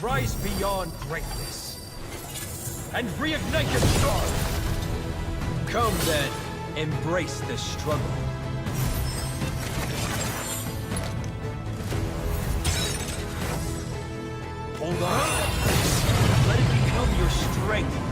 Rise beyond greatness and reignite your star. Come then, embrace the struggle. Hold on. Let it become your strength.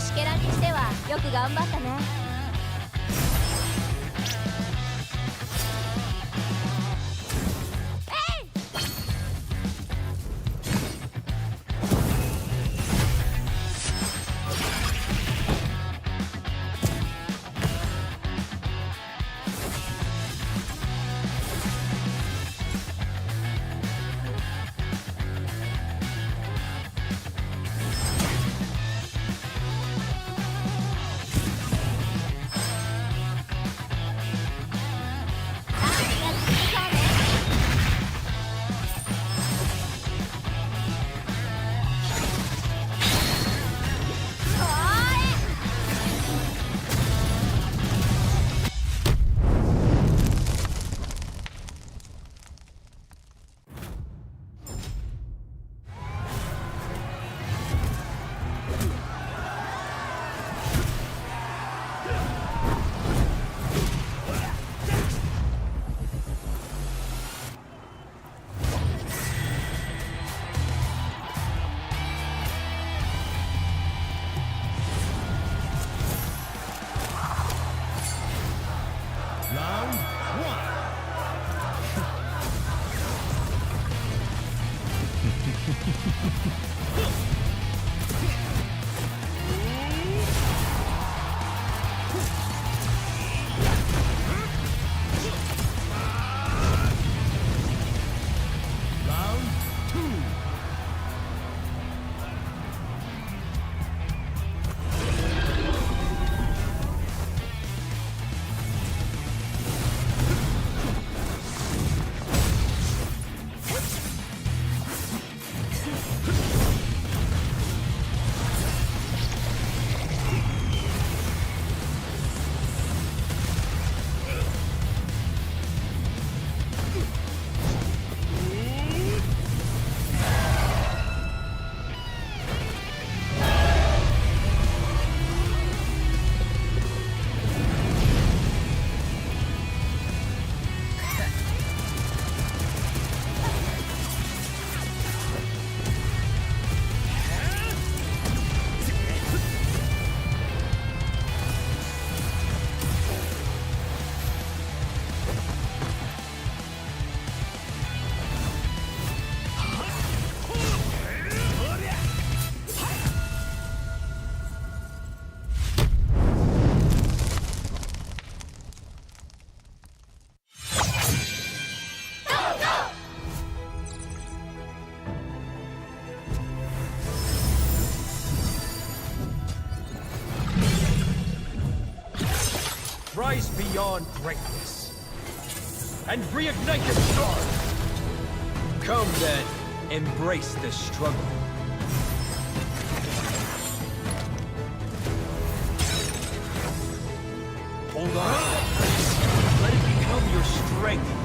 虫けらにしてはよく頑張ったね。Rise beyond greatness and reignite the star. Come then, embrace the struggle. Hold on. Let it become your strength.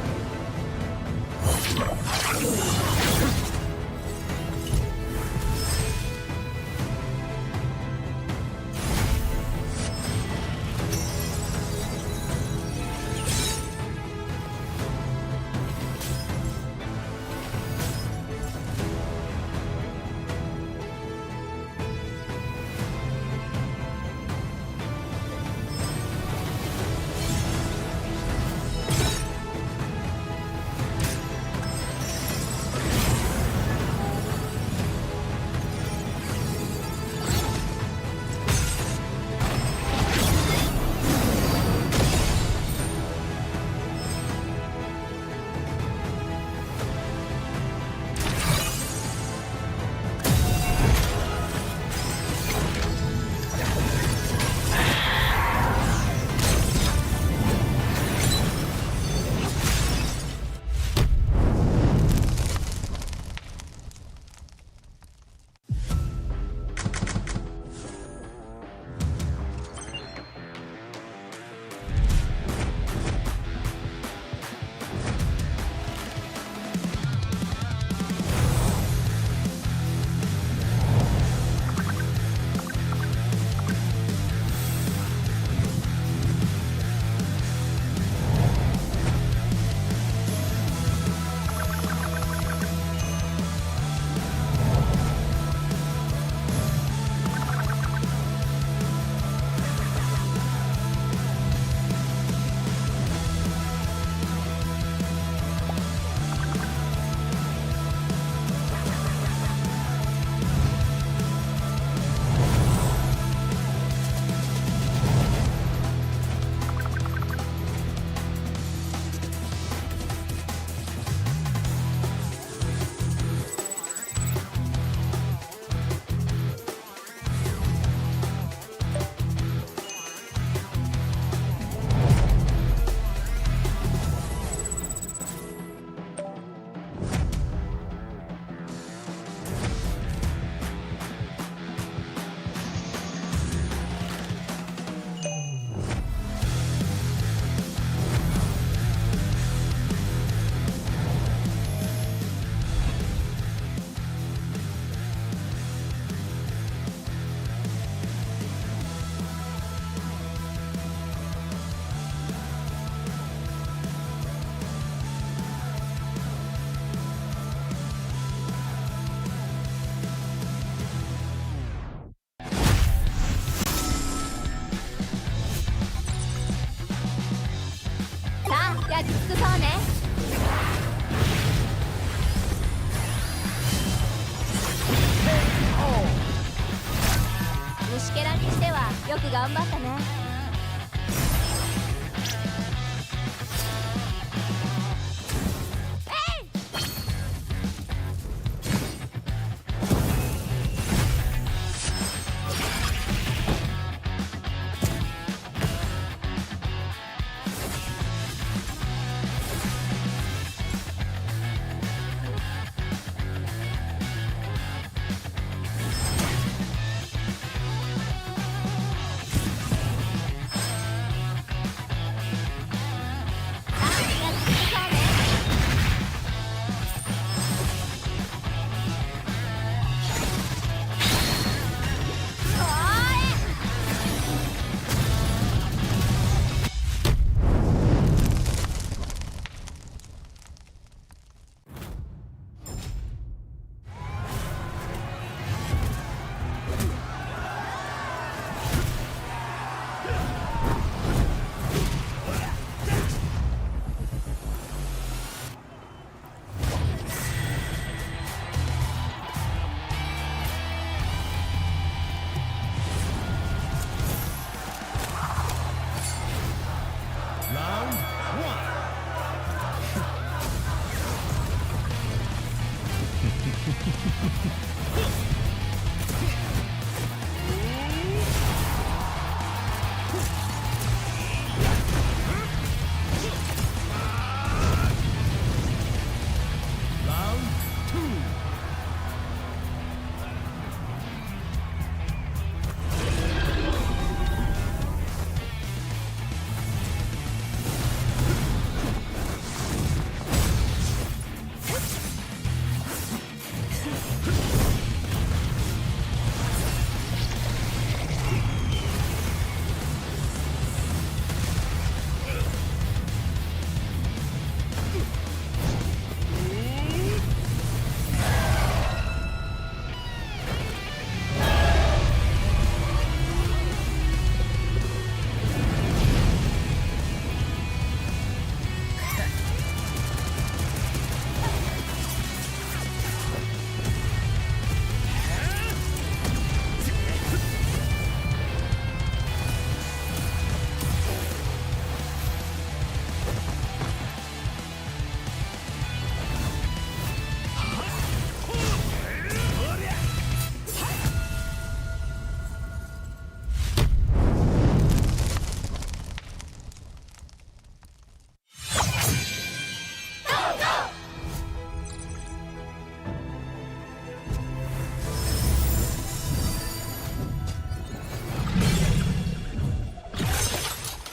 にしてはよく頑張ったね。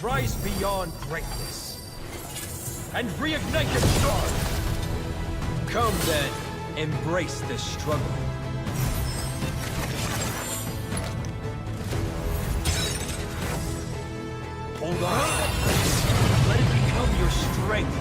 Rise beyond greatness and reignite your star. Come then, embrace the struggle. Hold on. Let it become your strength.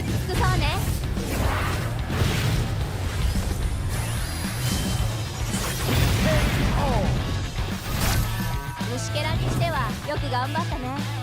力尽くそうね。虫けらにしてはよく頑張ったね。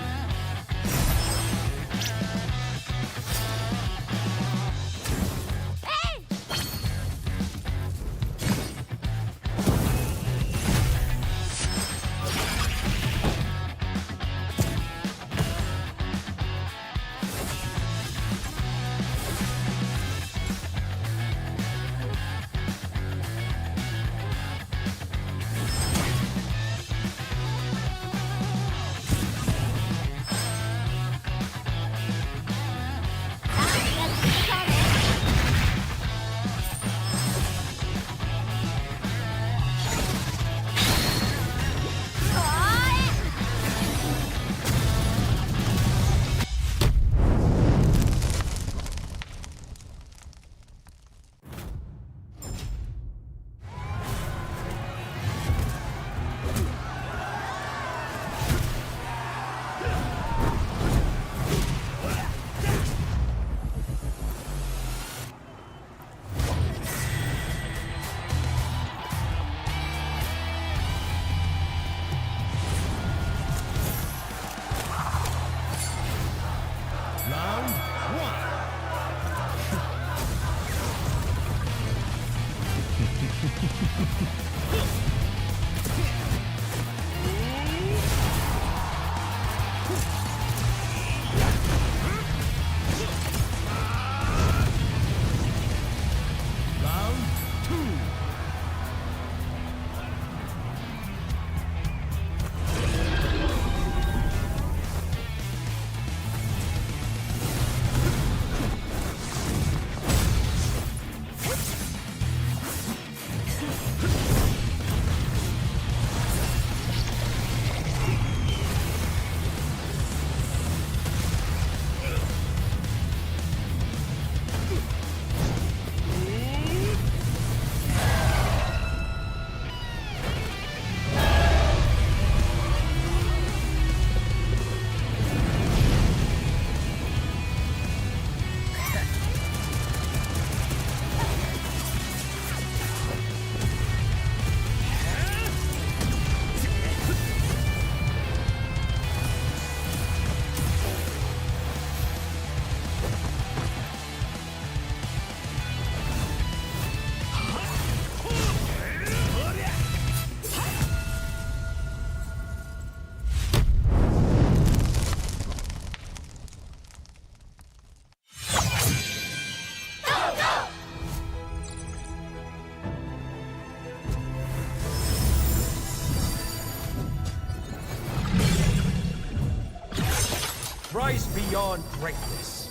Rise beyond greatness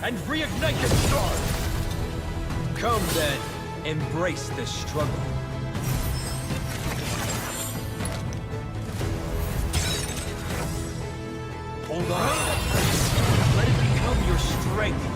and reignite the star. Come then, embrace the struggle. Hold on. Let it become your strength.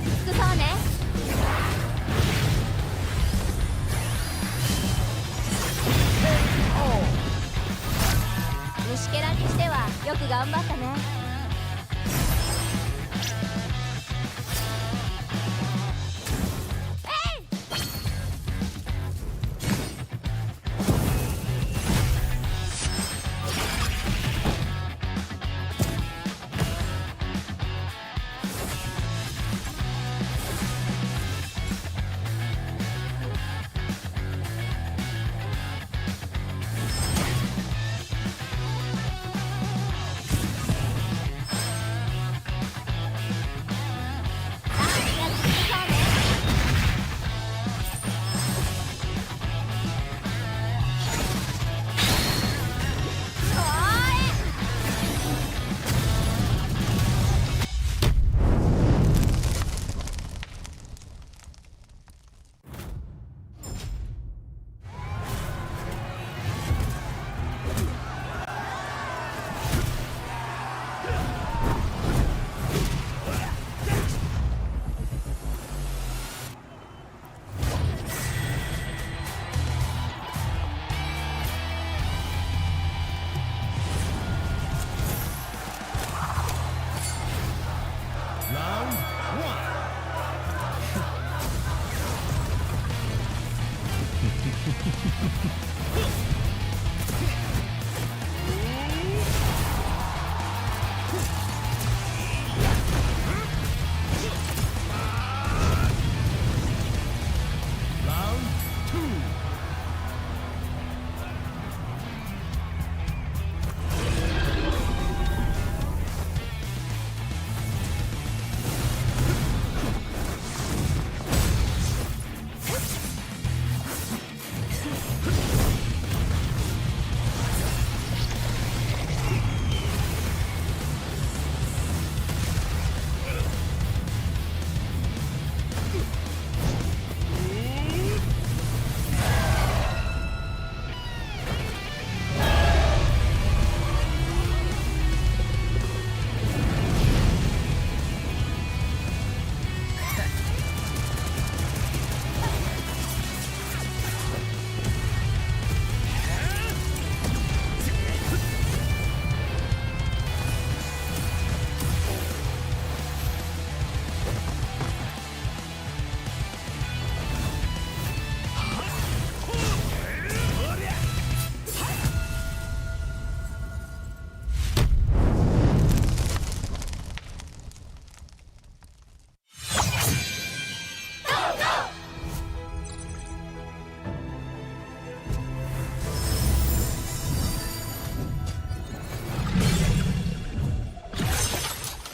立ち尽くそうね。虫けらにしてはよく頑張ったね。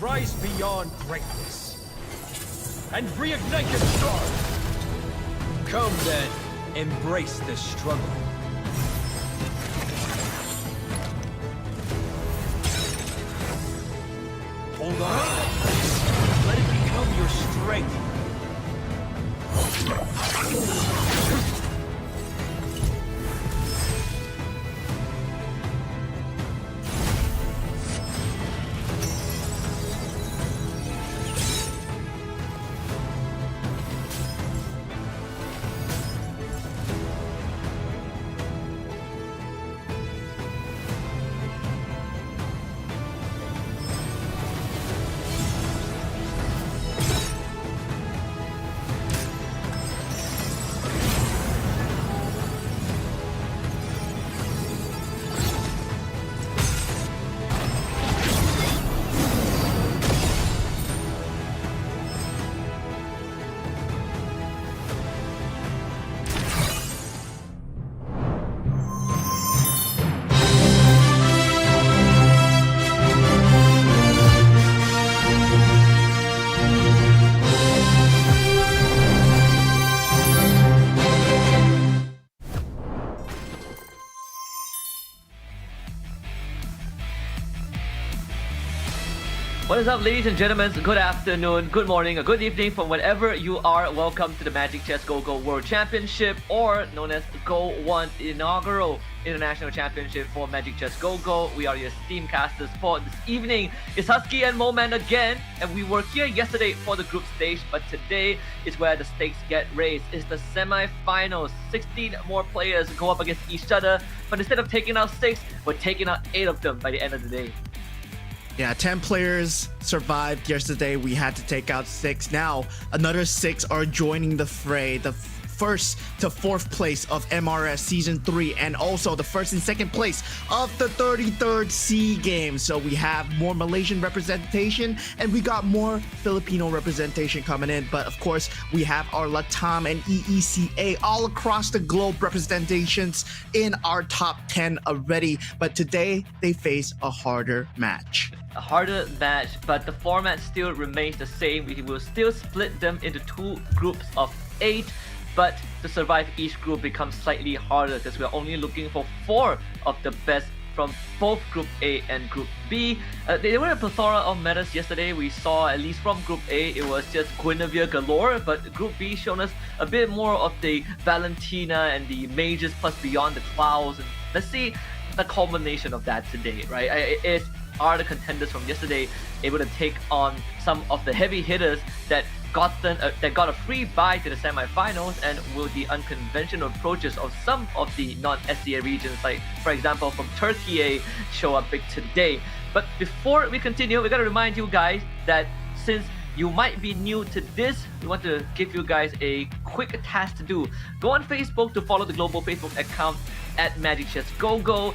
Rise beyond greatness and reignite your star. Come then, embrace the struggle. Hold on. Let it become your strength. What is up, ladies and gentlemen? Good afternoon, good morning, or good evening from wherever you are. Welcome to the Magic Chess Go World Championship, or known as GO1 Inaugural International Championship for Magic Chess Go. We are your steam casters for this evening. It's Husky and Moman again, and we were here yesterday for the group stage, but today is where the stakes get raised. It's the semi-finals. 16 more players go up against each other, but instead of taking out 6, we're taking out 8 of them by the end of the day. Yeah, 10 players survived yesterday. We had to take out 6. Now, another 6 are joining the fray. The first to 4th place of MRS Season 3, and also the 1st and 2nd place of the 33rd SEA Games. So we have more Malaysian representation, and we got more Filipino representation coming in. But of course, we have our Latam and EECA all across the globe representations in our top 10 already. But today, they face a harder match. A harder match, but the format still remains the same. We will still split them into 2 groups of 8, but to survive each group becomes slightly harder because we're only looking for 4 of the best from both Group A and Group B. There were a plethora of metas yesterday. We saw, at least from Group A, it was just Guinevere galore, but Group B shown us a bit more of the Valentina and the mages plus Beyond the Clouds. And let's see the culmination of that today, right? Are the contenders from yesterday able to take on some of the heavy hitters that got a free bye to the semi-finals, and will the unconventional approaches of some of the non-SCA regions, like for example from Turkey, show up big today? But before we continue, we gotta remind you guys that since you might be new to this, we want to give you guys a quick task to do. Go on Facebook to follow the global Facebook account at Magic Chess Go,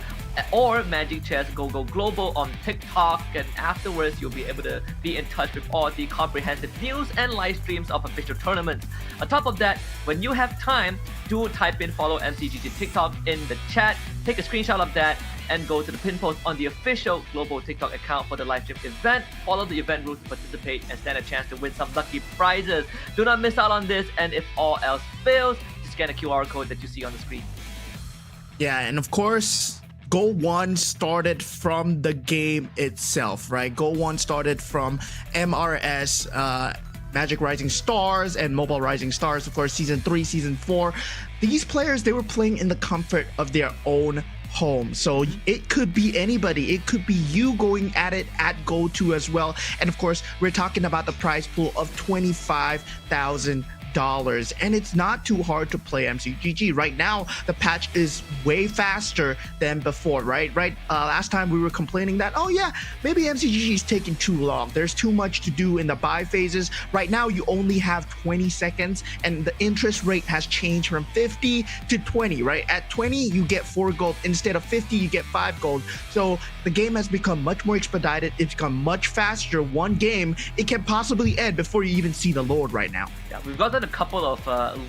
or Magic Chess Go Global on TikTok, and afterwards you'll be able to be in touch with all the comprehensive news and live streams of official tournaments. On top of that, when you have time, do type in follow MCGG TikTok in the chat, take a screenshot of that, and go to the pin post on the official global TikTok account for the live stream event. Follow the event rules to participate and stand a chance to win some lucky prizes. Do not miss out on this, and if all else fails, scan a QR code that you see on the screen. Yeah, and of course, GO1 started from the game itself, right? GO1 started from MRS, Magic Rising Stars and Mobile Rising Stars, of course, Season 3, Season 4. These players, they were playing in the comfort of their own home. So it could be anybody. It could be you going at it at Go2 as well. And of course, we're talking about the prize pool of $25,000. And it's not too hard to play MCGG. Right now, the patch is way faster than before, right? Last time we were complaining that, oh yeah, maybe MCGG is taking too long. There's too much to do in the buy phases. Right now, you only have 20 seconds, and the interest rate has changed from 50 to 20, right? At 20, you get 4 gold. Instead of 50, you get 5 gold. So the game has become much more expedited. It's become much faster. One game, it can possibly end before you even see the Lord right now. Yeah, we've gotten a couple of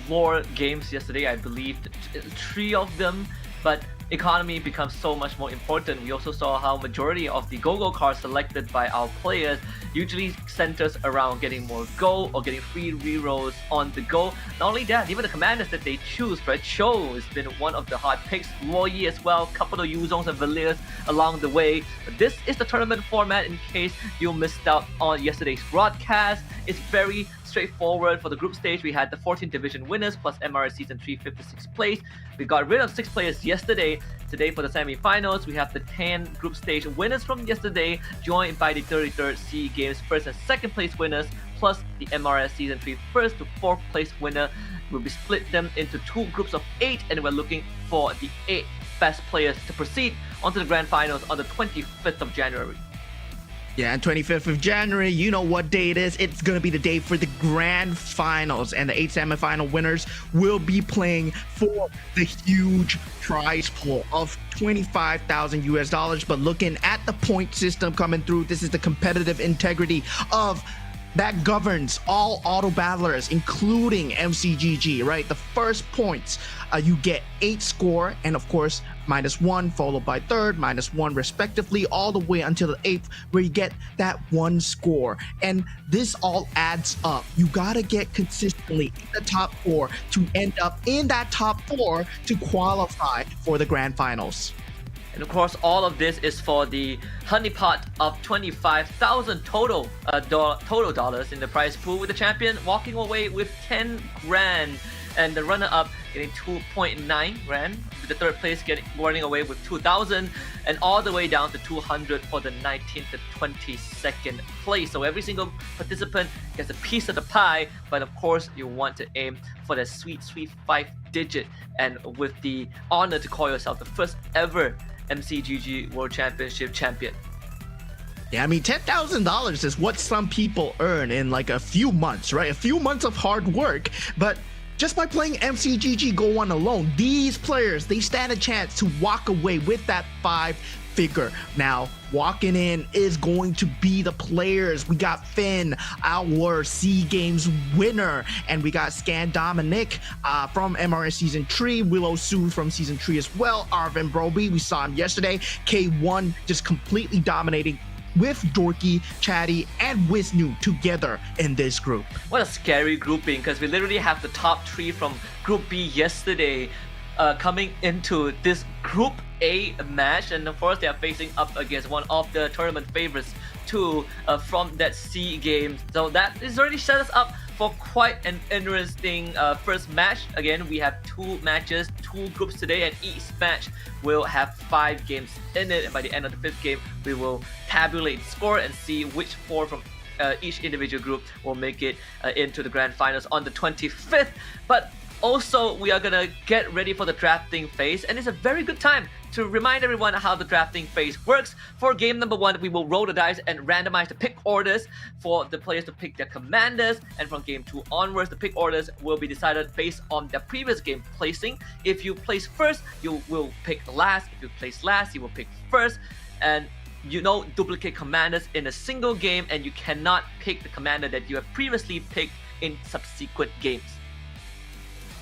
lore games yesterday, I believe 3 of them, but economy becomes so much more important. We also saw how majority of the Go cards selected by our players usually centers around getting more Go or getting free rerolls on the go. Not only that, even the commanders that they choose, right? Cho has been one of the hot picks, Luoyi as well, couple of Yuzongs and Valiers along the way. But this is the tournament format in case you missed out on yesterday's broadcast. It's very straightforward. For the group stage, we had the 14th division winners plus MRS Season 3 5th to 6th place. We got rid of 6 players yesterday. Today for the semi-finals, we have the 10 group stage winners from yesterday, joined by the 33rd SEA Games 1st and 2nd place winners, plus the MRS Season 3 1st to 4th place winner. We'll be split them into 2 groups of 8, and we're looking for the 8 best players to proceed onto the grand finals on the 25th of January. Yeah, and 25th of January, you know what day it is. It's going to be the day for the grand finals, and the 8 semifinal winners will be playing for the huge prize pool of $25,000. But looking at the point system coming through, this is the competitive integrity of that governs all auto battlers, including MCGG, right? The first points, you get 8 score, and of course, -1, followed by third, -1 respectively, all the way until the 8th, where you get that 1 score. And this all adds up. You gotta get consistently in the top 4 to end up in that top 4 to qualify for the grand finals. And of course, all of this is for the honeypot of 25,000 total dollars in the prize pool, with the champion walking away with 10 grand, and the runner-up getting 2.9 grand, with the third place running away with 2,000, and all the way down to 200 for the 19th to 22nd place. So every single participant gets a piece of the pie, but of course you want to aim for that sweet 5-digit, and with the honor to call yourself the first ever MCGG World Championship champion. Yeah, I mean, $10,000 is what some people earn in like a few months, right? A few months of hard work, but just by playing MCGG GO1 alone, these players, they stand a chance to walk away with that 5-figure. Now, walking in is going to be the players. We got Finn, our SEA Games winner, and we got Scan Dominic from MRS Season 3, Willow Sue from Season 3 as well, Arvin Broby, we saw him yesterday, K1 just completely dominating with Dorky, Chatty, and Wisnu together in this group. What a scary grouping, because we literally have the top 3 from Group B yesterday coming into this Group A match, and of course they are facing up against one of the tournament favorites too from that SEA Games. So that is already set us up for quite an interesting first match. Again, we have 2 matches, 2 groups today, and each match will have 5 games in it, and by the end of the 5th game we will tabulate score and see which 4 from each individual group will make it into the grand finals on the 25th. But also, we are gonna get ready for the drafting phase, and it's a very good time to remind everyone how the drafting phase works. For game number 1, we will roll the dice and randomize the pick orders for the players to pick their commanders, and from game 2 onwards, the pick orders will be decided based on their previous game placing. If you place first, you will pick last. If you place last, you will pick first, and duplicate commanders in a single game, and you cannot pick the commander that you have previously picked in subsequent games.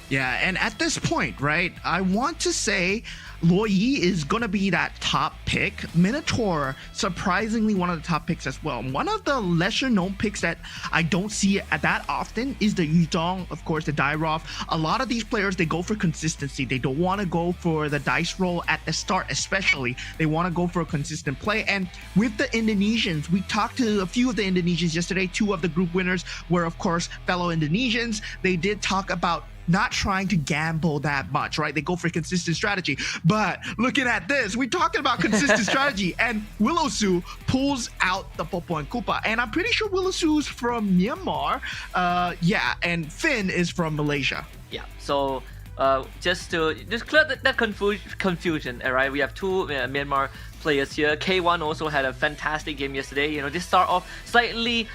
Yeah, and at this point, right, I want to say Luo Yi is going to be that top pick. Minotaur, surprisingly, one of the top picks as well. One of the lesser known picks that I don't see at that often is the Yudong, of course, the Dairov. A lot of these players, they go for consistency. They don't want to go for the dice roll at the start, especially. They want to go for a consistent play. And with the Indonesians, we talked to a few of the Indonesians yesterday. 2 of the group winners were, of course, fellow Indonesians. They did talk about not trying to gamble that much, right? They go for consistent strategy. But looking at this, we're talking about consistent strategy, and Willow Sue pulls out the Popo and Koopa. And I'm pretty sure Willow Sue's from Myanmar. Yeah, and Finn is from Malaysia. Yeah, so just to clear that confusion, all right? We have 2 Myanmar players here. K1 also had a fantastic game yesterday. They start off slightly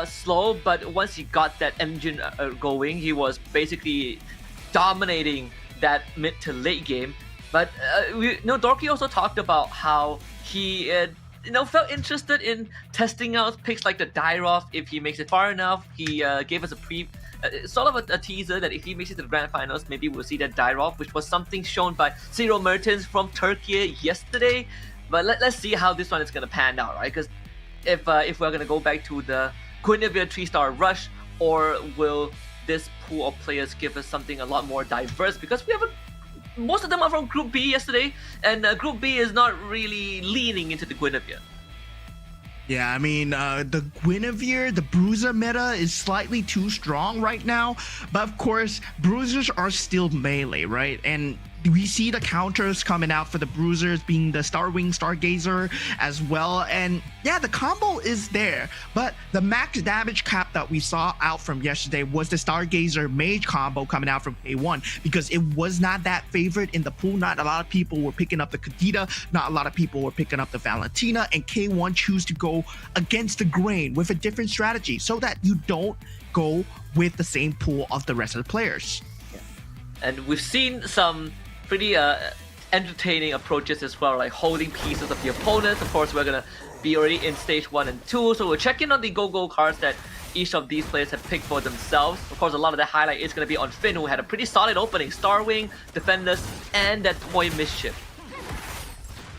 slow, but once he got that engine going, he was basically dominating that mid to late game. But Dorky also talked about how he felt interested in testing out picks like the Dairov if he makes it far enough. He gave us sort of a teaser that if he makes it to the grand finals, maybe we'll see that Dairov, which was something shown by Cyril Mertens from Turkey yesterday. But let's see how this one is going to pan out, right? Because if we're going to go back to the Guinevere 3-star rush, or will this pool of players give us something a lot more diverse? Because we have most of them are from Group B yesterday, and Group B is not really leaning into the Guinevere. Yeah, I mean, the Guinevere, the Bruiser meta is slightly too strong right now. But of course, Bruisers are still melee, right? And we see the counters coming out for the Bruisers, being the Starwing, Stargazer as well. And yeah, the combo is there. But the max damage cap that we saw out from yesterday was the Stargazer Mage combo coming out from K1, because it was not that favorite in the pool. Not a lot of people were picking up the Kadita. Not a lot of people were picking up the Valentina. And K1 choose to go against the grain with a different strategy so that you don't go with the same pool of the rest of the players. Yeah. And we've seen some pretty entertaining approaches as well, like holding pieces of the opponents. Of course, we're gonna be already in stage 1 and 2, so we'll check in on the go cards that each of these players have picked for themselves. Of course, a lot of the highlight is gonna be on Finn, who had a pretty solid opening. Starwing, Defenders, and that Toy Mischief.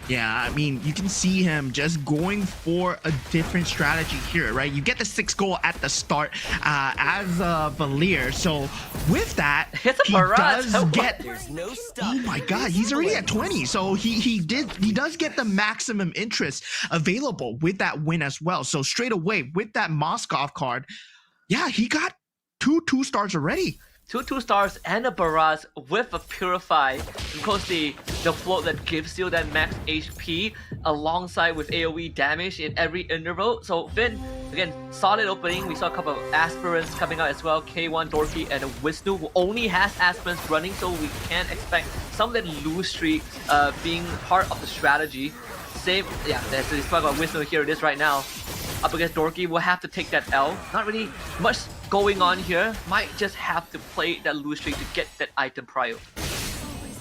Yeah, I mean, you can see him just going for a different strategy here, right? You get the 6 goal at the start as a Valier. So with that, It's a he barrage. does get... There's no stop. Oh my god, he's already at 20. So he does get the maximum interest available with that win as well. So straight away with that Moskov card, yeah, he got two stars already. Two stars and a barrage with a purify. Of course, the float that gives you that max HP alongside with AoE damage in every interval. So Finn, again, solid opening. We saw a couple of aspirants coming out as well. K1, Dorky, and Wisnu, who only has aspirants running, so we can't expect some of that lose streak being part of the strategy. Same, yeah, there's this talk about Wisnu. Here it is right now. Up against Dorky, will have to take that L. Not really much going on here. Might just have to play that lose streak to get that item prio.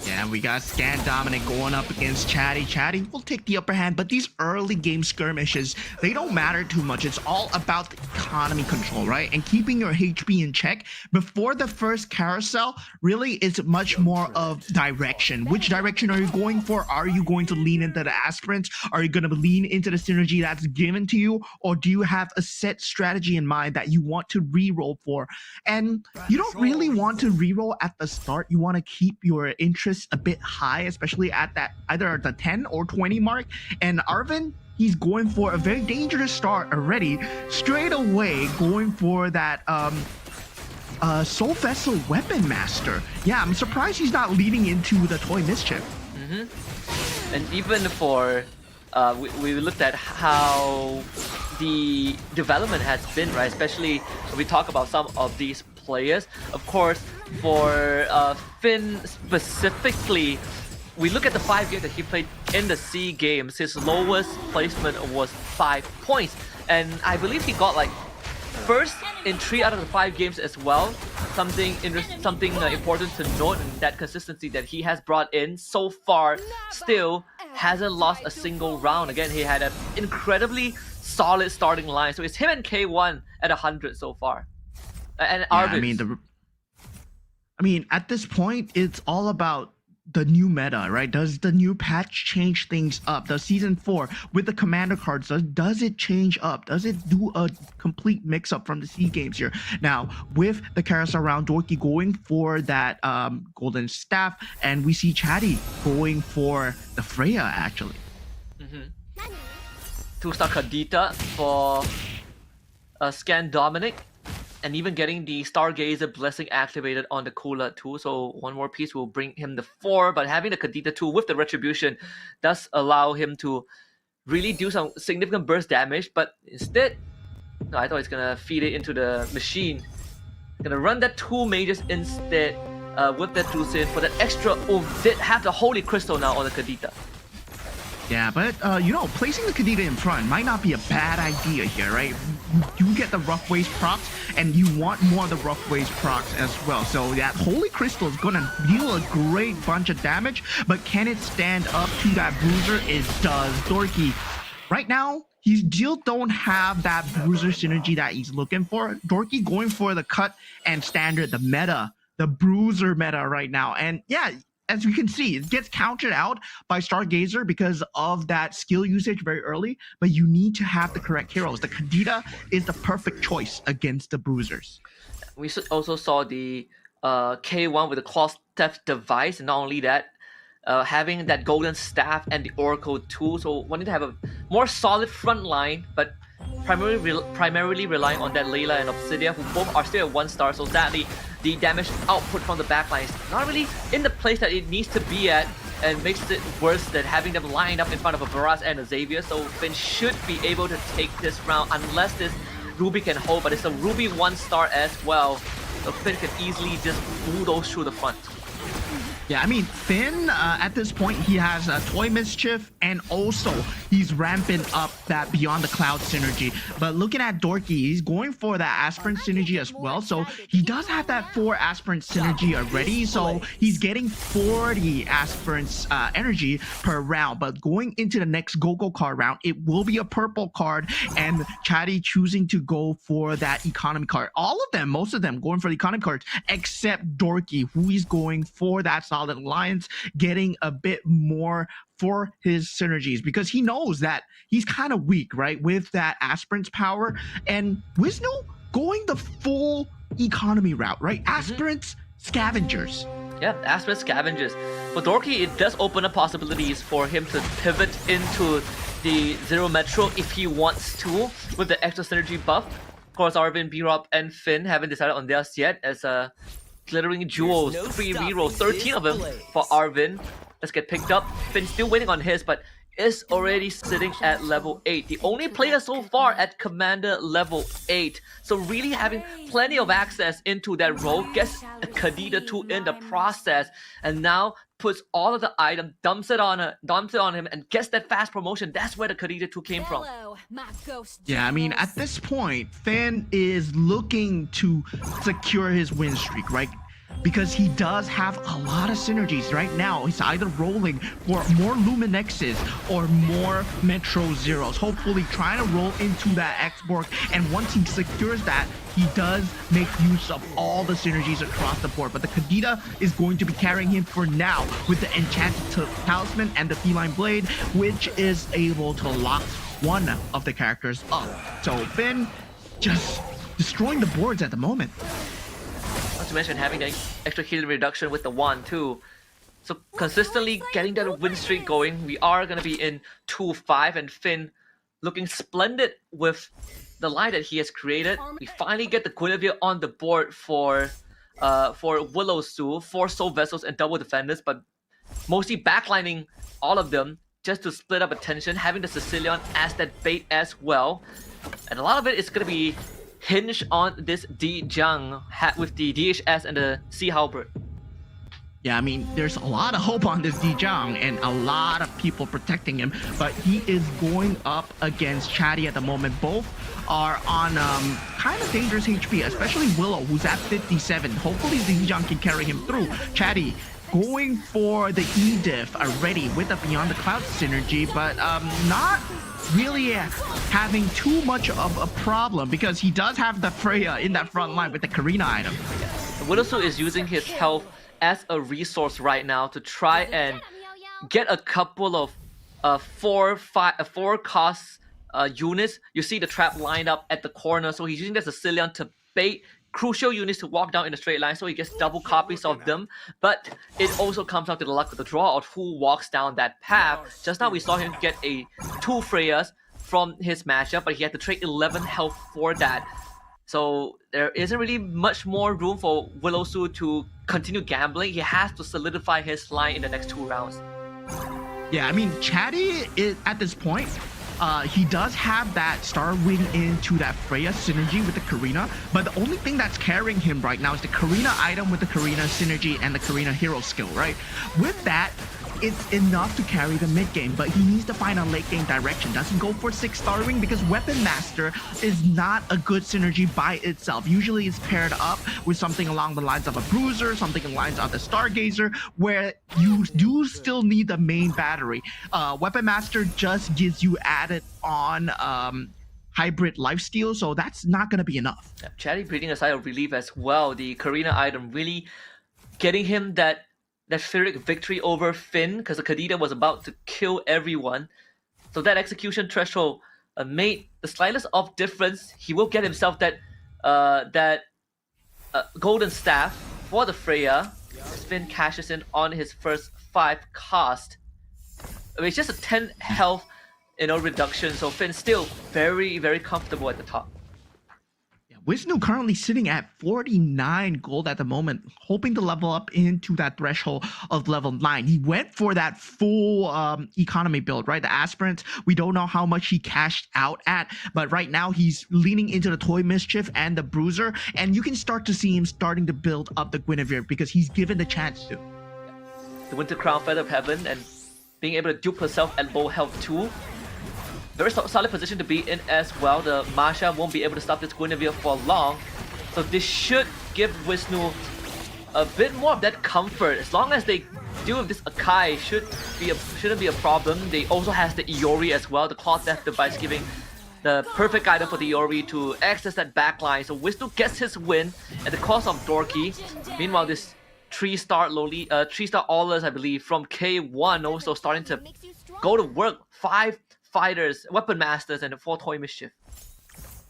Yeah, we got Scan Dominic going up against Chatty. Chatty will take the upper hand, but these early game skirmishes, they don't matter too much. It's all about the economy control, right? And keeping your HP in check. Before the first carousel, really it's much more of direction. Which direction are you going for? Are you going to lean into the aspirants? Are you going to lean into the synergy that's given to you? Or do you have a set strategy in mind that you want to reroll for? And you don't really want to reroll at the start. You want to keep your interest a bit high, especially at that either at the 10 or 20 mark. And Arvin, he's going for a very dangerous start already, straight away going for that Soul Vessel Weapon Master. Yeah, I'm surprised he's not leading into the Toy Mischief. And even for we looked at how the development has been, right? Especially when we talk about some of these players. Of course, for Finn specifically, we look at the 5 games that he played in the C games. His lowest placement was 5 points, and I believe he got like first in 3 out of the 5 games as well. Something important to note, and that consistency that he has brought in so far still hasn't lost a single round. Again, he had an incredibly solid starting line. So it's him and K1 at 100 so far. And Arvind. I mean, at this point, it's all about the new meta, right? Does the new patch change things up? Does Season 4 with the commander cards, does it change up? Does it do a complete mix-up from the C games here? Now, with the carousel round, Dorky going for that golden staff, and we see Chatty going for the Freya, actually. 2-star Kadita for Scan Dominic. And even getting the Stargazer Blessing activated on the Kula too. So one more piece will bring him to 4. But having the Kadita too with the Retribution does allow him to really do some significant burst damage. But instead, no, I thought he's going to feed it into the machine. Going to run that 2 mages instead with that Drusin for that extra oomph. Did have the Holy Crystal now on the Kadita. Yeah, but, you know, placing the Kadita in front might not be a bad idea here, right? You get the Rough Ways procs, and you want more of the Rough Ways procs as well. So that Holy Crystal is going to deal a great bunch of damage, but can it stand up to that Bruiser? It does. Dorky, right now, he still don't have that Bruiser synergy that he's looking for. Dorky going for the cut and standard, the meta, the Bruiser meta right now. And yeah, as you can see, it gets countered out by Stargazer because of that skill usage very early, but you need to have the correct heroes. The Kadita is the perfect choice against the Bruisers. We also saw the K1 with the Claw Theft device, and not only that, having that Golden Staff and the Oracle too, so wanting to have a more solid front line, but primarily relying on that Layla and Obsidia, who both are still at 1 star, so sadly, the damage output from the backline is not really in the place that it needs to be at, and makes it worse than having them lined up in front of a Baraz and a Xavier. So Finn should be able to take this round unless this Ruby can hold, but it's a Ruby 1 star as well, so Finn can easily just bulldoze through the front. Yeah, I mean, Finn, at this point, he has a Toy Mischief, and also he's ramping up that Beyond the Cloud synergy. But looking at Dorky, he's going for that Aspirant synergy as well. So he does have that 4 Aspirant synergy already. So he's getting 40 Aspirants energy per round. But going into the next Go-Go card round, it will be a purple card, and Chatty choosing to go for that economy card. All of them, most of them, going for the economy cards, except Dorky, who is going for that solid alliance, getting a bit more for his synergies because he knows that he's kind of weak, right, with that aspirant's power. And Wisnu going the full economy route, right? Aspirants, scavengers. Yeah, aspirant scavengers. For Dorky, it does open up possibilities for him to pivot into the Zero Metro if he wants to, with the extra synergy buff. Of course, Arvin, B-Rob, and Finn haven't decided on theirs yet, as glittering jewels, 3 rerolls, 13 of them for Arvin. Let's get picked up. Finn still waiting on his, but is already sitting at level 8. The only player so far at Commander level 8. So really having plenty of access into that role, gets a Khadija 2 in the process, and now puts all of the item, dumps it on him, and gets that fast promotion. That's where the Khadija 2 came from. Yeah, I mean, at this point, Finn is looking to secure his win streak, right? Because he does have a lot of synergies right now. He's either rolling for more Luminexes or more Metro Zeros, hopefully trying to roll into that X-Borg. And once he secures that, he does make use of all the synergies across the board. But the Khadija is going to be carrying him for now with the Enchanted Talisman and the Feline Blade, which is able to lock one of the characters up. So Finn just destroying the boards at the moment. Not to mention having the extra healing reduction with the wand too. So consistently getting that win streak going. We are going to be in 2-5, and Finn looking splendid with the line that he has created. We finally get the Guinevere on the board for Willow Su, 4 Soul Vessels and double defenders, but mostly backlining all of them just to split up attention, having the Sicilian as that bait as well. And a lot of it is going to be hinge on this D Jung with the DHS and the Sea Halberd. Yeah, I mean, there's a lot of hope on this D Jung and a lot of people protecting him, but he is going up against Chatty at the moment. Both are on kind of dangerous HP, especially Willow, who's at 57. Hopefully D Jung can carry him through. Chatty going for the E-Diff already with the Beyond the Cloud synergy, but not really having too much of a problem because he does have the Freya in that front line with the Karina item. Widowsu is using his health as a resource right now to try and get a couple of 4 cost units. You see the trap lined up at the corner, so he's using the Sicilian to bait crucial units to walk down in a straight line, so he gets double copies of them. But it also comes down to the luck of the draw of who walks down that path. Just now we saw him get 2 Freyas from his matchup, but he had to trade 11 health for that. So there isn't really much more room for Willow Su to continue gambling. He has to solidify his line in the next 2 rounds. Yeah, I mean, Chatty is, at this point, he does have that Star Wing into that Freya synergy with the Karina, but the only thing that's carrying him right now is the Karina item with the Karina synergy and the Karina hero skill, right? With that, it's enough to carry the mid game, but he needs to find a late game direction. Does he go for 6 Star Wing? Because Weapon Master is not a good synergy by itself. Usually it's paired up with something along the lines of a Bruiser, something along the lines of the Stargazer, where you do still need the main battery. Weapon Master just gives you added on hybrid lifesteal, so that's not going to be enough. Yeah, Chatty breathing a sigh of relief as well. The Karina item really getting him that Pyrrhic victory over Finn, because the Khadija was about to kill everyone. So that execution threshold made the slightest of difference. He will get himself that golden staff for the Freya. As Finn cashes in on his first 5 cost. I mean, it's just a 10 health reduction, so Finn's still very, very comfortable at the top. Wisnu currently sitting at 49 gold at the moment, hoping to level up into that threshold of level 9. He went for that full economy build, right? The aspirant, we don't know how much he cashed out at, but right now he's leaning into the Toy Mischief and the Bruiser, and you can start to see him starting to build up the Guinevere because he's given the chance to. The Winter Crown, Feather of Heaven, and being able to dupe herself at low health too. Very solid position to be in as well. The Masha won't be able to stop this Guinevere for long. So this should give Wisnu a bit more of that comfort. As long as they deal with this Akai, shouldn't be a problem. They also has the Iori as well, the Claw Death device, giving the perfect item for the Iori to access that backline. So Wisnu gets his win at the cost of Dorky. Meanwhile, this 3-star lowly 3-star Aulers, I believe, from K1 also starting to go to work. 5 fighters, weapon masters, and 4 toy mischief.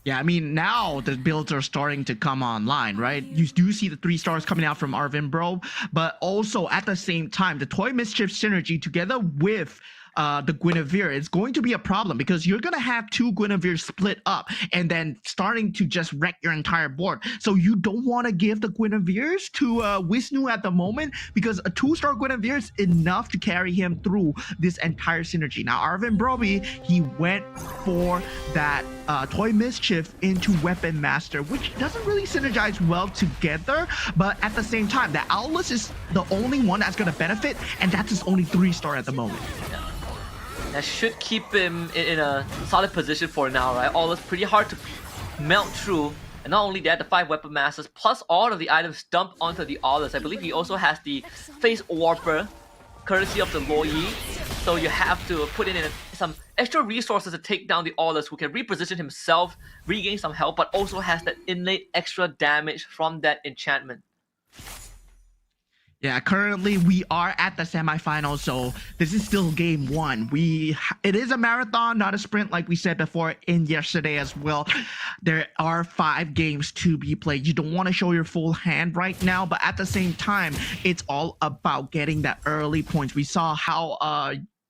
Yeah, I mean, now the builds are starting to come online, right? You do see the 3 stars coming out from Arvin Bro, but also at the same time, the Toy Mischief synergy together with the Guinevere is going to be a problem because you're going to have 2 Guineveres split up and then starting to just wreck your entire board. So you don't want to give the Guineveres to Wisnu at the moment because a 2-star Guinevere is enough to carry him through this entire synergy. Now, Arvin Broby, he went for that Toy Mischief into Weapon Master, which doesn't really synergize well together, but at the same time, the Owlus is the only one that's going to benefit, and that's his only 3-star at the moment. That should keep him in a solid position for now, right? All is pretty hard to melt through. And not only that, the 5 Weapon Masters plus all of the items dumped onto the Aulus. I believe he also has the Face Warper, courtesy of the Loyi. So you have to put in some extra resources to take down the Aulus, who can reposition himself, regain some health, but also has that innate extra damage from that enchantment. Yeah, currently we are at the semifinals, so this is still game 1. It is a marathon, not a sprint, like we said before in yesterday as well. There are 5 games to be played. You don't want to show your full hand right now, but at the same time, it's all about getting that early points. We saw how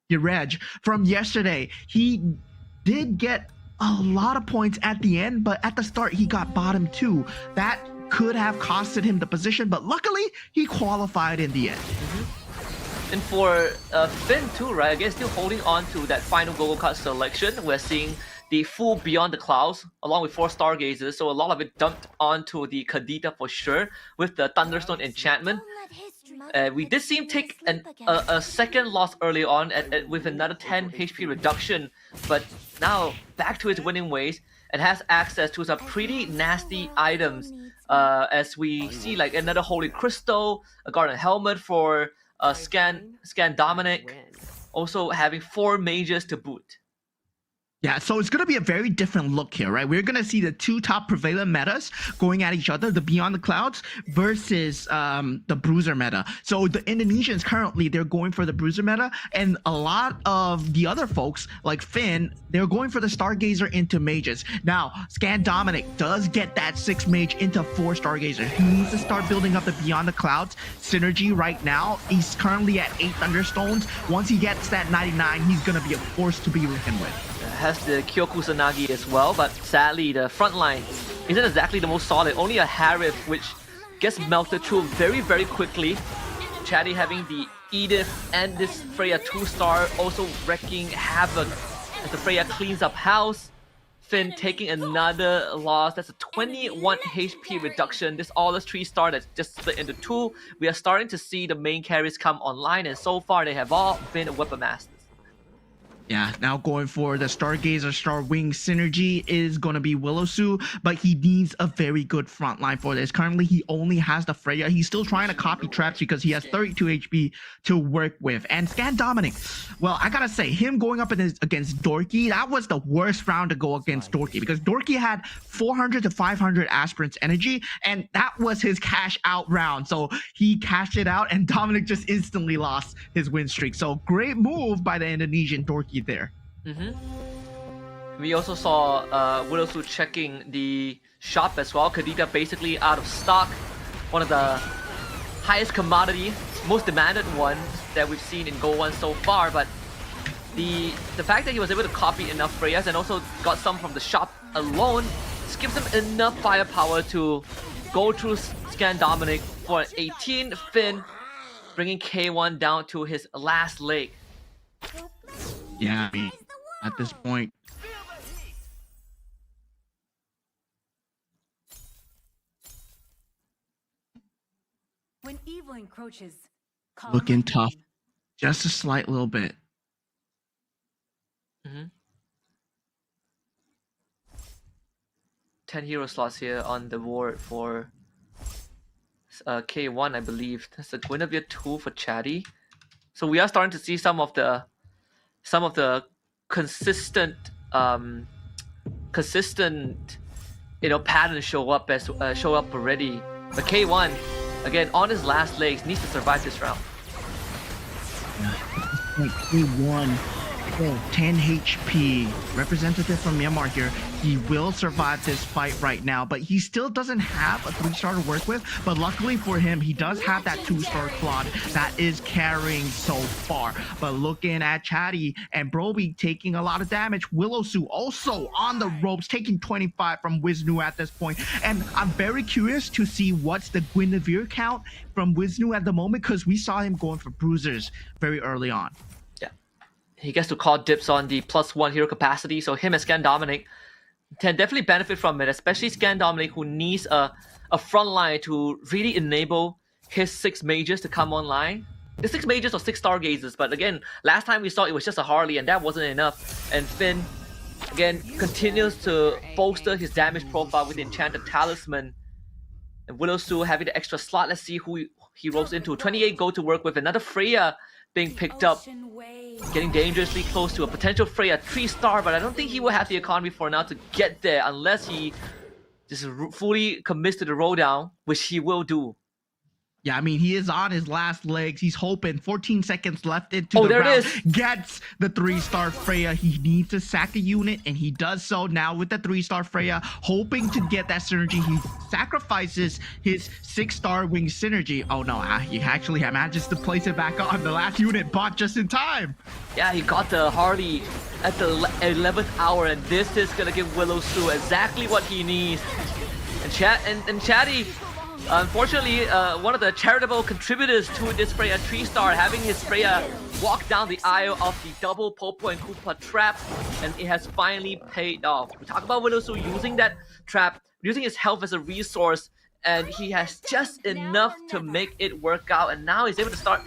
Yerej from yesterday, he did get a lot of points at the end, but at the start he got bottom 2. That could have costed him the position, but luckily he qualified in the end. And for Finn too, right? Again, still holding on to that final Gogo card selection. We're seeing the full Beyond the Clouds along with 4 Stargazers, so a lot of it dumped onto the Kadita for sure with the Thunderstone enchantment. We did see him take a second loss early on with another 10 HP reduction, but now back to his winning ways and has access to some pretty nasty items. As we see like another Holy Crystal, a Garden Helmet for Scan Dominic, also having 4 mages to boot. Yeah, so it's going to be a very different look here, right? We're going to see the 2 top prevalent metas going at each other, the Beyond the Clouds versus the Bruiser meta. So the Indonesians currently, they're going for the Bruiser meta, and a lot of the other folks, like Finn, they're going for the Stargazer into mages. Now, Scan Dominic does get that 6 mage into 4 Stargazer. He needs to start building up the Beyond the Clouds synergy right now. He's currently at 8 Thunderstones. Once he gets that 99, he's going to be a force to be reckoned with. Has the Kyoku Sanagi as well, but sadly the front line isn't exactly the most solid. Only a Harif which gets melted through very, very quickly. Chatty having the Edith and this Freya 2-star also wreaking havoc as the Freya cleans up house. Finn taking another loss. That's a 21 HP reduction. This Aulus 3-star that's just split into 2. We are starting to see the main carries come online, and so far they have all been Weapon Masters. Yeah, now going for the Stargazer Starwing synergy is going to be Willowsu, but he needs a very good front line for this. Currently, he only has the Freya. He's still trying to copy traps because he has 32 HP to work with. And Scan Dominic, well, I gotta say, him going up against Dorky, that was the worst round to go against Dorky because Dorky had 400 to 500 aspirants energy, and that was his cash out round. So he cashed it out, and Dominic just instantly lost his win streak. So great move by the Indonesian Dorky there. We also saw Willowsu checking the shop as well. Kadita basically out of stock. One of the highest commodity, most demanded ones that we've seen in GO1 so far, but the fact that he was able to copy enough Freyas and also got some from the shop alone just gives him enough firepower to go through Scan Dominic for an 18. Finn bringing K1 down to his last leg. Yeah, I mean, at this point, when evil encroaches, looking tough, just a slight little bit. 10 hero slots here on the board for K1, I believe. That's a Guinevere 2 for Chatty. So we are starting to see some of the consistent patterns show up already. But K1 Again, on his last legs, needs to survive this round. Like K1, 10 HP, representative from Myanmar here. He will survive this fight right now, but he still doesn't have a 3-star to work with. But luckily for him, he does have that 2-star Claude that is carrying so far. But looking at Chatty and Broby taking a lot of damage. Willowsu also on the ropes, taking 25 from Wisnu at this point. And I'm very curious to see what's the Guinevere count from Wisnu at the moment, because we saw him going for bruisers very early on. He gets to call dips on the +1 hero capacity, so him and Scan Dominic can definitely benefit from it, especially Scan Dominic, who needs a front line to really enable his 6 mages to come online. The 6 mages or 6 stargazers, but again, last time we saw it was just a Harley and that wasn't enough. And Finn, again, continues to bolster his damage profile with the Enchanted Talisman. And Willowsu having the extra slot. Let's see who he rolls into. 28 gold to work with, another Freya being picked up. Getting dangerously close to a potential Freya 3-star, but I don't think he will have the economy for now to get there unless he just fully commits to the roll down, which he will do. Yeah, I mean, he is on his last legs. He's hoping. 14 seconds left into the there round. it is. Gets the 3-star Freya. He needs to sack a unit, and he does so now with the 3-star Freya, hoping to get that synergy. He sacrifices his 6-star wing synergy. Oh no, he actually manages to place it back on the last unit, bought just in time. Yeah, he got the Harley at the 11th hour, and this is gonna give Willowsu exactly what he needs. And Chatty, unfortunately, one of the charitable contributors to this Freya 3-star, having his Freya walk down the aisle of the double Popo and Koopa trap, and it has finally paid off. We talk about Willowsu using that trap, using his health as a resource, and he has just enough to make it work out, and now he's able to start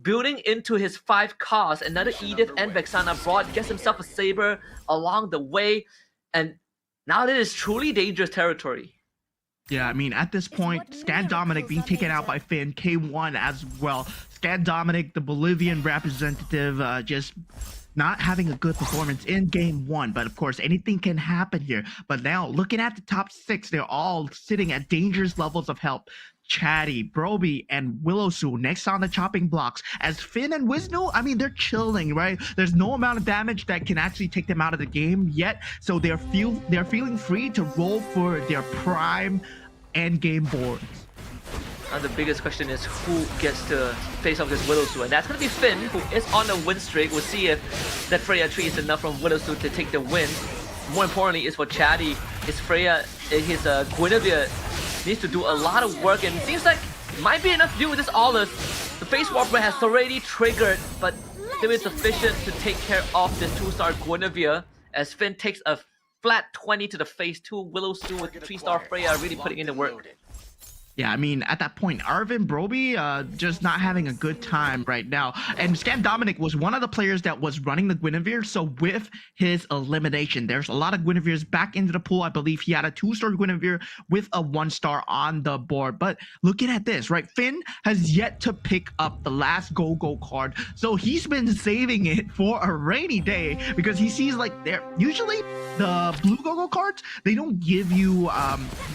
building into his 5 costs. Another Edith and Vexana brought, gets himself a Saber along the way, and now this is truly dangerous territory. Yeah, I mean, at this point, Scan Dominic being taken out by Finn, K1 as well. Scan Dominic, the Bolivian representative, just not having a good performance in game 1. But of course, anything can happen here. But now, looking at the top 6, they're all sitting at dangerous levels of health. Chatty, Broby, and Willowsu next on the chopping blocks. As Finn and Wisnu, I mean, they're chilling, right? There's no amount of damage that can actually take them out of the game yet, so they're feeling free to roll for their prime end game boards. And the biggest question is who gets to face off against Willowsu, and that's going to be Finn, who is on a win streak. We'll see if that Freya 3 is enough from Willowsu to take the win. More importantly is for Chatty, his Freya, his Guinevere needs to do a lot of work, and it seems like it might be enough to do with this Olive. The Face Warper has already triggered, but still is sufficient to take care of this 2-star Guinevere, as Finn takes a flat 20 to the face. 2 Willowsu with 3-star Freya really putting in the work. Yeah, I mean, at that point, Arvin Broby just not having a good time right now. And Scan Dominic was one of the players that was running the Guinevere, so with his elimination, there's a lot of Guineveres back into the pool. I believe he had a 2-star Guinevere with a 1-star on the board. But looking at this, right, Finn has yet to pick up the last go-go card, so he's been saving it for a rainy day, because he sees like they're usually the blue go-go cards, they don't give you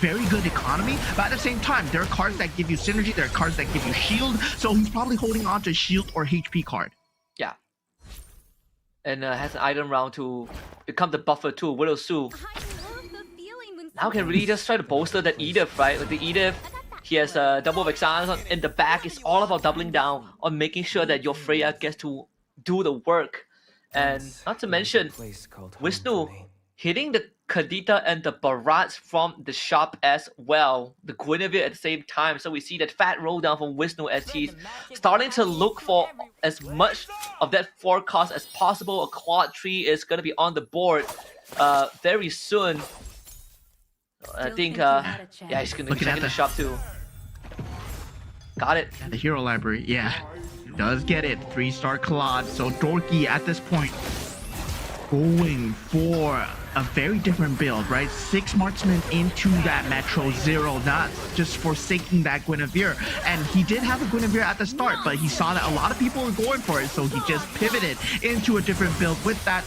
very good economy, but at the same time, there are cards that give you synergy, there are cards that give you shield, so he's probably holding on to shield or HP card. Yeah. And has an item round to become the buffer to Willowsu. Now can really just try to bolster that Edith, right? Like the Edith, he has a double Vexana in the back. It's all about doubling down on making sure that your Freya gets to do the work. And not to mention, Wisnu hitting the Kadita and the Barats from the shop as well. The Guinevere at the same time. So we see that fat roll down from Wisnu as he's starting to look for as much of that 4 cost as possible. A Claude tree is going to be on the board very soon. I think, yeah, he's going to check in the shop too. Got it. The hero library, yeah. Does get it. 3-star Claude. So Dorky at this point going for a very different build, right? 6 marksmen into that Metro 0, not just forsaking that Guinevere. And he did have a Guinevere at the start, but he saw that a lot of people were going for it, so he just pivoted into a different build with that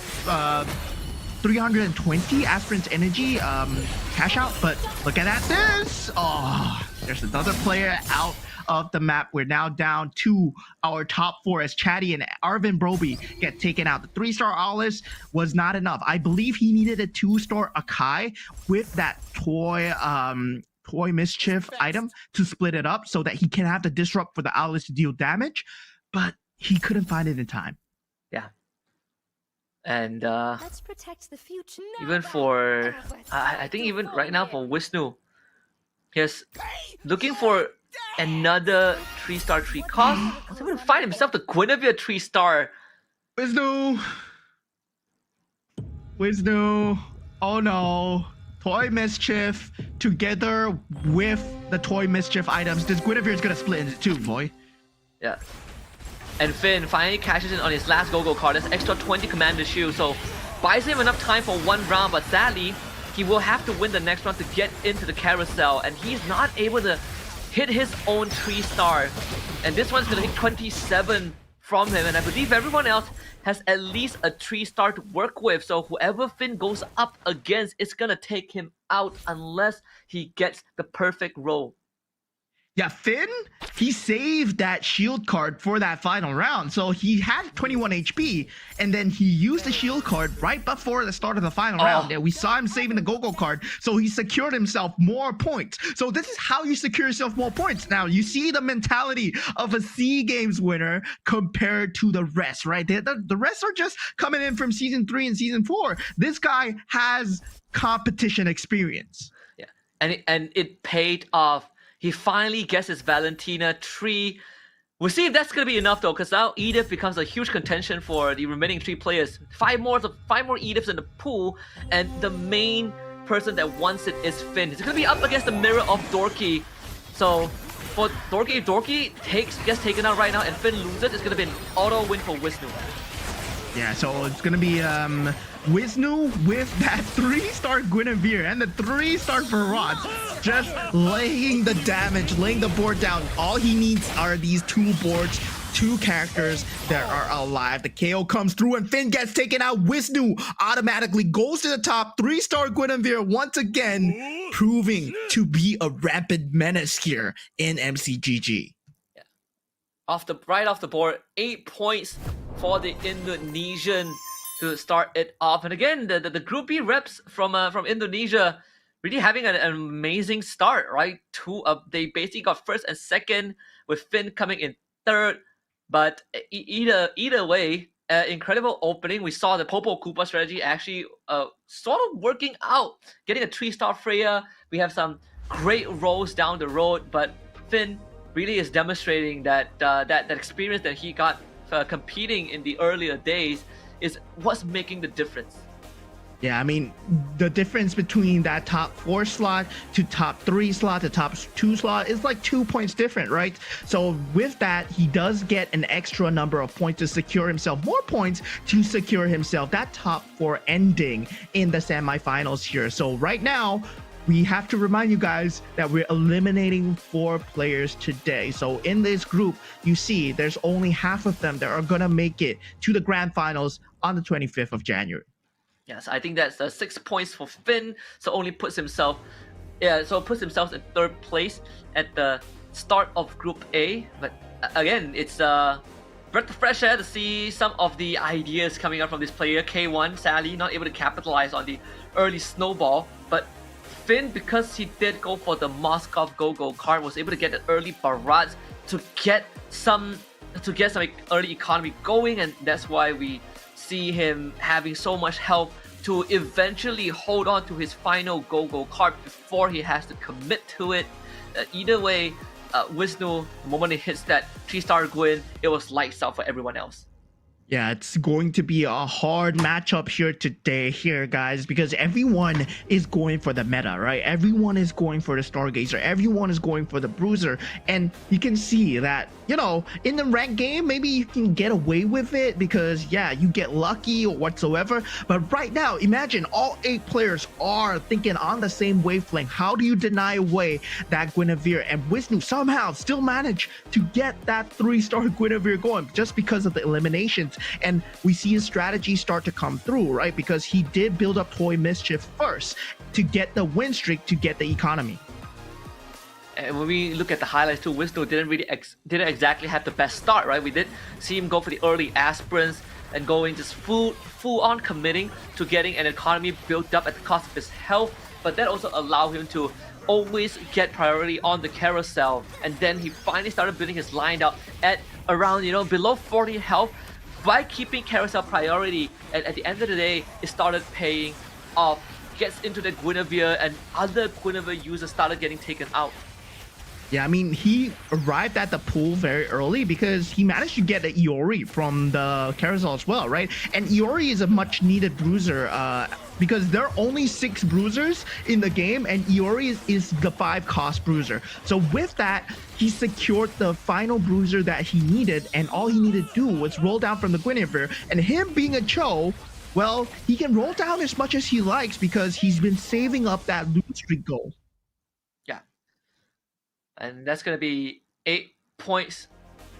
320 Aspirant's Energy cash out. But look at that, this! Oh, There's another player out of the map. We're now down to our top 4 as Chatty and Arvin Broby get taken out. The 3-star Alice was not enough. I believe he needed a 2-star Akai with that toy mischief item to split it up so that he can have the disrupt for the Alice to deal damage, but he couldn't find it in time. Yeah. And Let's protect the future. even for I think even right now for Wisnu, he's looking for another 3-star 3 cost. Was able to find himself the Guinevere 3-star. Wisnu. Oh no. Toy mischief together with the toy mischief items. This Guinevere is gonna split into 2, boy. Yeah. And Finn finally cashes in on his last go-go card. That's extra 20 commander shield, so buys him enough time for 1 round, but sadly, he will have to win the next round to get into the carousel, and he's not able to hit his own 3-star. And this one's gonna hit 27 from him, and I believe everyone else has at least a 3-star to work with, so whoever Finn goes up against, it's gonna take him out unless he gets the perfect roll. Yeah, Finn, he saved that shield card for that final round. So he had 21 HP, and then he used the shield card right before the start of the final round. And we saw him saving the go-go card, so he secured himself more points. So this is how you secure yourself more points. Now, you see the mentality of a SEA Games winner compared to the rest, right? The rest are just coming in from Season 3 and Season 4. This guy has competition experience. Yeah, and it paid off. He finally gets his Valentina 3. We'll see if that's gonna be enough though, because now Edith becomes a huge contention for the remaining 3 players. 5 more Ediths in the pool, and the main person that wants it is Finn. It's gonna be up against the mirror of Dorky. So for Dorky, if Dorky gets taken out right now and Finn loses, it's gonna be an auto win for Wisnu. Yeah, so it's gonna be Wisnu with that 3-star Guinevere and the 3-star Farad, just laying the damage, laying the board down. All he needs are these 2 boards, 2 characters that are alive. The KO comes through and Finn gets taken out. Wisnu automatically goes to the top. 3-star Guinevere once again proving to be a rampant menace here in MCGG. Right off the board, 8 points for the Indonesian to start it off. And again, the Group B reps from Indonesia really having an amazing start, right? They basically got first and second, with Finn coming in third. But either way, incredible opening. We saw the Popo Koopa strategy actually sort of working out, getting a 3-star Freya. We have some great rolls down the road, but Finn really is demonstrating that that experience that he got competing in the earlier days is what's making the difference. Yeah, I mean, the difference between that top 4 slot to top 3 slot to top 2 slot is like 2 points different, right? So with that, he does get an extra number of points to secure himself, more points to secure himself that top 4 ending in the semifinals here. So right now, we have to remind you guys that we're eliminating 4 players today. So in this group, you see there's only half of them that are gonna make it to the grand finals on the 25th of January. Yes, I think that's 6 points for Finn. So only puts himself, in 3rd place at the start of Group A. But again, it's breath of fresh air to see some of the ideas coming out from this player. K1 sadly not able to capitalize on the early snowball, but Finn, because he did go for the Moscow Go-Go card, was able to get an early Barrage to get some early economy going, and that's why we see him having so much help to eventually hold on to his final Go-Go card before he has to commit to it. Either way, Wisnu, the moment he hits that 3-star Gwyn, it was lights out for everyone else. Yeah, it's going to be a hard matchup here, guys, because everyone is going for the meta, right? Everyone is going for the Stargazer. Everyone is going for the Bruiser. And you can see that, you know, in the ranked game, maybe you can get away with it because, yeah, you get lucky or whatsoever. But right now, imagine all 8 players are thinking on the same wavelength. How do you deny away that Guinevere? And Wisnu somehow still managed to get that 3-star Guinevere going just because of the eliminations. And we see his strategy start to come through, right? Because he did build up Toy Mischief first to get the win streak, to get the economy. And when we look at the highlights too, Wisnu didn't exactly have the best start, right? We did see him go for the early aspirants and going just full on committing to getting an economy built up at the cost of his health, but that also allowed him to always get priority on the carousel. And then he finally started building his line out at around, below 40 health by keeping carousel priority. And at the end of the day, it started paying off. Gets into the Guinevere, and other Guinevere users started getting taken out. Yeah, I mean, he arrived at the pool very early because he managed to get an Iori from the carousel as well, right? And Iori is a much needed bruiser because there are only 6 bruisers in the game, and Iori is the 5 cost bruiser. So with that, he secured the final bruiser that he needed, and all he needed to do was roll down from the Guinevere. And him being a Cho, well, he can roll down as much as he likes because he's been saving up that loot streak goal. And that's going to be 8 points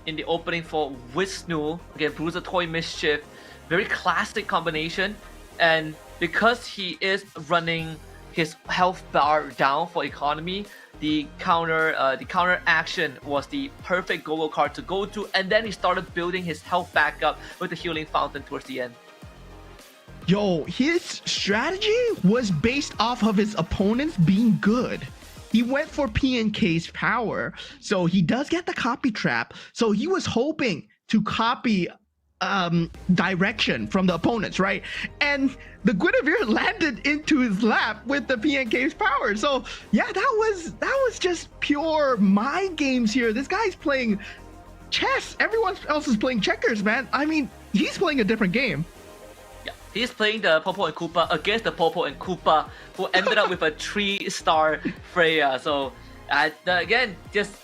in the opening for Wisnu. Again, Bruiser Toy Mischief. Very classic combination. And because he is running his health bar down for economy, the counter action was the perfect go-go card to go to. And then he started building his health back up with the healing fountain towards the end. Yo, his strategy was based off of his opponents being good. He went for PNK's power, so he does get the copy trap. So he was hoping to copy direction from the opponents, right? And the Guinevere landed into his lap with the PNK's power. So yeah, that was just pure mind games here. This guy's playing chess. Everyone else is playing checkers, man. I mean, he's playing a different game. He's playing the Popo and Koopa against the Popo and Koopa, who ended up with a 3-star Freya. So again, just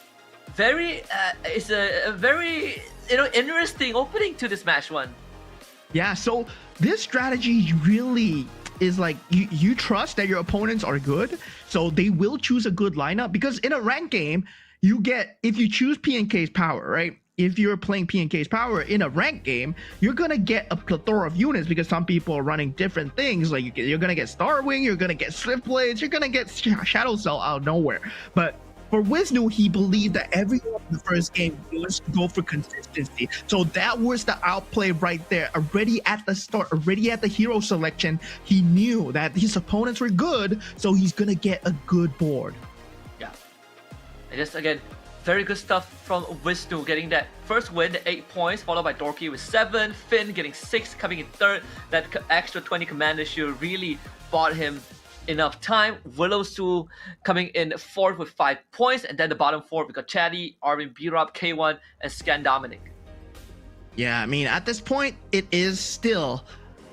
very it's a very interesting opening to this match one. Yeah, so this strategy really is like you trust that your opponents are good, so they will choose a good lineup, because in a ranked game, you get, if you choose PNK's power, right? If you're playing PNK's power in a ranked game, you're gonna get a plethora of units because some people are running different things. Like you're gonna get Starwing, you're gonna get Swift Blades, you're gonna get Shadow Cell out of nowhere. But for Wisnu, he believed that everyone in the first game was to go for consistency. So that was the outplay right there. Already at the start, already at the hero selection, he knew that his opponents were good, so he's gonna get a good board. Yeah, and just again, very good stuff from Wisnu, getting that first win, the 8 points, followed by Dorky with 7, Finn getting 6, coming in third. That extra 20 Commander Shield really bought him enough time. Willow Su coming in fourth with 5 points, and then the bottom 4 we got Chatty, Arvin, B-Rob, K1, and Scan Dominic. Yeah, I mean, at this point, it is still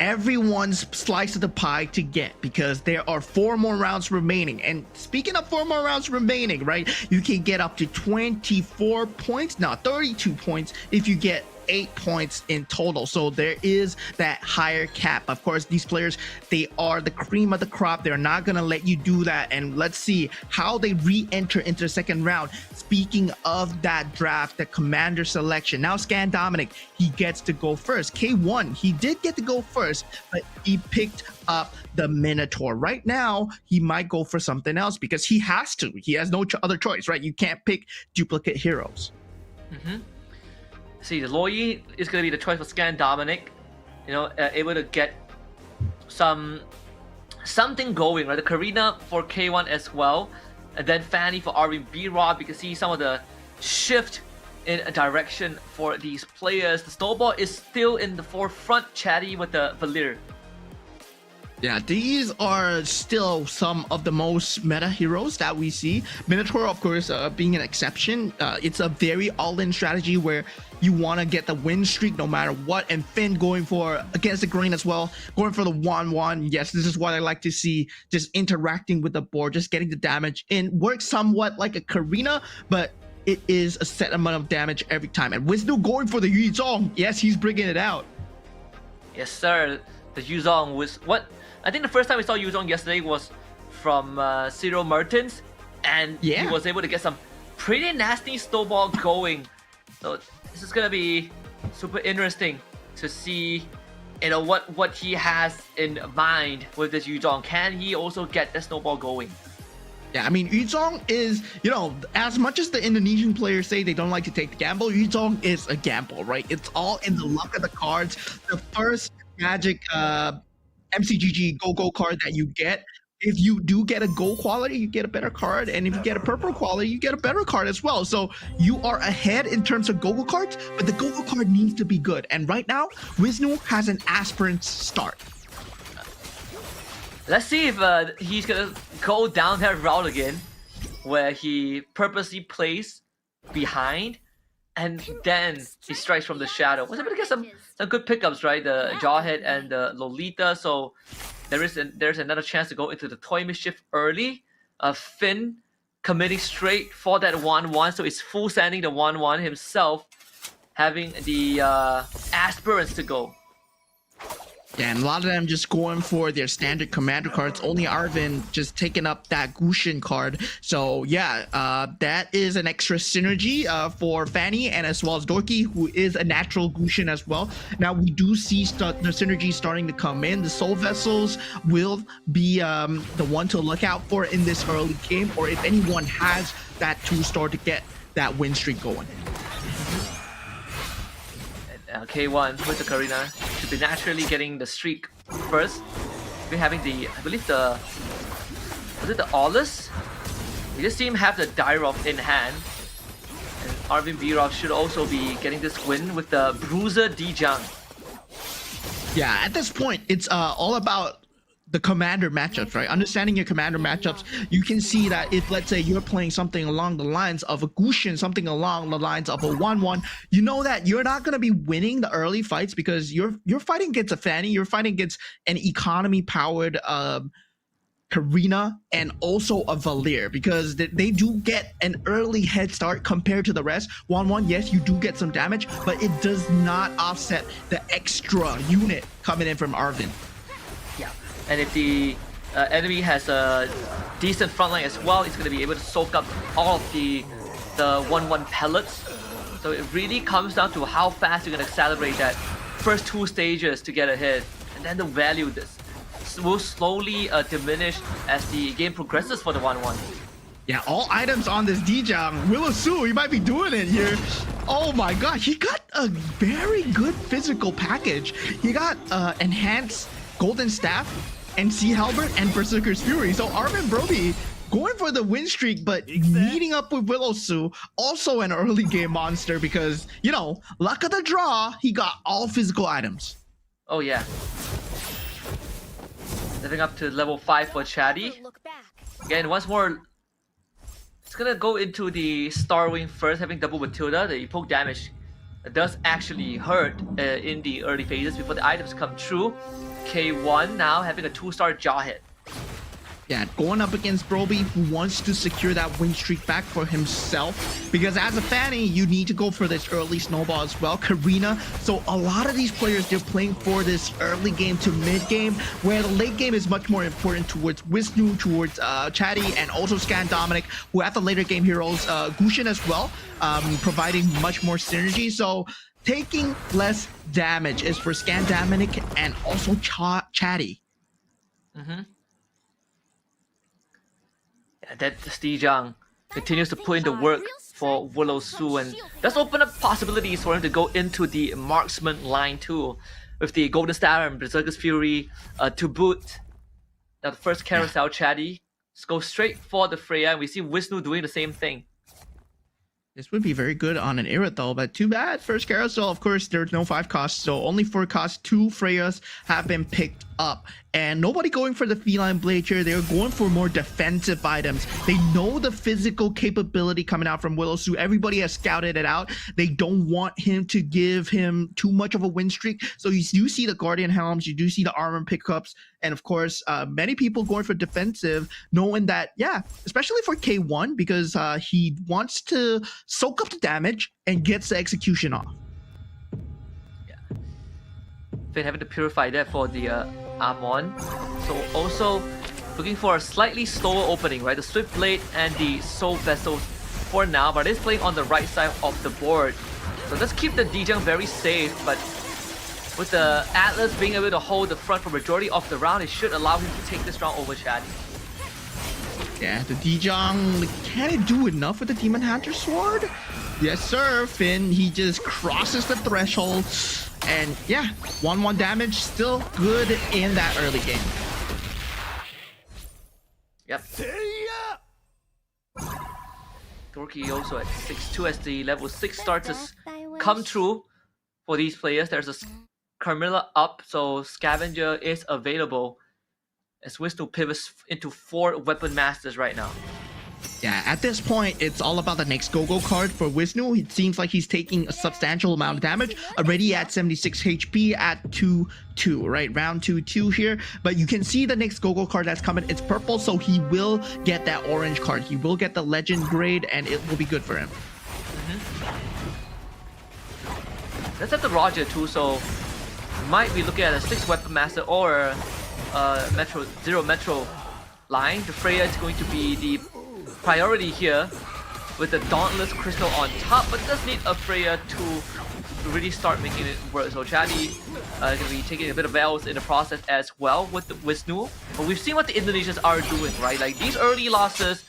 everyone's slice of the pie to get, because there are 4 more rounds remaining. And speaking of 4 more rounds remaining, right, you can get up to 24 points, now 32 points if you get 8 points in total. So there is that higher cap. Of course, these players, they are the cream of the crop. They're not gonna let you do that. And let's see how they re-enter into the second round. Speaking of that draft, the commander selection, now Scan Dominic, he gets to go first. K1, he did get to go first, but he picked up the Minotaur. Right now, he might go for something else because he has to. He has no other choice, right? You can't pick duplicate heroes. See, the Loyi is going to be the choice for Scan Dominic. Able to get something going, right? The Karina for K1 as well. And then Fanny for Arvin, B-Rob. You can see some of the shift in a direction for these players. The Snowball is still in the forefront, Chatty with the Valir. Yeah, these are still some of the most meta heroes that we see. Minotaur, of course, being an exception. It's a very all-in strategy where you want to get the win streak no matter what. And Finn going for, against the green as well, going for the 1-1. Yes, this is what I like to see, just interacting with the board, just getting the damage in. Works somewhat like a Karina, but it is a set amount of damage every time. And Wisnu going for the Yuzong. Yes, he's bringing it out. Yes, sir. The Yuzong was what? I think the first time we saw Yuzong yesterday was from Cyril Mertens, and he was able to get some pretty nasty snowball going. So this is gonna be super interesting to see, what he has in mind with this Yuzong. Can he also get the snowball going? Yeah, I mean, Yuzong is, you know, as much as the Indonesian players say they don't like to take the gamble, Yuzong is a gamble, right? It's all in the luck of the cards. The first magic MCGG Go card that you get, if you do get a gold quality, you get a better card, and if you get a purple quality, you get a better card as well. So you are ahead in terms of Go cards, but the Go card needs to be good. And right now, Wisnu has an aspirant start. Let's see if he's gonna go down that route again, where he purposely plays behind, and then he strikes from the shadow. Was able to get some good pickups, right? The Jawhead and the Lolita. So there's another chance to go into the Toy Mischief early. Finn committing straight for that 1-1, so he's full sending the 1-1 himself, having the aspirants to go. Yeah, and a lot of them just going for their standard commander cards. Only Arvin just taking up that Gushin card. So yeah, that is an extra synergy for Fanny and as well as Dorky, who is a natural Gushin as well. Now we do see the synergy starting to come in. The Soul Vessels will be the one to look out for in this early game, or if anyone has that 2-star to get that win streak going. K1 with the Karina should be naturally getting the streak first. We're having the, I believe was it the Aulus? We just see him have the Dyrov in hand. And Arvin Virov should also be getting this win with the Bruiser Dijang. Yeah, at this point, it's all about the commander matchups, right? Understanding your commander matchups, you can see that if, let's say, you're playing something along the lines of a Gushin, something along the lines of a 1-1, you know that you're not going to be winning the early fights because you're fighting against a Fanny, you're fighting against an economy-powered Karina and also a Valir, because they do get an early head start compared to the rest. 1-1, yes, you do get some damage, but it does not offset the extra unit coming in from Arvin. Yeah, and if the enemy has a decent frontline as well, it's going to be able to soak up all of the 1-1 pellets. So it really comes down to how fast you're going to accelerate that first 2 stages to get ahead, and then the value will slowly diminish as the game progresses for the 1-1. Yeah, all items on this Dijang. Willow Su, he might be doing it here. Oh my god, he got a very good physical package. He got enhanced Golden Staff and Sea Halberd and Berserker's Fury. So Arvin Broby going for the win streak, but meeting up with Willow Su, also an early game monster because, you know, luck of the draw, he got all physical items. Oh yeah. Living up to level 5 for Chatty. Again, once more, it's gonna go into the Starwing first, having double Matilda. The poke damage does actually hurt in the early phases before the items come true. K1 now having a 2-star Jawhead. Yeah, going up against Broby, who wants to secure that win streak back for himself. Because as a Fanny, you need to go for this early snowball as well. Karina. So a lot of these players, they're playing for this early game to mid game, where the late game is much more important towards Wisnu, towards Chatty, and also Scan Dominic, who have the later game heroes, Gushin as well, providing much more synergy. So taking less damage is for Scan Dominic and also Chatty. That Stijang continues to put in the work for Willow Su, and does open up possibilities for him to go into the marksman line too, with the Golden Star and Berserker's Fury to boot. Now the first carousel Chatty go straight for the Freya, and we see Wisnu doing the same thing. This would be very good on an Irithel, but too bad. First carousel, of course, there's no 5 costs, so only 4 costs. 2 Freyas have been picked up. And nobody going for the Feline Blade here. They're going for more defensive items. They know the physical capability coming out from Willow Su. Everybody has scouted it out. They don't want him to give him too much of a win streak. So you do see the Guardian Helms, you do see the armor pickups, and of course, many people going for defensive, knowing that, yeah, especially for K1, because he wants to soak up the damage and gets the execution off. Yeah. Finn having to purify that for the Amon. So also looking for a slightly slower opening, right? The Swift Blade and the Soul Vessels for now, but it's playing on the right side of the board. So let's keep the Dijang very safe, but with the Atlas being able to hold the front for majority of the round, it should allow him to take this round over Chatty. Yeah, the Dijong, can it do enough with the Demon Hunter Sword? Yes, sir. Finn, he just crosses the threshold. And yeah, 1-1 damage, still good in that early game. Yep. Dorky also at 6-2 as the level 6 starts to come true for these players. There's a Carmilla up, so Scavenger is available as Wisnu pivots into 4 Weapon Masters right now. Yeah, at this point, it's all about the next go-go card for Wisnu. It seems like he's taking a substantial amount of damage, already at 76 HP at 2-2, right? Round 2-2 here. But you can see the next go-go card that's coming. It's purple, so he will get that orange card. He will get the legend grade, and it will be good for him. That's at the Roger too, so might be looking at a 6 Weapon Master or Metro Zero Metro line. The Freya is going to be the priority here with the Dauntless Crystal on top, but does need a Freya to really start making it work. So Chatty going to be taking a bit of L's in the process as well with the Wisnu. But we've seen what the Indonesians are doing, right? Like these early losses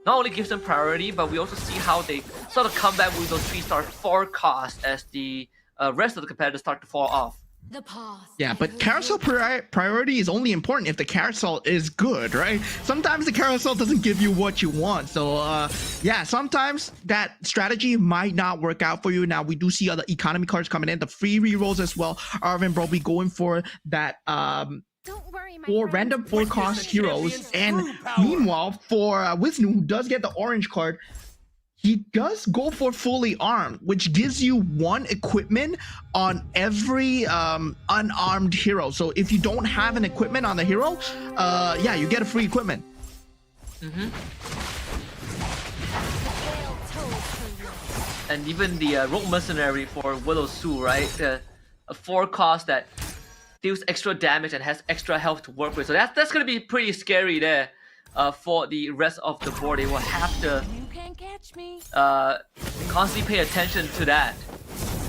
not only gives them priority, but we also see how they sort of come back with those 3-star forecasts as the rest of the competitors start to fall off. The path. Yeah, but carousel priority is only important if the carousel is good, right? Sometimes the carousel doesn't give you what you want. So, yeah, sometimes that strategy might not work out for you. Now, we do see other economy cards coming in. The free rerolls as well. Arvin probably going for that Don't worry, my for friend. random forecast heroes. And meanwhile, for Wisnu, who does get the orange card, he does go for fully armed, which gives you 1 equipment on every unarmed hero. So if you don't have an equipment on the hero, yeah, you get a free equipment. And even the Rogue Mercenary for Willow Su, right? A 4-cost that deals extra damage and has extra health to work with. So that's going to be pretty scary there for the rest of the board. They will have to Catch me. constantly pay attention to that.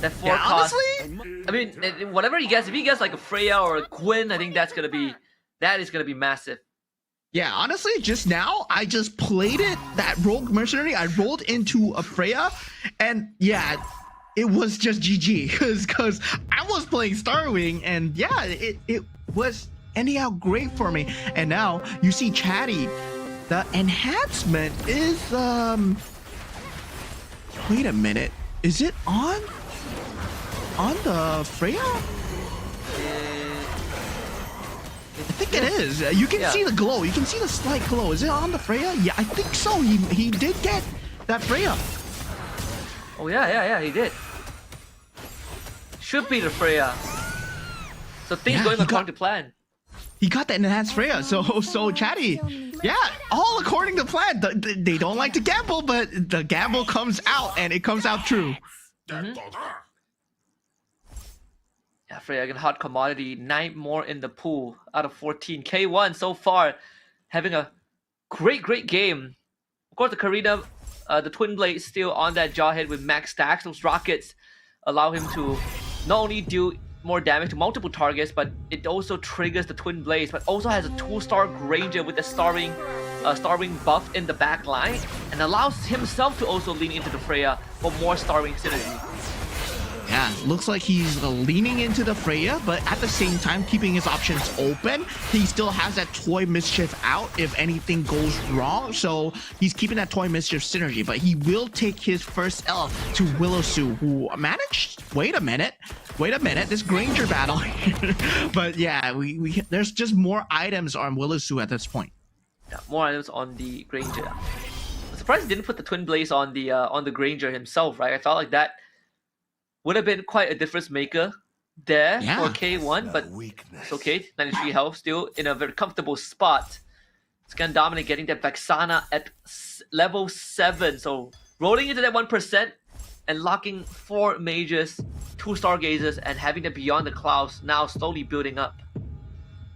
That 4 Yeah, cost. honestly, I mean, whatever he gets, if he gets like a Freya or a Quinn, I think that is gonna be massive. yeah, honestly, just now, I just played it, that Rogue Mercenary, I rolled into a Freya, and yeah, it was just GG, because I was playing Starwing, and yeah, it was ending out great for me. And now, you see Chatty, the enhancement is, wait a minute, is it on the Freya? I think it is. You can see the glow. You can see the slight glow. Is it on the Freya? Yeah, I think so. He did get that Freya. Oh yeah, he did. Should be the Freya. So things going according to plan. He got the enhanced Freya. So Chatty, yeah, all according to plan. They don't like to gamble, but the gamble comes out, and it comes out true. Yeah, Freya again, hot commodity. 9 more in the pool out of 14. K1 so far having a great game. Of course, the Karina, the Twin Blade still on that Jawhead with max stacks. Those rockets allow him to not only do more damage to multiple targets, but it also triggers the Twin Blades, but also has a 2-star Granger with the Starwing buff in the back line, and allows himself to also lean into the Freya for more Starwing synergy. Yeah, looks like he's leaning into the Freya, but at the same time keeping his options open. He still has that Toy Mischief out if anything goes wrong, so he's keeping that Toy Mischief synergy, but he will take his first L to Willow Su, who managed... Wait a minute, this Granger battle here. But yeah, there's just more items on Willow Su at this point. Yeah, more items on the Granger. I'm surprised he didn't put the Twin Blaze on the Granger himself, right? I felt like that would have been quite a difference maker there for K1, but it's okay. 93 health, still in a very comfortable spot. Scan Dominate getting that Vexana at level 7, so rolling into that 1% and locking 4 mages, 2 Stargazers, and having the Beyond the Clouds now slowly building up.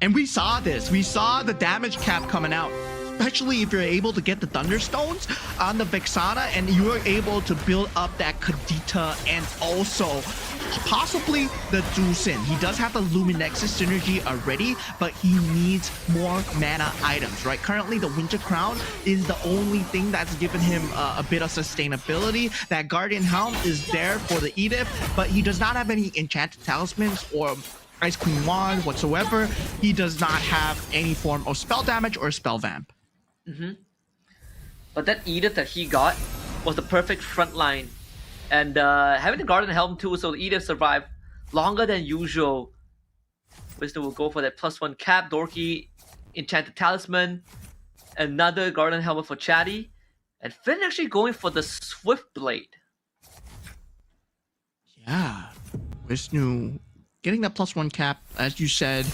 And we saw this. We saw the damage cap coming out. especially if you're able to get the Thunderstones on the Vexana and you are able to build up that Kadita and also possibly the Doosin. He does have the Luminexus synergy already, but he needs more mana items, right? Currently, the Winter Crown is the only thing that's given him a bit of sustainability. That Guardian Helm is there for the Edith, but he does not have any enchanted talismans or Ice Queen Wand whatsoever. He does not have any form of spell damage or spell vamp. But that Edith that he got was the perfect front line. And having the Guardian Helm too, so the Edith survived longer than usual. Wisdom will go for that +1 cap. Dorky, Enchanted Talisman. Another Guardian Helmet for Chatty. And Finn actually going for the Swift Blade. Yeah, Vishnu getting that +1 cap, as you said,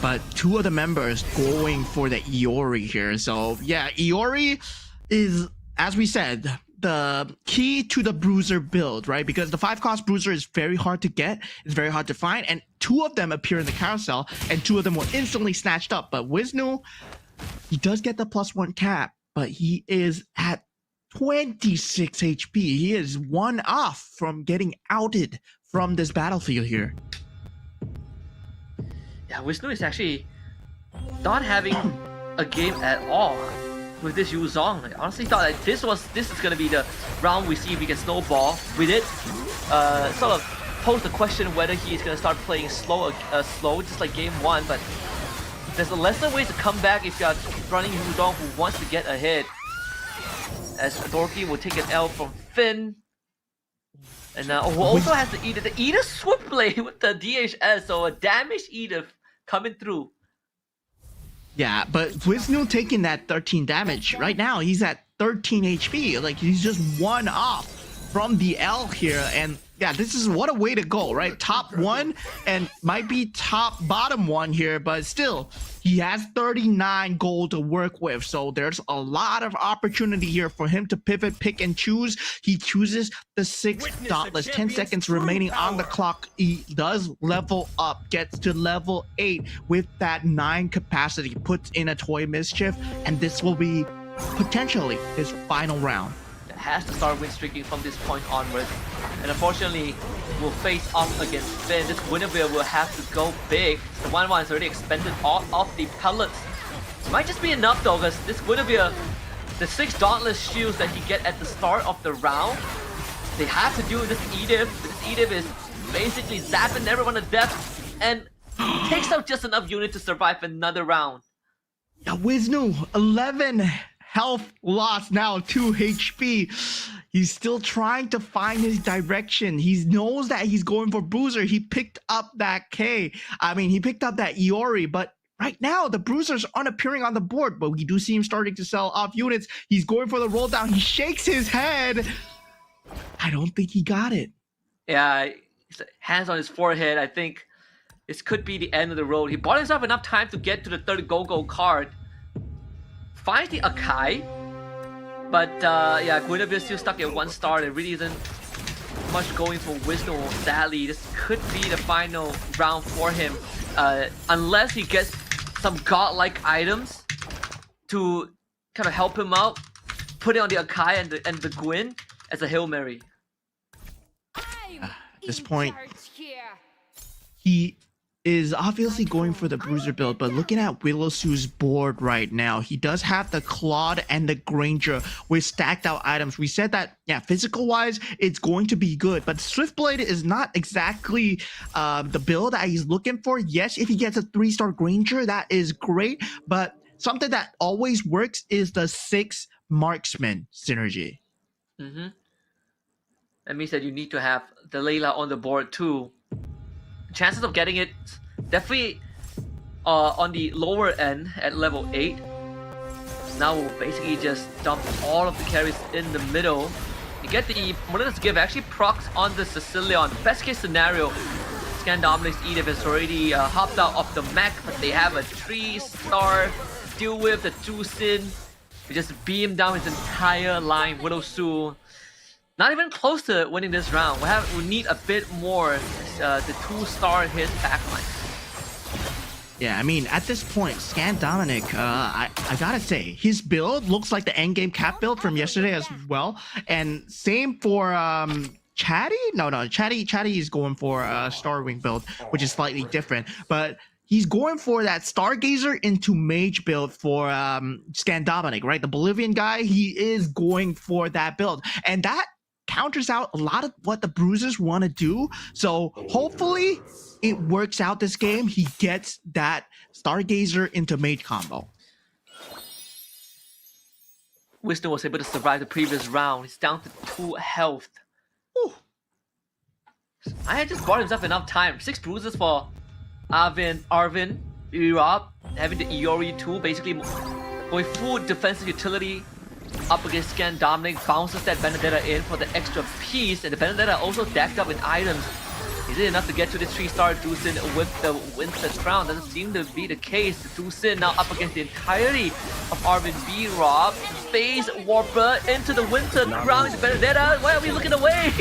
but two of the members going for the Iori here. So yeah, Iori is, as we said, the key to the bruiser build, right? Because the 5-cost bruiser is very hard to get, it's very hard to find, and two of them appear in the carousel, and two of them were instantly snatched up. But Wisnu, he does get the +1 cap, but he is at 26 HP. He is one off from getting outed from this battlefield here. Yeah, Wisnu is actually not having a game at all with this Yu Zhong. I honestly thought that this is gonna be the round we see if we can snowball with it. Sort of pose the question whether he's gonna start playing slow, just like game 1. But there's a lesser way to come back if you're running Yu Zhong who wants to get ahead. As Dorky will take an L from Finn. And who also has the Edith. The Edith Swift Blade with the DHS, so a damaged Edith coming through. Yeah, but Wisnu taking that 13 damage. Right now, he's at 13 HP. Like, he's just one off from the L here. And yeah, this is what a way to go, right? Top 1 and might be top bottom 1 here, but still, he has 39 gold to work with. So there's a lot of opportunity here for him to pivot, pick and choose. He chooses the 6 Dauntless, 10 seconds remaining on the clock. He does level up, gets to level 8 with that 9 capacity, puts in a Toy Mischief, and this will be potentially his final round. Has to start win streaking from this point onwards, and unfortunately will face off against Finn. This Guinevere will have to go big. The 1-1 is already expended all of the pellets. Might just be enough though, because this Guinevere, the 6 Dauntless shields that he get at the start of the round, they have to do with this Edith. This Edith is basically zapping everyone to death and takes out just enough unit to survive another round. Yeah, Wisnu, 11 health loss now, 2 HP. He's still trying to find his direction. He knows that he's going for Bruiser. He picked up that K. I mean, he picked up that Iori, but right now the Bruisers aren't appearing on the board, but we do see him starting to sell off units. He's going for the roll down. He shakes his head. I don't think he got it. Yeah, hands on his forehead. I think this could be the end of the road. He bought himself enough time to get to the 3rd Go-Go card. Finds the Akai, but yeah, Guinevere still stuck at 1 star. There really isn't much going for Wisdom. Sadly, this could be the final round for him, unless he gets some godlike items to kind of help him out. Put it on the Akai and the Gwyn as a Hail Mary. At this point, he is obviously going for the Bruiser build, but looking at Willowsu's board right now, he does have the Claude and the Granger with stacked out items. We said that, yeah, physical wise, it's going to be good, but Swiftblade is not exactly the build that he's looking for. Yes, if he gets a 3-star Granger, that is great, but something that always works is the 6 Marksman synergy. That means that you need to have the Layla on the board too. Chances of getting it definitely on the lower end at level 8. Now we'll basically just dump all of the carries in the middle. You get the Moneda's Give actually procs on the Sicilian. Best case scenario, Scandominus Edith has already hopped out of the mech, but they have a 3-star deal with the Jusin. We just beam down his entire line. Widowsu not even close to winning this round. We need a bit more to 2-star his backline. Yeah, I mean, at this point, Scan Dominic, I gotta say, his build looks like the endgame cap build from yesterday as well. And same for Chatty? No, Chatty is going for a Starwing build, which is slightly different. But he's going for that Stargazer into Mage build for Scan Dominic, right? The Bolivian guy, he is going for that build. And that counters out a lot of what the Bruisers want to do. So hopefully it works out this game. He gets that Stargazer into Mage combo. Wisdom was able to survive the previous round. He's down to 2 health. Whew. I had just bought himself enough time. 6 bruises for Arvin, Europe, having the Iori too, basically going full defensive utility up against Scan Dominic, bounces that Benedetta in for the extra piece, and the Benedetta also decked up in items. Is it enough to get to the 3-star Dusin with the Winter Crown? Doesn't seem to be the case. Dusin now up against the entirety of Arvin B. Rob. Phase Warper into the Winter Crown. Benedetta, why are we looking away?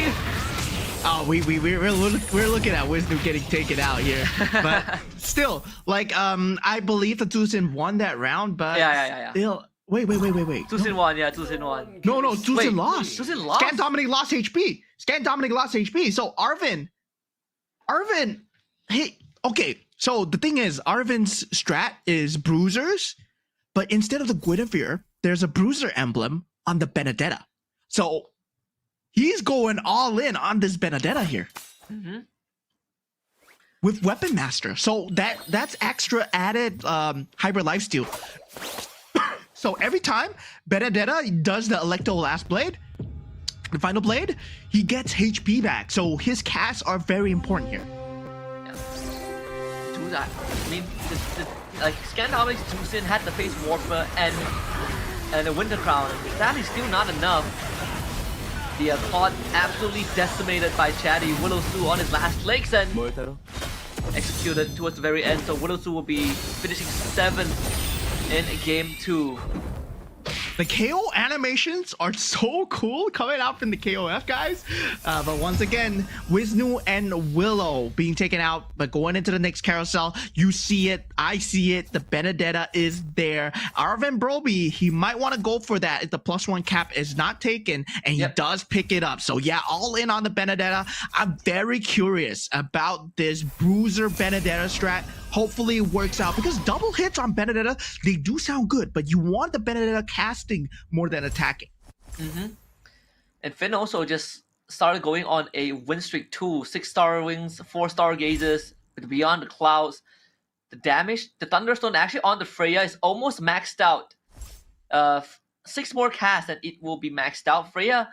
Oh, we're looking at Wisdom getting taken out here, but still, like I believe the Dusin won that round, but yeah. Still, wait. Dusin won, yeah, Dusin won. No, Dusin lost. Dusin lost. Scan Dominic lost HP. So Arvin, hey, okay. So the thing is, Arvin's strat is Bruisers, but instead of the Guinevere, there's a Bruiser emblem on the Benedetta. So he's going all in on this Benedetta here. With Weapon Master. So that's extra added hybrid lifesteal. So every time Benedetta does the Electro Last Blade, the final blade, he gets HP back. So his casts are very important here. Yeah. Do that. I mean, like Scan Dominic's Dusin had the Phase Warper and the Winter Crown. That is still not enough. The Claude absolutely decimated by Chatty. Willowsu on his last legs and executed towards the very end. So Willowsu will be finishing 7th in game 2. The KO animations are so cool coming out from the KOF guys. But once again, Wisnu and Willow being taken out, but going into the next carousel, you see it, I see it, the Benedetta is there. Arvin Broby, he might want to go for that if the +1 cap is not taken, and he does pick it up. So yeah, all in on the Benedetta. I'm very curious about this Bruiser Benedetta strat. Hopefully it works out, because double hits on Benedetta, they do sound good, but you want the Benedetta casting more than attacking. And Finn also just started going on a win streak too. 6-star wings, 4-star gazes, with Beyond the Clouds. The damage, the Thunderstone actually on the Freya is almost maxed out. 6 more casts and it will be maxed out. Freya,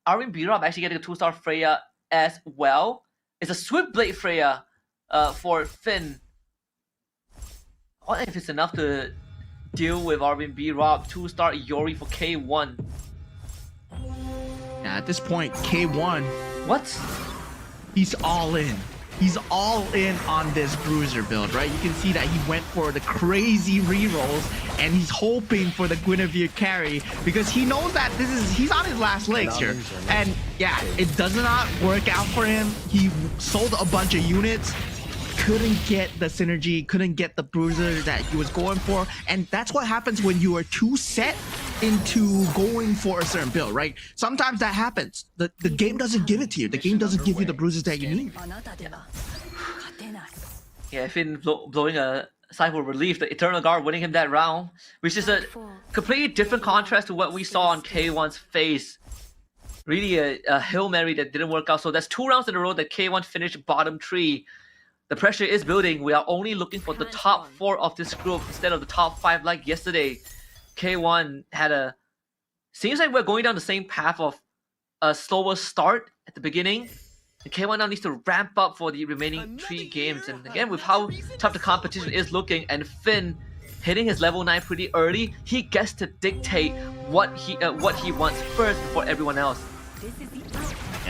Arvin B-Rob actually getting a 2-star Freya as well. It's a Swift Blade Freya for Finn. I wonder if it's enough to deal with Arvin B-Rob. 2-star Iori for K1. Yeah, at this point, K1, What? he's all in. He's all in on this Bruiser build, right? You can see that he went for the crazy rerolls, and he's hoping for the Guinevere carry, because he knows that he's on his last legs here. And yeah, it does not work out for him. He sold a bunch of units, couldn't get the synergy, couldn't get the Bruiser that he was going for, and that's what happens when you are too set into going for a certain build, right? Sometimes that happens. The game doesn't give it to you. The game doesn't give you the bruises that you need. Yeah, Finn blowing a sigh of relief. The Eternal Guard winning him that round, which is a completely different contrast to what we saw on K1's face. Really a Hail Mary that didn't work out. So that's 2 rounds in a row that K1 finished bottom 3. The pressure is building. We are only looking for the top 4 of this group instead of the top 5 like yesterday. K1 had a... Seems like we're going down the same path of a slower start at the beginning. And K1 now needs to ramp up for the remaining 3 games. And again, with how tough the competition is looking, and Finn hitting his level 9 pretty early, he gets to dictate what he wants first before everyone else.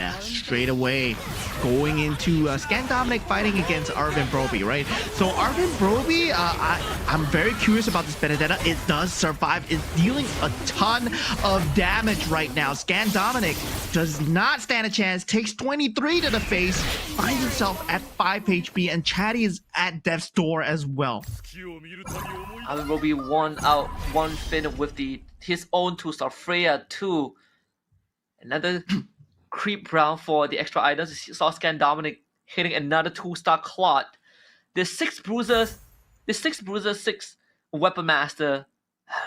Yeah, straight away going into Scan Dominic fighting against Arvin Broby, right? So Arvin Broby, I'm very curious about this Benedetta. It does survive. It's dealing a ton of damage right now. Scan Dominic does not stand a chance, takes 23 to the face, finds himself at 5 HP, and Chatty is at death's door as well. Arvin Broby one Finn with his own 2-star Freya 2. Another creep round for the extra items. You saw Scan Dominic hitting another 2-star Clot. The 6 bruisers, 6 weapon master,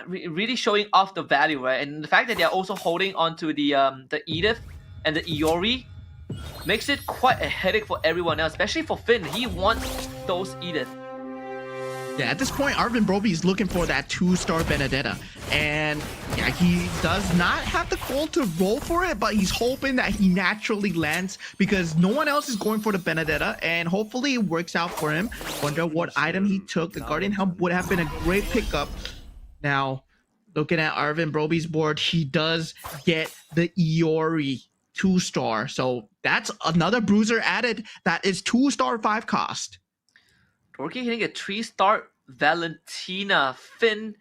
really showing off the value, right? And the fact that they're also holding onto the Edith and the Iori makes it quite a headache for everyone else, especially for Finn. He wants those Edith. Yeah, at this point, Arvin Broby is looking for that 2-star Benedetta. And yeah, he does not have the gold to roll for it, but he's hoping that he naturally lands because no one else is going for the Benedetta, and hopefully it works out for him. Wonder what item he took. The Guardian Helm would have been a great pickup. Now, looking at Arvin Broby's board, he does get the Iori 2-star. So that's another bruiser added that is 2-star 5 cost. Dorky hitting a 3-star Valentina. Finn,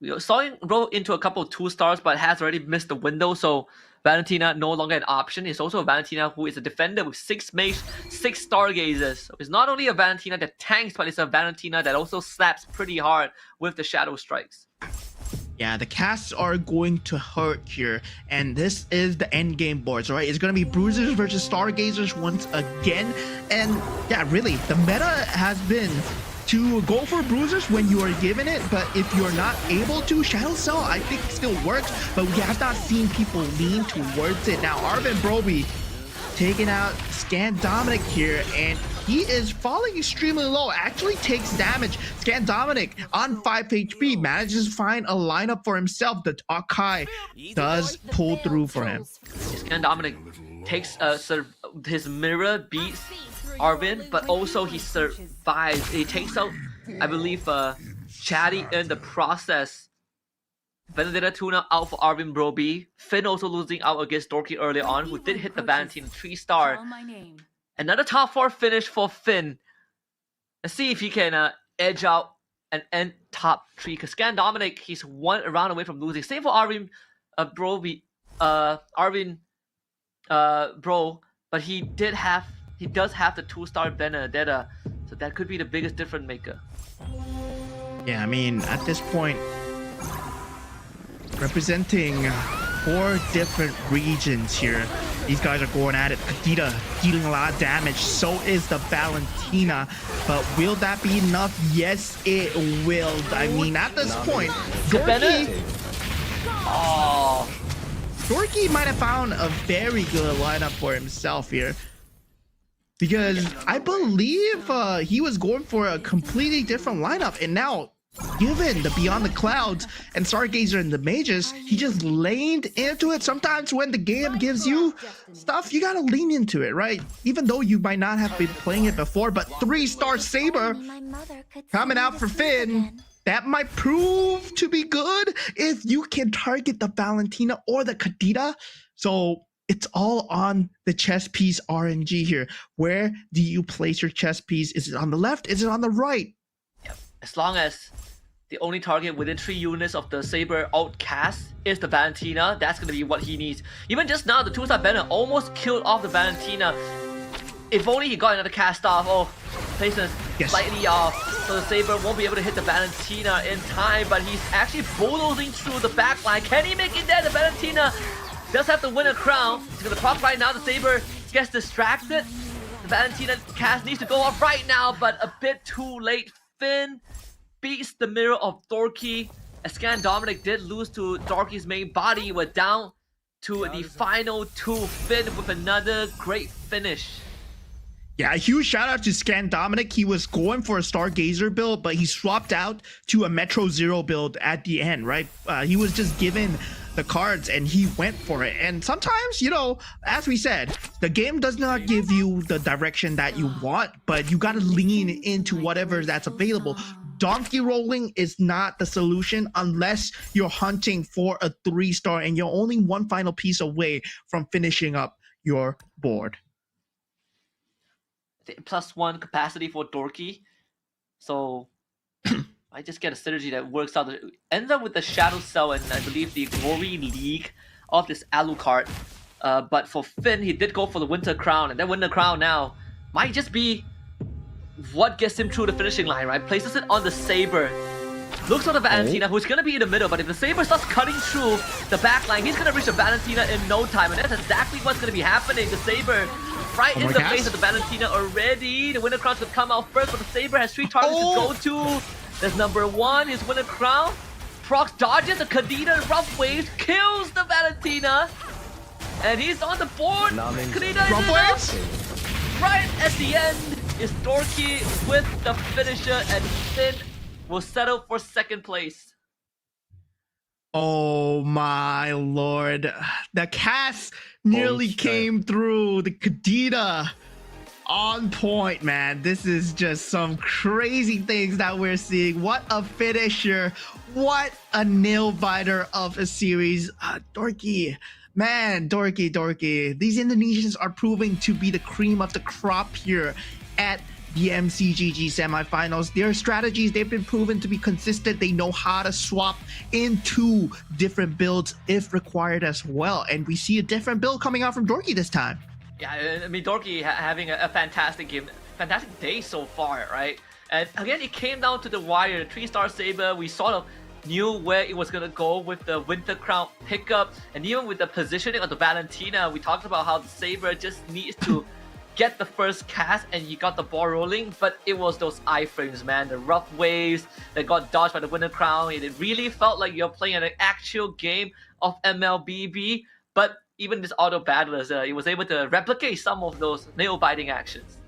we saw him roll into a couple of 2-stars, but has already missed the window, so Valentina no longer an option. It's also a Valentina who is a defender with 6 mage, 6 stargazers. So it's not only a Valentina that tanks, but it's a Valentina that also slaps pretty hard with the shadow strikes. Yeah, the casts are going to hurt here, and this is the end game boards, right? It's going to be Bruisers versus Stargazers once again, and yeah, really, the meta has been to go for Bruisers when you are given it, but if you're not able to, Shadow Cell, I think still works, but we have not seen people lean towards it. Now, Arvin Broby taking out Scan Dominic here, and he is falling extremely low, actually takes damage. Scan Dominic on 5 HP manages to find a lineup for himself. The Akai does pull through for him. Scan Dominic takes his mirror, beats Arvin, but also he survives. He takes out, I believe, Chatty in the process. Benedetta Tuna out for Arvin Broby. Finn also losing out against Dorky early on, who did hit the Valentina 3-star. Another top 4 finish for Finn. Let's see if he can edge out and end top 3. Because Scan Dominic, he's 1 round away from losing. Same for Arvin Broby, Bro, but he does have the 2-star Benedetta, so that could be the biggest difference maker. Yeah, I mean, at this point, representing 4 different regions here. These guys are going at it. Akita dealing a lot of damage. So is the Valentina. But will that be enough? Yes, it will. I mean, at this point, Dorky might have found a very good lineup for himself here. Because I believe he was going for a completely different lineup. And now, given the Beyond the Clouds and Stargazer and the mages, he just leaned into it. Sometimes when the game gives you stuff, you gotta lean into it, right? Even though you might not have been playing it before, but 3-star Saber coming out for Finn, that might prove to be good if you can target the Valentina or the Kadita. So it's all on the chess piece RNG here. Where do you place your chess piece? Is it on the left? Is it on the right? As long as the only target within 3 units of the Saber outcast is the Valentina, that's going to be what he needs. Even just now, the 2-star Banner almost killed off the Valentina. If only he got another cast off. Oh, placement slightly off, so the Saber won't be able to hit the Valentina in time, but he's actually bulldozing through the backline. Can he make it there? The Valentina does have to win a crown. He's going to proc right now. The Saber gets distracted. The Valentina cast needs to go off right now, but a bit too late. Finn beats the mirror of Dorky. Scan Dominic did lose to Dorky's main body. We're down to the final 2. Finn with another great finish. Yeah, a huge shout out to Scan Dominic. He was going for a Stargazer build, but he swapped out to a Metro Zero build at the end, right? He was just given the cards and he went for it. And sometimes, you know, as we said, the game does not give you the direction that you want, but you got to lean into whatever that's available. Donkey rolling is not the solution unless you're hunting for a 3-star and you're only one final piece away from finishing up your board. +1 capacity for Dorky. So I just get a synergy that works out. Ends up with the Shadow Cell and I believe the Glory League of this Alucard. But for Finn, he did go for the Winter Crown, and that Winter Crown now might just be what gets him through the finishing line, right? Places it on the Saber. Looks on the Valentina, who's gonna be in the middle, but if the Saber starts cutting through the back line, he's gonna reach the Valentina in no time, and that's exactly what's gonna be happening. The Saber right in the face of the Valentina already. The Winter Crown's gonna come out first, but the Saber has 3 targets to go to. There's number 1, his Winter Crown. Prox dodges the Kadena, Rough Waves, kills the Valentina. And he's on the board. Kadena Rough Waves? Right at the end is Dorky with the finisher, and Finn will settle for 2nd place. Oh my lord. The cast nearly came through. The Kadena on point, man. This is just some crazy things that we're seeing. What a finisher. What a nail biter of a series. Dorky. Man, Dorky. These Indonesians are proving to be the cream of the crop here at the MCGG semifinals. Their strategies, they've been proven to be consistent. They know how to swap into different builds if required as well. And we see a different build coming out from Dorky this time. Yeah, I mean, Dorky having a fantastic game, fantastic day so far, right? And again, it came down to the wire. The 3-star Saber, we sort of knew where it was going to go with the Winter Crown pickup. And even with the positioning of the Valentina, we talked about how the Saber just needs to get the first cast and you got the ball rolling, but it was those iframes, man. The Rough Waves that got dodged by the Winter Crown. It really felt like you're playing an actual game of MLBB, but even this auto battlers, it was able to replicate some of those nail-biting actions.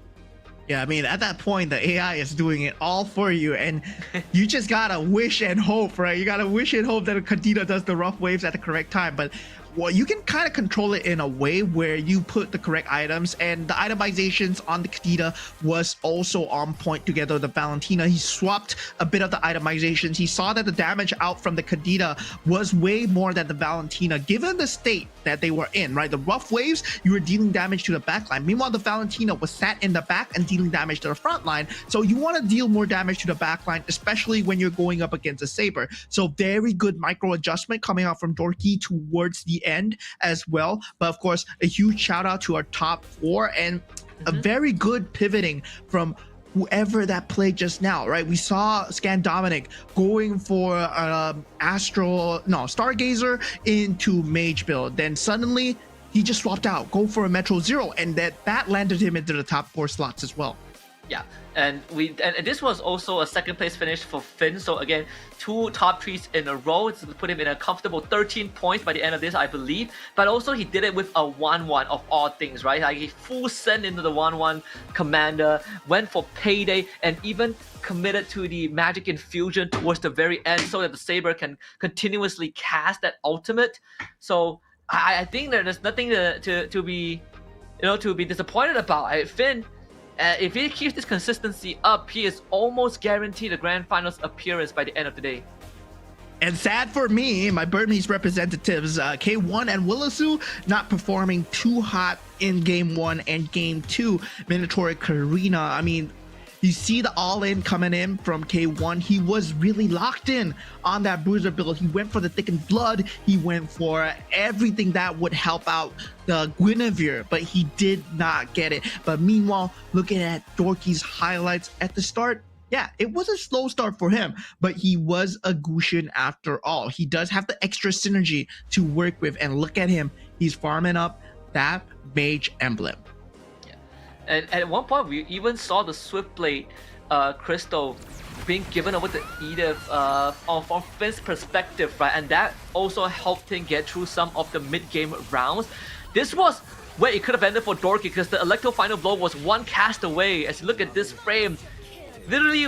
Yeah, I mean, at that point, the AI is doing it all for you, and you just gotta wish and hope, right? You gotta wish and hope that Kadena does the Rough Waves at the correct time, but well, you can kind of control it in a way where you put the correct items, and the itemizations on the Kadena was also on point together with the Valentina. He swapped a bit of the itemizations. He saw that the damage out from the Kadena was way more than the Valentina, given the state that they were in, right? The Rough Waves, you were dealing damage to the back line. Meanwhile, the Valentina was sat in the back and dealing damage to the front line. So you want to deal more damage to the back line, especially when you're going up against a Saber. So very good micro adjustment coming out from Dorky towards the end as well. But of course, a huge shout out to our top 4 and a very good pivoting from whoever that played just now, right? We saw Scan Dominic going for Stargazer into Mage build. Then suddenly he just swapped out, go for a Metro Zero, and that landed him into the top 4 slots as well. Yeah, and this was also a 2nd place finish for Finn. So again, 2 top 3s in a row. It's put him in a comfortable 13 points by the end of this, I believe. But also he did it with a 1-1 of all things, right? Like he full send into the 1-1 commander, went for payday, and even committed to the magic infusion towards the very end so that the Saber can continuously cast that ultimate. So I think that there's nothing to be disappointed about. Finn, if he keeps this consistency up, he is almost guaranteed a grand finals appearance by the end of the day. And sad for me, my Burmese representatives, K1 and Willisu, not performing too hot in Game 1 and Game 2. Minotaur Karina, I mean, you see the all-in coming in from K1. He was really locked in on that Bruiser build. He went for the thickened blood. He went for everything that would help out the Guinevere, but he did not get it. But meanwhile, looking at Dorky's highlights at the start, yeah, it was a slow start for him, but he was a Gushin after all. He does have the extra synergy to work with, and look at him. He's farming up that Mage emblem. And at one point, we even saw the Swiftblade crystal being given over to Edith from Finn's perspective, right? And that also helped him get through some of the mid-game rounds. This was where it could have ended for Dorky because the Electro Final Blow was 1 cast away. As you look at this frame, literally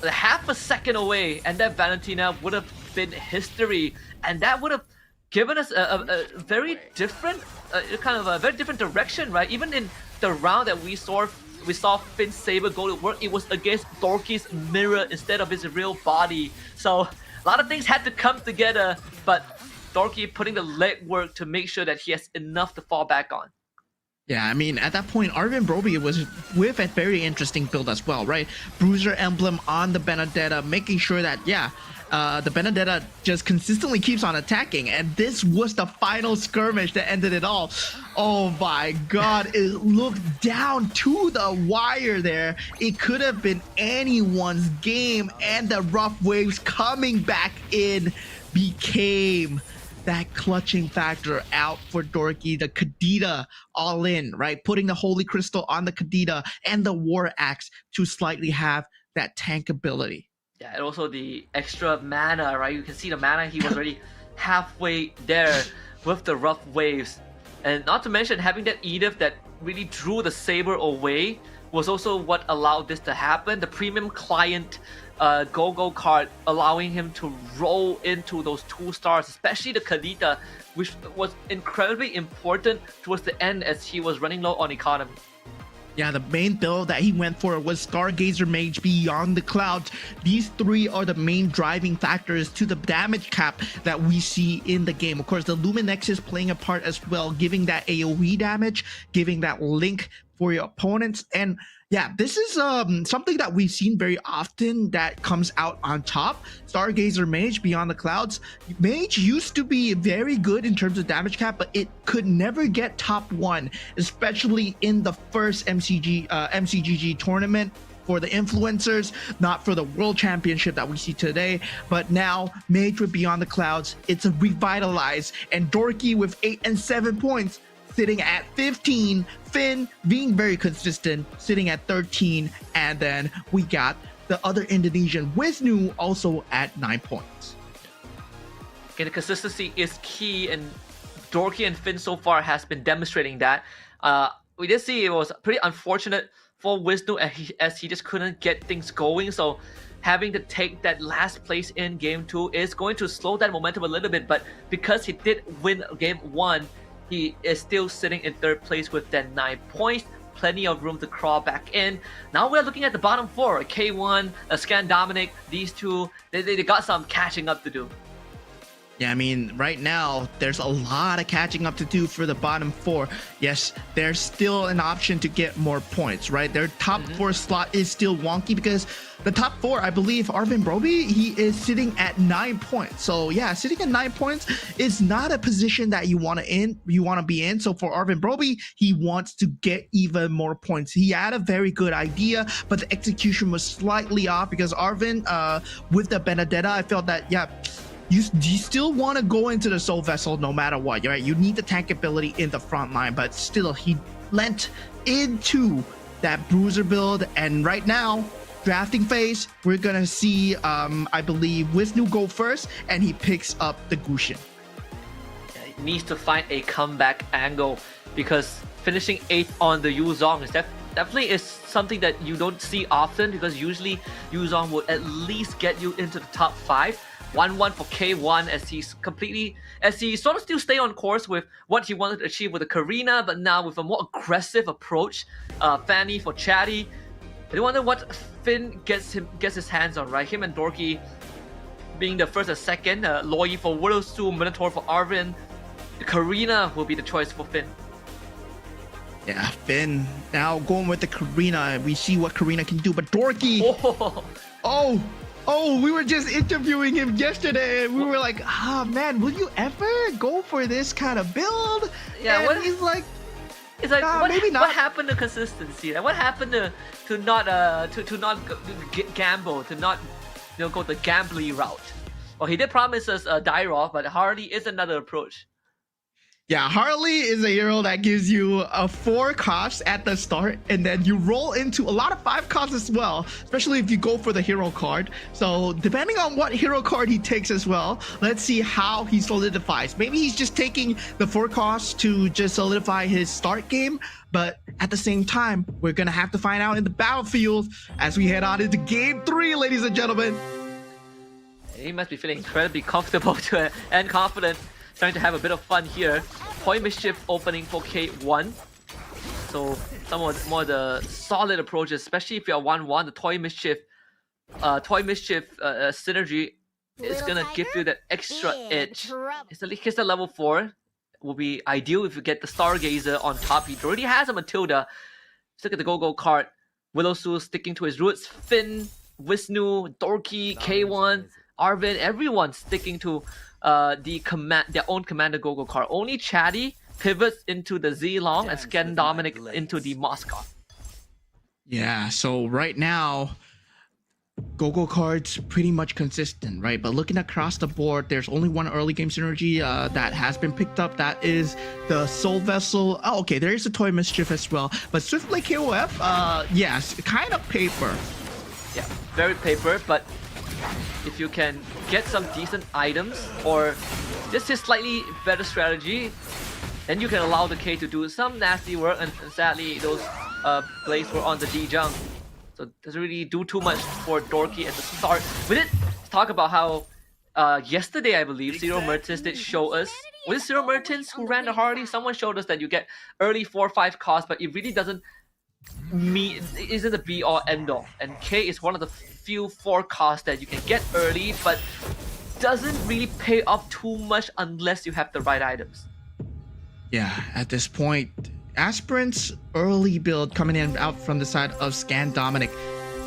half a second away, and that Valentina would have been history. And that would have given us a very different, very different direction, right? Even in the round that we saw Finn's Saber go to work, it was against Dorky's mirror instead of his real body. So a lot of things had to come together, but Dorky putting the legwork to make sure that he has enough to fall back on. Yeah, I mean, at that point, Arvin Broby was with a very interesting build as well, right? Bruiser emblem on the Benedetta, making sure that, the Benedetta just consistently keeps on attacking. And this was the final skirmish that ended it all. Oh my god, it looked down to the wire there. It could have been anyone's game, and the rough waves coming back in became that clutching factor out for Dorky. The Kadita all in, right? Putting the Holy Crystal on the Kadita and the War Axe to slightly have that tank ability. Yeah, and also the extra mana, right? You can see the mana, he was already halfway there with the rough waves. And not to mention having that Edith that really drew the Saber away was also what allowed this to happen. The premium client Go-Go card allowing him to roll into those 2 stars, especially the Kadita, which was incredibly important towards the end as he was running low on economy. Yeah, the main build that he went for was Stargazer Mage Beyond the Clouds. These 3 are the main driving factors to the damage cap that we see in the game. Of course, the Luminex is playing a part as well, giving that AoE damage, giving that link for your opponents. And yeah, this is something that we've seen very often that comes out on top. Stargazer Mage Beyond the Clouds. Mage used to be very good in terms of damage cap, but it could never get top 1, especially in the first MCGG tournament for the influencers, not for the World Championship that we see today. But now, Mage with Beyond the Clouds, it's a revitalized, and Dorky with 8 and 7 points, sitting at 15, Finn being very consistent, sitting at 13, and then we got the other Indonesian, Wisnu, also at 9 points. Okay, the consistency is key, and Dorky and Finn so far has been demonstrating that. We did see it was pretty unfortunate for Wisnu as he just couldn't get things going, so having to take that last place in Game 2 is going to slow that momentum a little bit, but because he did win Game 1, he is still sitting in 3rd place with that 9 points. Plenty of room to crawl back in. Now we're looking at the bottom 4. K1, Scan Dominic, these 2, they got some catching up to do. Yeah, I mean, right now, there's a lot of catching up to do for the bottom 4. Yes, there's still an option to get more points, right? Their top 4 slot is still wonky because the top 4, I believe, Arvin Broby, he is sitting at 9 points. So yeah, sitting at 9 points is not a position that you want to be in. So for Arvin Broby, he wants to get even more points. He had a very good idea, but the execution was slightly off because Arvin, with the Benedetta, I felt that, yeah, you still want to go into the Soul Vessel no matter what, right? You need the tank ability in the front line, but still he lent into that Bruiser build. And right now, drafting phase, we're gonna see, I believe, Wisnu go first, and he picks up the Gushin. He needs to find a comeback angle because finishing 8th on the Yuzong is definitely is something that you don't see often, because usually Yuzong would at least get you into the top 5. 1-1 for K1 as he sort of still stay on course with what he wanted to achieve with the Karina, but now with a more aggressive approach. Fanny for Chatty. I wonder what Finn gets his hands on, right? Him and Dorky being the first and second. Loi for Widowsu, Minotaur for Arvin. Karina will be the choice for Finn. Yeah, Finn now going with the Karina. We see what Karina can do, but Dorky. Oh, we were just interviewing him yesterday, and we were like, man, will you ever go for this kind of build? Yeah, and he's like, maybe not. What happened to consistency? Like, what happened to not gamble, to not go the gambly route? Well, he did promise us Dairoth, but Harley is another approach. Yeah, Harley is a hero that gives you a 4 cost at the start, and then you roll into a lot of 5 costs as well, especially if you go for the hero card. So depending on what hero card he takes as well, let's see how he solidifies. Maybe he's just taking the 4 costs to just solidify his start game, but at the same time, we're gonna have to find out in the battlefield as we head on into Game 3, ladies and gentlemen. He must be feeling incredibly comfortable and confident, trying to have a bit of fun here. Toy Mischief opening for K1. So some more of the solid approaches, especially if you're 1-1, the Toy Mischief synergy is Little gonna give tiger? you that extra Big edge. trouble. It's at level 4. Will be ideal if you get the Stargazer on top. He already has a Matilda. Let's look at the Go-Go card. Willowsu sticking to his roots. Finn, Wisnu, Dorky, K1, Arvin, everyone sticking to their own commander Go-Go card. Only Chatty pivots into the Z-Long and Scan Dominic into the Moscow. Yeah, so right now, Go-Go cards pretty much consistent, right? But looking across the board, there's only one early game synergy that has been picked up. That is the Soul Vessel. Oh, okay, there is a Toy Mischief as well. But Swiftblade KOF, yes, kind of paper. Yeah, very paper, but if you can get some decent items or just a slightly better strategy, then you can allow the K to do some nasty work, and sadly those blades were on the D-Jung. So it doesn't really do too much for Dorky at the start. We did talk about how yesterday, I believe, Zero Mertens did show us. Was it Zero Mertens who ran the Harley? Someone showed us that you get early 4-5 cost, but it really doesn't it isn't the be all end all. And K is one of the few 4 costs that you can get early, but doesn't really pay off too much unless you have the right items. Yeah, at this point, Aspirant's early build coming in out from the side of Scan Dominic,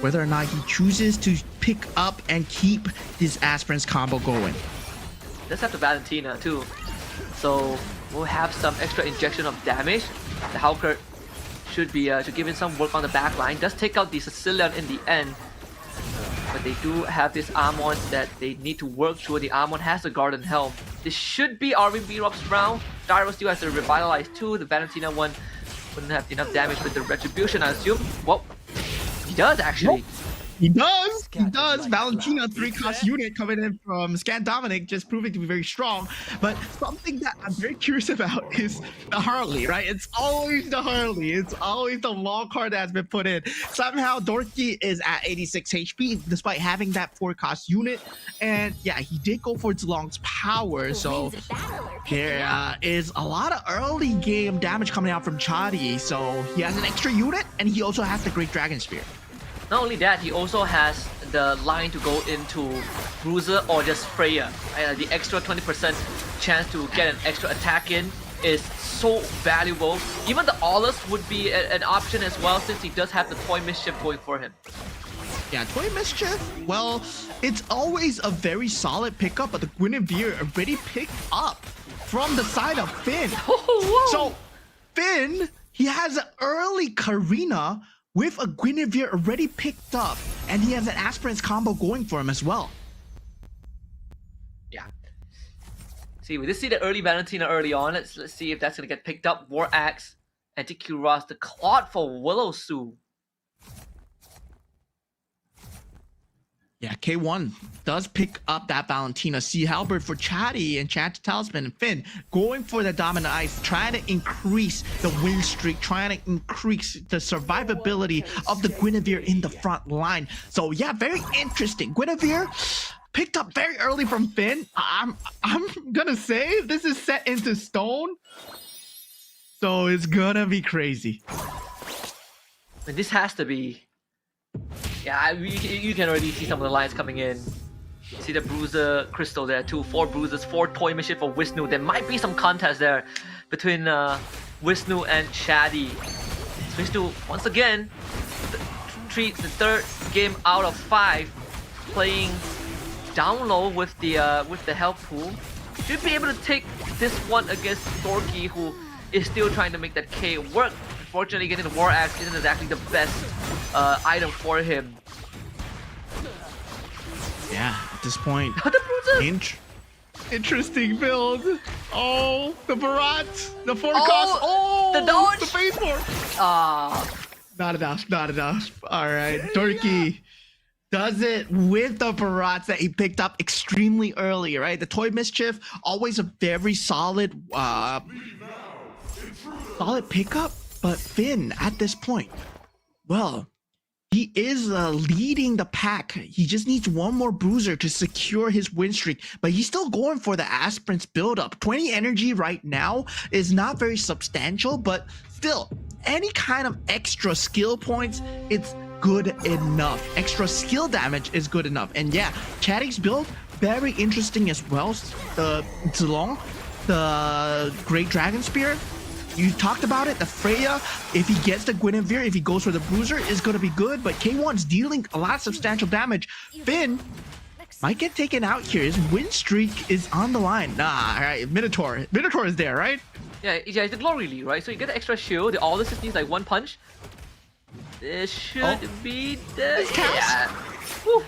whether or not he chooses to pick up and keep his Aspirant's combo going. Let's have the Valentina too. So we'll have some extra injection of damage. The Hawker should be to give it some work on the back line. Does take out the Sicilian in the end. But they do have this Amon that they need to work through. The Amon has a Garden Helm. This should be Arvin B-Rob's round. Gyro still has to revitalize too. The Valentina one wouldn't have enough damage with the Retribution, I assume. Well, he does actually. Nope. He does! He does! Valentina 3-cost unit coming in from Scan Dominic, just proving to be very strong. But something that I'm very curious about is the Harley, right? It's always the Harley. It's always the long card that's been put in. Somehow Dorky is at 86 HP despite having that 4-cost unit. And yeah, he did go for Zlong's power, so there is a lot of early game damage coming out from Chadi. So he has an extra unit, and he also has the Great Dragon Spear. Not only that, he also has the line to go into Bruiser or just Freya. The extra 20% chance to get an extra attack in is so valuable. Even the Aulus would be an option as well, since he does have the Toy Mischief going for him. Yeah, Toy Mischief, well, it's always a very solid pickup, but the Guinevere already picked up from the side of Finn. So Finn, he has an early Karina with a Guinevere already picked up, and he has an Aspirant's combo going for him as well. Yeah. See, we did see the early Valentina early on. Let's see if that's gonna get picked up. War Axe, Anti-Cuirass, the Claude for Willowsu. Yeah, K1 does pick up that Valentina. Sea Halberd for Chatty and Chat Talisman and Finn going for the Dominant Ice, trying to increase the win streak, trying to increase the survivability of the Guinevere in the front line. So yeah, very interesting. Guinevere picked up very early from Finn. I'm gonna say this is set into stone, so it's gonna be crazy. And this has to be. Yeah, you can already see some of the lines coming in. See the Bruiser Crystal there too. 4 Bruisers, 4 Toy Machine for Wisnu. There might be some contest there between Wisnu and Shadi. Wisnu, once again, the third game out of 5, playing down low with the health pool. Should be able to take this one against Dorky, who is still trying to make that K work. Unfortunately, getting the War Axe isn't exactly the best item for him. Yeah, at this point, The Bruiser! interesting build. Oh, the Barat, the 4-cost. Oh, the dodge! The phase 4. Not enough, not enough. All right, Dorky does it with the Barats that he picked up extremely early, right? The Toy Mischief, always a very solid pickup. But Finn, at this point, well, he is leading the pack. He just needs one more Bruiser to secure his win streak, but he's still going for the Aspirant's build-up. 20 energy right now is not very substantial, but still, any kind of extra skill points, it's good enough. Extra skill damage is good enough. And yeah, Chatty's build very interesting as well. The Zilong, the Great Dragon Spear. You talked about it. The Freya, if he gets the Guinevere, if he goes for the Bruiser, is going to be good. But K1's dealing a lot of substantial damage. Finn might get taken out here. His win streak is on the line. Nah, all right. Minotaur is there, right? Yeah, it's the Glory League, right? So you get the extra shield. All this just needs like one punch. This should be the... Yeah. Woo.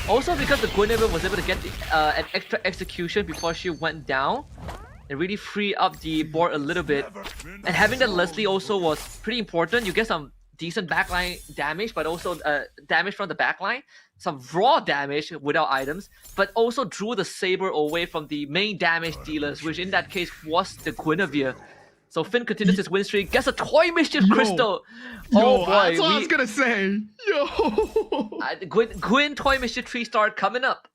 Also, because the Guinevere was able to get an extra execution before she went down, it really freed up the board a little bit. And having the Leslie also was pretty important. You get some decent backline damage, but also damage from the backline. Some raw damage without items, but also drew the Saber away from the main damage dealers, which in that case was the Guinevere. So Finn continues his win streak, gets a Toy Mischief Crystal. Oh boy, that's what I was gonna say. Yo, Gwyn Toy Mischief 3-star coming up.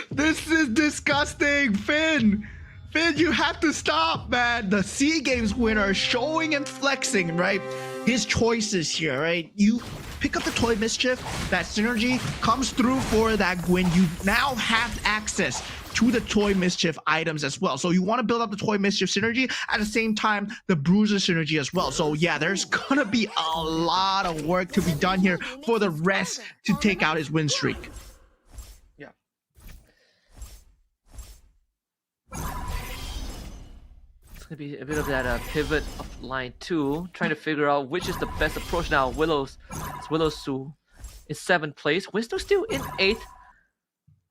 This is disgusting, Finn. Finn, you have to stop, man. The SEA Games winner showing and flexing, right? His choices here, right? You pick up the Toy Mischief, that synergy comes through for that Gwyn. You now have access to the Toy Mischief items as well. So you want to build up the Toy Mischief synergy, at the same time, the Bruiser synergy as well. So yeah, there's gonna be a lot of work to be done here for the rest to take out his win streak. Yeah. It's gonna be a bit of that pivot of line 2, trying to figure out which is the best approach now. Willowsu in 7th place. Winston still in 8th.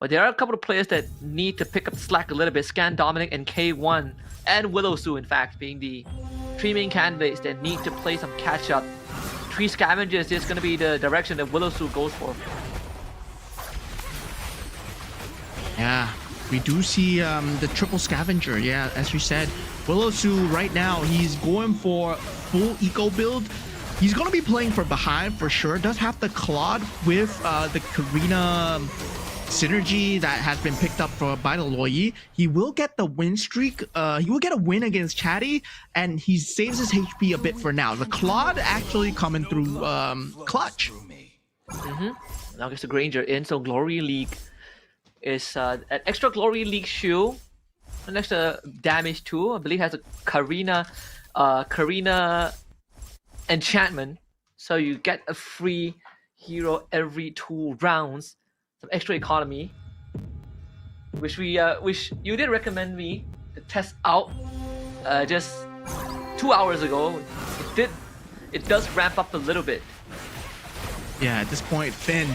But there are a couple of players that need to pick up the slack a little bit. Scan Dominic and K1 and Willowsu, in fact, being the 3 main candidates that need to play some catch up. 3 scavengers is going to be the direction that Willowsu goes for. Yeah, we do see the triple scavenger. Yeah, as you said, Willowsu right now, he's going for full eco build. He's going to be playing for behind for sure. Does have the Claude with the Karina synergy that has been picked up by the Loyi. He will get the win streak. He will get a win against Chatty, and he saves his HP a bit for now. The Claude actually coming through clutch. Now gets the Granger in, so Glory League is an extra Glory League shield, an extra damage too. I believe has a Karina enchantment, so you get a free hero every 2 rounds. Some extra economy, which you did recommend me to test out just 2 hours ago. It does ramp up a little bit. Yeah, at this point, Finn,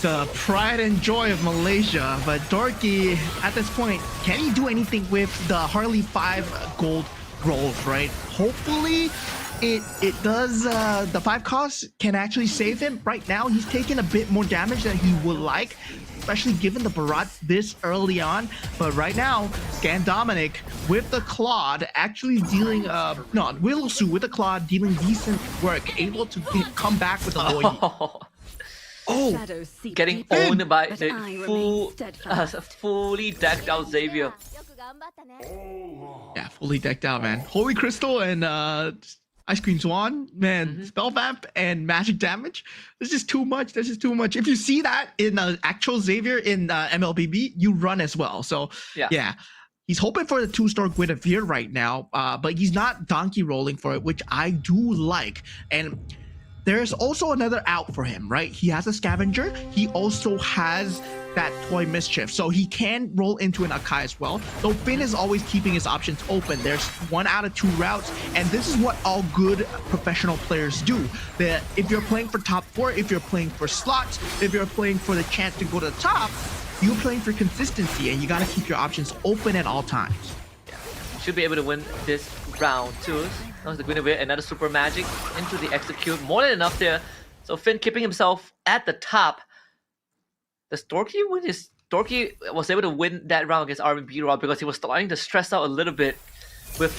the pride and joy of Malaysia, but Dorky, at this point, can he do anything with the Harley 5 gold rolls, right? Hopefully it does. The 5 costs can actually save him. Right now, he's taking a bit more damage than he would like, especially given the Barat this early on. But right now, Scan Dominic with the Claude actually dealing, Willowsu with the Claude dealing decent work, able to come back with the Loyi. Shadows seep Getting deeper, owned by but the I remain steadfast. fully decked out Xavier. Yeah, fully decked out, man. Holy Crystal and Ice Cream Swan, man, Spell Vamp and magic damage. This is too much. This is too much. If you see that in actual Xavier in MLBB, you run as well. So yeah. He's hoping for the 2-star Guinevere right now, but he's not donkey rolling for it, which I do like. And there's also another out for him, right? He has a Scavenger. He also has that Toy Mischief, so he can roll into an Akai as well. So Finn is always keeping his options open. There's 1 out of 2 routes, and this is what all good professional players do. That if you're playing for top 4, if you're playing for slots, if you're playing for the chance to go to the top, you're playing for consistency, and you gotta keep your options open at all times. Should be able to win this round too. Now the Guinevere, another super magic into the execute. More than enough there. So Finn keeping himself at the top. Does Dorky win his... Dorky was able to win that round against R&B Rob because he was starting to stress out a little bit with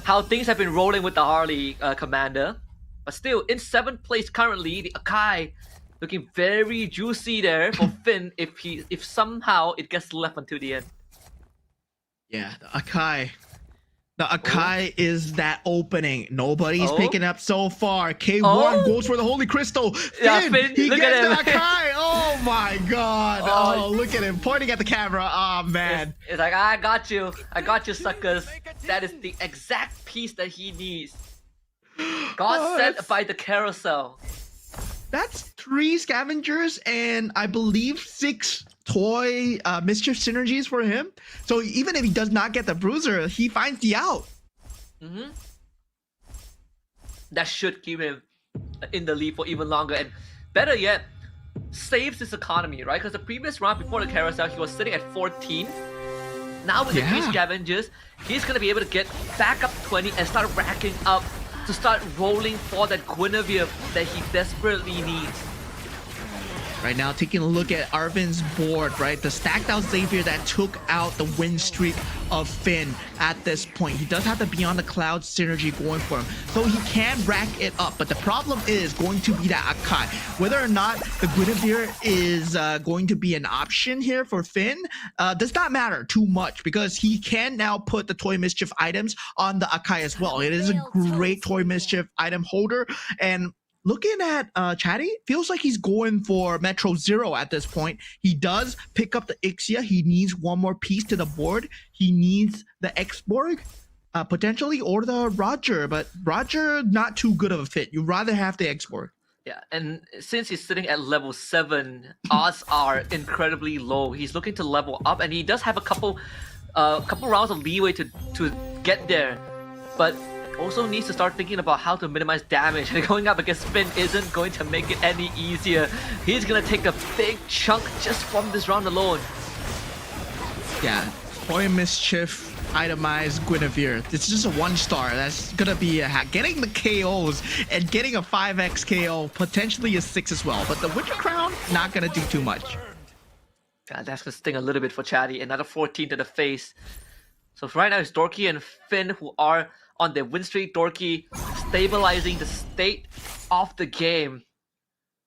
how things have been rolling with the Harley commander. But still, in 7th place currently, the Akai looking very juicy there for Finn if somehow it gets left until the end. Yeah, the Akai. The Akai is that opening. Nobody's picking up so far. K1 goes for the Holy Crystal. Finn, Yeah, Finn, he look gets at the him. Akai. Oh my my god. Oh, Oh, look at him pointing at the camera. Oh, man. It's like, I got you, suckers. That is the exact piece that he needs. God Oh, sent that's- by the carousel. That's 3 scavengers and I believe 6 toy mischief synergies for him. So even if he does not get the bruiser, he finds the out. That should keep him in the lead for even longer, and better yet, saves his economy, right? Because the previous round before the carousel, he was sitting at 14. Now with the 3 Yeah. scavengers, he's gonna be able to get back up to 20 and start racking up to start rolling for that Guinevere that he desperately needs. Right now, taking a look at Arvin's board, right? The stacked out Xavier that took out the win streak of Finn at this point. He does have the Beyond the Clouds synergy going for him, so he can rack it up. But the problem is going to be that Akai. Whether or not the Guinevere is going to be an option here for Finn does not matter too much because he can now put the Toy Mischief items on the Akai as well. It is a great Toy Mischief item holder, and looking at Chatty, feels like he's going for Metro Zero at this point. He does pick up the Ixia. He needs one more piece to the board. He needs the Xborg, potentially, or the Roger. But Roger, not too good of a fit. You'd rather have the Xborg. Yeah, and since he's sitting at level 7, odds are incredibly low. He's looking to level up, and he does have a couple rounds of leeway to get there, but also needs to start thinking about how to minimize damage, and going up against Finn isn't going to make it any easier. He's gonna take a big chunk just from this round alone. Yeah, Toy Mischief, itemized Guinevere. It's just a 1-star. That's gonna be getting the KOs and getting a 5x KO, potentially a 6 as well. But the Winter Crown, not gonna do too much. God, that's gonna sting a little bit for Chatty. Another 14 to the face. So for right now, it's Dorky and Finn who are on their win streak. Dorky stabilizing the state of the game.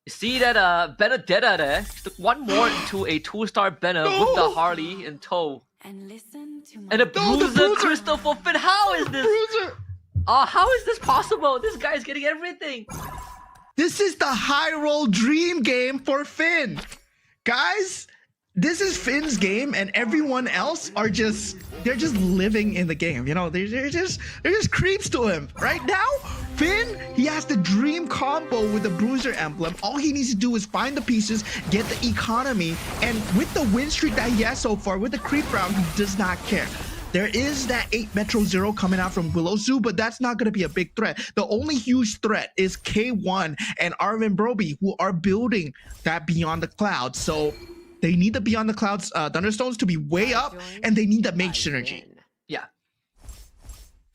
You see that Benedetta there? She took one more into a 2-star Benna with the Harley in tow. And listen to my And a the bruiser bruiser! crystal for Finn. How is this? Bruiser! How is this possible? This guy's getting everything. This is the high roll dream game for Finn. Guys, this is Finn's game and everyone else are just living in the game. You know, they're just creeps to him. Right now, Finn, he has the dream combo with the bruiser emblem. All he needs to do is find the pieces, get the economy, and with the win streak that he has so far, with the creep round, he does not care. There is that 8 Metro Zero coming out from Willow Zoo, but that's not going to be a big threat. The only huge threat is K1 and Arvin Broby, who are building that Beyond the Clouds. So they need the Beyond the Clouds Thunderstones to be way up, and they need the Mage synergy. Yeah.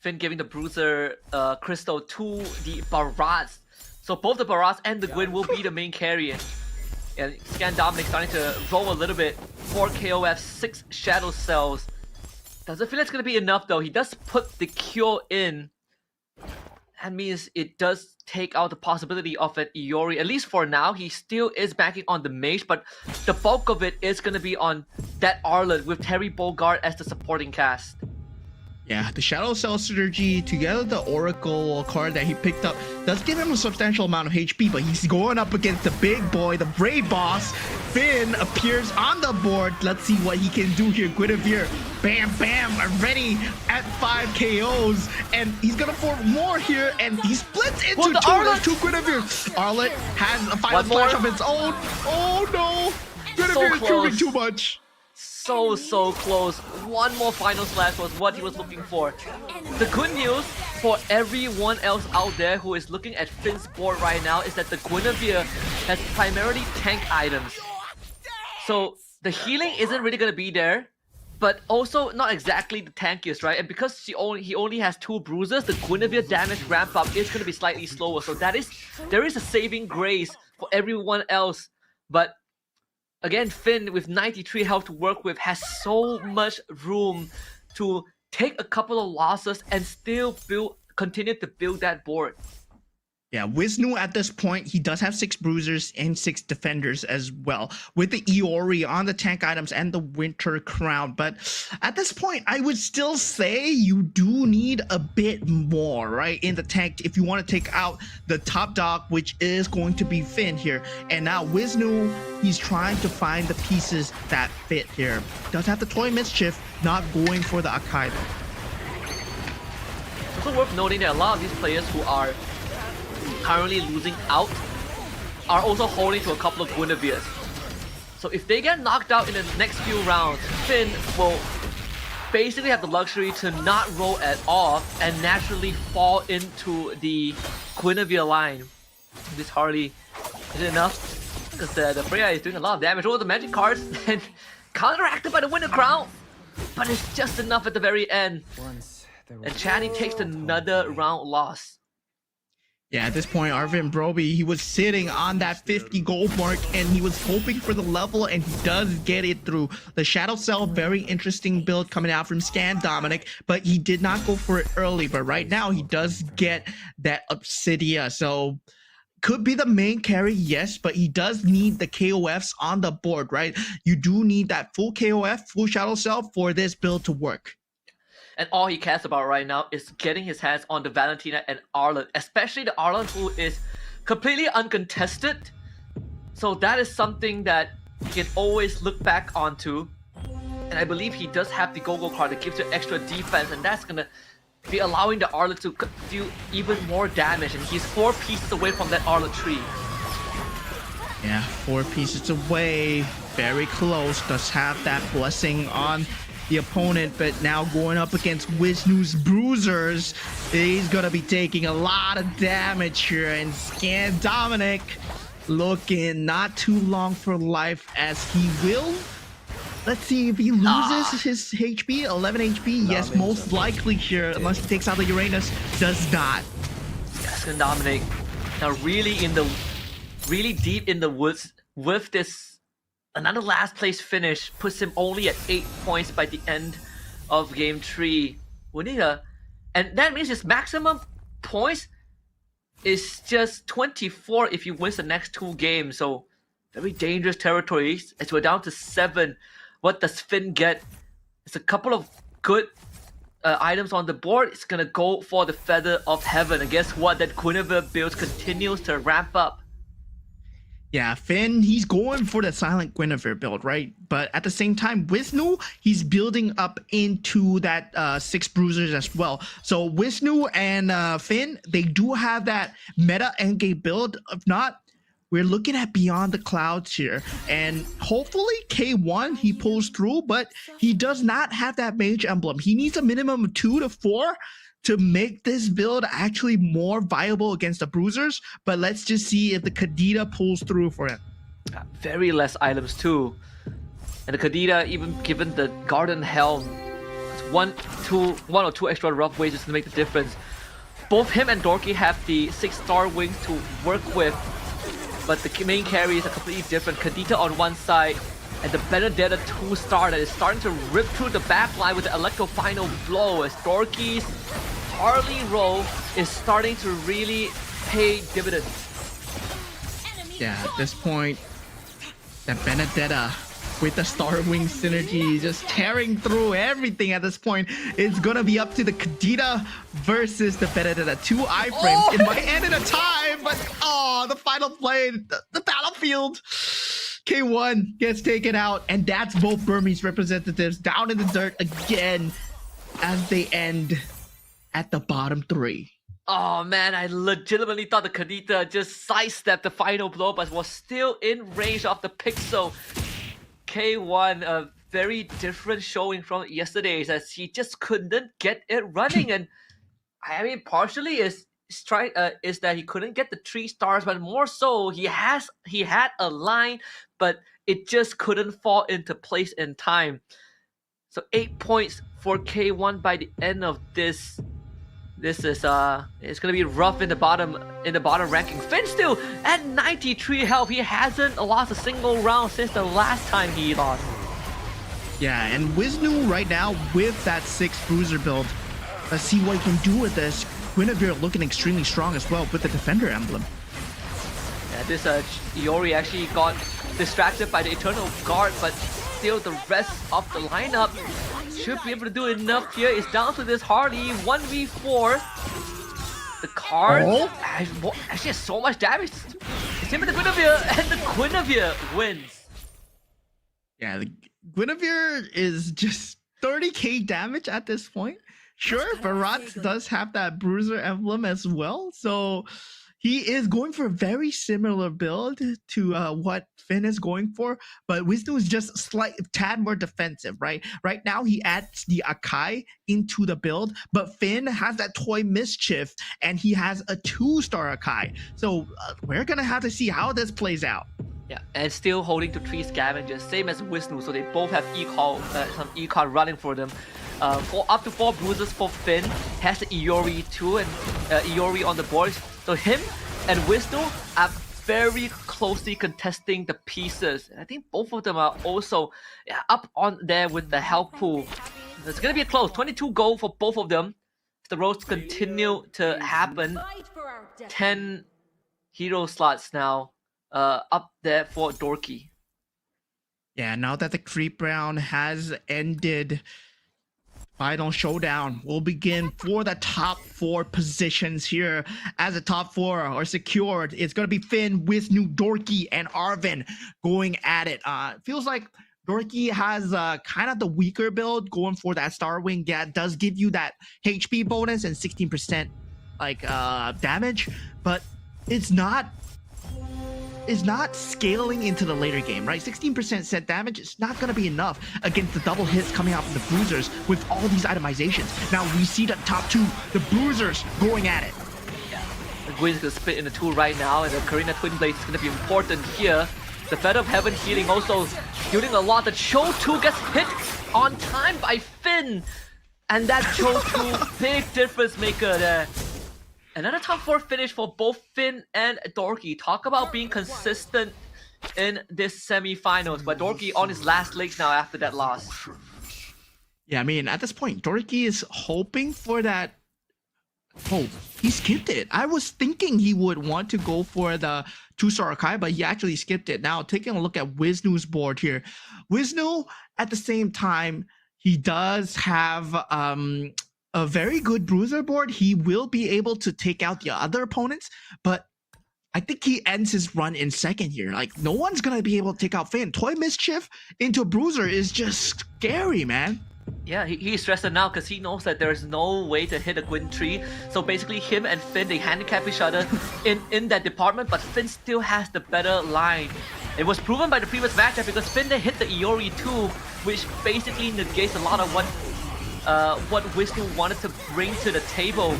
Finn giving the bruiser crystal to the Barats. So both the Barats and the Gwyn will be the main carry. And Scan Dominic starting to roll a little bit. 4 KOF, 6 Shadow Cells. Doesn't feel it's going to be enough though. He does put the cure in. That means it does take out the possibility of an Iori. At least for now, he still is backing on the Mage, but the bulk of it is going to be on that Arlet with Terry Bogard as the supporting cast. Yeah, the Shadow Cell synergy together the Oracle card that he picked up does give him a substantial amount of HP, but he's going up against the big boy, the Brave Boss. Finn appears on the board. Let's see what he can do here. Guinevere, bam, bam, already at 5 KOs, and he's gonna form more here, and he splits into the Arlet! two Guinevere. Arlet has a final One more. flash of its own. Oh no, Guinevere is close. proving too much. So close. One more final slash was what he was looking for. The good news for everyone else out there who is looking at Finn's board right now is that the Guinevere has primarily tank items. So the healing isn't really going to be there, but also not exactly the tankiest, right? And because he only has 2 bruises, the Guinevere damage ramp up is going to be slightly slower. So there is a saving grace for everyone else. But again, Finn with 93 health to work with has so much room to take a couple of losses and still continue to build that board. Yeah, Wisnu at this point, he does have 6 bruisers and 6 defenders as well, with the Iori on the tank items and the Winter Crown. But at this point, I would still say you do need a bit more, right, in the tank if you want to take out the top dog, which is going to be Finn here. And now Wisnu, he's trying to find the pieces that fit here. Does have the Toy Mischief, not going for the Akai though. It's also worth noting that a lot of these players who are currently losing out are also holding to a couple of Guinevere's. So if they get knocked out in the next few rounds, Finn will basically have the luxury to not roll at all and naturally fall into the Guinevere line. This hardly is it enough? Because the Freya is doing a lot of damage over the magic cards and counteracted by the Winter Crown. But it's just enough at the very end. And Channy takes another round loss. Yeah, at this point, Arvin Broby, he was sitting on that 50 gold mark and he was hoping for the level and he does get it through. The Shadow Cell, very interesting build coming out from Scan Dominic, but he did not go for it early. But right now, he does get that Obsidia. So could be the main carry, yes, but he does need the KOFs on the board, right? You do need that full KOF, full Shadow Cell for this build to work. And all he cares about right now is getting his hands on the Valentina and Arlen, especially the Arlen who is completely uncontested. So that is something that he can always look back onto. And I believe he does have the Go-Go card that gives you extra defense, and that's gonna be allowing the Arlen to do even more damage. And he's 4 pieces away from that Arlen tree. Yeah, 4 pieces away, very close. Does have that blessing on the opponent, but now going up against Wisnu's bruisers, he's gonna be taking a lot of damage here. And Scan Dominic looking not too long for life as he will. Let's see if he loses his HP, 11 HP. Yes, most likely here, unless he takes out the Uranus. Does not. Scan Dominic now really deep in the woods with this. Another last place finish puts him only at 8 points by the end of game 3. And that means his maximum points is just 24 if he wins the next 2 games. So very dangerous territory as we're down to 7. What does Finn get? It's a couple of good items on the board. It's gonna go for the Feather of Heaven. And guess what? That Guinevere build continues to ramp up. Yeah, Finn, he's going for the Silent Guinevere build, right? But at the same time, Wisnu, he's building up into that 6 bruisers as well. So Wisnu and Finn, they do have that meta endgame build. If not, we're looking at Beyond the Clouds here. And hopefully K1, he pulls through, but he does not have that mage emblem. He needs a minimum of 2 to 4 to make this build actually more viable against the bruisers. But let's just see if the Kadita pulls through for him. Very less items too. And the Kadita, even given the Garden Helm, it's one or two extra rough wages to make the difference. Both him and Dorky have the 6-star wings to work with, but the main carries are completely different. Kadita on one side, and the Benedetta 2-star that is starting to rip through the backline with the Electro Final Blow as Dorky's Harley roll is starting to really pay dividends. Yeah, at this point, that Benedetta with the Star Wing synergy just tearing through everything at this point. It's gonna be up to the Kadita versus the Benedetta. 2 iframes. It might end in a tie, but the final play, the battlefield. K1 gets taken out, and that's both Burmese representatives down in the dirt again as they end at the bottom 3. Oh man, I legitimately thought the Kadita just sidestepped the final blow, but was still in range of the pixel. K1, a very different showing from yesterday's, as he just couldn't get it running. And I mean, partially is that he couldn't get the 3 stars, but more so he had a line, but it just couldn't fall into place in time. So 8 points for K1 by the end of this. This is it's gonna be rough in the bottom ranking. Finn still at 93 health. He hasn't lost a single round since the last time he lost. Yeah, and Wisnu right now with that 6 bruiser build. Let's see what he can do with this. Guinevere looking extremely strong as well with the Defender emblem. Yeah, this Iori actually got distracted by the Eternal Guard, but still the rest of the lineup should be able to do enough here. It's down to this Harley 1v4. The card actually has so much damage. It's him and the Guinevere, and the Guinevere wins. Yeah, the Guinevere is just 30k damage at this point. Sure, Barat does have that Bruiser emblem as well, so he is going for a very similar build to what Finn is going for, but Wisnu is just slight tad more defensive, right? Right now he adds the Akai into the build, but Finn has that Toy Mischief and he has a 2-star Akai. So we're gonna have to see how this plays out. Yeah, and still holding to 3 scavengers, same as Wisnu, so they both have some E-card running for them. For up to 4 bruises for Finn, has the Iori too, and Iori on the board. So him and Wisnu are very closely contesting the pieces. And I think both of them are also up on there with the health pool. It's gonna be a close 22 gold for both of them. If the roasts continue to happen, 10 hero slots now up there for Dorky. Yeah, now that the creep round has ended, final showdown will begin for the top 4 positions here. As the top 4 are secured, it's going to be Finn, Wisnu, Dorky, and Arvin going at it. Feels like Dorky has kind of the weaker build going for that Star Wing. Yeah, it does give you that HP bonus and 16% like damage, but it's not scaling into the later game, right? 16% set damage is not going to be enough against the double hits coming out from the Bruisers with all these itemizations. Now we see the top 2, the Bruisers, going at it. Yeah, the Gwyn's going to split into 2 right now, and the Karina Twin Blades is going to be important here. The Feather of Heaven healing also healing a lot. The Cho 2 gets hit on time by Finn, and that Cho 2 big difference maker there. Another top 4 finish for both Finn and Dorky. Talk about being consistent in this semi-finals, but Dorky on his last legs now after that loss. Yeah, I mean, at this point, Dorky is hoping for that. Oh, he skipped it. I was thinking he would want to go for the 2-star Akai, but he actually skipped it. Now, taking a look at Wisnu's board here. Wisnu, at the same time, he does have a very good bruiser board. He will be able to take out the other opponents, but I think he ends his run in second here. Like, no one's gonna be able to take out Finn. Toy Mischief into a bruiser is just scary, man. Yeah, he's stressed now because he knows that there's no way to hit a Gwyn tree. So basically him and Finn, they handicap each other in that department, but Finn still has the better line. It was proven by the previous matchup because Finn they hit the Iori too, which basically negates a lot of what Wisnu wanted to bring to the table.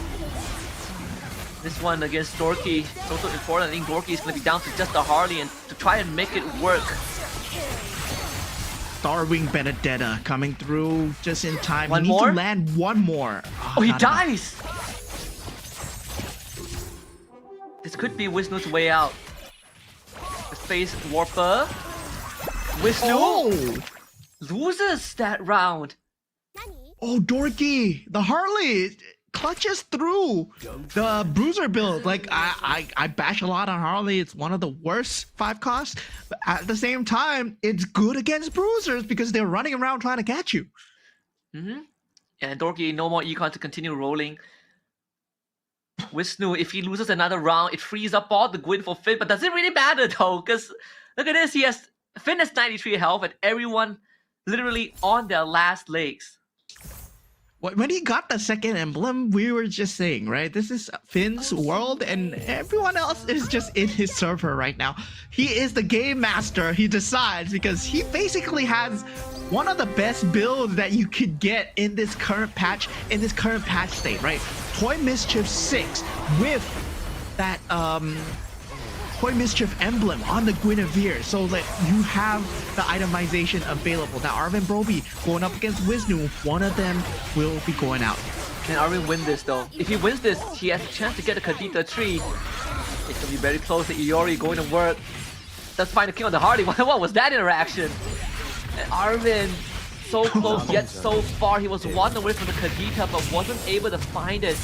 This one against Dorky is also important. I think Dorky is going to be down to just the Harley and to try and make it work. Starwing Benedetta coming through just in time. One he needs more? to land one more. Oh, he dies! This could be Wisnu's way out. The Space Warper. Wisnu loses that round. Oh, Dorky, the Harley clutches through the bruiser build. Like, I bash a lot on Harley. It's one of the worst 5 costs, but at the same time, it's good against bruisers because they're running around trying to catch you. And Dorky, no more econ to continue rolling. Wisnu, if he loses another round, it frees up all the Gwyn for Finn, but does it really matter though? Because look at this, Finn has 93 health and everyone literally on their last legs. When he got the second emblem, we were just saying, right? This is Finn's world and everyone else is just in his server right now. He is the game master, he decides, because he basically has one of the best builds that you could get in this current patch, state, right? Toy Mischief 6 with that Toy Mischief emblem on the Guinevere, so like you have the itemization available. Now Arvin Broby going up against Wisnu, one of them will be going out. Can Arvin win this though? If he wins this, he has a chance to get the Kadita tree. It's gonna be very close to Iori going to work. Let's find the king of the Hardy. What was that interaction? And Arvin, so close yet so far. He was one away from the Kadita but wasn't able to find it.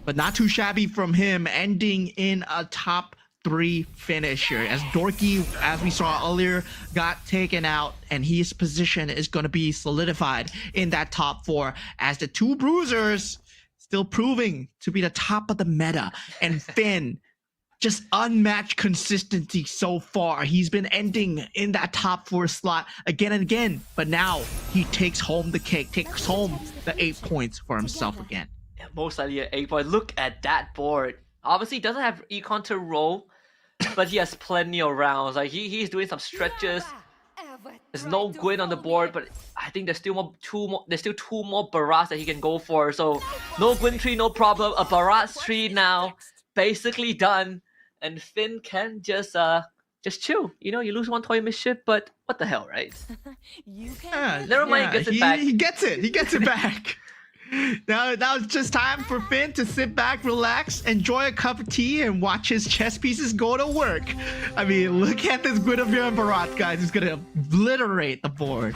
but not too shabby from him, ending in a top 3 finisher as Dorky, as we saw earlier, got taken out, and his position is going to be solidified in that top 4 as the 2 bruisers still proving to be the top of the meta, and Finn just unmatched consistency so far. He's been ending in that top 4 slot again and again, but now he takes home the cake, takes home the 8 points for himself again. Yeah, most likely an 8 point. Look at that board. Obviously, he doesn't have econ to roll, but he has plenty of rounds. Like he's doing some stretches. There's no Gwyn on the board, but I think there's still two more Barats that he can go for. So no Gwyn tree, no problem. A Barat tree now, basically done, and Finn can just chill. You know, you lose one toy mischief, but what the hell, right? Never mind, he gets it back. He gets it. He gets it back. Now it's just time for Finn to sit back, relax, enjoy a cup of tea, and watch his chess pieces go to work. I mean, look at this Guinevere and Barat, guys. He's gonna obliterate the board.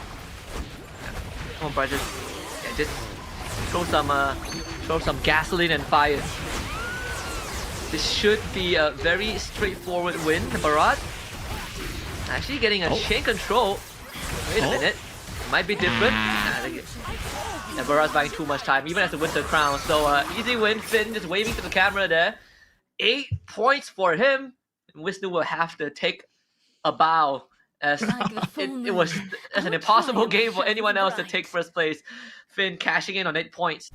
Come on, bro, just throw some gasoline and fire. This should be a very straightforward win. Barat actually getting a chain control. Wait a minute, might be different. And Barat's buying too much time, even as the Winter Crown. So easy win. Finn just waving to the camera there. 8 points for him. And Wisnu will have to take a bow, as it was an impossible game for anyone else to take first place. Finn cashing in on 8 points.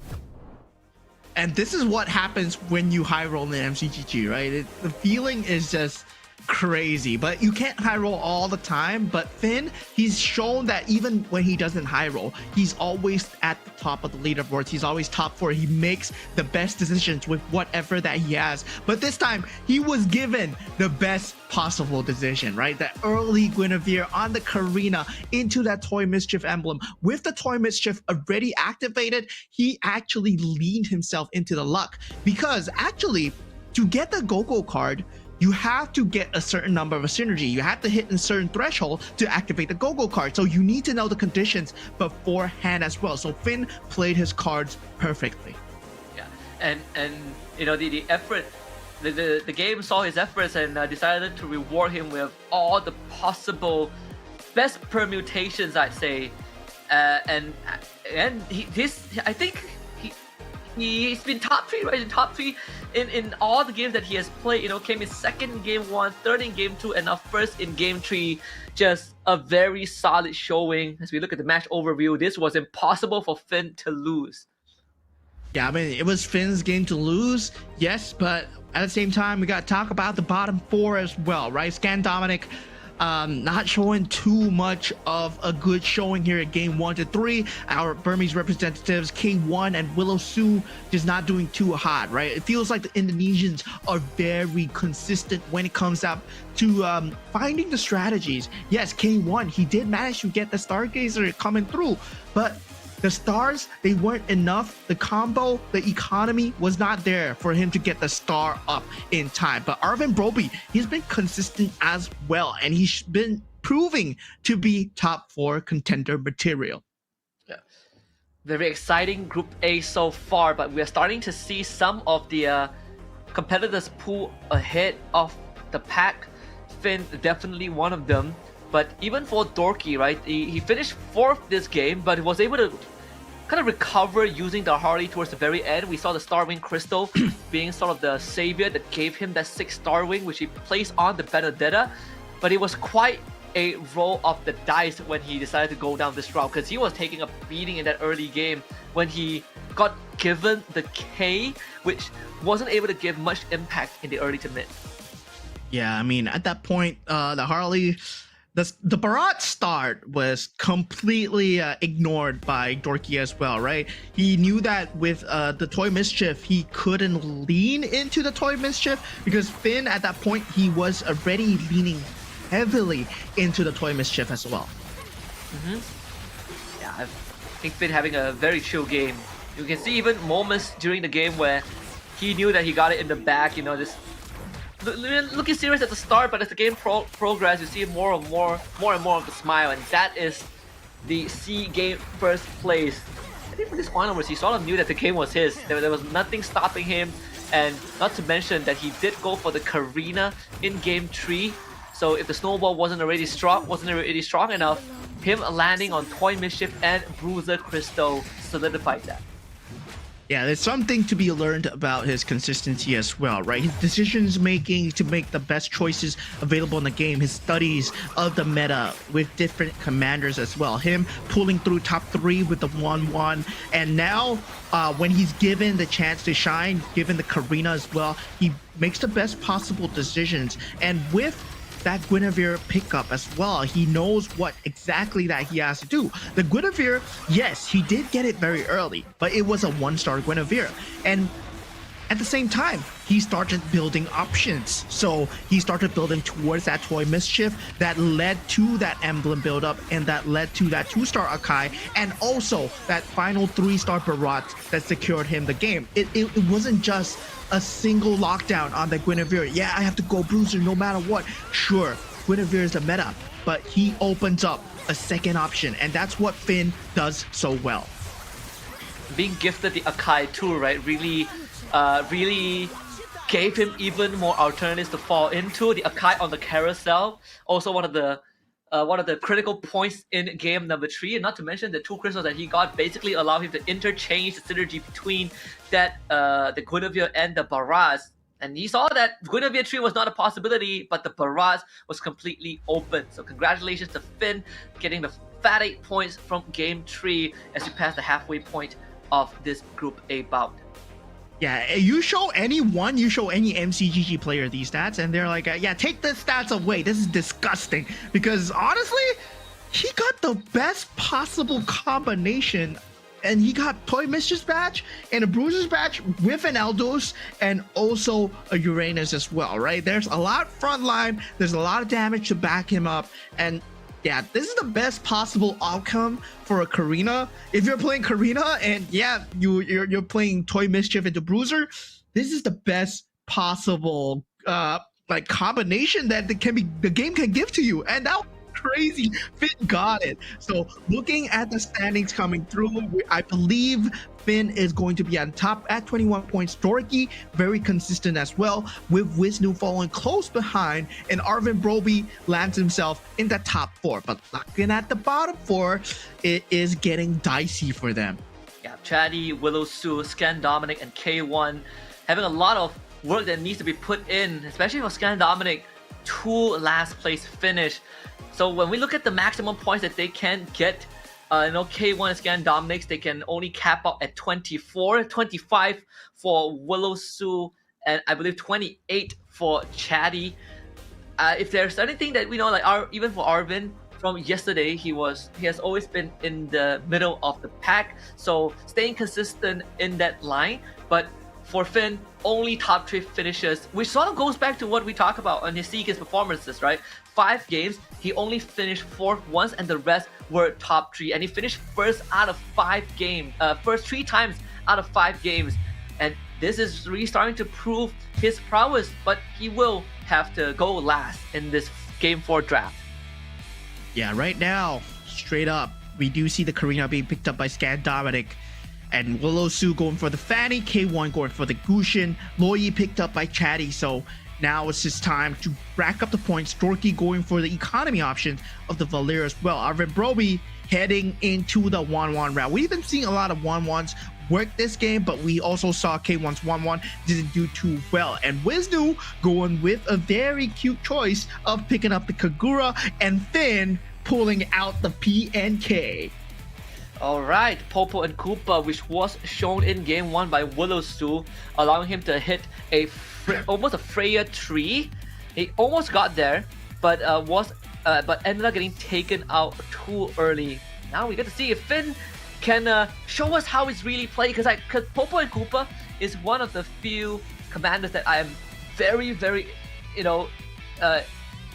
And this is what happens when you high roll in MCGG, right? The feeling is just crazy, but you can't high roll all the time. But Finn, he's shown that even when he doesn't high roll, he's always at the top of the leaderboards. He's always top 4. He makes the best decisions with whatever that he has. But this time, he was given the best possible decision, right? That early Guinevere on the Karina into that Toy Mischief emblem. With the Toy Mischief already activated, he actually leaned himself into the luck, because actually, to get the Go-Go card, you have to get a certain number of a synergy. You have to hit a certain threshold to activate the Go-Go card. So you need to know the conditions beforehand as well. So Finn played his cards perfectly. Yeah, and you know the effort, the game saw his efforts and decided to reward him with all the possible best permutations, I'd say, and I think he's been top 3, right? In top 3 in all the games that he has played. You know, came in second in game 1, third in game 2, and now first in game 3. Just a very solid showing. As we look at the match overview, this was impossible for Finn to lose. Yeah, I mean, it was Finn's game to lose, yes, but at the same time, we got to talk about the bottom 4 as well, right? Scan Dominic, not showing too much of a good showing here at game 1 to 3. Our Burmese representatives, K1 and Willow Su, just not doing too hot, right? It feels like the Indonesians are very consistent when it comes up to finding the strategies. Yes, K1, he did manage to get the Stargazer coming through, but the stars, they weren't enough. The combo, the economy was not there for him to get the star up in time. But Arvin Broby, he's been consistent as well, and he's been proving to be top 4 contender material. Yeah, very exciting Group A so far, but we are starting to see some of the competitors pull ahead of the pack. Finn, definitely one of them. But even for Dorky, right, he finished 4th this game, but he was able to kind of recover using the Harley towards the very end. We saw the Starwing Crystal being sort of the savior that gave him that 6 Starwing, which he placed on the Benedetta. But it was quite a roll of the dice when he decided to go down this route, because he was taking a beating in that early game when he got given the K, which wasn't able to give much impact in the early to mid. Yeah, I mean, at that point, the Harley... The Barat start was completely ignored by Dorky as well, right? He knew that with the Toy Mischief, he couldn't lean into the Toy Mischief, because Finn, at that point, he was already leaning heavily into the Toy Mischief as well. Yeah, I think Finn having a very chill game. You can see even moments during the game where he knew that he got it in the bag, you know, just looking serious at the start, but as the game progresses, you see more and more of the smile, and that is the C game first place I think from this point onwards, he sort of knew that the game was his. There was nothing stopping him, and not to mention that he did go for the Karina in game 3. So if the snowball wasn't already strong enough, him landing on Toy Mischief and Bruiser Crystal solidified that. Yeah, there's something to be learned about his consistency as well, right? His decisions making to make the best choices available in the game, his studies of the meta with different commanders as well, him pulling through top 3 with the 1-1, and now when he's given the chance to shine, given the Karina as well, he makes the best possible decisions. And with that Guinevere pickup as well, he knows what exactly that he has to do. The Guinevere, yes, he did get it very early, but it was a 1-star Guinevere, and at the same time he started building options. So he started building towards that Toy Mischief that led to that emblem buildup, and that led to that 2-star Akai, and also that final 3-star Barat that secured him the game. It wasn't just a single lockdown on the Guinevere. Yeah, I have to go Bruiser no matter what. Sure, Guinevere is the meta, but he opens up a second option, and that's what Finn does so well. Being gifted the Akai too, right, really gave him even more alternatives to fall into. The Akai on the carousel, also one of the critical points in game number 3, and not to mention the 2 crystals that he got basically allow him to interchange the synergy between that the Guinevere and the Baraz. And he saw that Guinevere 3 was not a possibility, but the Baraz was completely open. So congratulations to Finn getting the fat 8 points from game 3 as you pass the halfway point of this Group A bout. Yeah, you show any MCGG player these stats, and they're like, yeah, take the stats away. This is disgusting. Because honestly, he got the best possible combination, and he got Toy Mischief's badge and a Bruiser's badge with an Eldos and also a Uranus as well, right? There's a lot frontline, there's a lot of damage to back him up, and yeah, this is the best possible outcome for a Karina. If you're playing Karina and yeah, you're playing Toy Mischief into Bruiser, this is the best possible like combination that the game can give to you, and that was crazy. Finn got it. So looking at the standings coming through, I believe Finn is going to be on top at 21 points. Dorky, very consistent as well, with Wisnu falling close behind, and Arvin Broby lands himself in the top 4. But looking at the bottom 4, it is getting dicey for them. Yeah, Chatty, Willow Sue, Scan Dominic, and K1 having a lot of work that needs to be put in, especially for Scan Dominic to last place finish. So when we look at the maximum points that they can get, K1 and Scan Dominics, they can only cap out at 24, 25 for Willow Sue, and I believe 28 for Chatty. If there's anything that we know, like even for Arvin, from yesterday, he has always been in the middle of the pack, so staying consistent in that line. But for Finn, only top 3 finishes, which sort of goes back to what we talk about on his Seekers performances, right? 5 games, he only finished 4th once, and the rest were top 3. And he finished first out of 5 games, first 3 times out of 5 games. And this is really starting to prove his prowess, but he will have to go last in this Game 4 draft. Yeah, right now, straight up, we do see the Karina being picked up by Scan Dominic, and Willow Sue going for the Fanny, K1 going for the Gushin, Loyi picked up by Chatty. So now it's just time to rack up the points. Dorky going for the economy option of the Valir as well. Arvin Broby heading into the 1-1 route. We've been seeing a lot of 1-1s work this game, but we also saw K1's 1-1 didn't do too well. And Wisnu going with a very cute choice of picking up the Kagura, and Finn pulling out the PNK. Alright, Popo and Koopa, which was shown in game 1 by Willow Sue, allowing him to hit almost a Freya tree. He almost got there, but ended up getting taken out too early. Now we get to see if Finn can show us how it's really played, because Popo and Koopa is one of the few commanders that I am very, very,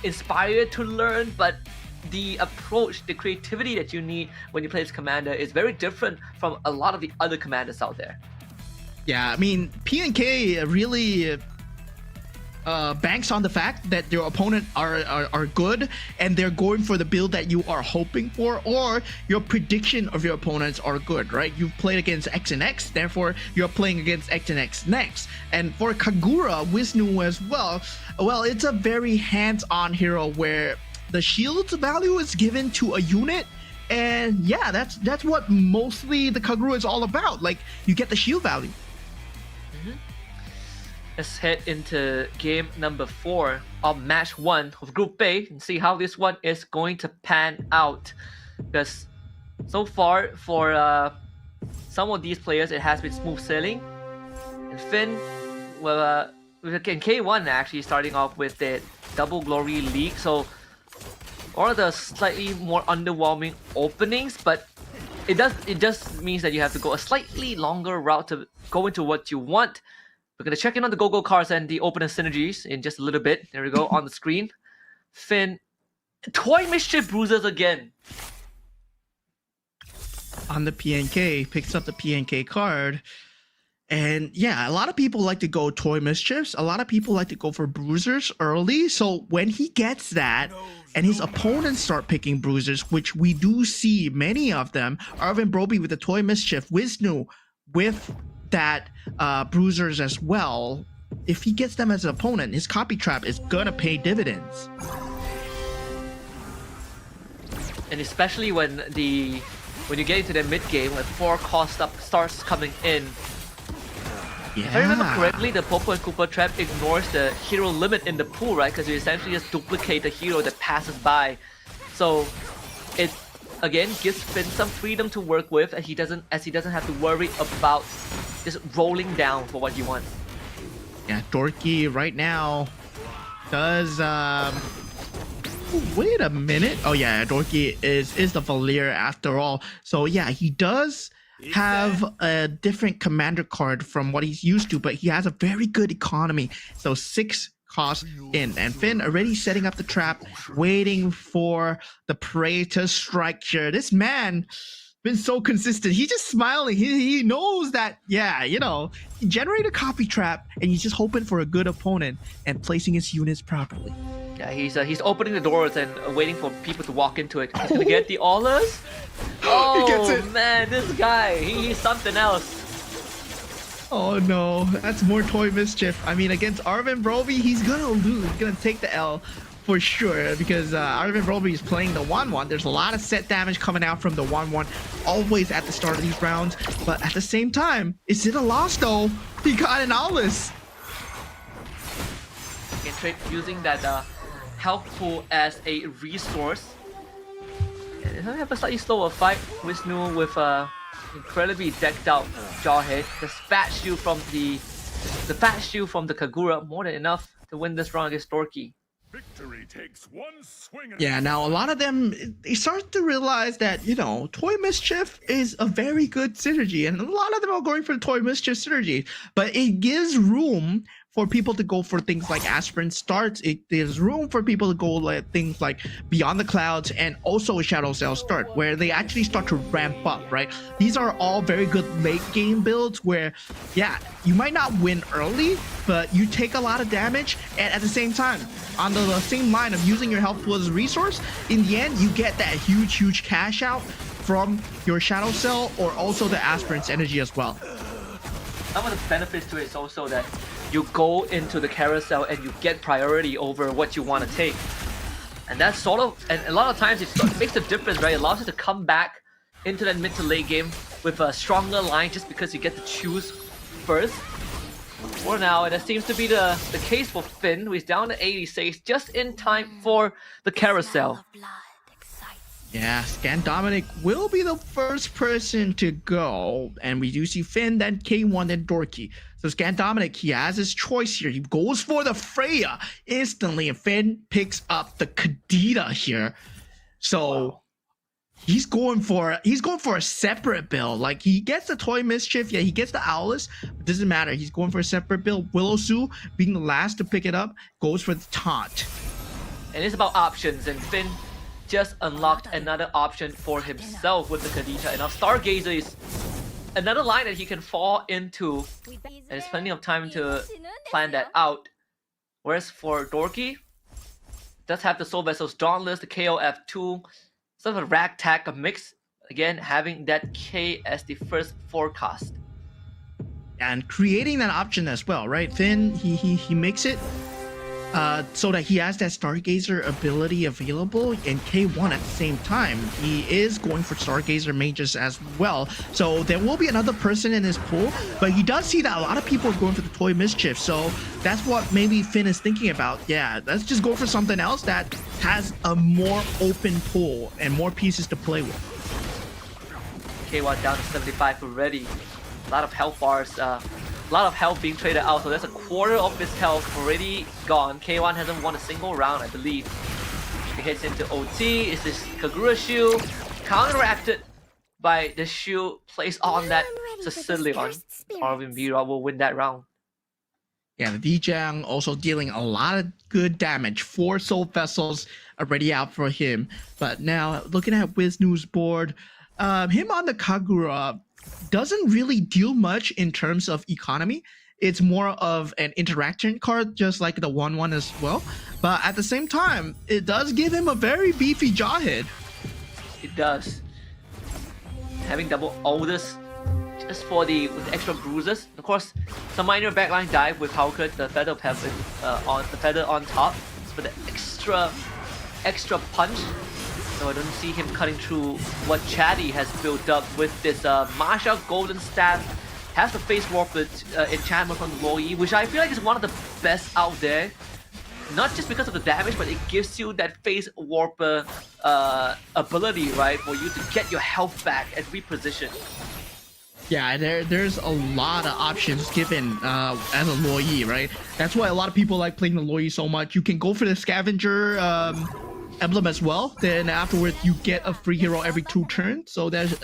inspired to learn, but the approach, the creativity that you need when you play this commander is very different from a lot of the other commanders out there. Yeah, I mean, PNK really banks on the fact that your opponent are good and they're going for the build that you are hoping for, or your prediction of your opponents are good, right? You've played against X and X, therefore you're playing against X and X next. And for Kagura, Wisnu as well, it's a very hands-on hero where the shield's value is given to a unit. And yeah, that's what mostly the Kagura is all about. Like, you get the shield value. Let's head into game number 4 of match 1 of Group A and see how this one is going to pan out. Because so far, for some of these players, it has been smooth sailing. And Finn, well, in K1 actually starting off with the Double Glory League, so one of the slightly more underwhelming openings, but it just means that you have to go a slightly longer route to go into what you want. We're going to check in on the Go-Go cards and the opening synergies in just a little bit. There we go, on the screen. Finn, Toy Mischief Bruisers again. On the PNK, picks up the PNK card. And yeah, a lot of people like to go Toy Mischiefs. A lot of people like to go for Bruisers early. So when he gets that, and his opponents start picking Bruisers, which we do see many of them, Arvin Broby with the Toy Mischief, Wisnu with that Bruisers as well. If he gets them as an opponent, his copy trap is gonna pay dividends. And especially when you get into the mid game, when 4 cost up starts coming in. Yeah. If I remember correctly, the Popo and Koopa trap ignores the hero limit in the pool, right? Because you essentially just duplicate the hero that passes by. So it again gives Finn some freedom to work with, and he doesn't have to worry about just rolling down for what he wants. Yeah, Dorky right now does wait a minute. Oh yeah, Dorky is the Valier after all. So yeah, he does have a different commander card from what he's used to, but he has a very good economy. So 6 cost in, and Finn already setting up the trap, waiting for the prey to strike here. This man been so consistent. He's just smiling. He knows that, yeah, you know, he generated a copy trap and he's just hoping for a good opponent and placing his units properly. Yeah, he's opening the doors and waiting for people to walk into it. He's gonna get the Aulas. Oh, he gets it. Man, this guy, he's something else. Oh no, that's more Toy Mischief. I mean, against Arvin Broby, he's gonna lose. He's gonna take the L for sure, because Arvin Broby is playing the 1-1. There's a lot of set damage coming out from the 1-1 always at the start of these rounds, but at the same time, is it a loss though? He got an Aulas. You can trade using that health pool as a resource. And he'll have a slightly slower fight. Wisnu with incredibly decked out Jawhead. The fat shield from the Kagura, more than enough to win this round against Dorky. Victory takes one swing. Yeah, now a lot of them, they start to realize that, you know, Toy Mischief is a very good synergy, and a lot of them are going for the Toy Mischief synergy, but it gives room for people to go for things like Aspirin starts. There's room for people to go like things like Beyond the Clouds and also Shadow Cell start, where they actually start to ramp up, right? These are all very good late game builds where, yeah, you might not win early, but you take a lot of damage, and at the same time, on the same line of using your health pool as a resource, in the end, you get that huge cash out from your Shadow Cell or also the Aspirin's energy as well. Some of the benefits to it is also that you go into the carousel and you get priority over what you want to take. And that's sort of, and a lot of times it makes a difference, right? It allows you to come back into that mid to late game with a stronger line just because you get to choose first. For now, that seems to be the case for Finn, who is down to 86, just in time for the carousel. Yeah, Scan Dominic will be the first person to go, and we do see Finn, then K1, then Dorky. So Scan Dominic, he has his choice here. He goes for the Freya instantly, and Finn picks up the Kadita here. So wow. He's going for a separate build. Like, he gets the Toy Mischief, yeah, he gets the Owlus, but doesn't matter. He's going for a separate build. Willow Su, being the last to pick it up, goes for the taunt. And it's about options, and Finn just unlocked another option for himself with the Kadita, and now Stargazer is another line that he can fall into, and there's plenty of time to plan that out. Whereas for Dorky, does have the Soul Vessels Dauntless, the KOF2, sort of a ragtag, a mix. Again, having that K as the first forecast. And creating that option as well, right? Finn, he makes it so that he has that Stargazer ability available and K1 at the same time. He is going for Stargazer mages as well. So there will be another person in his pool, but he does see that a lot of people are going for the Toy Mischief. So that's what maybe Finn is thinking about. Yeah, let's just go for something else that has a more open pool and more pieces to play with. K1 down to 75 already. A lot of health bars, a lot of health being traded out, so that's a quarter of his health already gone. K1 hasn't won a single round, I believe. He hits into OT, it's this Kagura shield, counteracted by the shield placed on that Sicilian. Arvin Vera will win that round. Yeah, the Vijang also dealing a lot of good damage. 4 Soul Vessels already out for him. But now, looking at Wisnu's board, him on the Kagura doesn't really deal much in terms of economy. It's more of an interaction card, just like the 1/1 as well. But at the same time, it does give him a very beefy jaw hit. It does. Having double Aldous just for the with the extra bruises. Of course, some minor backline dive with Hauke, the feather pebble on the feather on top for the extra punch. So I don't see him cutting through what Chatty has built up with this Masha Golden Staff. Has the Face Warper enchantment from Loi, which I feel like is one of the best out there. Not just because of the damage, but it gives you that Face Warper ability, right? For you to get your health back and reposition. Yeah, there's a lot of options given as a Loi, right? That's why a lot of people like playing the Loi so much. You can go for the Scavenger emblem as well. Then afterwards, you get a free hero every 2 turns. So that's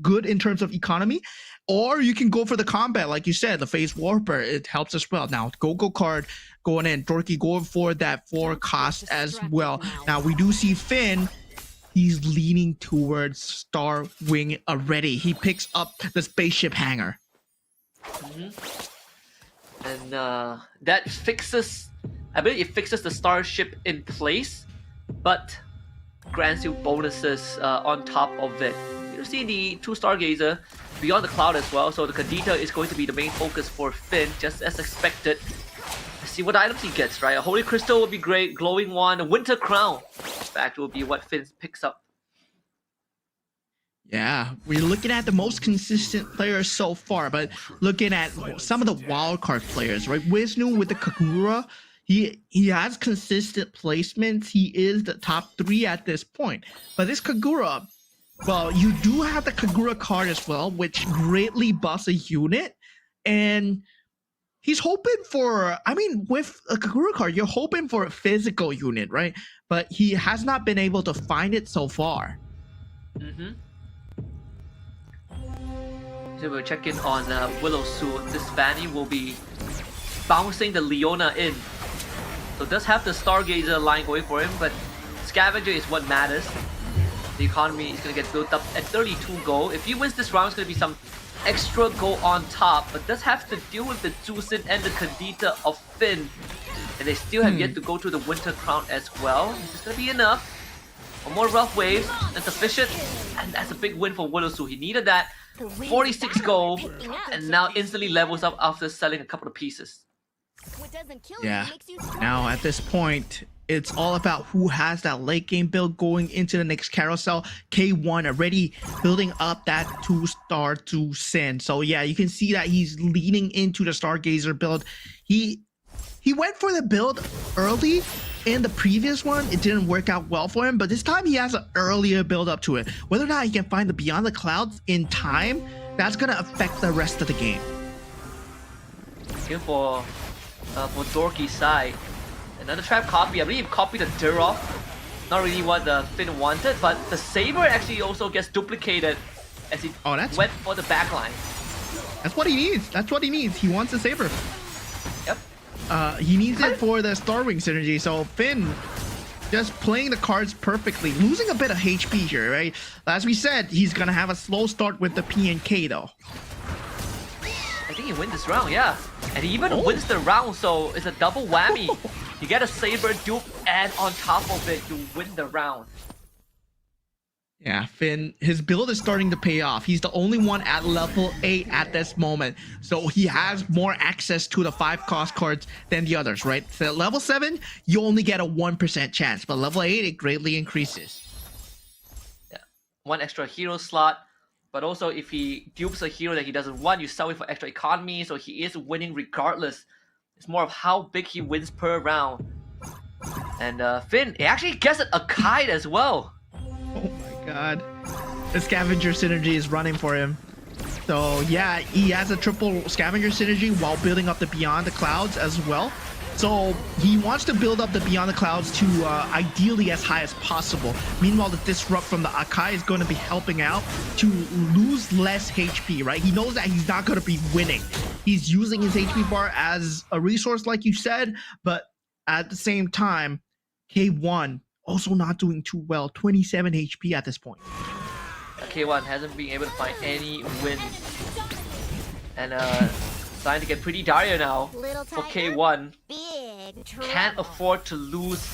good in terms of economy. Or you can go for the combat, like you said, the Face Warper. It helps as well. Now, Go-Go card going in. Dorky going for that 4 cost as well. Now, we do see Finn. He's leaning towards Star Wing already. He picks up the spaceship hangar. And that fixes, I believe it fixes the starship in place, but grants you bonuses on top of it. You see the 2 Stargazer beyond the cloud as well, so the Kadita is going to be the main focus for Finn, just as expected. Let's see what items he gets, right? A Holy Crystal would be great, Glowing Wand, a Winter Crown. In fact, will be what Finn picks up. Yeah, we're looking at the most consistent players so far, but looking at some of the wildcard players, right? Wisnu with the Kagura, he has consistent placements. He is the top 3 at this point. But this Kagura, well, you do have the Kagura card as well, which greatly buffs a unit. And he's hoping for, I mean, with a Kagura card, you're hoping for a physical unit, right? But he has not been able to find it so far. So we'll check in on Willow soon. This Fanny will be bouncing the Leona in. So does have the Stargazer line going for him, but Scavenger is what matters. The economy is going to get built up at 32 gold. If he wins this round, it's going to be some extra gold on top, but does have to deal with the Zusin and the Kadita of Finn. And they still have yet to go through the Winter Crown as well. This is going to be enough. One more rough waves and sufficient. And that's a big win for Willow. He needed that. 46 gold, and now instantly levels up after selling a couple of pieces. Yeah. Now at this point, it's all about who has that late game build going into the next carousel. K1 already building up that 2-star to Sin. So yeah, you can see that he's leaning into the Stargazer build. He went for the build early. In the previous one, it didn't work out well for him, but this time he has an earlier build up to it. Whether or not he can find the Beyond the Clouds in time, that's gonna affect the rest of the game. Here for Dorky's side, another trap copy. I believe he copied the Durov. Not really what the Finn wanted, but the Saber actually also gets duplicated as he went for the backline. That's what he needs. That's what he needs. He wants a Saber. Yep. He needs it for the Starwing synergy. So Finn just playing the cards perfectly, losing a bit of HP here, right? As we said, he's gonna have a slow start with the P and K though. I think he win this round, yeah. And he even wins the round, so it's a double whammy. You get a Saber dupe, and on top of it, you win the round. Yeah, Finn, his build is starting to pay off. He's the only one at level 8 at this moment. So he has more access to the 5 cost cards than the others, right? So at level 7, you only get a 1% chance, but level 8, it greatly increases. Yeah, 1 extra hero slot. But also, if he dupes a hero that he doesn't want, you sell it for extra economy, so he is winning regardless. It's more of how big he wins per round. And Finn, he actually gets a kite as well. Oh my god. The scavenger synergy is running for him. So yeah, he has a triple scavenger synergy while building up the Beyond the Clouds as well. So he wants to build up the Beyond the Clouds to ideally as high as possible. Meanwhile, the Disrupt from the Akai is going to be helping out to lose less HP, right? He knows that he's not going to be winning. He's using his HP bar as a resource, like you said, but at the same time, K1 also not doing too well. 27 HP at this point. K1 hasn't been able to find any wins. And starting to get pretty dire now for K1. Can't afford to lose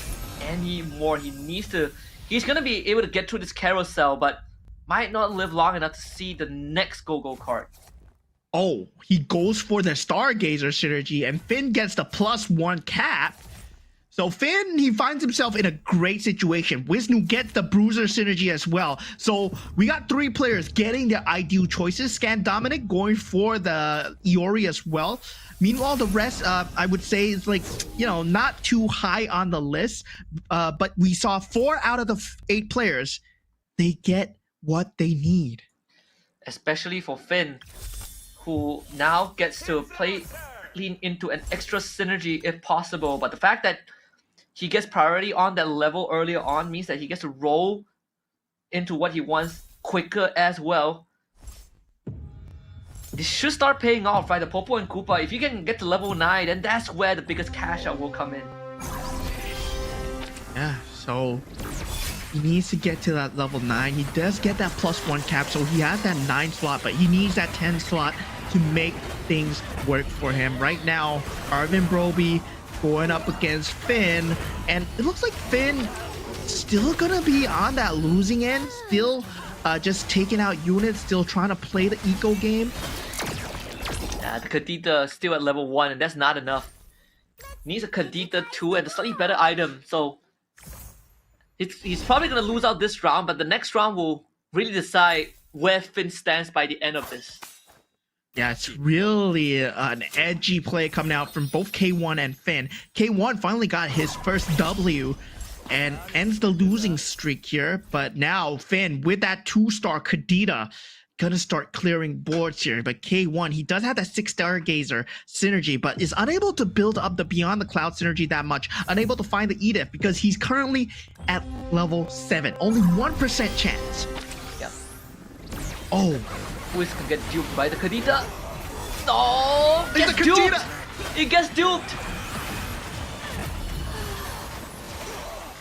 any more. He's gonna be able to get through this carousel, but might not live long enough to see the next Go-Go card. Oh, he goes for the Stargazer synergy, and Finn gets the +1 cap. So Finn, he finds himself in a great situation. Wisnu gets the Bruiser synergy as well. So we got 3 players getting their ideal choices. Scan Dominic going for the Iori as well. Meanwhile, the rest, I would say, is like, you know, not too high on the list. But we saw 4 out of the 8 players. They get what they need. Especially for Finn, who now gets to lean into an extra synergy if possible. But the fact that he gets priority on that level earlier on means that he gets to roll into what he wants quicker as well. This should start paying off, right? The Popo and Koopa, if you can get to level 9, then that's where the biggest cash out will come in. Yeah, so he needs to get to that level 9. He does get that +1 cap, so he has that 9 slot, but he needs that 10 slot to make things work for him. Right now, Arvin Broby going up against Finn, and it looks like Finn still gonna be on that losing end, still just taking out units, still trying to play the eco game. The Kadita still at level 1, and that's not enough. Needs a Kadita 2 and a slightly better item, so he's probably gonna lose out this round, but the next round will really decide where Finn stands by the end of this. Yeah, it's really an edgy play coming out from both K1 and Finn. K1 finally got his first W and ends the losing streak here. But now Finn, with that 2-star Kadita, gonna start clearing boards here. But K1, he does have that 6 Stargazer synergy, but is unable to build up the Beyond the Cloud synergy that much. Unable to find the Edith because he's currently at level 7. Only 1% chance. Yeah. Oh. Whis can get duped by the Kadita. No! It's Gets the duped! Kadita! He gets duped!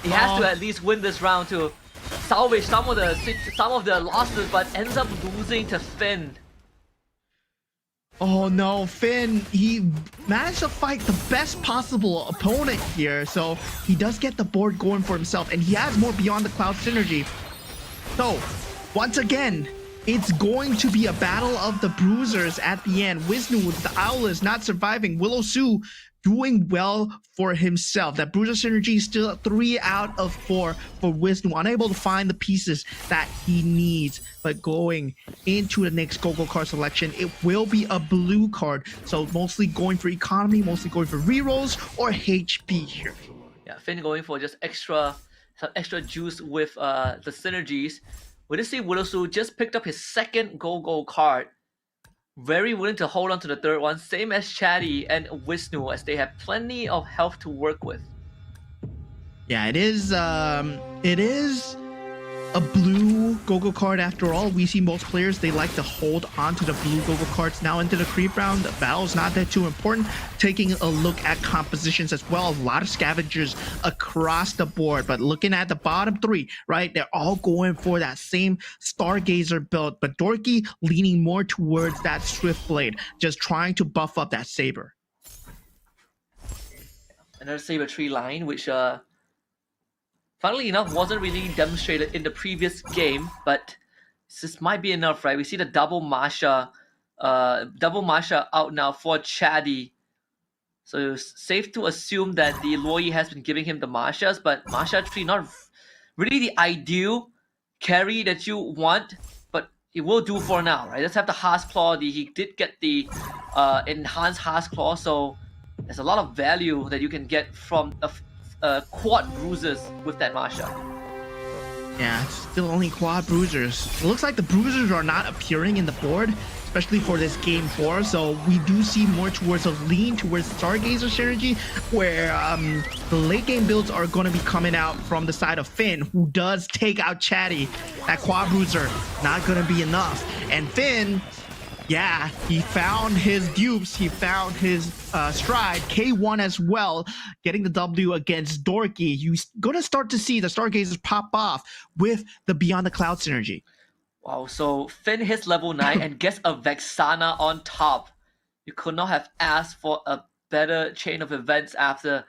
He has to at least win this round to salvage some of the losses, but ends up losing to Finn. Oh no, Finn, he managed to fight the best possible opponent here, so he does get the board going for himself, and he has more Beyond the Cloud synergy. So, once again, it's going to be a battle of the bruisers at the end. Wisnu with the Owlers not surviving. Willow Su doing well for himself. That bruiser synergy is still 3 out of 4 for Wisnu. Unable to find the pieces that he needs. But going into the next Go-Go card selection, it will be a blue card. So mostly going for economy, mostly going for rerolls or HP here. Yeah, Finn going for just some extra juice with the synergies. We just see Willow just picked up his 2nd Go-Go card. Very willing to hold on to the 3rd one, same as Chatty and Wisnu, as they have plenty of health to work with. Yeah, it is a blue go-go card after all. We see most players, they like to hold on to the blue go-go cards now into the creep round. The battle's not that too important. Taking a look at compositions as well. A lot of scavengers across the board, but looking at the bottom three, right? They're all going for that same Stargazer build, but Dorky leaning more towards that Swift Blade, just trying to buff up that Saber. Another Saber tree line, which funnily enough wasn't really demonstrated in the previous game, but this might be enough, right? We see the double Masha out now for Chaddy. So it's safe to assume that the Loi has been giving him the Mashas, but Masha tree not really the ideal carry that you want, but it will do for now, right? Let's have the Haas Claw. He did get the enhanced Haas Claw, so there's a lot of value that you can get from quad bruisers with that Masha. Yeah, it's still only quad bruisers. It looks like the bruisers are not appearing in the board, especially for this game 4. So we do see more towards a lean towards Stargazer synergy, where the late game builds are going to be coming out from the side of Finn, who does take out Chatty. That quad bruiser not going to be enough, and Finn. Yeah, he found his dupes, he found his stride, K1 as well, getting the W against Dorky. You're going to start to see the Stargazers pop off with the Beyond the Cloud synergy. Wow, so Finn hits level 9 and gets a Vexana on top. You could not have asked for a better chain of events after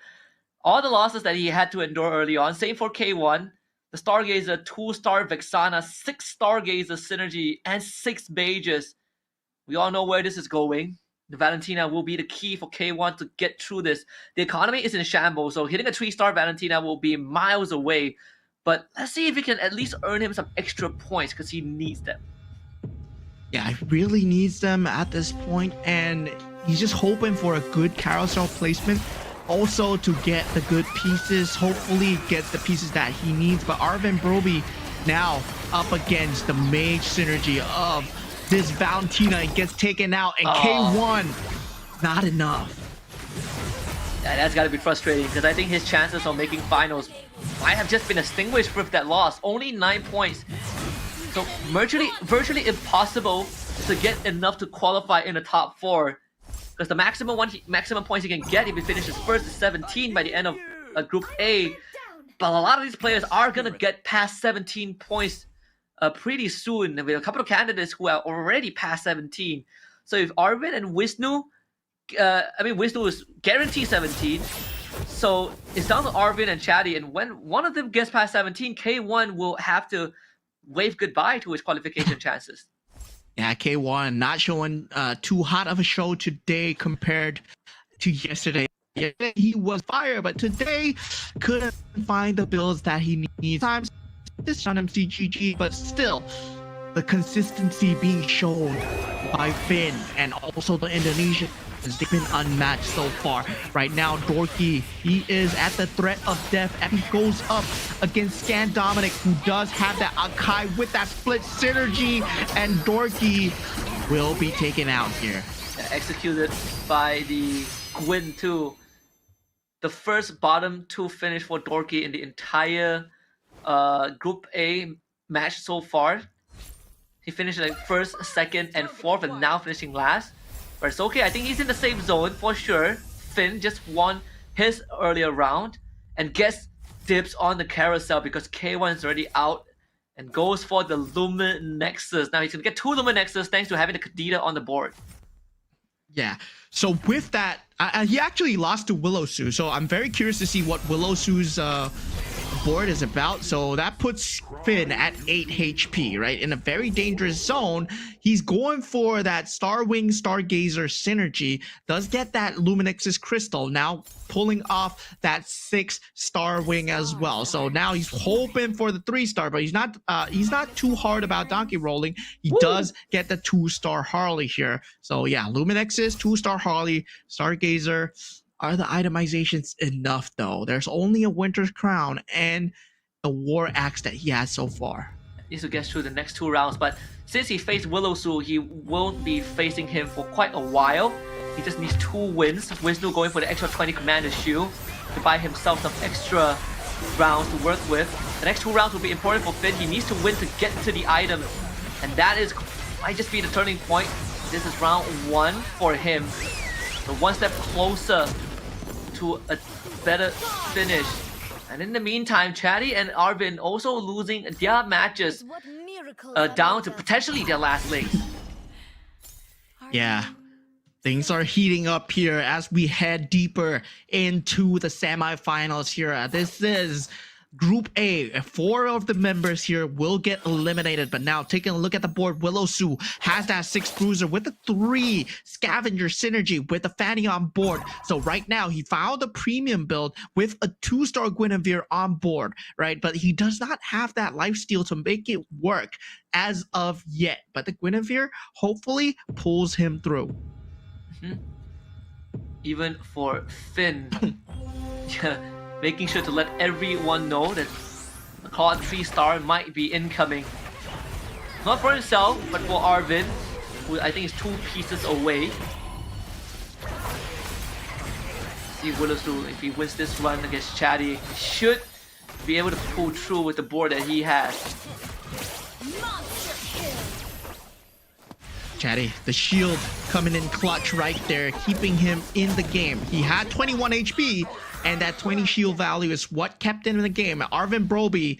all the losses that he had to endure early on. Same for K1. The Stargazer, 2-star Vexana, 6 Stargazer synergy, and 6 Mages. We all know where this is going. The Valentina will be the key for K1 to get through this. The economy is in shambles, so hitting a 3-star Valentina will be miles away. But let's see if we can at least earn him some extra points, because he needs them. Yeah, he really needs them at this point, and he's just hoping for a good carousel placement. Also to get the good pieces, hopefully get the pieces that he needs. But Arvin Broby now up against the mage synergy of this Valentina, gets taken out, and K1 not enough. Yeah, that's got to be frustrating, because I think his chances of making finals might have just been extinguished with that loss. Only 9 points, so virtually impossible to get enough to qualify in the top 4, because the maximum points he can get if he finishes first is 17 by the end of Group A. But a lot of these players are gonna get past 17 points pretty soon. We have a couple of candidates who are already past 17. So if Arvin and Wisnu, Wisnu is guaranteed 17. So it's down to Arvin and Chatty, and when one of them gets past 17, K1 will have to wave goodbye to his qualification chances. Yeah, K1 not showing too hot of a show today compared to yesterday. Yesterday he was fire, but today couldn't find the builds that he needs. Times this on MCGG, but still the consistency being shown by Finn and also the Indonesians, they've been unmatched so far. Right now, Dorky, he is at the threat of death and he goes up against Scan Dominic, who does have that Akai with that split synergy, and Dorky will be taken out here. Executed by the Gwyn too. The first bottom 2 finish for Dorky in the entire Group A match so far. He finished like 1st, 2nd, and 4th, and now finishing last. But it's okay, I think he's in the safe zone for sure. Finn just won his earlier round and gets dibs on the carousel because K1 is already out and goes for the Lumen Nexus. Now he's gonna get 2 Lumen Nexus thanks to having the Kadita on the board. Yeah, so with that, he actually lost to Willowsue, so I'm very curious to see what Willowsue's board is about. So that puts Finn at 8 HP, right? In a very dangerous zone. He's going for that Starwing Stargazer synergy. Does get that Luminex's crystal, now pulling off that 6 Starwing as well. So now he's hoping for the 3-star, but he's not too hard about donkey rolling. He does get the 2-star Harley here. So yeah, Luminex's 2-star Harley, Stargazer. Are the itemizations enough though? There's only a Winter's Crown and the War Axe that he has so far. Needs to get through the next 2 rounds, but since he faced Willowsue, he won't be facing him for quite a while. He just needs 2 wins. Wisnu going for the extra 20 Commander Shield to buy himself some extra rounds to work with. The next 2 rounds will be important for Finn. He needs to win to get to the item. And that might just be the turning point. This is round 1 for him. So one step closer to a better finish. And in the meantime, Chatty and Arvin also losing their matches What miracles down to potentially their last legs. Yeah. Things are heating up here as we head deeper into the semifinals here. This is Group A. 4 of the members here will get eliminated. But now, taking a look at the board, Willowsu has that 6 bruiser with the 3 scavenger synergy with the Fanny on board. So right now, he found a premium build with a 2-star Guinevere on board, right? But he does not have that lifesteal to make it work as of yet. But the Guinevere hopefully pulls him through. Even for Finn. Making sure to let everyone know that the Claude 3-star might be incoming. Not for himself, but for Arvin, who I think is 2 pieces away. See Willowsu, if he wins this run against Chatty, he should be able to pull through with the board that he has. Chatty, the shield coming in clutch right there, keeping him in the game. He had 21 HP, and that 20 shield value is what kept him in the game. Arvin Broby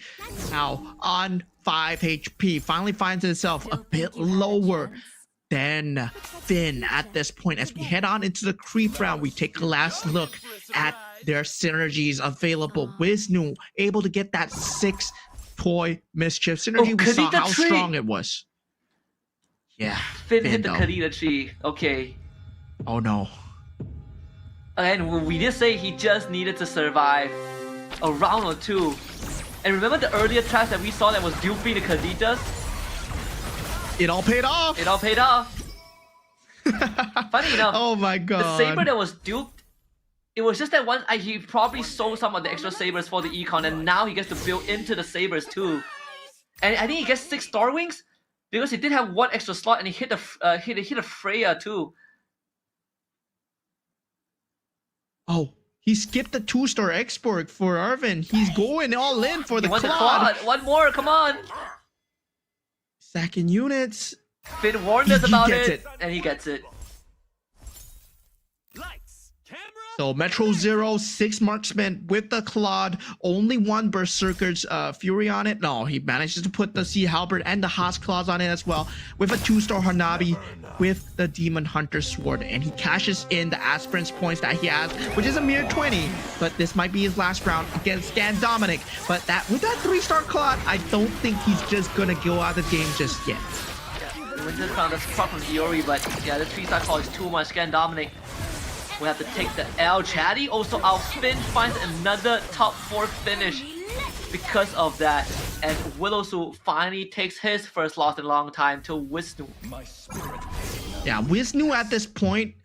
now on 5 HP, finally finds himself a bit lower than Finn at this point. As we head on into the creep round, we take a last look at their synergies available. Wisnu able to get that 6 toy mischief synergy. We saw how strong it was. Yeah, Finn hit the Kadita tree. Okay. Oh no. And we did say he just needed to survive a round or 2. And remember the earlier traps that we saw that was duping the Kaditas? It all paid off. It all paid off. Funny enough, oh my god. the saber that was duped, it was just that one. He probably sold some of the extra sabers for the econ, and now he gets to build into the sabers too. And I think he gets 6 Star Wings because he did have 1 extra slot, and he hit a Freya too. Oh, he skipped the 2-star export for Arvin. He's going all in for the Claude. One more, come on. Stacking units. Finn warned us about it, and he gets it. Lights, camera. So Metro Zero, 6 marksmen with the Claude, only 1 Berserker's Fury on it. No, he manages to put the Sea Halberd and the Haas Claws on it as well, with a 2-star Hanabi with the Demon Hunter Sword, and he cashes in the Aspirant's points that he has, which is a mere 20. But this might be his last round against Scan Dominic. But with that 3-star Claude, I don't think he's just gonna go out of the game just yet. Yeah, with this round, that's far from Iori, but yeah, the 3-star call is too much. Scan Dominic we have to take the L. Chatty also out. Finn finds another top 4 finish because of that. And Willowsu finally takes his first loss in a long time to Wisnu. Yeah, Wisnu at this point,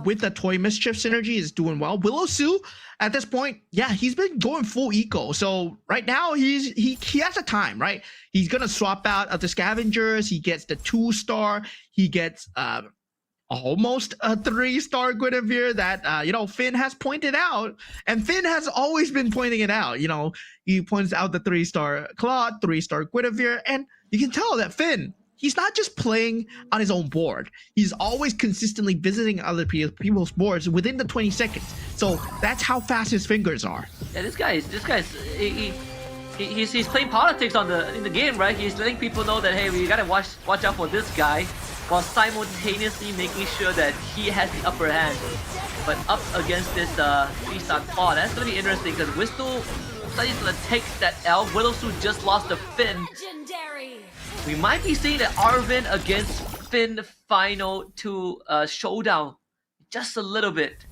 with the Toy Mischief synergy, is doing well. Willowsu at this point, yeah, he's been going full eco. So right now he has a time, right? He's gonna swap out of the scavengers. He gets the 2-star. He gets almost a 3-star Guinevere that Finn has pointed out, and Finn has always been pointing it out. He points out the 3-star Claude, 3-star Guinevere, and you can tell that Finn, he's not just playing on his own board. He's always consistently visiting other people's boards within the 20 seconds. So that's how fast his fingers are. Yeah, this guy's he's playing politics in the game, right? He's letting people know that, hey, we gotta watch out for this guy, while simultaneously making sure that he has the upper hand. But up against this 3-star Claw, that's gonna be interesting because Wisnu is gonna take that L. Willowsu just lost to Finn. Legendary. We might be seeing that Arvin against Finn final to showdown just a little bit.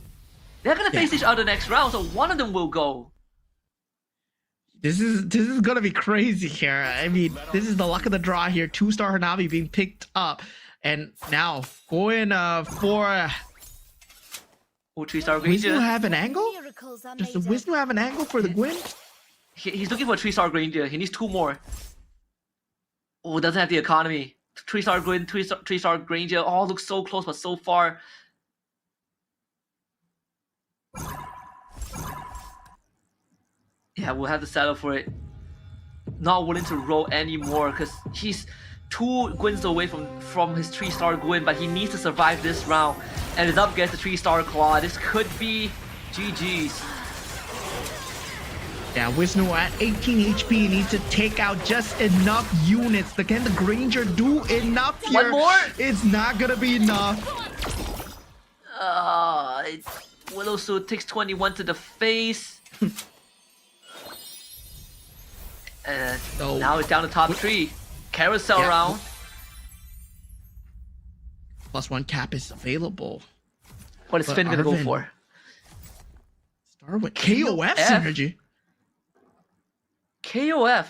They're gonna face each other next round, so one of them will go. This is gonna be crazy here. I mean, this is the luck of the draw here. 2-star Hanabi being picked up. And now, going for... Oh, 3-star Granger. Wisnu have an angle? Miracles are Does the made of- Wisnu have an angle for the Gwyn? He's looking for a 3-star Granger. He needs 2 more. Oh, doesn't have the economy. 3-star Gwyn, 3-star Granger. Oh, looks so close, but so far. Yeah, we'll have to settle for it. not willing to roll anymore because he's 2 Gwins away from his 3-star Gwyn, but he needs to survive this round. And is up against the 3-star Claw. This could be GG's. Yeah, Wisnu at 18 HP needs to take out just enough units. Can the Granger do enough here? One more? It's not gonna be enough. Willow Su takes 21 to the face. And now it's down to top 3. Carousel round. +1 cap is available. What is Finn gonna go for? Start with KOF synergy. KOF.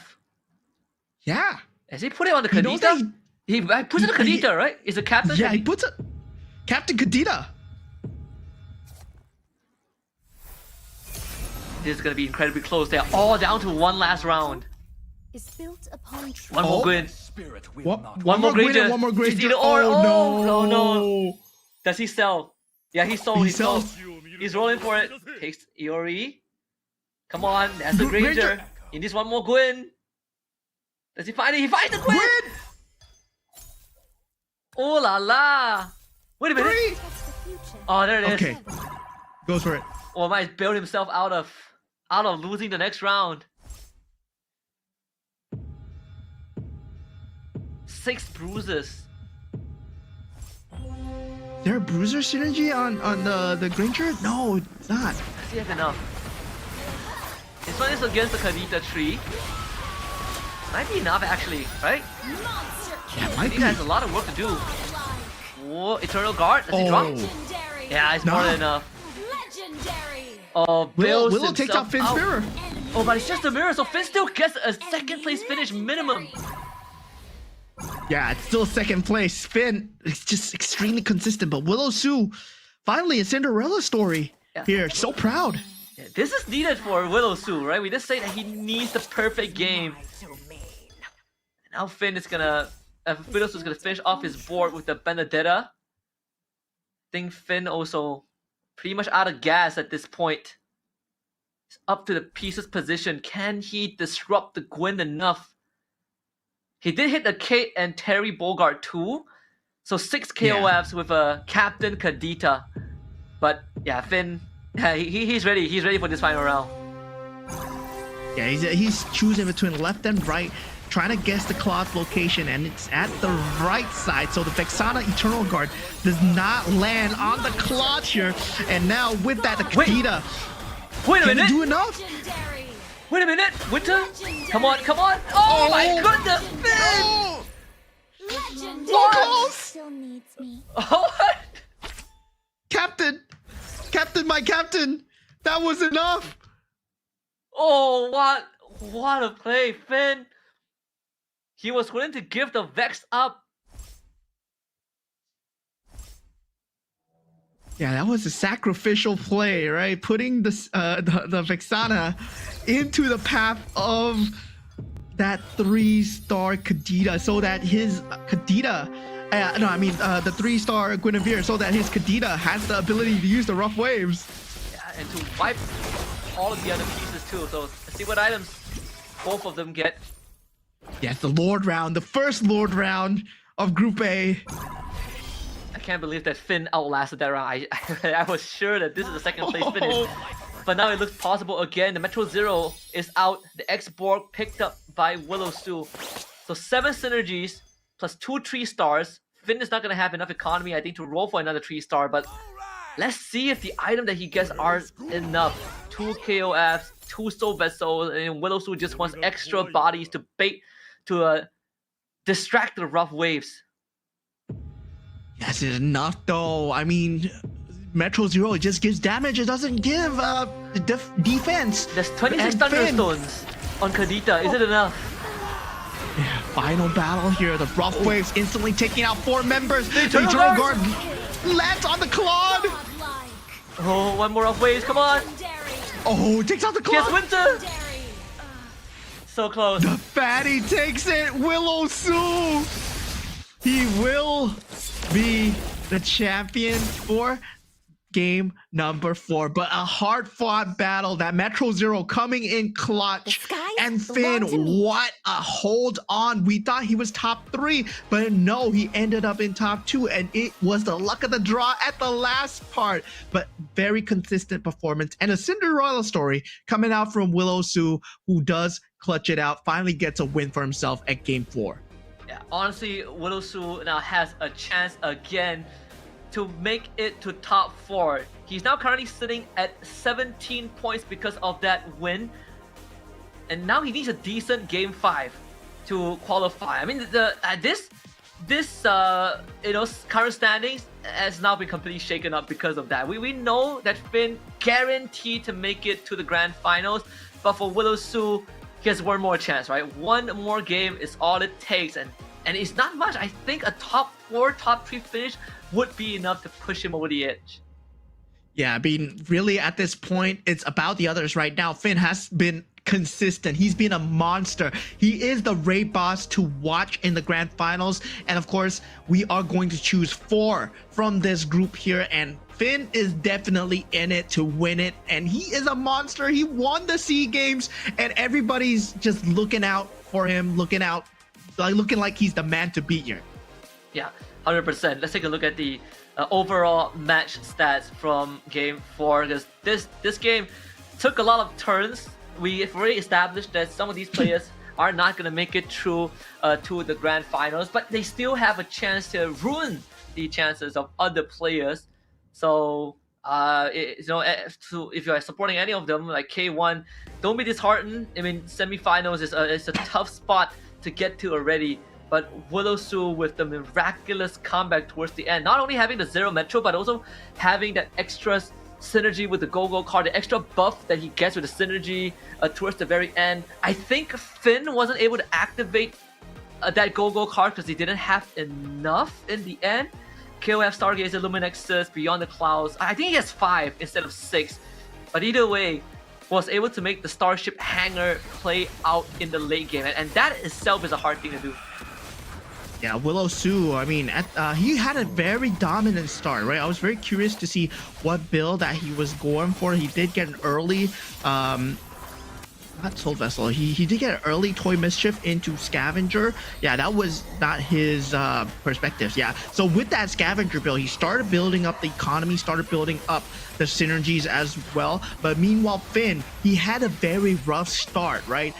Yeah. Has he put it on the He knows that Kadita? He puts it on Kadita, right? Is it captain? Yeah, he puts it. Captain Kadita. This is gonna be incredibly close. They're all down to 1 last round. Is built upon truth. One more Gwyn. Spirit will What? not. One more Granger. And one more It's Granger. either or. Oh no! no. Does he sell? Yeah, he sold. He sells. He's rolling for it. Takes Iori. Come on, that's the Granger. Granger. He needs one more Gwyn. Does he find it? He finds the Gwyn! Gwyn! Oh la la! Wait a minute. 3. That's the future. Oh, there it is. Okay. Goes for it. Oh, might bailed himself out of losing the next round. 6 bruises. Is there a bruiser synergy on the Granger? No, it's not. Does he have enough? This one is against the Kadita tree. Might be enough actually, right? Monster Yeah, might He be. has a lot of work to do. Whoa, Eternal Guard? Does he drop? legendary. Yeah, it's more Nah. than enough. Legendary. Oh, Willow Bills takes out himself Finn's mirror. Oh, but it's just a mirror, so Finn still gets a 2nd place finish minimum. Yeah, it's still 2nd place. Finn is just extremely consistent, but Willow Su, finally a Cinderella story here. So proud. Yeah, this is needed for Willow Su, right? We just say that he needs the perfect game. Now Finn is gonna, Willow Su is gonna finish off his board with the Benedetta. I think Finn also pretty much out of gas at this point. It's up to the pieces position. Can he disrupt the Gwyn enough? He did hit the Kate and Terry Bogart too. So 6 KOFs with a Captain Kadita. But yeah, Finn, he's ready. He's ready for this final round. Yeah, he's choosing between left and right, trying to guess the Claw's location, and it's at the right side. So the Vexana Eternal Guard does not land on the Claw here. And now with that, the Kadita Wait a can minute. do enough. Legendary. Wait a minute. Winter. Come on, come on. Oh my goodness, Finn. Oh, Legendary. so close. Still needs me. What? Captain, my captain, that was enough. Oh, what a play, Finn. He was willing to give the Vex up. Yeah, that was a sacrificial play, right? Putting the Vexana into the path of that 3-star Kadita, so that his Kadita, the 3-star Guinevere, so that his Kadita has the ability to use the rough waves. Yeah, and to wipe all of the other pieces too. So let's see what items both of them get. Yes, the Lord round, the first Lord round of Group A. I can't believe that Finn outlasted that round. I was sure that this is the 2nd place finish. But now it looks possible again. The Metro Zero is out. The X-Borg picked up by Willow Su. So 7 synergies plus 2 3-stars. Finn is not going to have enough economy, I think, to roll for another 3-star. But let's see if the item that he gets are enough. 2 KOFs, 2 Soul Vessels, and Willow Su just wants extra bodies to bait, to distract the rough waves. Yes, it's enough though. I mean, Metro Zero just gives damage. It doesn't give defense. There's 26 And Finn. Thunderstones on Kadita. Is it enough? Yeah, final battle here. The rough waves instantly taking out 4 members. The Eternal Eternal Guard. Guard lands on the Claude. Godlike. Oh, one more rough waves. Come on. Legendary. Oh, takes out the Yes, Claude. Winter. Legendary. So close. The fatty takes it. Willow Su. He will be the champion for game number 4, but a hard-fought battle. That Metro Zero coming in clutch, skies and belong Finn, to me. what a hold on. We thought he was top 3, but no, he ended up in top 2, and it was the luck of the draw at the last part. But very consistent performance and a Cinderella story coming out from Willow Su, who does clutch it out, finally gets a win for himself at game 4. Yeah, honestly, Willow Su now has a chance again to make it to top 4. He's now currently sitting at 17 points because of that win, and now he needs a decent game 5 to qualify. I mean, this current standings has now been completely shaken up because of that. We know that Finn guaranteed to make it to the grand finals, but for Willow Su, he has one more chance, right? One more game is all it takes, and it's not much. I think a top 4, top 3 finish would be enough to push him over the edge. Yeah, I mean, really at this point, it's about the others right now. Finn has been consistent. He's been a monster. He is the raid boss to watch in the grand finals. And of course, we are going to choose 4 from this group here. And Finn is definitely in it to win it. And he is a monster. He won the SEA Games. And everybody's just looking out for him, looking like he's the man to beat here. Yeah, 100%. Let's take a look at the overall match stats from game 4, because this game took a lot of turns. We've already established that some of these players are not going to make it through to the grand finals, but they still have a chance to ruin the chances of other players. So if you are supporting any of them, like K1, don't be disheartened. I mean, semifinals is a tough spot to get to already. But Willow Su, with the miraculous comeback towards the end, not only having the 0 Metro, but also having that extra synergy with the Go card, the extra buff that he gets with the synergy towards the very end. I think Finn wasn't able to activate that Go card because he didn't have enough in the end. KOF, Stargazer, Luminexus, Beyond the Clouds, I think he has 5 instead of 6. But either way, was able to make the Starship Hangar play out in the late game. And that itself is a hard thing to do. Yeah, Willow Su, I mean, he had a very dominant start, right? I was very curious to see what build that he was going for. He did get an early, not Soul Vessel, he did get an early Toy Mischief into Scavenger. Yeah, that was not his perspectives. Yeah, so with that Scavenger build, he started building up the economy, started building up the synergies as well. But meanwhile, Finn, he had a very rough start, right?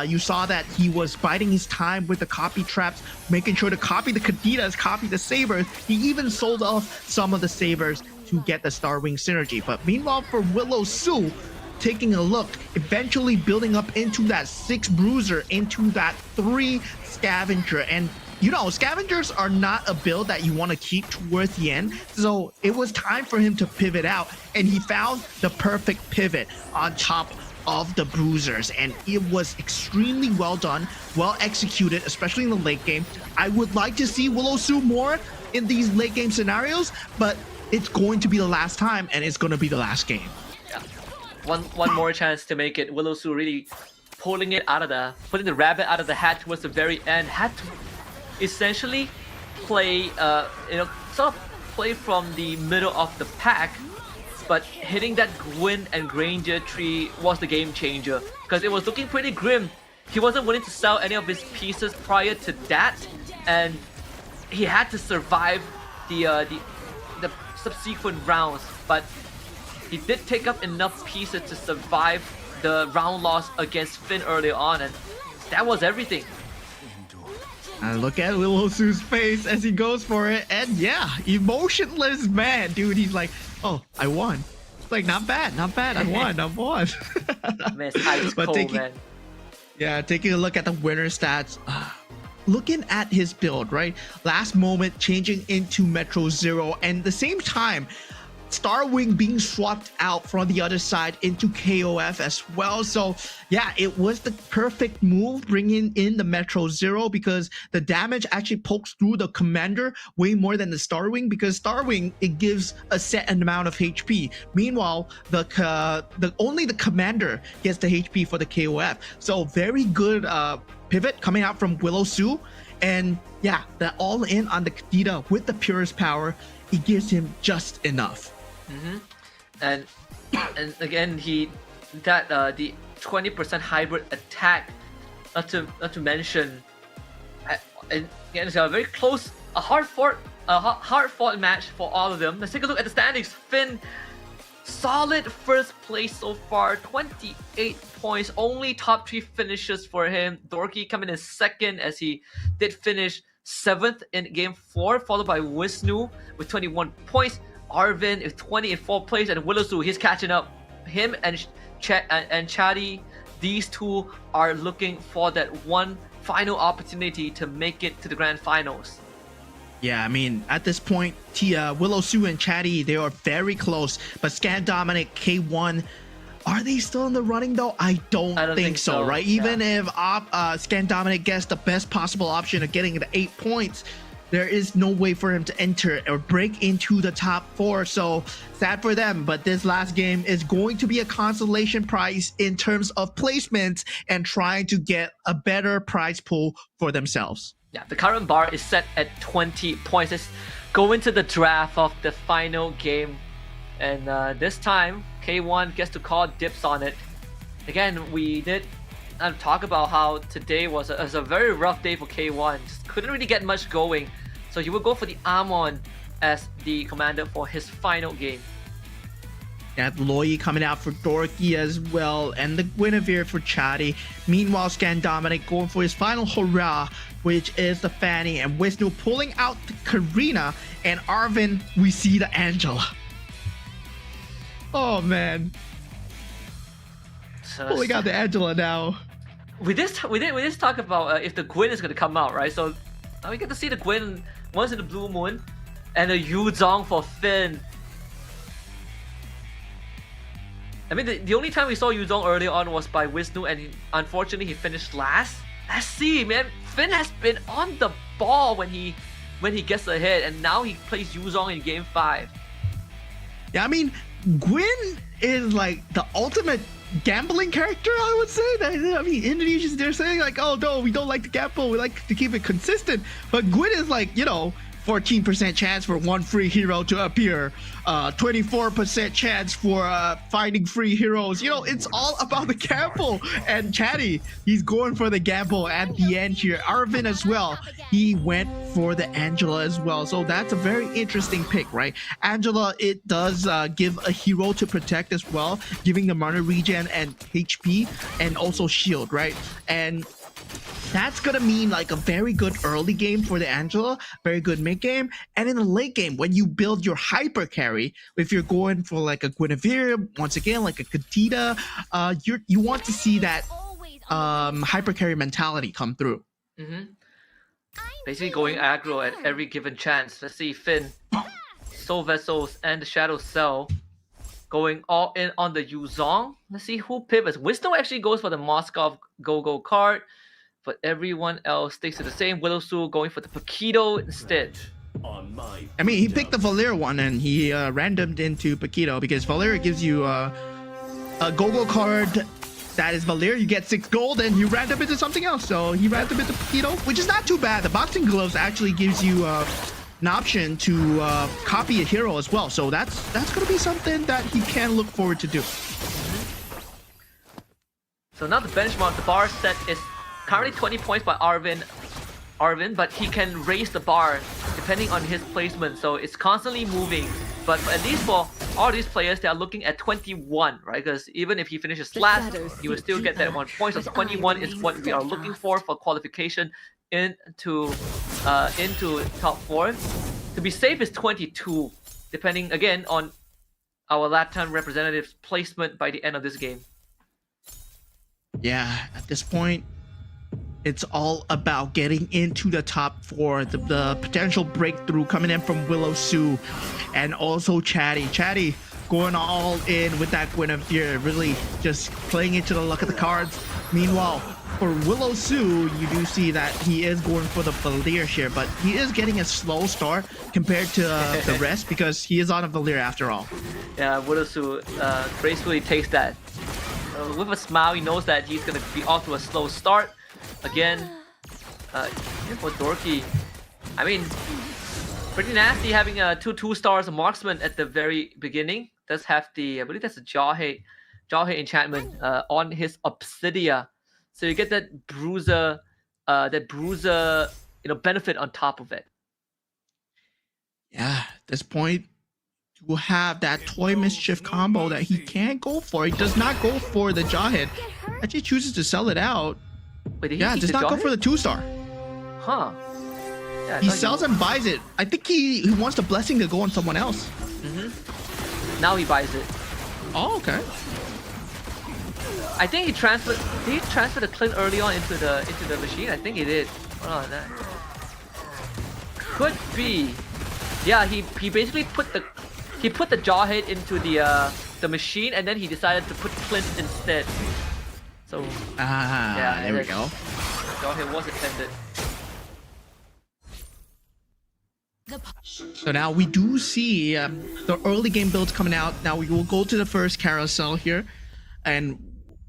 You saw that he was biding his time with the copy traps, making sure to copy the Kaditas, copy the Sabers. He even sold off some of the Sabers to get the Starwing synergy. But meanwhile, for Willow Su, taking a look, eventually building up into that 6 Bruiser, into that 3 Scavenger. And you know, Scavengers are not a build that you want to keep towards the end. So it was time for him to pivot out, and he found the perfect pivot on top of the Bruisers, and it was extremely well done, well executed, especially in the late game. I would like to see Willow Su more in these late game scenarios, but it's going to be the last time, and it's going to be the last game. Yeah. One more chance to make it. Willow Su really putting the rabbit out of the hat towards the very end. Had to essentially play, sort of play from the middle of the pack. But hitting that Gwyn and Granger tree was the game changer, because it was looking pretty grim. He wasn't willing to sell any of his pieces prior to that, and he had to survive the subsequent rounds. But he did take up enough pieces to survive the round loss against Finn early on, and that was everything. And look at Willow Su's face as he goes for it, and yeah, emotionless man, dude. He's like, oh, I won. It's like, not bad, I won. Man, it's ice cold, man. Yeah, taking a look at the winner stats. Looking at his build, right? Last moment changing into Metro Zero, and at the same time, Starwing being swapped out from the other side into KOF as well. So yeah, it was the perfect move bringing in the Metro Zero, because the damage actually pokes through the commander way more than the Starwing, because Starwing, it gives a set amount of HP. Meanwhile, only the commander gets the HP for the KOF. So very good pivot coming out from Willow Su. And yeah, the all in on the Kadita with the purest power, it gives him just enough. and and again the 20% hybrid attack, not to mention, and again it's a very close, a hard fought match for all of them. Let's take a look at the standings. Finn, solid first place so far, 28 points, only top 3 finishes for him. Dorky coming in second as he did finish 7th in game 4, followed by Wisnu with 21 points. Arvin is 20 in 4th place, and Willowsu, he's catching up. Him and Chatty, these two are looking for that one final opportunity to make it to the grand finals. Yeah, I mean, at this point, Willow Sue and Chatty, they are very close. But Scan Dominic, K1, are they still in the running though? I don't think so, right? Yeah. Even if Scan Dominic gets the best possible option of getting the 8 points, there is no way for him to enter or break into the top 4. So sad for them. But this last game is going to be a consolation prize in terms of placements and trying to get a better prize pool for themselves. Yeah, the current bar is set at 20 points. Let's go into the draft of the final game. And this time, K1 gets to call dibs on it. Again, we did talk about how today was a very rough day for K1. Just couldn't really get much going. So he will go for the Amon as the commander for his final game. Got Loyi coming out for Dorky as well, and the Guinevere for Chatty. Meanwhile, Scan Dominic going for his final hurrah, which is the Fanny, and Wisnu pulling out the Karina, and Arvin, we see the Angela. Oh man. So, Pulling out the Angela now. We did talk about if the Gwyn is going to come out, right? So now we get to see the Gwyn once in the Blue Moon, and the Yuzong for Finn. I mean, the only time we saw Yuzong early on was by Wisnu, and unfortunately he finished last. Let's see, man. Finn has been on the ball when he gets ahead, and now he plays Yuzong in game 5. Yeah, I mean, Gwyn is like the ultimate gambling character, I would say. I mean, Indonesians, they're saying like, oh no, we don't like to gamble, we like to keep it consistent. But Gwyn is like, 14% chance for one free hero to appear, 24% chance for finding free heroes. It's all about the gamble. And Chatty, he's going for the gamble at the end here. Arvin as well, he went for the Angela as well. So that's a very interesting pick, right? Angela, it does give a hero to protect as well, giving the mana regen and HP and also shield, right? And that's gonna mean like a very good early game for the Angela, very good mid game, and in the late game when you build your hyper carry, if you're going for like a Guinevere, once again like a Kadita, you want to see that hyper carry mentality come through. Basically going aggro at every given chance. Let's see Finn, Soul Vessels, and the Shadow Cell going all in on the Yuzong. Let's see who pivots. Wisdom actually goes for the Moskov Go-Go card, but everyone else sticks to the same. Willowsu going for the Paquito instead. I mean, he picked the Valir one and he randomed into Paquito because Valir gives you a Go-Go card that is Valir. You get 6 gold and you random into something else. So he randomed into Paquito, which is not too bad. The boxing gloves actually gives you an option to copy a hero as well. So that's going to be something that he can look forward to do. So now the benchmark, the bar set is currently 20 points by Arvin, but he can raise the bar depending on his placement, so it's constantly moving. But at least for all these players, they are looking at 21, right? Because even if he finishes last, he will still get that 1 point. So 21 is what we are looking for qualification into top 4. To be safe is 22, depending again on our Latin representative's placement by the end of this game. Yeah, at this point, it's all about getting into the top 4. The potential breakthrough coming in from Willow Sue and also Chatty. Chatty going all in with that Guinevere, really just playing into the luck of the cards. Meanwhile, for Willow Sue, you do see that he is going for the Valir here, but he is getting a slow start compared to the rest because he is on a Valir after all. Yeah, Willow Sue gracefully takes that. With a smile, he knows that he's going to be off to a slow start. Again, for Dorky, I mean, Pretty nasty having a 2 stars marksman at the very beginning. Does have the, I believe that's a Jawhead enchantment on his Obsidia. So you get that bruiser, benefit on top of it. Yeah, at this point, to have that toy mischief combo that he can't go for. He does not go for the Jawhead. Actually chooses to sell it out. Wait, did he Yeah, keep does the not go Jawhead? for the 2-star. Huh. Yeah, I He thought sells and buys it. I think he wants the blessing to go on someone else. Now he buys it. Oh, okay. I think he transferred. Did he transfer the Clint early on into the machine? I think he did. Oh, that could be. Yeah, he basically put the Jawhead into the machine, and then he decided to put Clint instead. So yeah, there we go. Jawhead was intended. So now we do see the early game builds coming out. Now we will go to the first carousel here, and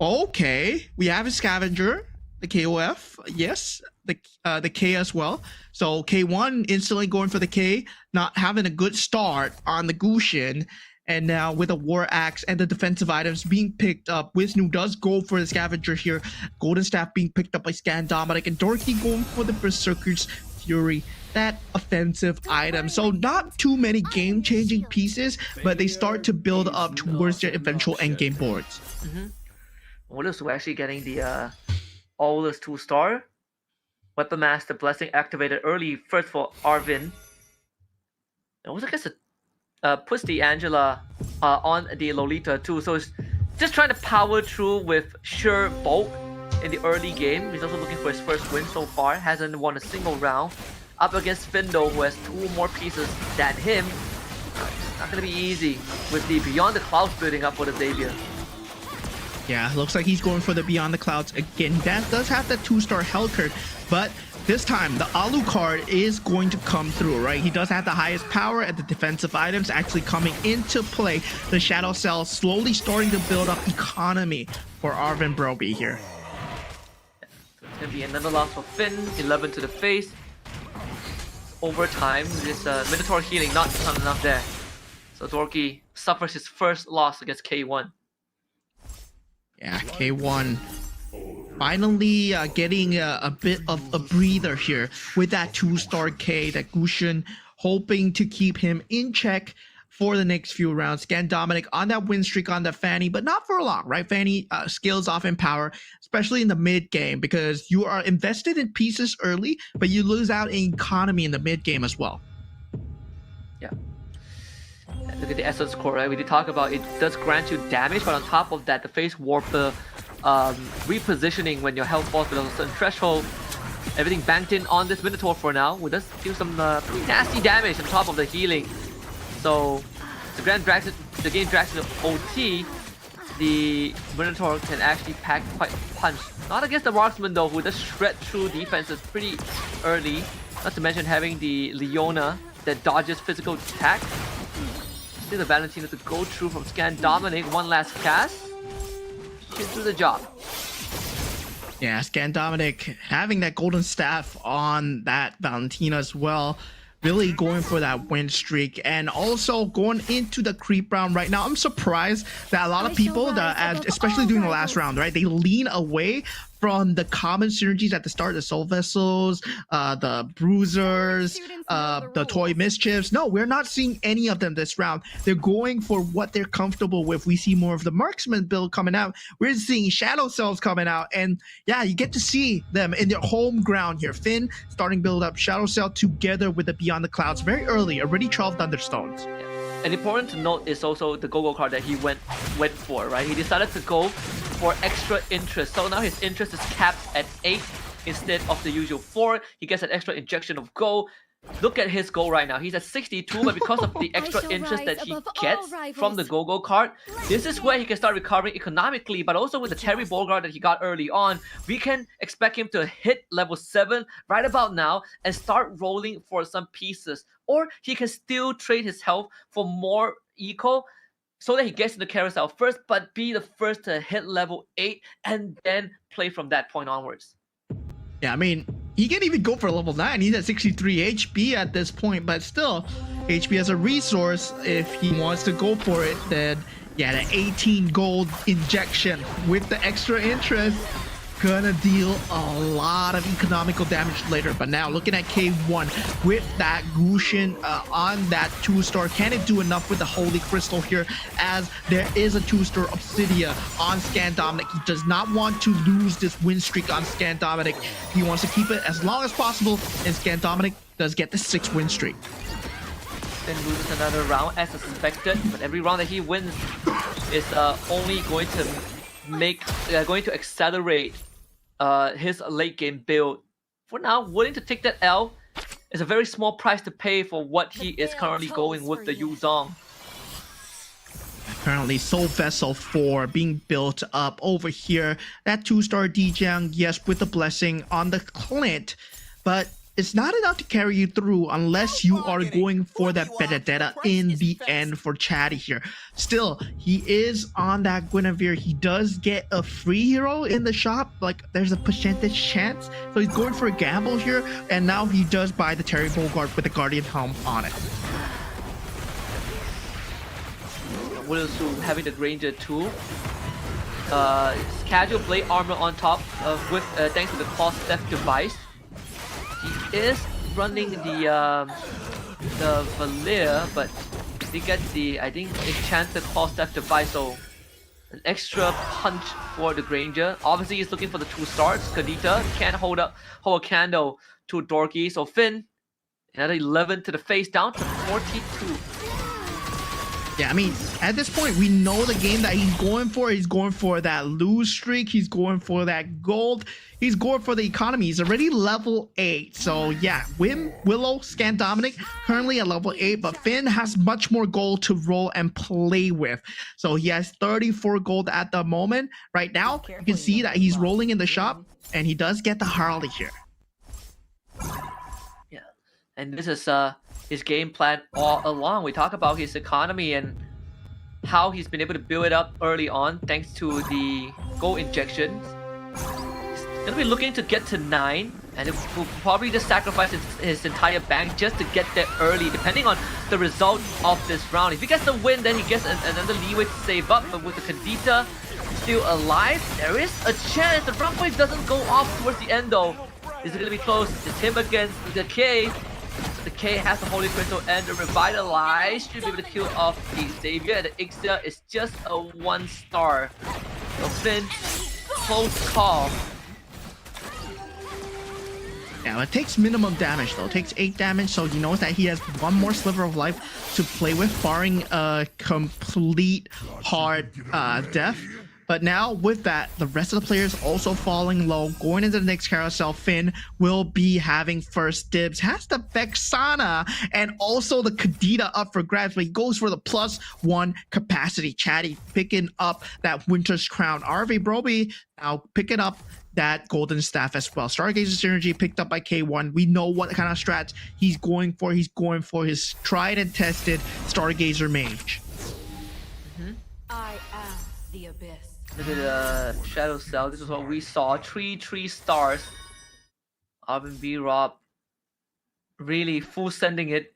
okay, we have a scavenger, the KOF, yes, the K as well. So K1 instantly going for the K, not having a good start on the Gushin, and now with a War Axe and the defensive items being picked up, Wisnu does go for the scavenger here. Golden Staff being picked up by Scan Dominic, and Dorky going for the Berserker's Fury. That offensive item. So not too many game-changing pieces, but they start to build up towards their eventual endgame boards. Willis was actually getting the Aulus 2-star. Weapon Master Blessing activated early first for Arvin. And also gets puts the Angela on the Lolita too. So it's just trying to power through with sure bulk in the early game. He's also looking for his first win so far. Hasn't won a single round. Up against Findo, who has 2 more pieces than him. It's not going to be easy with the Beyond the Clouds building up for the Xavier. Yeah, looks like he's going for the Beyond the Clouds again. That does have that 2-star Hellcurt, but this time the Alu card is going to come through, right? He does have the highest power, and the defensive items actually coming into play. The Shadow Cell slowly starting to build up economy for Arvin Broby here. It's going to be another loss for Finn, 11 to the face. Overtime, this Minotaur healing not enough there. So Dorky suffers his first loss against K1. Yeah, K1 finally getting a bit of a breather here with that 2-star K, that Gushin hoping to keep him in check for the next few rounds. Scan Dominic on that win streak on the Fanny, but not for long, right? Fanny scales off in power, especially in the mid game, because you are invested in pieces early, but you lose out in economy in the mid game as well. Yeah. Look at the essence core, right? We did talk about it does grant you damage, but on top of that, the face warper repositioning when your health falls below a certain threshold. Everything banked in on this Minotaur for now. We does do some pretty nasty damage on top of the healing. So the game drags to OT. The Minotaur can actually pack quite a punch. Not against the Marksman though, who does shred through defenses pretty early. Not to mention having the Leona that dodges physical attack. Still the Valentina to go through from Scan Dominic. One last cast. Should do the job. Yeah, Scan Dominic having that golden staff on that Valentina as well. Really going for that win streak, and also going into the creep round right now. I'm surprised that a lot of people that, especially during the last round, right, they lean away from the common synergies at the start, the Soul Vessels, the Bruisers, the Toy Mischiefs. No, we're not seeing any of them this round. They're going for what they're comfortable with. We see more of the Marksman build coming out. We're seeing Shadow Cells coming out. And yeah, you get to see them in their home ground here. Finn starting build up Shadow Cell together with the Beyond the Clouds very early, already 12 Thunderstones. And important to note is also the go-go card that he went for, right? He decided to go for extra interest. So now his interest is capped at 8 instead of the usual 4. He gets an extra injection of go. Look at his goal right now. He's at 62, but because of the extra interest that he gets from the go-go card, this is where he can start recovering economically, but also with the Terry Bogard that he got early on, we can expect him to hit level 7 right about now and start rolling for some pieces. Or he can still trade his health for more eco so that he gets in the carousel first, but be the first to hit level 8 and then play from that point onwards. Yeah, I mean, he can't even go for level 9. He's at 63 HP at this point, but still, HP as a resource, if he wants to go for it, then yeah, the 18 gold injection with the extra interest gonna deal a lot of economical damage later. But now looking at K1 with that Gushin on that 2-star, can it do enough with the Holy Crystal here, as there is a 2-star Obsidia on Scan Dominic. He does not want to lose this win streak on Scan Dominic. He wants to keep it as long as possible, and Scan Dominic does get the 6 win streak. Then loses another round as expected, but every round that he wins is only going to accelerate his late game build. For now, willing to take that L is a very small price to pay for what he is currently going with the Yuzong. Currently, Soul Vessel 4 being built up over here. That 2-star Dijang, yes, with the blessing on the Clint, but it's not enough to carry you through unless you are going for that Benedetta in the end for Chatty here. Still, he is on that Guinevere. He does get a free hero in the shop. Like, there's a percentage chance. So he's going for a gamble here. And now he does buy the Terry Bogard with the Guardian Helm on it. Wilson having the Granger too. Casual blade armor on top with thanks to the Claw Theft device. He is running the Valir, but he gets the, I think, enchanted Claw Theft device, so an extra punch for the Granger. Obviously, he's looking for the 2 stars. Kadita can't hold a candle to Dorky, so Finn another 11 to the face, down to 42. Yeah, I mean, at this point, we know the game that he's going for. He's going for that lose streak. He's going for that gold. He's going for the economy. He's already level 8. So, yeah, Willow, Scan Dominic, currently at level 8. But Finn has much more gold to roll and play with. So, he has 34 gold at the moment. Right now, you can see that he's rolling in the shop. And he does get the Harley here. Yeah, and this is his game plan all along. We talk about his economy and how he's been able to build it up early on thanks to the gold injections. He's gonna be looking to get to 9, and it will probably just sacrifice his entire bank just to get there early, depending on the result of this round. If he gets a win, then he gets another leeway to save up, but with the Kadita still alive, there is a chance the round wave doesn't go off towards the end though. Is it gonna be close? It's him against the K. The K has the Holy Crystal and the Revitalize. Should be able to kill off the Xavier. And the Ixia is just a 1-star. So Finn, close call. Yeah, it takes minimum damage though. It takes 8 damage, so he knows that he has one more sliver of life to play with, barring a complete hard death. But now with that, the rest of the players also falling low. Going into the next carousel, Finn will be having first dibs. Has the Vexana and also the Kadita up for grabs, but he goes for the +1 capacity. Chatty picking up that Winter's Crown. RV Broby now picking up that Golden Staff as well. Stargazer's Synergy picked up by K1. We know what kind of strats he's going for. He's going for his tried and tested Stargazer Mage. I am the abyss. Look at the Shadow Cell. This is what we saw. 3 stars. Arvin B. Rob really full sending it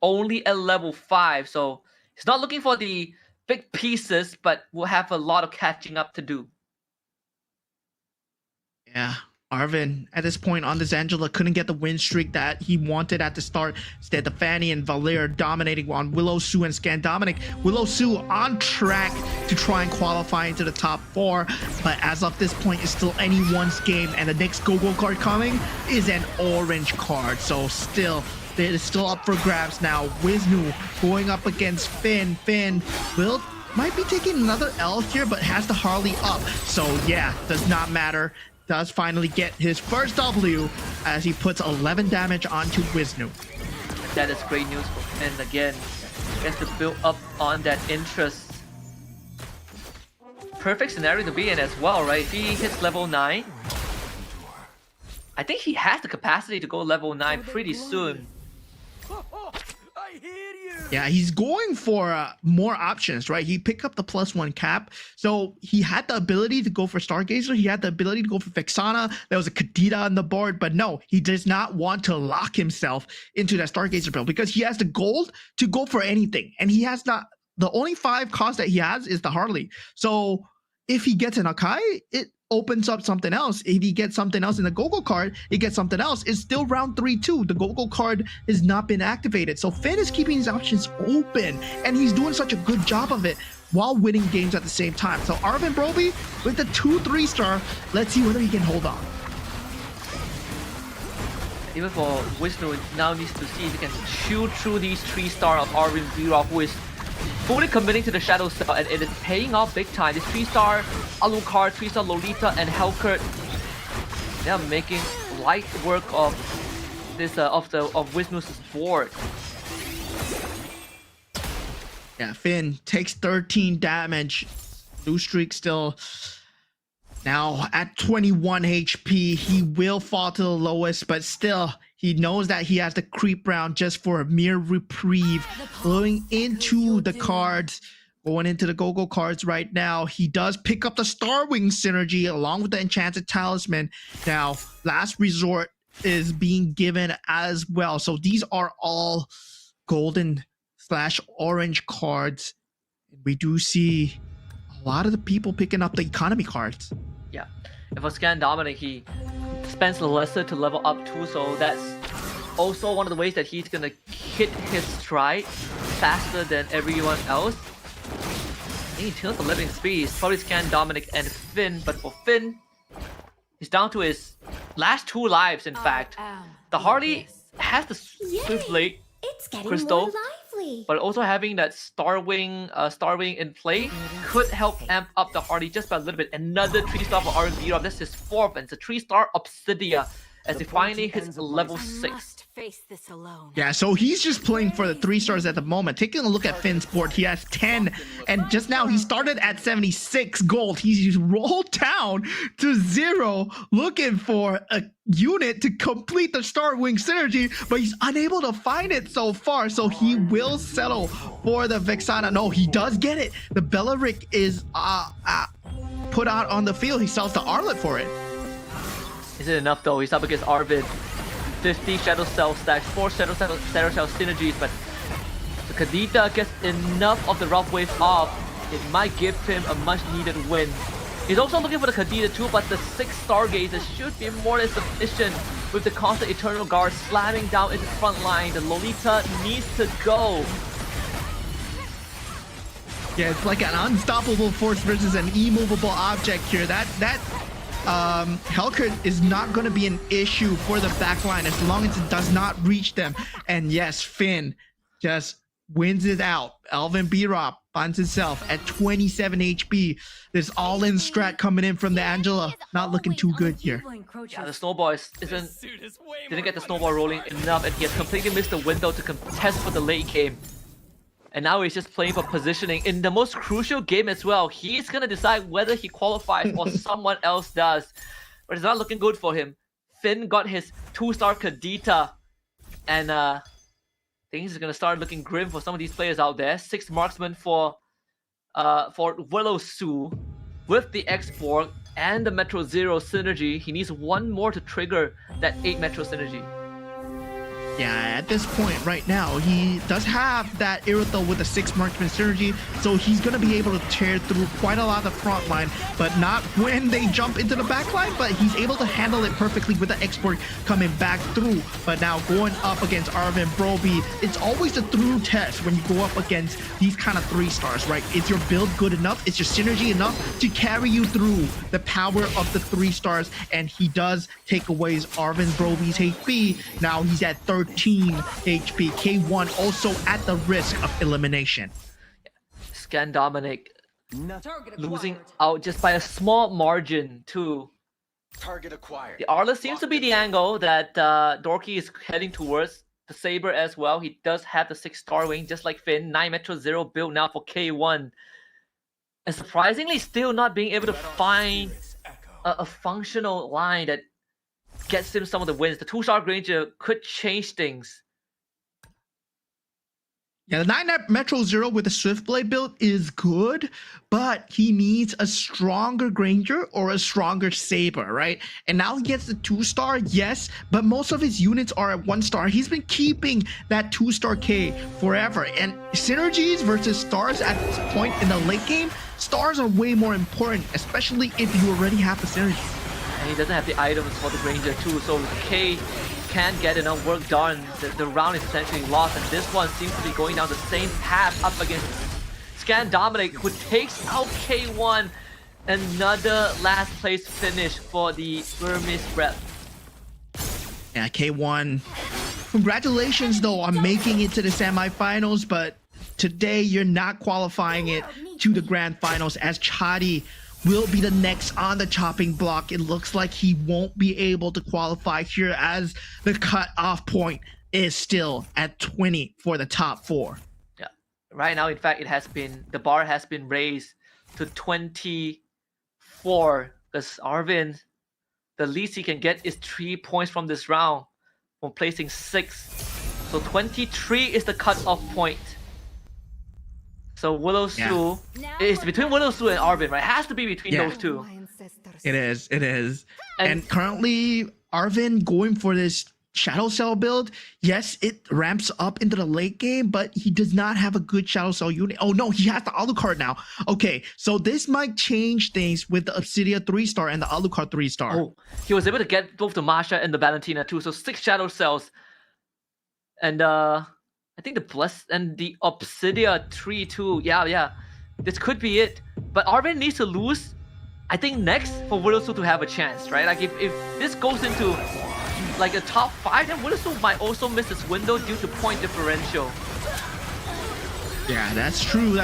only at level 5. So he's not looking for the big pieces, but will have a lot of catching up to do. Yeah, Arvin at this point on this Angela couldn't get the win streak that he wanted at the start. Instead, the Fanny and Valir dominating on Willow Su and Scan Dominic. Willow Su on track to try and qualify into the top 4, but as of this point, it's still anyone's game, and the next Go-Go card coming is an orange card. So still, it is still up for grabs now. Wisnu going up against Finn. Finn might be taking another L here, but has the Harley up. So yeah, does not matter. Does finally get his first W as he puts 11 damage onto Wisnu. That is great news for Finn again. Gets to build up on that interest. Perfect scenario to be in as well, right? If he hits level 9, I think he has the capacity to go level 9 pretty soon. Yeah, he's going for more options, right? He picked up the +1 cap, so he had the ability to go for Stargazer. He had the ability to go for Vexana. There was a Kadita on the board, but no, he does not want to lock himself into that Stargazer build because he has the gold to go for anything, and he has not. The only 5 cost that he has is the Harley. So if he gets an Akai, it opens up something else. If he gets something else in the Gogo card, he gets something else. It's still round 3-2. The Gogo card has not been activated. So Finn is keeping his options open, and he's doing such a good job of it while winning games at the same time. So Arvin Broby with the 2-3 star. Let's see whether he can hold on. Even for Wisnu, now needs to see if he can chew through these 3-star of Arvin Virov, who is fully committing to the Shadow Cell, and it is paying off big time. This 3-star Alucard, 3-star Lolita, and Helkert, they are making light work of this of Wisnu's board. Yeah, Finn takes 13 damage. Blue streak still now at 21 HP. He will fall to the lowest, but still, he knows that he has to creep round just for a mere reprieve. Going into the cards, going into the Gogo cards right now. He does pick up the Starwing synergy along with the Enchanted Talisman. Now, Last Resort is being given as well. So these are all golden/orange cards. We do see a lot of the people picking up the economy cards. Yeah, and for Scan Dominic, he spends lesser to level up too, so that's also one of the ways that he's gonna hit his stride faster than everyone else. In terms of living speed, it's probably Scan Dominic and Finn, but for Finn, he's down to his last 2 lives, in fact. The Harley has the Swift Blade It's getting Crystal, more lively. but also having that Starwing in play could help amp up the Harley just by a little bit. Another 3-star for RB. That's his 4th, and it's a 3-star Obsidia as he finally hits level 6. Must face this alone. Yeah, so he's just playing for the 3 stars at the moment. Taking a look at Finn's board, he has 10, and just now he started at 76 gold. He's rolled down to 0, looking for a unit to complete the Starwing synergy, but he's unable to find it so far, so he will settle for the Vexana. No, he does get it. The Bellaric is put out on the field. He sells the Arlet for it. Is it enough though? He's up against Arvid. 50 Shadow Cell stacks, 4 Shadow Cell synergies, but the Kadita gets enough of the rough wave off. It might give him a much needed win. He's also looking for the Kadita too, but the 6 Stargazers should be more than sufficient with the constant Eternal Guard slamming down into the front line. The Lolita needs to go. Yeah, it's like an unstoppable force versus an immovable object here. Helkert is not going to be an issue for the backline as long as it does not reach them. And yes, Finn just wins it out. Alvin Birop finds himself at 27 HP. This all-in strat coming in from the Angela. Not looking too good here. Yeah, the snowball didn't get the snowball rolling enough, and he has completely missed the window to contest for the late game. And now he's just playing for positioning in the most crucial game as well. He's gonna decide whether he qualifies or someone else does. But it's not looking good for him. Finn got his 2-star Kadita, and things are gonna start looking grim for some of these players out there. 6 marksmen for Willow Su with the X-Borg and the Metro Zero synergy. He needs 1 more to trigger that 8 Metro synergy. Yeah, at this point right now, he does have that Irithel with a 6 marksman synergy, so he's going to be able to tear through quite a lot of the front line, but not when they jump into the back line, but he's able to handle it perfectly with the export coming back through. But now going up against Arvin Broby, it's always a through test when you go up against these kind of 3 stars, right? Is your build good enough? Is your synergy enough to carry you through the power of the 3 stars? And he does take away Arvin Broby's HP. Now he's at 13 HP. K1 also at the risk of elimination. Scan Dominic losing out just by a small margin too. Target acquired. The Arla seems to be the angle that Dorky is heading towards. The Saber as well. He does have the 6-star wing, just like Finn. 9 Metro Zero build now for K1. And surprisingly, still not being able to find a functional line that gets him some of the wins. The 2-star Granger could change things. Yeah, the 9 Metro Zero with the Swiftblade build is good, but he needs a stronger Granger or a stronger Saber, right? And now he gets the 2-star, yes, but most of his units are at 1-star. He's been keeping that 2-star K forever. And synergies versus stars at this point in the late game, stars are way more important, especially if you already have the synergy. And he doesn't have the items for the Granger too, so K can't get enough work done. The round is essentially lost, and this one seems to be going down the same path up against Scan Dominic, who takes out K1. Another last place finish for the Burmese Breath. Yeah, K1, congratulations though on making it to the semifinals, but today you're not qualifying it to the grand finals, as Chadi will be the next on the chopping block. It looks like he won't be able to qualify here, as the cutoff point is still at 20 for the top 4. Yeah, right now, in fact, the bar has been raised to 24, because Arvin, the least he can get is 3 points from this round, from placing 6. So 23 is the cutoff point. So Willow Su, it's between Willow Su and Arvin, right? It has to be between those two. It is. And currently, Arvin going for this Shadow Cell build. Yes, it ramps up into the late game, but he does not have a good Shadow Cell unit. Oh no, he has the Alucard now. Okay, so this might change things with the Obsidia 3-star and the Alucard 3-star. Oh, he was able to get both the Masha and the Valentina too. So 6 Shadow Cells. And I think the Bless and the Obsidia 3 too. Yeah. This could be it. But Arvin needs to lose, I think, next for Widowsu to have a chance, right? Like if this goes into like a top 5, then Widowsu might also miss its window due to point differential. Yeah, that's true.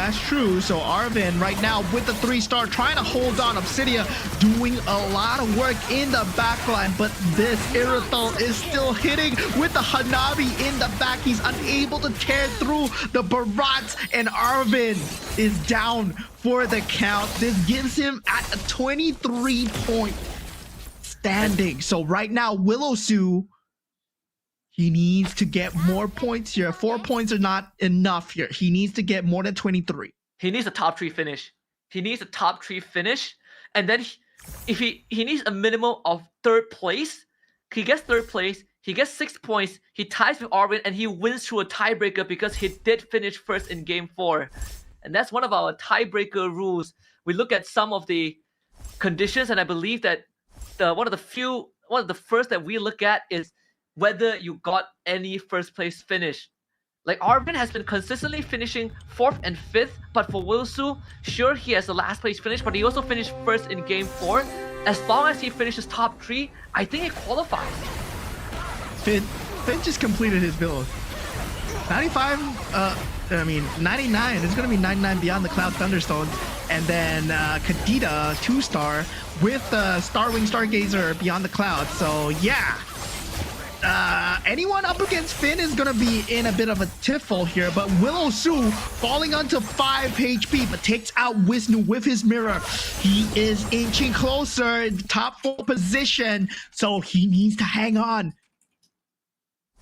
So Arvin right now with the 3-star trying to hold on. Obsidia doing a lot of work in the backline, but this Irithel is still hitting with the Hanabi in the back. He's unable to tear through the Barats, and Arvin is down for the count. This gives him at a 23-point standing. So right now, Willowsu, he needs to get more points here. 4 points are not enough here. He needs to get more than 23. He needs a top 3 finish. And then he needs a minimum of 3rd place. He gets 3rd place. He gets 6 points. He ties with Arvin, and he wins through a tiebreaker because he did finish first in game 4. And that's one of our tiebreaker rules. We look at some of the conditions, and I believe that one of the first that we look at is whether you got any 1st place finish. Like Arvin has been consistently finishing 4th and 5th, but for Wilsu, sure, he has the last place finish, but he also finished 1st in game 4. As long as he finishes top 3, I think he qualifies. Finn just completed his build. 95, 99. It's gonna be 99 Beyond the Cloud Thunderstones, and then Kadita 2-star with Starwing Stargazer Beyond the Cloud. So yeah. Anyone up against Finn is gonna be in a bit of a tiffle here, but Willow Su falling onto 5 HP, but takes out Wisnu with his mirror. He is inching closer, top 4 position, so he needs to hang on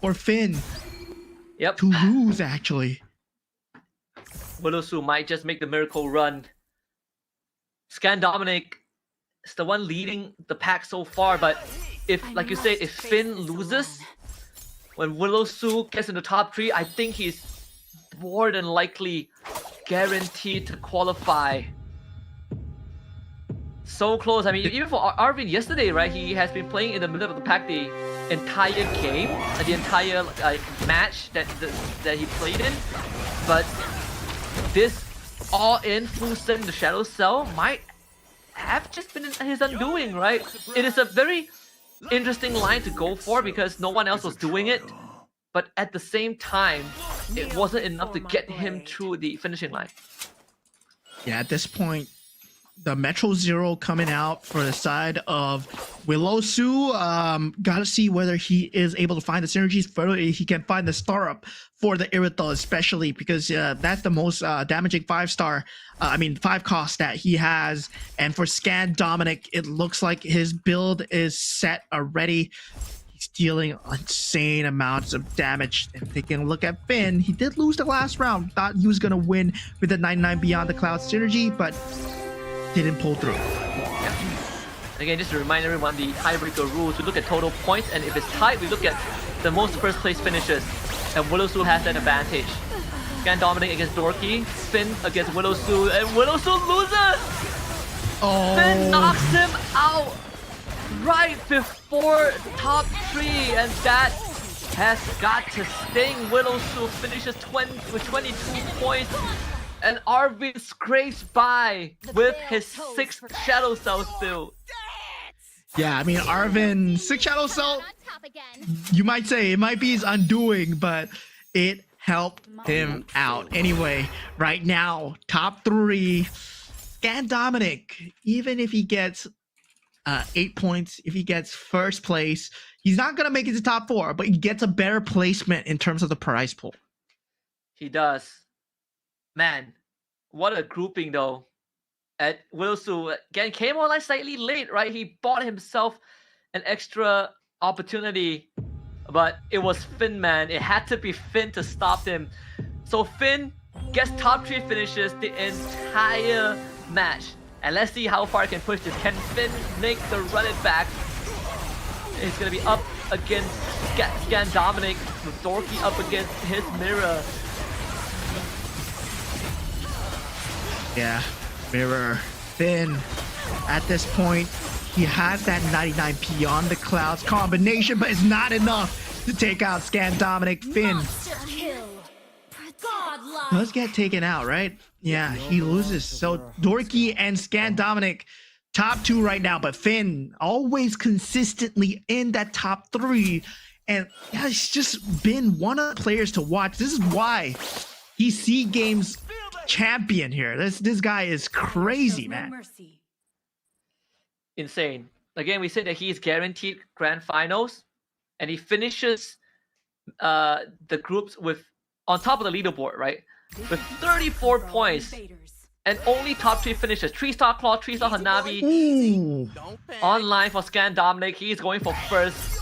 for Finn to lose, actually. Willow Su might just make the miracle run. Scan Dominic is the one leading the pack so far, but if, like you say, if Finn loses, when Willow Su gets in the top 3, I think he's more than likely guaranteed to qualify. So close. I mean, even for Arvin yesterday, right? He has been playing in the middle of the pack the entire game, the entire match that he played in. But this all-in full set in the Shadow Cell might have just been his undoing, right? It is a very interesting line to go for because no one else was doing it, but at the same time, it wasn't enough to get him to the finishing line. Yeah, at this point, the Metro Zero coming out for the side of Willow Su. Gotta see whether he is able to find the synergies, whether he can find the star up for the Irithel, especially because that's the most damaging 5-star, 5 cost that he has. And for Scan Dominic, it looks like his build is set already. He's dealing insane amounts of damage. And taking a look at Finn, he did lose the last round. Thought he was gonna win with the 99 Beyond the Cloud synergy, but didn't pull through. Again, just to remind everyone, the tiebreaker rules, we look at total points, and if it's tied, we look at the most first place finishes. And Willowsu has that advantage. Scan Dominic against Dorky, Finn against Willowsu, and Willowsu loses! Oh, Finn knocks him out right before top 3, and that has got to sting. Willowsu finishes with 22 points, and Arvin scrapes by with his 6th Shadow Cell still. yeah, I mean, Arvin, 6 Shadow Cell, you might say it might be his undoing, but it helped him out. Anyway, right now, top 3, Scan Dominic, even if he gets 8 points, if he gets first place, he's not going to make it to top 4, but he gets a better placement in terms of the prize pool. He does. Man, what a grouping though. At Willowsu, again, came online slightly late, right? He bought himself an extra opportunity, but it was Finn, man. It had to be Finn to stop him. So Finn gets top 3 finishes the entire match. And let's see how far he can push this. Can Finn make the run it back? He's gonna be up against Scan Dominic, with Dorky up against his mirror. Yeah, mirror. Finn, at this point, he has that 99 Beyond the Clouds combination, but it's not enough to take out Scan Dominic. Finn does get taken out, right? Yeah, he loses. So Dorky and Scan Dominic, top 2 right now, but Finn always consistently in that top 3. And yeah, he's just been one of the players to watch. This is why he's SEA Games champion here. This guy is crazy, man. Insane. Again, we said that he's guaranteed grand finals, and he finishes the groups with on top of the leaderboard, right? With 34 points and only top 3 finishes. 3-star Claw, 3-star Hanabi. Ooh. Online for Scan Dominic. He's going for first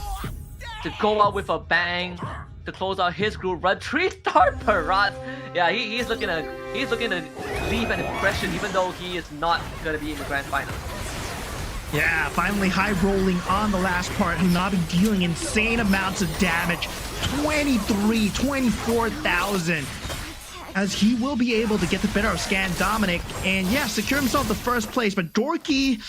to go out with a bang to close out his group run. 3-star Parat. Yeah, he's looking to leave an impression, even though he is not gonna be in the grand final. Yeah, finally high rolling on the last part. Hanabi dealing insane amounts of damage. 24,000. As he will be able to get the better of Scan Dominic and yeah, secure himself the first place. But Dorky,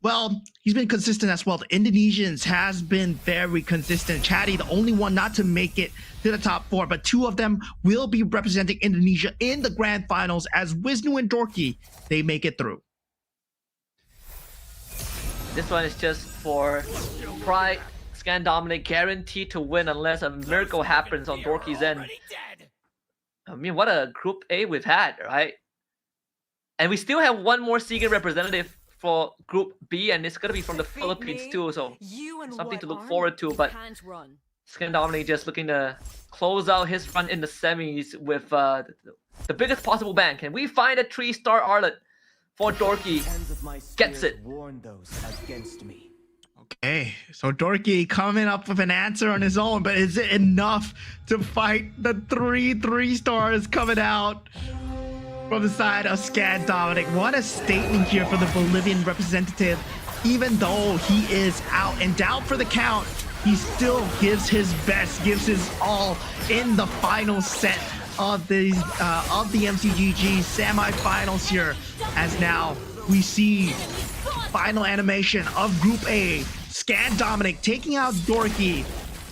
well, he's been consistent as well. The Indonesians has been very consistent. Chatty, the only one not to make it to the top 4, but 2 of them will be representing Indonesia in the grand finals as Wisnu and Dorky, they make it through. This one is just for pride. Scan Dominic guaranteed to win unless a miracle happens on Dorky's end. I mean, what a Group A we've had, right? And we still have one more SEA Games representative for Group B, and it's gonna be from the Philippines too, so something to look forward to. But Scan Dominic just looking to close out his run in the semis with the biggest possible bang. Can we find a 3-star Arlet for Dorky? Gets it. Okay, so Dorky coming up with an answer on his own, but is it enough to fight the 3 stars coming out from the side of Scan Dominic? What a statement here for the Bolivian representative. Even though he is out and down for the count, he still gives his best, gives his all in the final set of the MCGG semifinals here. As now we see final animation of Group A. Scan Dominic taking out Dorky,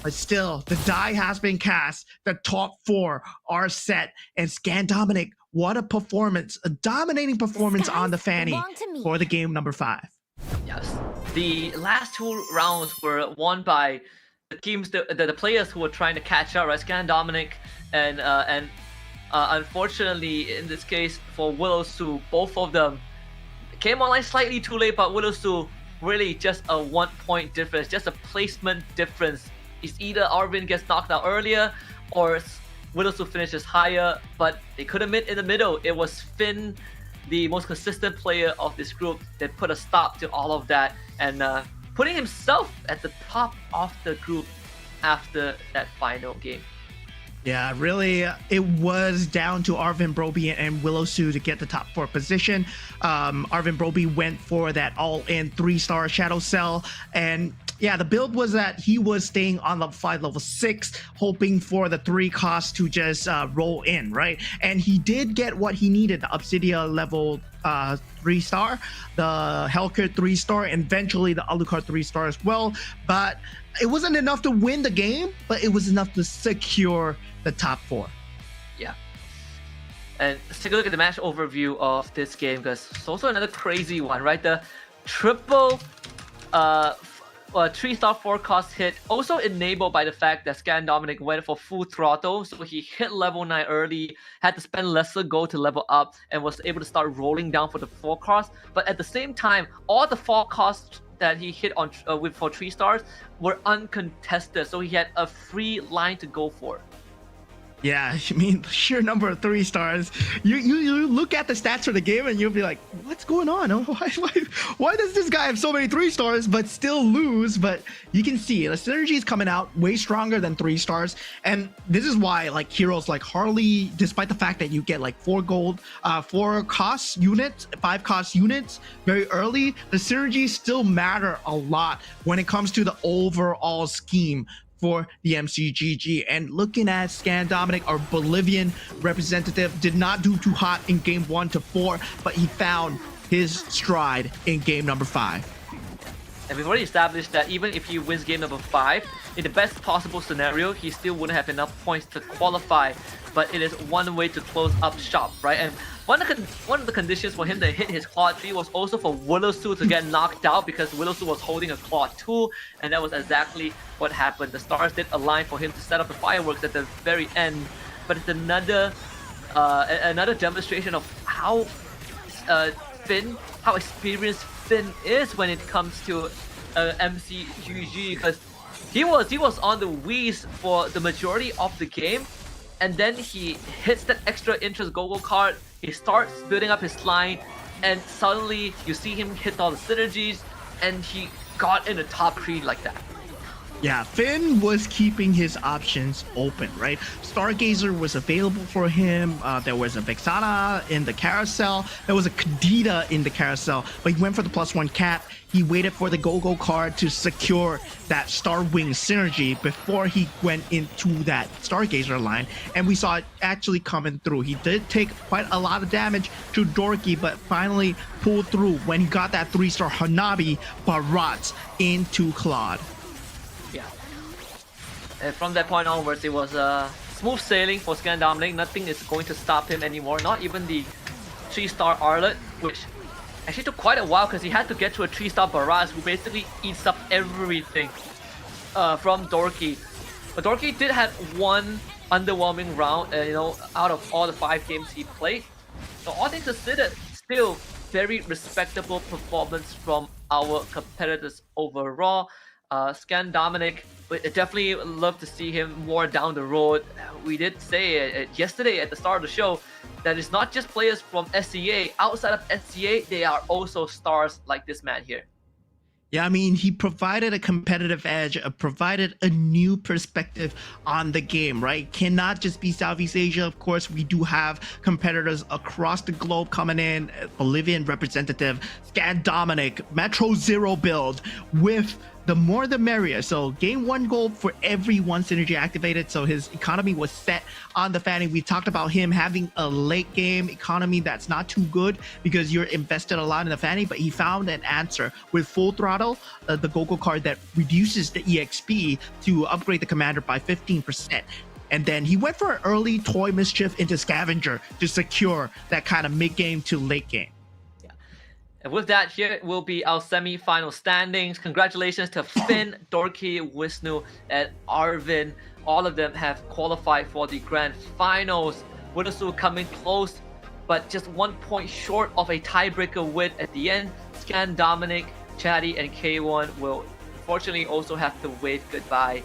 but still the die has been cast. The top 4 are set, and Scan Dominic, what a performance, a dominating performance on the Fanny for the game number 5. Yes, the last 2 rounds were won by the teams, the players who were trying to catch up, right? Scan Dominic and unfortunately in this case for Willowsu, both of them came online slightly too late, but Willowsu really just a 1-point difference, just a placement difference. It's either Arvin gets knocked out earlier or Willowsu finishes higher, but they couldn't meet in the middle. It was Finn, the most consistent player of this group, that put a stop to all of that and putting himself at the top of the group after that final game. Yeah, really, it was down to Arvin Broby and Willow Su to get the top 4 position. Arvin Broby went for that all-in 3-star Shadow Cell, and yeah, the build was that he was staying on level 5, level 6, hoping for the 3 cost to just roll in, right? And he did get what he needed, the Obsidia level 3-star, the Hellcurt 3-star, and eventually the Alucard 3-star as well. But it wasn't enough to win the game, but it was enough to secure the top 4. Yeah. And let's take a look at the match overview of this game, because it's also another crazy one, right? The triple 3-star 4 cost hit, also enabled by the fact that Scan Dominic went for full throttle, so he hit level 9 early, had to spend lesser gold to level up, and was able to start rolling down for the 4 cost. But at the same time, all the 4 costs that he hit on for 3 stars were uncontested, so he had a free line to go for. Yeah, I mean, the sheer number of 3 stars. You look at the stats for the game and you'll be like, what's going on? Why does this guy have so many 3 stars but still lose? But you can see the synergy is coming out way stronger than 3 stars. And this is why like heroes like Harley, despite the fact that you get like 4 gold, 4 cost units, 5 cost units very early, the synergy still matter a lot when it comes to the overall scheme for the MCGG. And looking at Scan Dominic, our Bolivian representative, did not do too hot in game 1 to 4, but he found his stride in game number 5. And we've already established that even if he wins game number 5, in the best possible scenario, he still wouldn't have enough points to qualify. But it is one way to close up shop, right? And one of the conditions for him to hit his Claw 3 was also for Willow Su to get knocked out, because Willow Su was holding a Claw 2, and that was exactly what happened. The stars did align for him to set up the fireworks at the very end, but it's another demonstration of how how experienced Finn is when it comes to MCGG, because he was on the Wii's for the majority of the game, and then he hits that extra interest GO1 card, he starts building up his line, and suddenly you see him hit all the synergies, and he got in the top 3 like that. Yeah, Finn was keeping his options open, right? Stargazer was available for him. There was a Vexana in the carousel. There was a Kadita in the carousel, but he went for the +1 cap. He waited for the GO1 card to secure that Starwing synergy before he went into that Stargazer line, and we saw it actually coming through. He did take quite a lot of damage to Dorky, but finally pulled through when he got that 3-star Hanabi Barat into Claude. Yeah. And from that point onwards, it was smooth sailing for Scan Dominic. Nothing is going to stop him anymore. Not even the 3-star Arlet, which actually took quite a while because he had to get to a 3-star Baraz, who basically eats up everything from Dorky. But Dorky did have one underwhelming round, out of all the 5 games he played. So all things considered, still very respectable performance from our competitors overall. Scan Dominic, but definitely love to see him more down the road. We did say yesterday at the start of the show that it's not just players from SCA. Outside of SCA, they are also stars like this man here. Yeah, I mean, he provided a competitive edge, provided a new perspective on the game, right? Cannot just be Southeast Asia. Of course, we do have competitors across the globe coming in. Bolivian representative, Scan Dominic, Metro Zero build with the more the merrier. So gain 1 gold for every 1 synergy activated. So his economy was set on the Fanny. We talked about him having a late game economy that's not too good because you're invested a lot in the Fanny, but he found an answer with full throttle, the GO1 card that reduces the EXP to upgrade the commander by 15%. And then he went for an early toy mischief into Scavenger to secure that kind of mid-game to late game. And with that, here will be our semi-final standings. Congratulations to Finn, Dorky, Wisnu, and Arvin. All of them have qualified for the grand finals. Widosu coming close, but just 1 point short of a tiebreaker win at the end. Scan Dominic, Chatty, and K1 will unfortunately also have to wave goodbye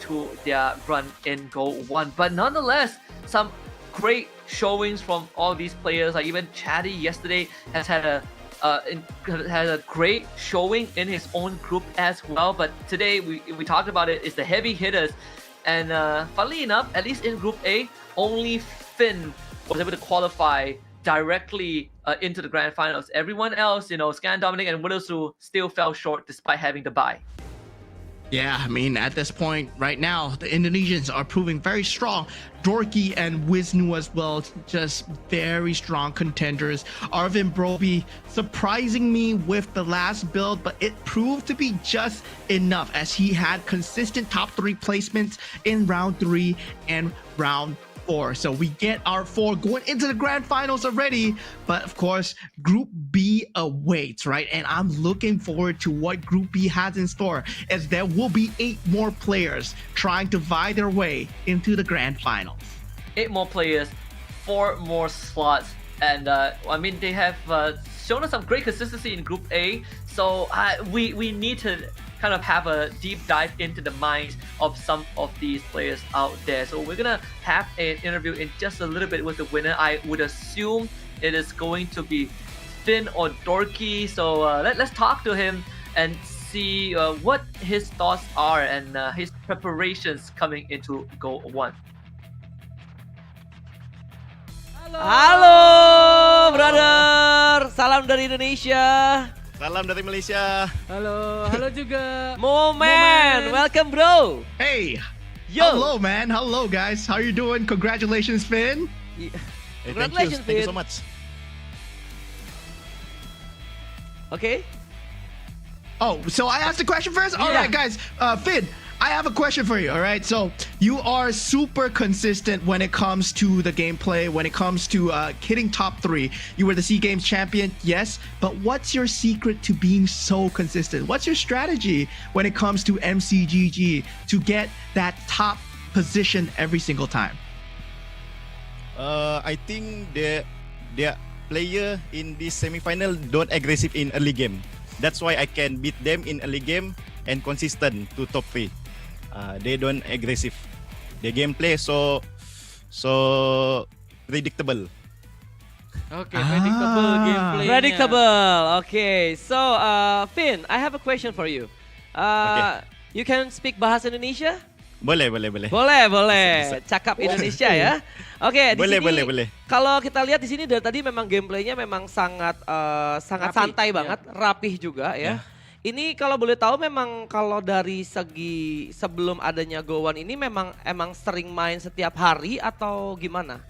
to their run in GO1. But nonetheless, some great showings from all these players. Like even Chatty yesterday has had a has a great showing in his own group as well. But today we talked about it. It's the heavy hitters, and funnily enough, at least in Group A, only Finn was able to qualify directly into the grand finals. Everyone else, Scan Dominic and Widowsu still fell short despite having the bye. Yeah, I mean, at this point right now, the Indonesians are proving very strong. Dorky and Wisnu as well, just very strong contenders. Arvin Broby surprising me with the last build, but it proved to be just enough as he had consistent top 3 placements in round 3 and round 4. So we get our 4 going into the grand finals already, but of course Group B awaits, right? And I'm looking forward to what Group B has in store, as there will be 8 more players trying to vie their way into the grand finals. 8 more players, 4 more slots, and I mean, they have shown us some great consistency in Group A, so we need to kind of have a deep dive into the minds of some of these players out there. So we're gonna have an interview in just a little bit with the winner. I would assume it is going to be Finn or Dorky. So let's talk to him and see what his thoughts are and his preparations coming into GO1. Halo, brother. Salam dari Indonesia. Salam dari Malaysia. Halo juga. Momen, welcome bro. Hey, Yo. hello man, hello guys, how you doing? Congratulations, Finn. Hey, Congratulations, thank you Finn. so much. Okay. Oh, so I asked the question first? All Yeah. right, guys. Finn, I have a question for you, all right? So you are super consistent when it comes to the gameplay, when it comes to hitting top 3. You were the SEA Games champion, yes, but what's your secret to being so consistent? What's your strategy when it comes to MCGG to get that top position every single time? I think the player in this semi-final don't aggressive in early game. That's why I can beat them in early game and consistent to top 3. They don't aggressive. The gameplay so predictable. Okay, predictable gameplay. Predictable. Okay. So, Finn, I have a question for you. Okay. You can speak bahasa Indonesia? Boleh. Boleh. Cakap Indonesia ya. Oke, di Boleh, sini boleh. kalau kita lihat di sini dari tadi memang gameplaynya memang sangat Rapi, santai ya. banget, rapih juga ya. Ini kalau boleh tahu memang kalau dari segi sebelum adanya GO1 ini emang sering main setiap hari atau gimana?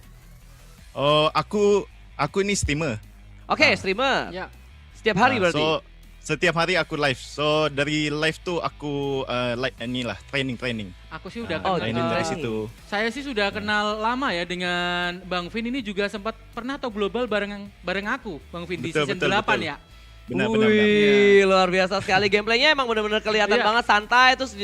Oh, aku ini streamer. Oke, streamer. Ya. Setiap hari berarti. So setiap hari aku live. So dari live tuh aku training. Aku sih udah Oh, kenal. Training dari situ. Saya sih sudah kenal lama ya dengan Bang Vin, ini juga sempat pernah top global bareng aku, Bang Vin, di season 8 ya. Benar. Wih, luar biasa sekali. Gameplaynya emang benar-benar kelihatan Iya. banget santai, terus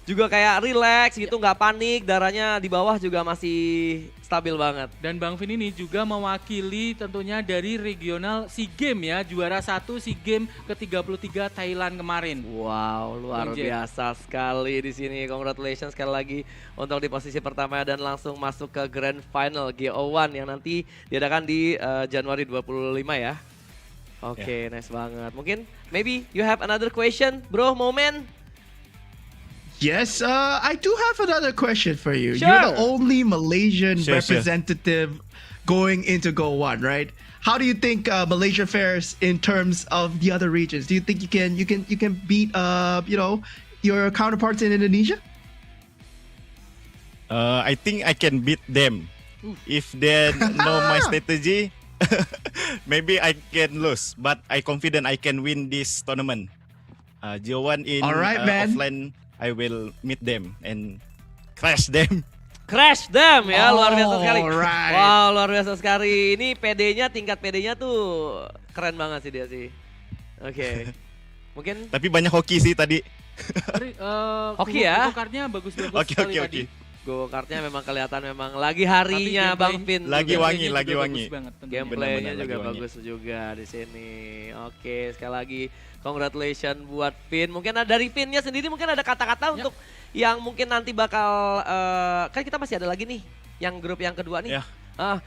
juga kayak relax gitu, nggak panik, darahnya di bawah juga masih stabil banget. Dan Bang Vin ini juga mewakili tentunya dari regional SEA Games ya, juara 1 SEA Games ke-33 Thailand kemarin. Wow, luar Bang Jack. biasa sekali di sini. Congratulations sekali lagi untuk di posisi pertama dan langsung masuk ke Grand Final GO1 yang nanti diadakan di Januari 25 ya. Oke, nice banget. Mungkin maybe you have another question, bro, Moment? Yes, I do have another question for you. Sure. You're the only Malaysian Sure. representative going into GO1, right? How do you think Malaysia fares in terms of the other regions? Do you think you can beat your counterparts in Indonesia? I think I can beat them. If they know my strategy, maybe I can lose. But I confident I can win this tournament. GO1 in All right, man. offline, I will meet them and crash them. Crash them ya, luar biasa sekali. Alright. Wow, luar biasa sekali. Ini tingkat PD-nya tuh keren banget sih dia sih. Oke. Mungkin Tapi banyak hoki sih tadi. Hoki ya? Go-kartnya bagus-bagus Oke. sekali tadi. go-kartnya memang kelihatan memang lagi harinya Tapi Bang gameplay- Vin. Lagi juga. wangi, gameplaynya lagi juga wangi. bagus banget tentunya. Gameplaynya Benar-benar juga lagi wangi. bagus juga di sini. Oke, sekali lagi congratulations buat Vin. Mungkin dari Vinnya sendiri mungkin ada kata-kata untuk yang mungkin nanti bakal kan kita masih ada lagi nih yang grup yang kedua nih. Ya.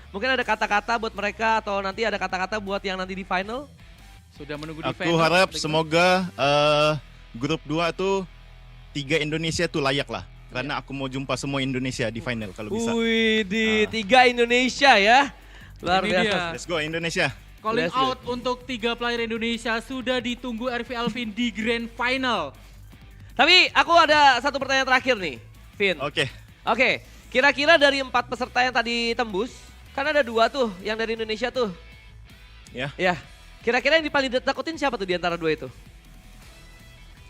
Mungkin ada kata-kata buat mereka atau nanti ada kata-kata buat yang nanti di final. Sudah menunggu di Aku final. harap Bagaimana? semoga grup 2 tuh 3 Indonesia tuh layak lah. Karena aku mau jumpa semua Indonesia di final kalau bisa. Wih, di 3 Indonesia ya. Luar Ini biasa. dia. Let's go Indonesia. Calling Let's out untuk 3 player Indonesia sudah ditunggu RV Alvin di grand final. Tapi aku ada satu pertanyaan terakhir nih, Vin. Oke. Oke, kira-kira dari 4 peserta yang tadi tembus, kan ada 2 tuh yang dari Indonesia tuh. Ya. Ya, kira-kira yang paling ditakutin siapa tuh di antara 2 itu?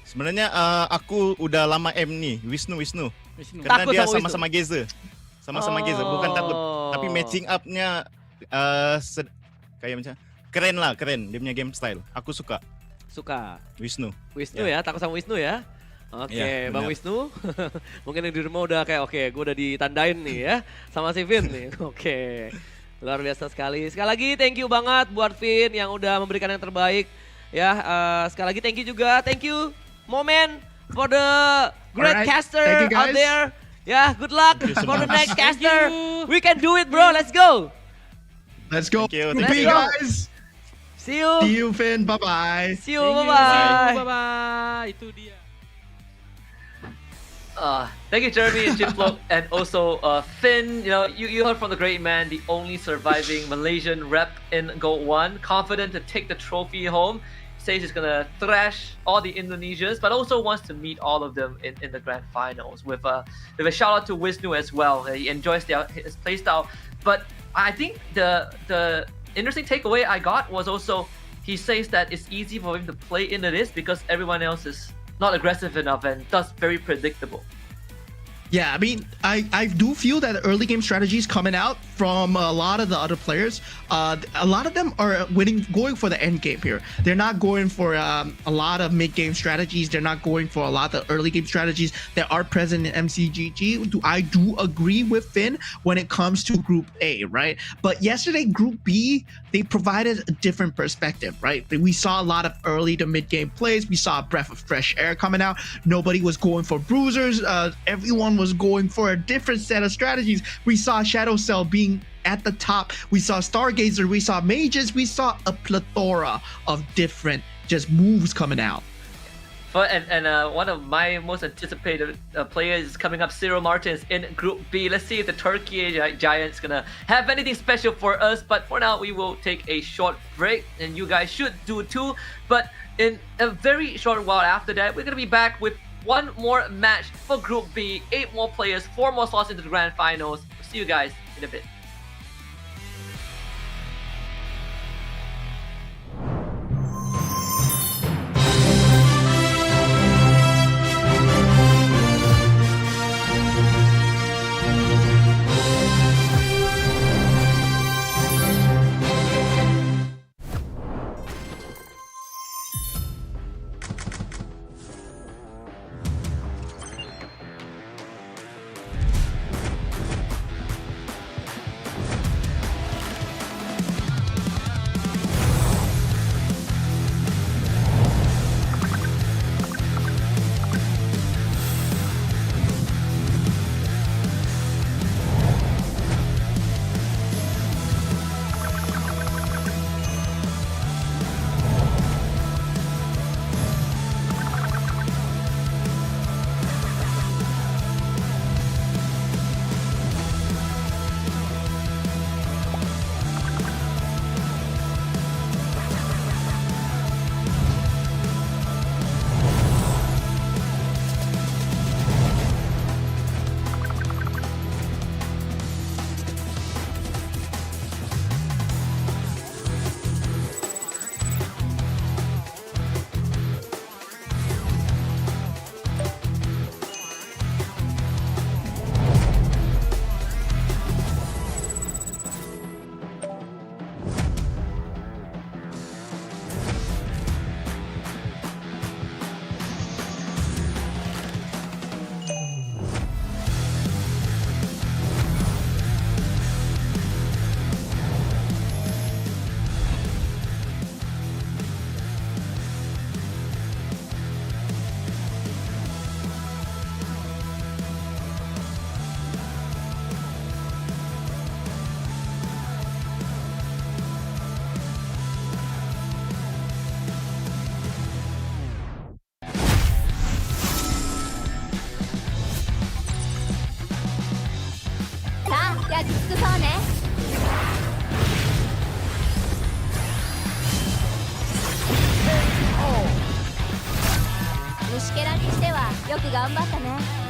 Sebenarnya aku udah lama nih, Wisnu. Wisnu. Karena Takut dia sama Wisnu? sama-sama Geza. Sama-sama Geza, bukan takut. Tapi matching up-nya kayak macam keren. Dia punya game style. Aku suka Suka. Wisnu. Wisnu ya, takut sama Wisnu ya. Oke, Ya, Bang benar. Wisnu. Mungkin yang di rumah udah kayak oke, gue udah ditandain nih ya sama si Vin nih. Oke. Luar biasa sekali. Sekali lagi thank you banget buat Vin yang udah memberikan yang terbaik. Ya, sekali lagi thank you juga. Thank you Moment for the great Alright, caster thank you, out guys. there. Ya, good luck Thank you so for the much. next Thank caster. you. We can do it, bro. Let's go. Let's go. Thank you, Group thank B, you. guys. See you. See you, Finn. Bye-bye. See you. Thank you. Bye-bye. Bye-bye. Itu dia. Thank you, Jeremy and Chiplock, and also Finn. You know, you heard from the great man, the only surviving Malaysian rep in GO1, confident to take the trophy home. Says he's gonna thrash all the Indonesians, but also wants to meet all of them in the grand finals. With a shout out to Wisnu as well. He enjoys his playstyle, but I think the interesting takeaway I got was also he says that it's easy for him to play into this because everyone else is not aggressive enough and thus very predictable. Yeah, I mean, I do feel that early game strategies coming out from a lot of the other players. A lot of them are going for the end game here. They're not going for a lot of mid game strategies. They're not going for a lot of early game strategies that are present in MCGG. I do agree with Finn when it comes to Group A, right? But yesterday, Group B, they provided a different perspective, right? We saw a lot of early to mid game plays. We saw a breath of fresh air coming out. Nobody was going for bruisers. Everyone was going for a different set of strategies. We saw Shadow Cell being at the top. We saw Stargazer. We saw Mages. We saw a plethora of different just moves coming out. And one of my most anticipated players is coming up, Cyril Martins in Group B. Let's see if the Turkey Giants gonna have anything special for us. But for now, we will take a short break, and you guys should do too. But in a very short while after that, we're gonna be back with one more match for Group B, 8 more players, 4 more slots into the grand finals. See you guys in a bit. 焼き尽くそうね。虫けらにしてはよく頑張ったね。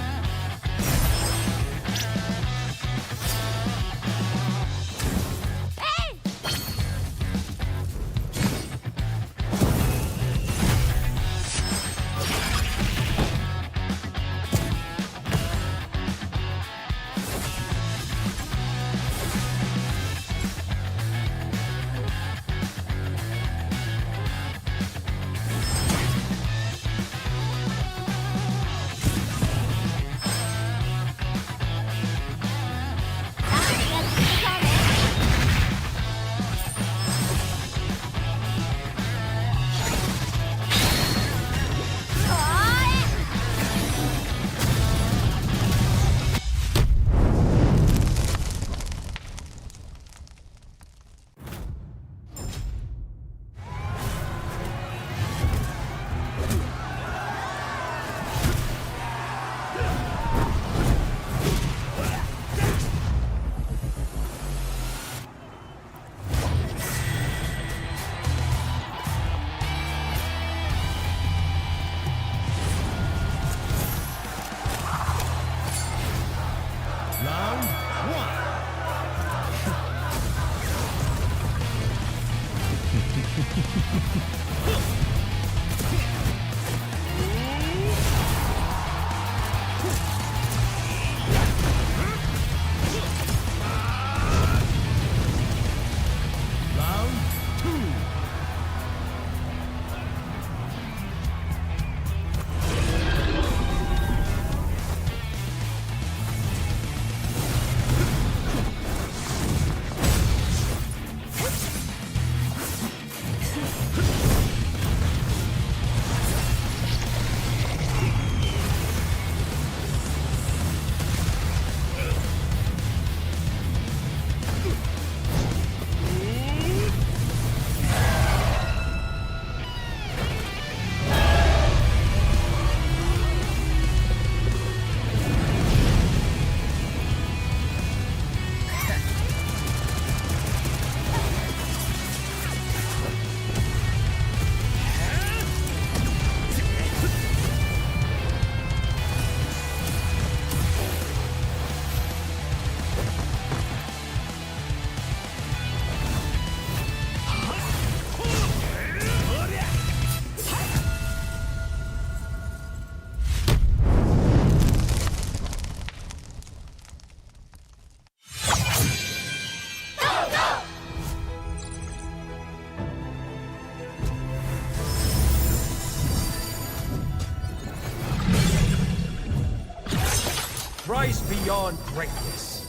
Rise beyond greatness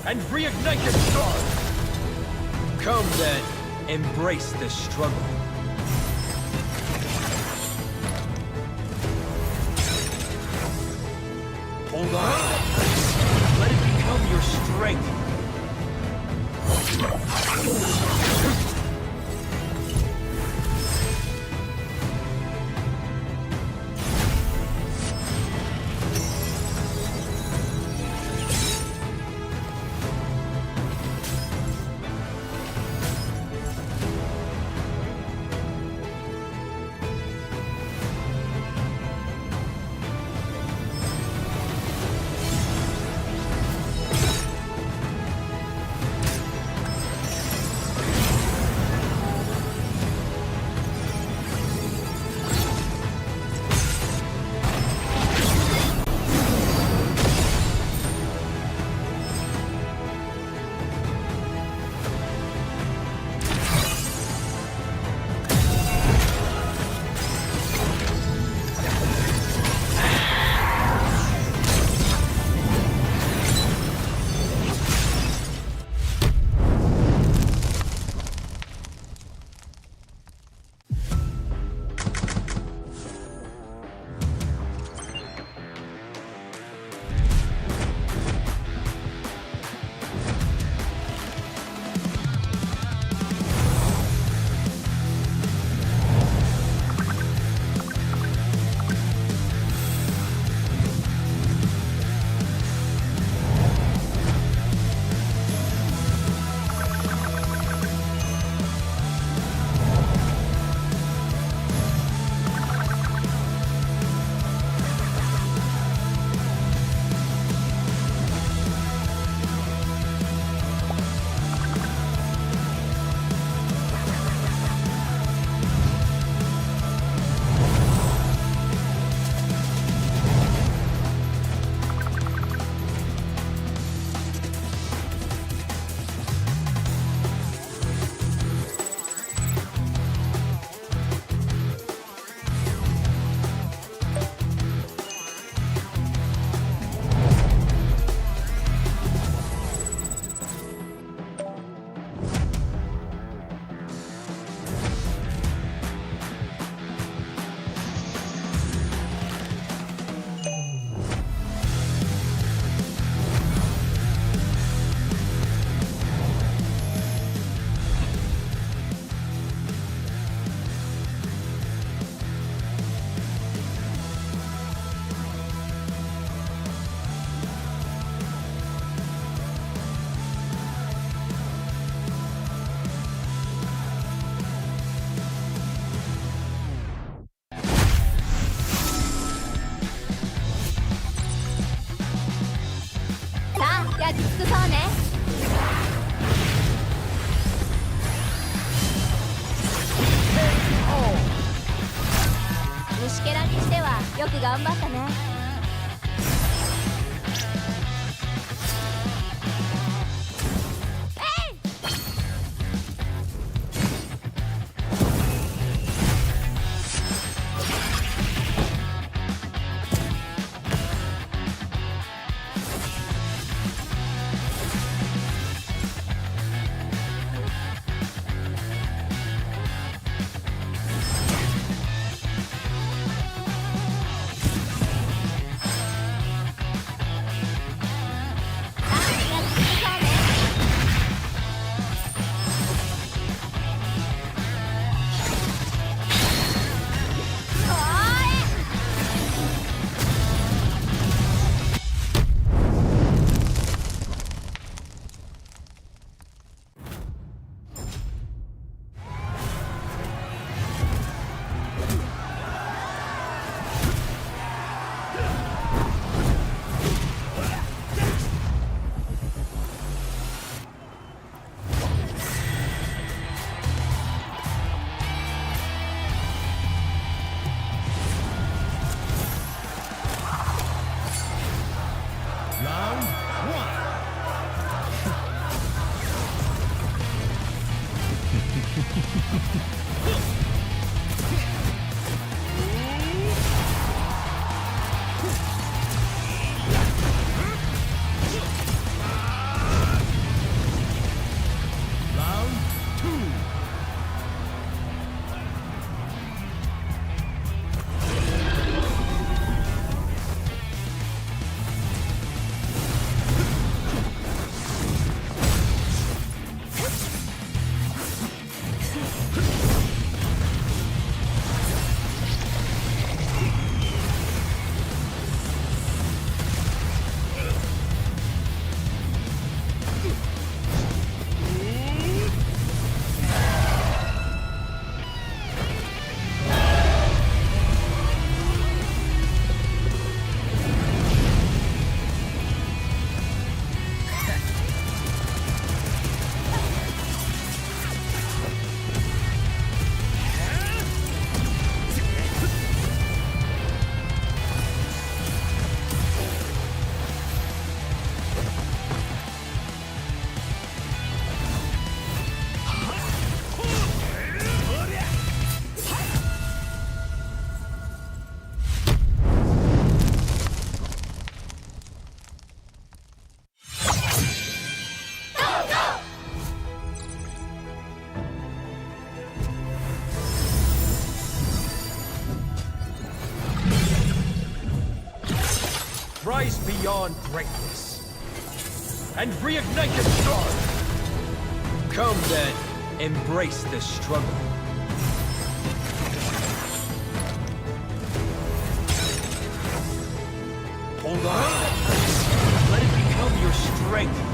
and reignite your star. Come then, embrace the struggle. Hold on. Let it become your strength. 焼き尽くそうね。虫けらにしてはよく頑張ったね。Rise beyond greatness and reignite the star. Come then, embrace the struggle. Hold on. Let it become your strength.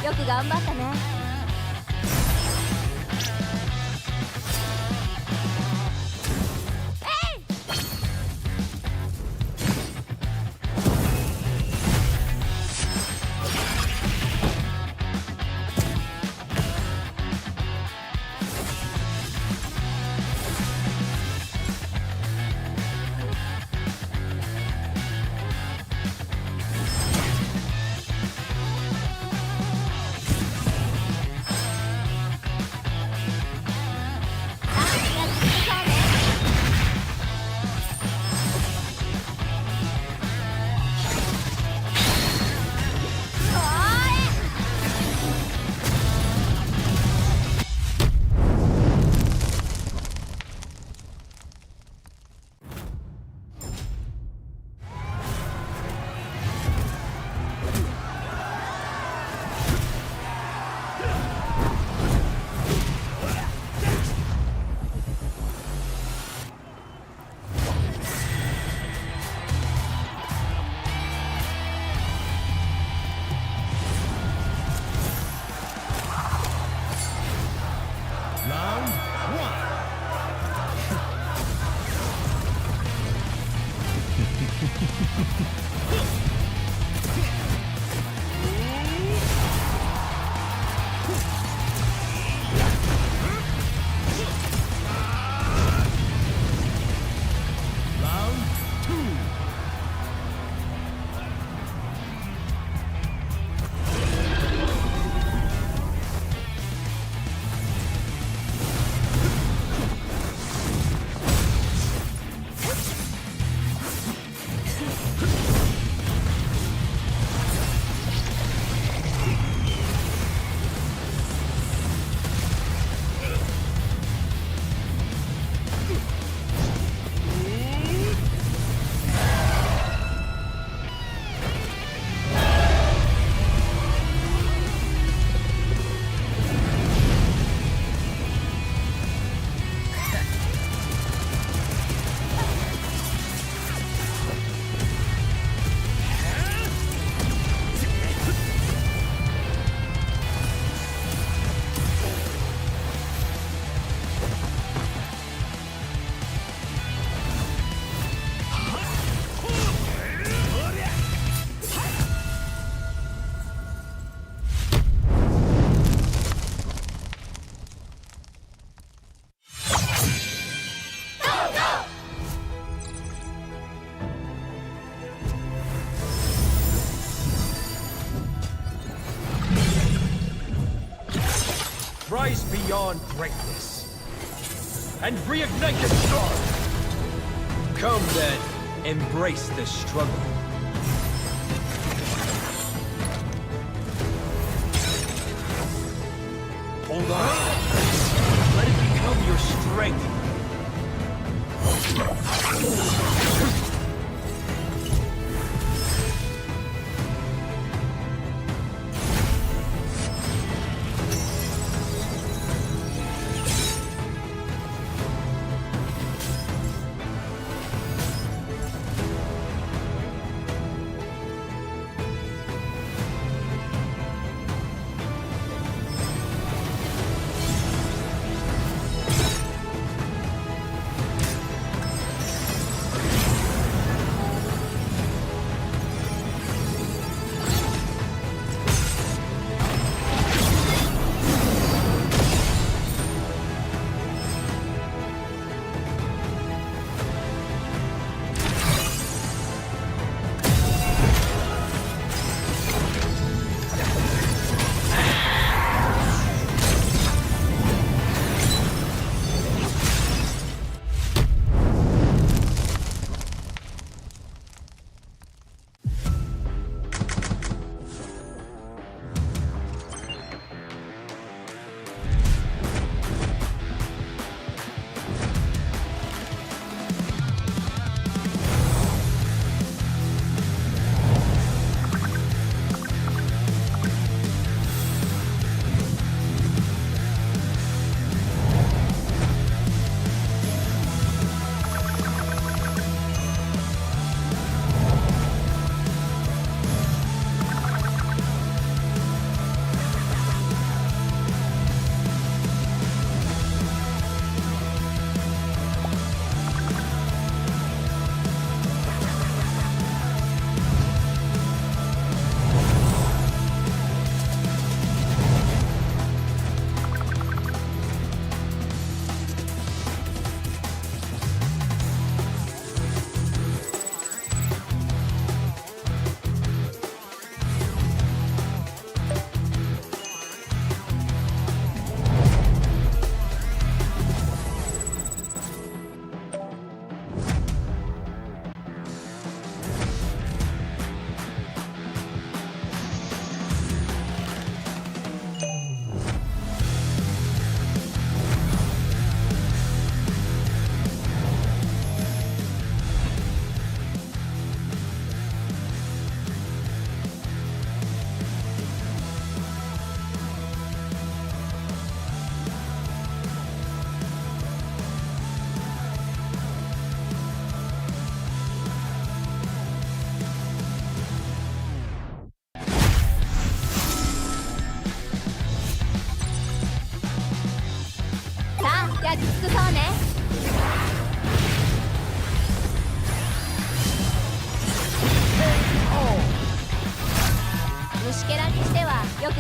よく頑張ったね。Rise beyond greatness and reignite the star. Come then, embrace the struggle. Hold on. Let it become your strength.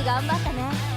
く頑張ったね。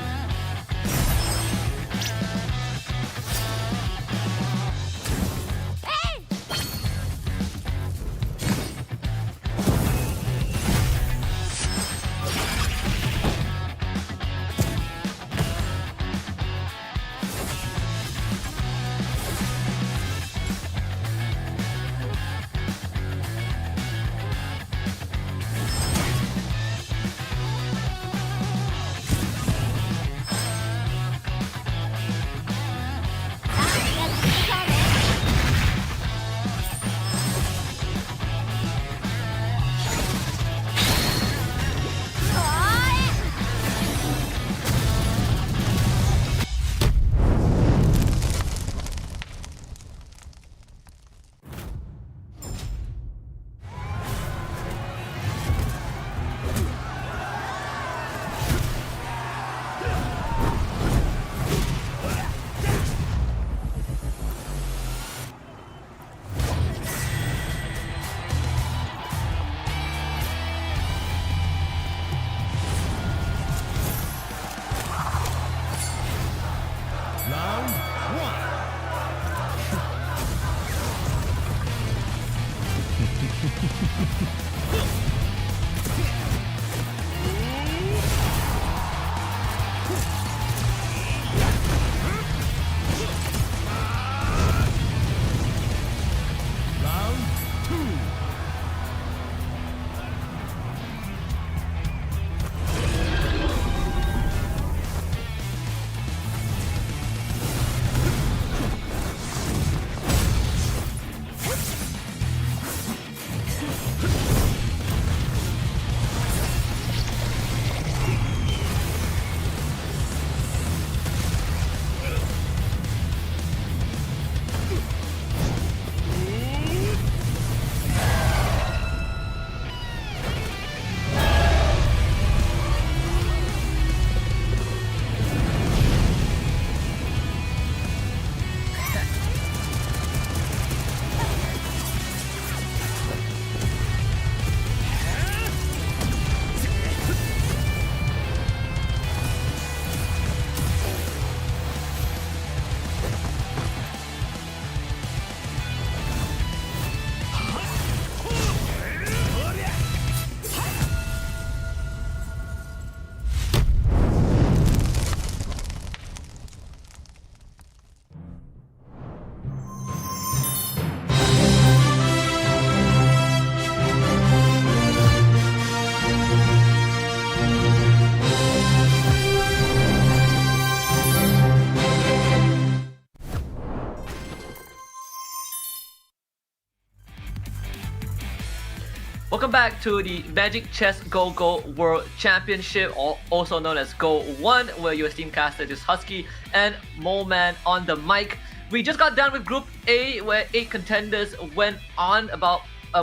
Welcome back to the Magic Chess Go World Championship, also known as GO1, where your esteemed caster is Husky and Moleman on the mic. We just got done with Group A, where 8 contenders went on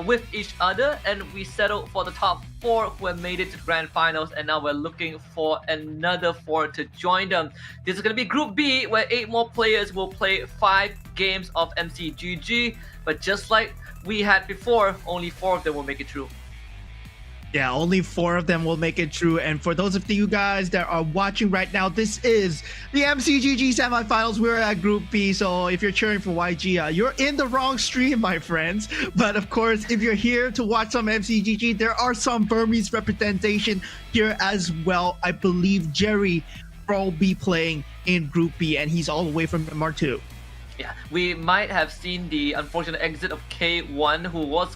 with each other, and we settled for the top 4 who have made it to the grand finals, and now we're looking for another 4 to join them. This is going to be Group B, where 8 more players will play 5 games of MCGG, but just like we had before, only 4 of them will make it through. Yeah, only 4 of them will make it through. And for those of you guys that are watching right now, this is the MCGG semifinals. We're at Group B, so if you're cheering for YG, you're in the wrong stream, my friends. But of course, if you're here to watch some MCGG, there are some Burmese representation here as well. I believe Jerry will be playing in Group B, and he's all the way from MR2. Yeah, we might have seen the unfortunate exit of K1, who was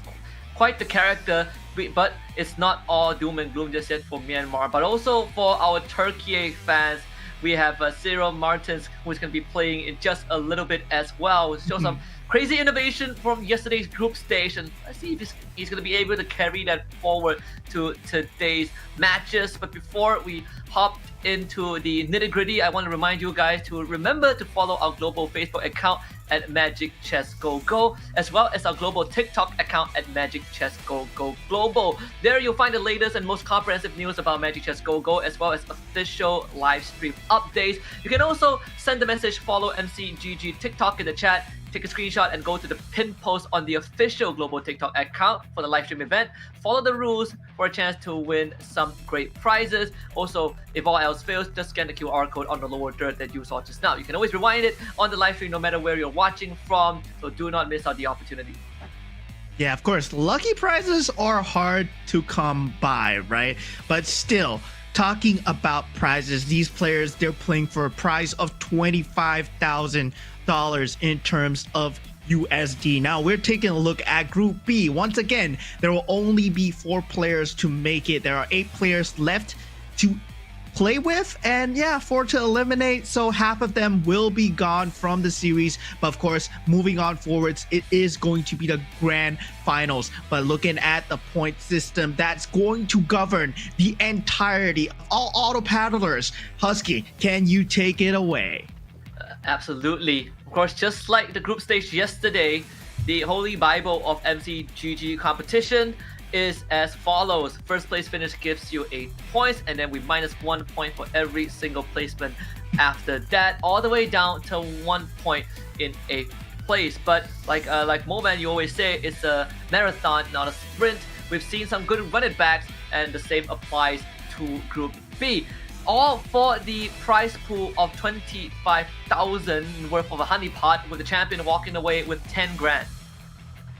quite the character, but it's not all doom and gloom just yet for Myanmar. But also for our Turkey fans, we have Cyril Martins, who's going to be playing in just a little bit as well. Show some crazy innovation from yesterday's group stage, and let's see if he's going to be able to carry that forward to today's matches. But before we hop into the nitty-gritty, I want to remind you guys to remember to follow our global Facebook account at Magic Chess Go, as well as our global TikTok account at Magic Chess Go Global. There you'll find the latest and most comprehensive news about Magic Chess Go, as well as official live stream updates. You can also send the message follow MCGG TikTok in the chat take a screenshot and go to the pin post on the official Global TikTok account for the live stream event. Follow the rules for a chance to win some great prizes. Also, if all else fails, just scan the QR code on the lower third that you saw just now. You can always rewind it on the live stream no matter where you're watching from, so do not miss out the opportunity. Yeah, of course, lucky prizes are hard to come by, right? But still, talking about prizes, these players, they're playing for a prize of $25,000 in terms of USD. Now we're taking a look at Group B. Once again, there will only be 4 players to make it. There are 8 players left to play with, and yeah, 4 to eliminate, so half of them will be gone from the series. But of course, moving on forwards, it is going to be the grand finals. But looking at the point system, that's going to govern the entirety of all auto paddlers. Husky, can you take it away? Absolutely. Of course, just like the group stage yesterday, the Holy Bible of MCGG competition is as follows. First place finish gives you 8 points, and then we minus 1 point for every single placement after that, all the way down to 1 point in 8th place. But like Moman, you always say, it's a marathon, not a sprint. We've seen some good run it backs, and the same applies to Group B. All for the prize pool of 25,000 worth of a honeypot, with the champion walking away with 10 grand.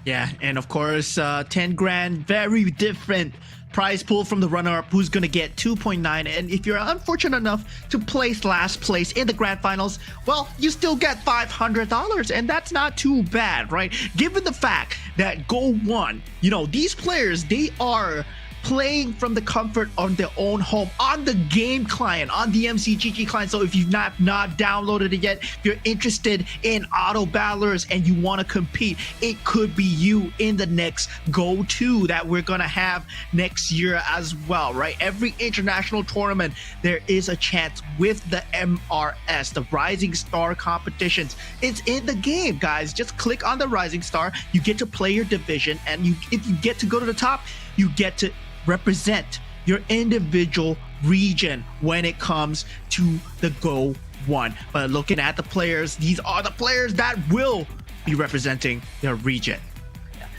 Yeah, and of course, 10 grand, very different prize pool from the runner-up, who's going to get 2.9. And if you're unfortunate enough to place last place in the grand finals, well, you still get $500, and that's not too bad, right? Given the fact that GO1, you know, these players, they are playing from the comfort of their own home on the game client, on the MCGG client. So if you've not downloaded it yet, if you're interested in auto battlers and you want to compete, it could be you in the next GO2 that we're gonna have next year as well, right? Every international tournament, there is a chance with the MRS, the Rising Star competitions. It's in the game, guys. Just click on the Rising Star. You get to play your division, and if you get to go to the top, you get to represent your individual region when it comes to the GO1. But looking at the players, these are the players that will be representing their region.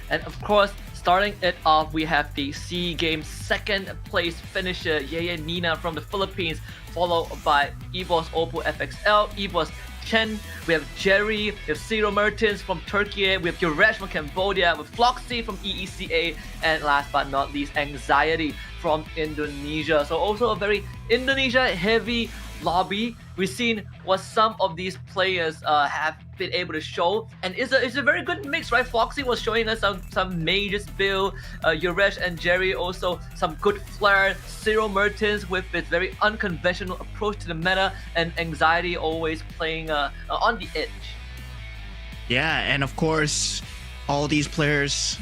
And of course, starting it off, we have the SEA Games second place finisher, Yeye Nina from the Philippines, followed by EVOS Oppo FXL, EVOS Chen, we have Jerry, we have Ciro Mertens from Turkey, we have Yuresh from Cambodia, with Floxy from EECA, and last but not least, Anxiety from Indonesia. So also a very Indonesia heavy lobby. We've seen what some of these players have been able to show, and it's a very good mix, right? Floxy was showing us some Mage's build, Yuresh and Jerry also some good flair, Ciro Mertens with his very unconventional approach to the meta, and Anxiety always playing on the edge. Yeah, and of course, all these players,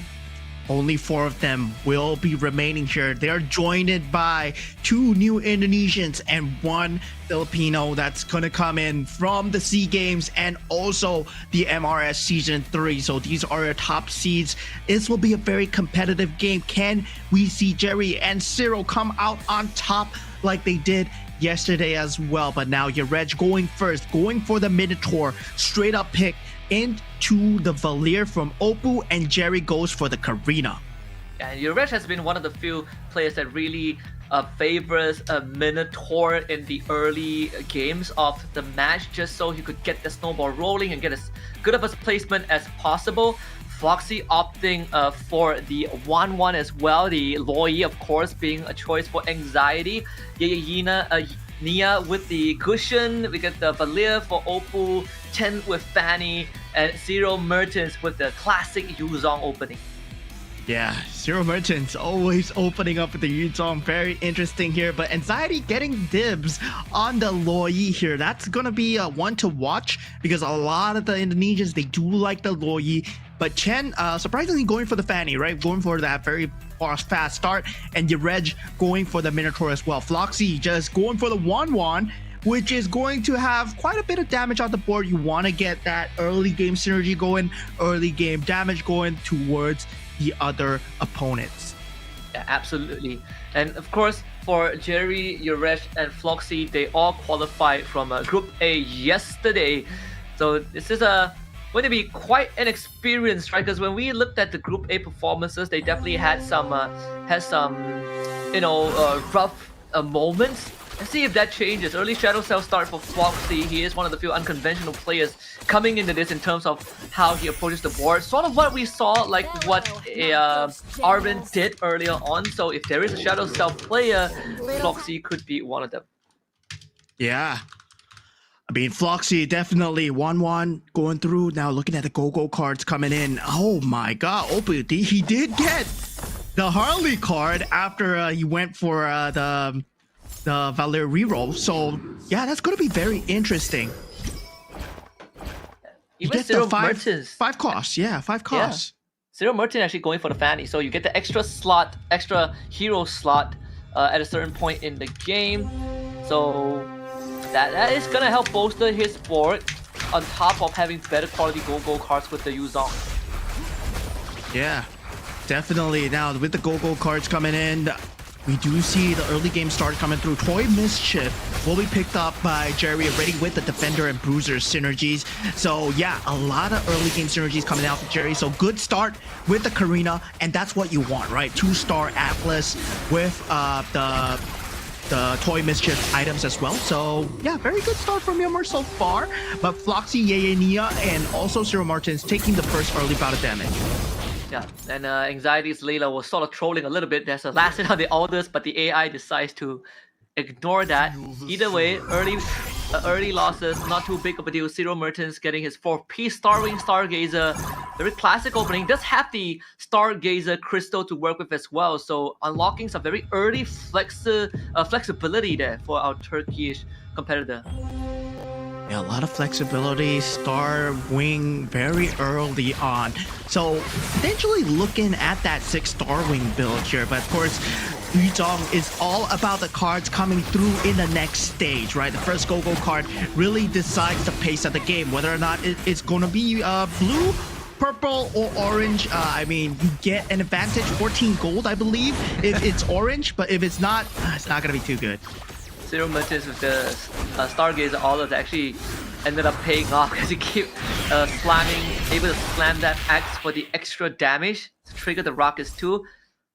only 4 of them will be remaining here. They're joined by 2 new Indonesians and 1 Filipino that's gonna come in from the SEA Games and also the MRS Season 3. So these are your top seeds. This will be a very competitive game. Can we see Jerry and Ciro come out on top like they did yesterday as well? But now Reg going first, going for the Minotaur, straight up pick into the Valier from Oppo, and Jerry goes for the Karina. And Yuresh has been one of the few players that really favors a Minotaur in the early games of the match, just so he could get the snowball rolling and get as good of a placement as possible. Floxy opting for the 1-1 as well, the Loi of course being a choice for Anxiety. Nia with the cushion, we get the Valier for Oppo, Chen with Fanny, and Ciro Mertens with the classic Yuzong opening. Yeah, Ciro Mertens always opening up with the Yuzong. Very interesting here, but Anxiety getting dibs on the Loi here. That's gonna be one to watch, because a lot of the Indonesians, they do like the Loi. But Chen, surprisingly going for the Fanny, right? Going for that very fast start. And Reg going for the Minotaur as well. Floxy just going for the 1-1, which is going to have quite a bit of damage on the board. You want to get that early game synergy going, early game damage going towards the other opponents. Yeah, absolutely. And of course, for Jerry, Yuresh, and Floxy, they all qualified from Group A yesterday. So this is a going to be quite an experience, right? Because when we looked at the Group A performances, they definitely had some rough moments. Let's see if that changes. Early Shadow Cell start for Floxy. He is one of the few unconventional players coming into this in terms of how he approaches the board. Sort of what we saw, like what Arvin did earlier on. So if there is a Shadow Cell player, Floxy could be one of them. Yeah. I mean, Floxy definitely 1-1 going through. Now looking at the go-go cards coming in. Oh my god, Opud, he did get the Harley card after he went for the Valir reroll. So yeah, that's going to be very interesting. Even Zero Merchants. 5 costs, yeah, 5 costs. Yeah. Zero Merchant actually going for the Fanny. So you get the extra slot, extra hero slot at a certain point in the game. So that is going to help bolster his board on top of having better quality go-go cards with the Yuzong. Yeah, definitely. Now with the go-go cards coming in, we do see the early game start coming through. Toy Mischief will be picked up by Jerry already with the Defender and Bruiser synergies. So yeah, a lot of early game synergies coming out for Jerry. So good start with the Karina, and that's what you want, right? 2-star Atlas with the Toy Mischief items as well. So yeah, very good start from Yummer so far. But Floxy, Yeyenia, and also Zero Martins taking the first early bout of damage. Yeah, and Anxiety's Layla was sort of trolling a little bit. There's a last hit on the Alders, but the AI decides to ignore that. Either way, early losses, not too big of a deal. Zero Mertens getting his 4-piece Starwing Stargazer. Very classic opening. Does have the Stargazer crystal to work with as well. So unlocking some very early flexibility there for our Turkish competitor. Yeah, a lot of flexibility, Star Wing very early on. So potentially looking at that 6-star wing build here, but of course, Yuzong is all about the cards coming through in the next stage, right? The first go-go card really decides the pace of the game, whether or not it's going to be blue, purple, or orange. I mean, you get an advantage, 14 gold, I believe, if it's orange, but if it's not going to be too good. Zero Merchants with the Stargazer Olive actually ended up paying off because he kept able to slam that X for the extra damage to trigger the Rockets too.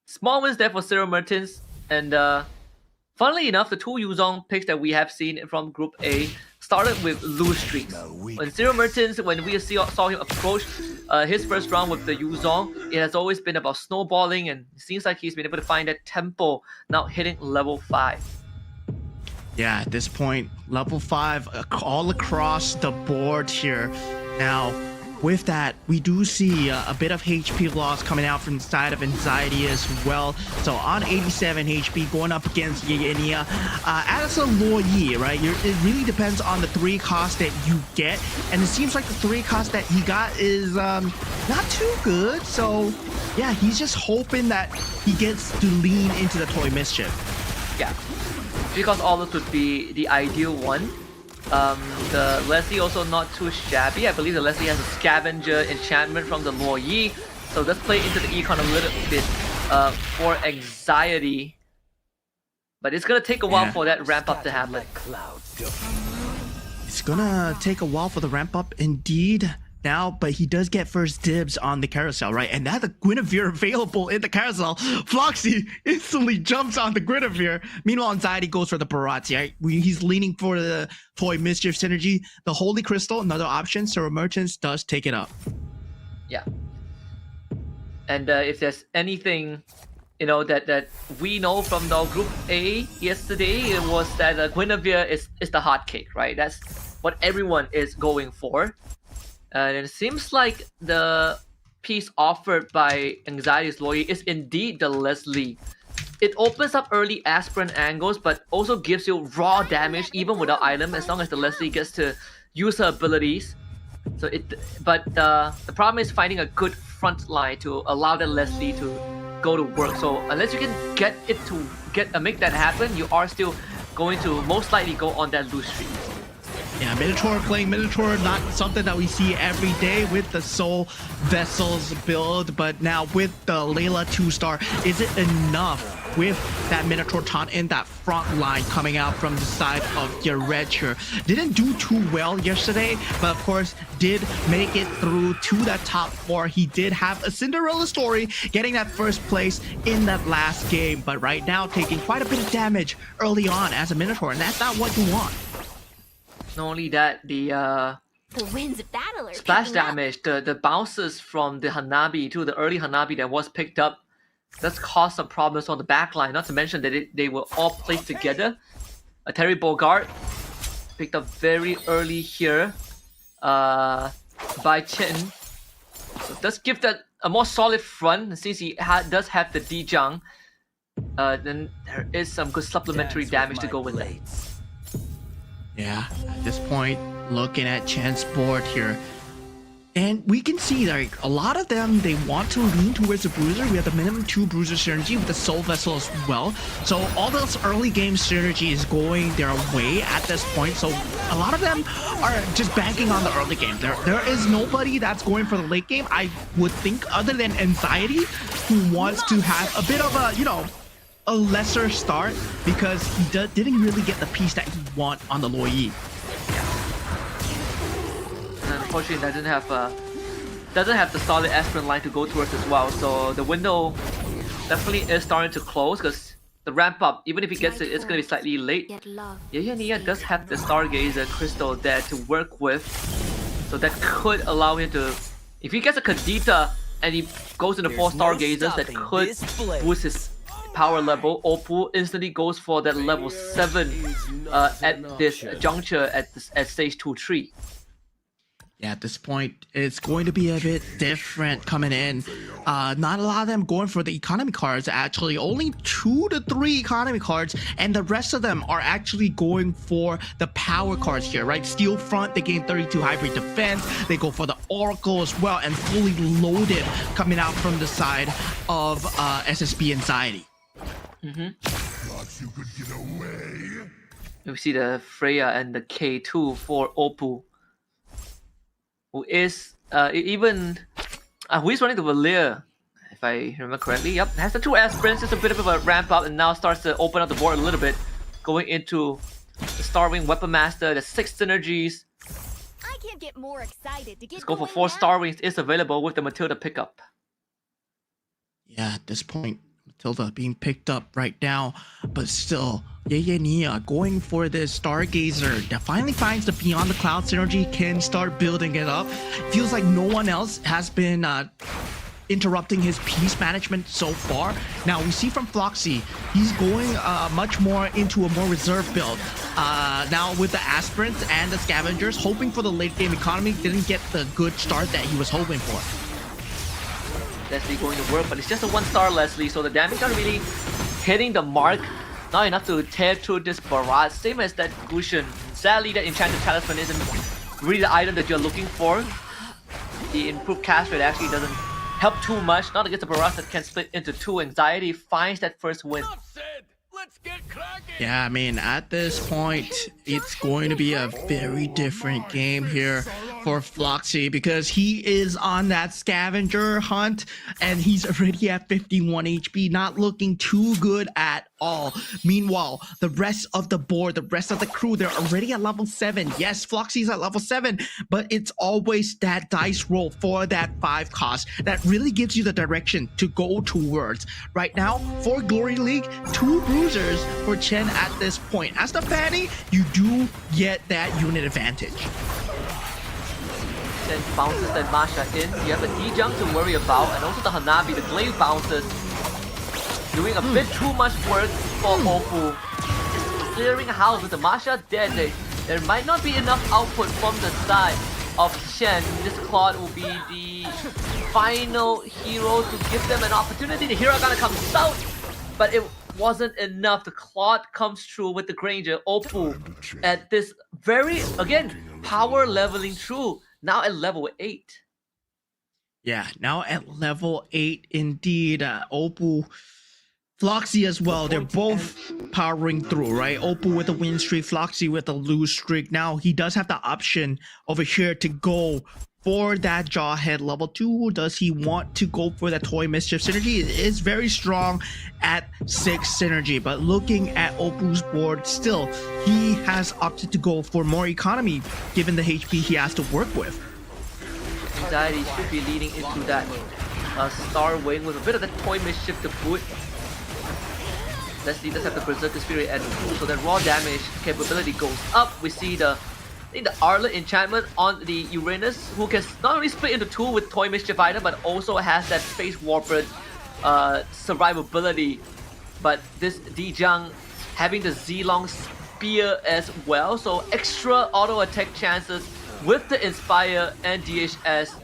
Small wins there for Zero Merchants, and funnily enough, the 2 Yuzong picks that we have seen from Group A started with lose streaks. When Zero Merchants, when we saw him approach his first round with the Yuzong, it has always been about snowballing, and it seems like he's been able to find that tempo now hitting level 5. Yeah, at this point, level 5 all across the board here. Now, with that, we do see a bit of HP loss coming out from the side of Anxiety as well. So on 87 HP, going up against Yeyenia. As a Luoyi, right? It really depends on the 3 costs that you get. And it seems like the 3 costs that he got is not too good. So yeah, he's just hoping that he gets to lean into the Toy Mischief. Yeah. Because Olive would be the ideal one. The Leslie also not too shabby. I believe the Leslie has a Scavenger enchantment from the Luoyi. So let's play into the econ a little bit for Anxiety. But it's gonna take a while for that ramp up to happen. It's gonna take a while for the ramp up indeed. Now, but he does get first dibs on the carousel, right? And now the Guinevere available in the carousel. Floxy instantly jumps on the Guinevere. Meanwhile, Anxiety goes for the Baratti, right? He's leaning for the Toy Mischief synergy. The Holy Crystal, another option. So Merchants does take it up. Yeah. And if there's anything, that we know from the Group A yesterday, it was that Guinevere is the hot cake, right? That's what everyone is going for. And it seems like the piece offered by Anxiety's Luoyi is indeed the Leslie. It opens up early aspirant angles, but also gives you raw damage even without item, as long as the Leslie gets to use her abilities. So the problem is finding a good front line to allow the Leslie to go to work. So unless you can get it to make that happen, you are still going to most likely go on that lose streak. Yeah, Minotaur playing Minotaur, not something that we see every day with the Soul Vessels build, but now with the Layla 2-star, is it enough with that Minotaur taunt in that front line coming out from the side of your red here. Didn't do too well yesterday, but of course did make it through to that top 4. He did have a Cinderella story, getting that first place in that last game, but right now taking quite a bit of damage early on as a Minotaur, and that's not what you want. Not only that, the winds of battle are splash picking up. damage, the bounces from the Hanabi to the early Hanabi that was picked up, that's caused some problems on the back line. Not to mention that they were all placed together. A Terry Bogart picked up very early here by Chen. So it does give that a more solid front. Since he does have the Dijang, then there is some good supplementary damage to go with it. Yeah, at this point, looking at Chen's board here, and we can see like a lot of them, they want to lean towards the bruiser. We have the minimum 2 bruiser synergy with the soul vessel as well. So all those early game synergy is going their way at this point. So a lot of them are just banking on the early game. There is nobody that's going for the late game, I would think, other than Anxiety, who wants to have a bit of a, you know, a lesser start because he didn't really get the piece that he want on the Luo Yi. And unfortunately, doesn't have the solid aspirant line to go towards as well. So the window definitely is starting to close because the ramp up, even if he gets it, it's going to be slightly late. Get love. Nia does have the Stargazer crystal there to work with, so that could allow him to, if he gets a Kadita and he goes into 4 Stargazers, that could boost his power level. Oppo instantly goes for that level 7 at this juncture at stage 2-3. Yeah, at this point, it's going to be a bit different coming in. Not a lot of them going for the economy cards, actually. Only 2 to 3 economy cards, and the rest of them are actually going for the power cards here, right? Steel Front, they gain 32 hybrid defense. They go for the Oracle as well, and fully loaded coming out from the side of SSB Anxiety. We see the Freya and the K2 for Oppo, who is who is running the Valir, if I remember correctly. Yep, has the 2 aspirants, just a bit of a ramp up, and now starts to open up the board a little bit, going into the Starwing Weapon Master, the 6 synergies. I can't get more excited to get Let's go for going 4 now. Starwings is available with the Matilda pickup. Yeah, at this point, Matilda being picked up right now, but still, Nia going for this Stargazer that finally finds the Beyond the Cloud synergy, can start building it up. Feels like no one else has been interrupting his piece management so far. Now we see from Floxy, he's going much more into a more reserve build. Now with the Aspirants and the Scavengers, hoping for the late game economy, didn't get the good start that he was hoping for. Leslie going to work, but it's just a 1-star Leslie, so the damage not really hitting the mark. Not enough to tear through this barrage. Same as that Gushin. Sadly, that Enchanted Talisman isn't really the item that you're looking for. The improved cast rate actually doesn't help too much. Not against a barrage that can split into 2. Anxiety finds that first win. Yeah, I mean, at this point, it's going to be a very different game here for Floxy because he is on that scavenger hunt and he's already at 51 HP, not looking too good at all. Meanwhile, the rest of the board, the rest of the crew, they're already at level 7. Yes, Floxy's at level 7, but it's always that dice roll for that 5 cost that really gives you the direction to go towards. Right now, for Glory League, 2 bruisers for Chen at this point. As the Fanny, you do get that unit advantage. Then bounces that Masha in. You have a Dijang to worry about, and also the Hanabi, the glaive bounces. Doing a bit too much work for Oppo. Just clearing a house with the Masha dead. There might not be enough output from the side of Shen. This Claude will be the final hero to give them an opportunity. The Hiragana comes out, but it wasn't enough. The Claude comes through with the Granger. Oppo at this very, again, power leveling through. Now at level 8. Yeah, now at level 8 indeed. Oppo, Floxy as well. They're both powering through, right? Oppo with a win streak, Floxy with a lose streak. Now he does have the option over here to go for that Jawhead level 2? Does he want to go for that Toy Mischief synergy? It is very strong at 6 synergy, but looking at Opu's board, still, he has opted to go for more economy given the HP he has to work with. Anxiety should be leading into that Star Wing with a bit of the Toy Mischief to boot. Leslie does have the Berserker Spirit and so the raw damage capability goes up. We see the Arlet enchantment on the Uranus, who can not only split into 2 with Toy Mischief item, but also has that Face Warper survivability. But this Dijang having the Zilong Spear as well, so extra auto attack chances with the Inspire and DHS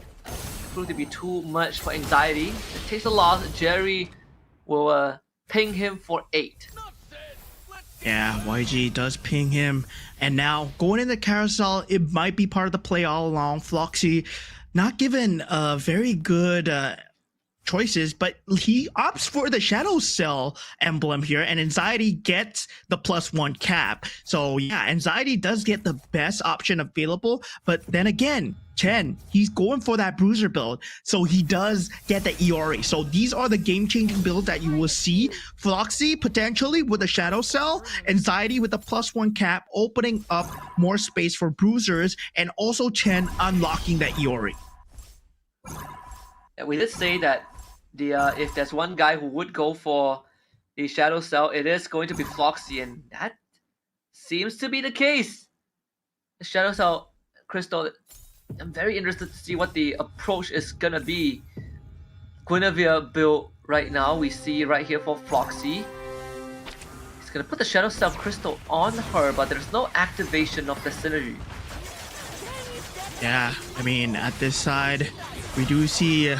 proved to be too much for Anxiety. It takes a loss. Jerry will ping him for 8. Yeah, YG does ping him. And now going in the carousel, it might be part of the play all along. Floxy not given very good choices, but he opts for the Shadow Cell emblem here, and Anxiety gets the +1 cap. So yeah, Anxiety does get the best option available, but then again, Chen, he's going for that bruiser build, so he does get the Iori. So these are the game-changing builds that you will see. Floxy potentially with the Shadow Cell, Anxiety with the +1 cap, opening up more space for bruisers, and also Chen unlocking that Iori. And we did say that if there's one guy who would go for the Shadow Cell, it is going to be Floxy, and that seems to be the case. The Shadow Cell Crystal, I'm very interested to see what the approach is gonna be. Guinevere build right now, we see right here for Floxy. He's gonna put the Shadow Cell Crystal on her, but there's no activation of the synergy. Yeah, I mean, at this side, we do see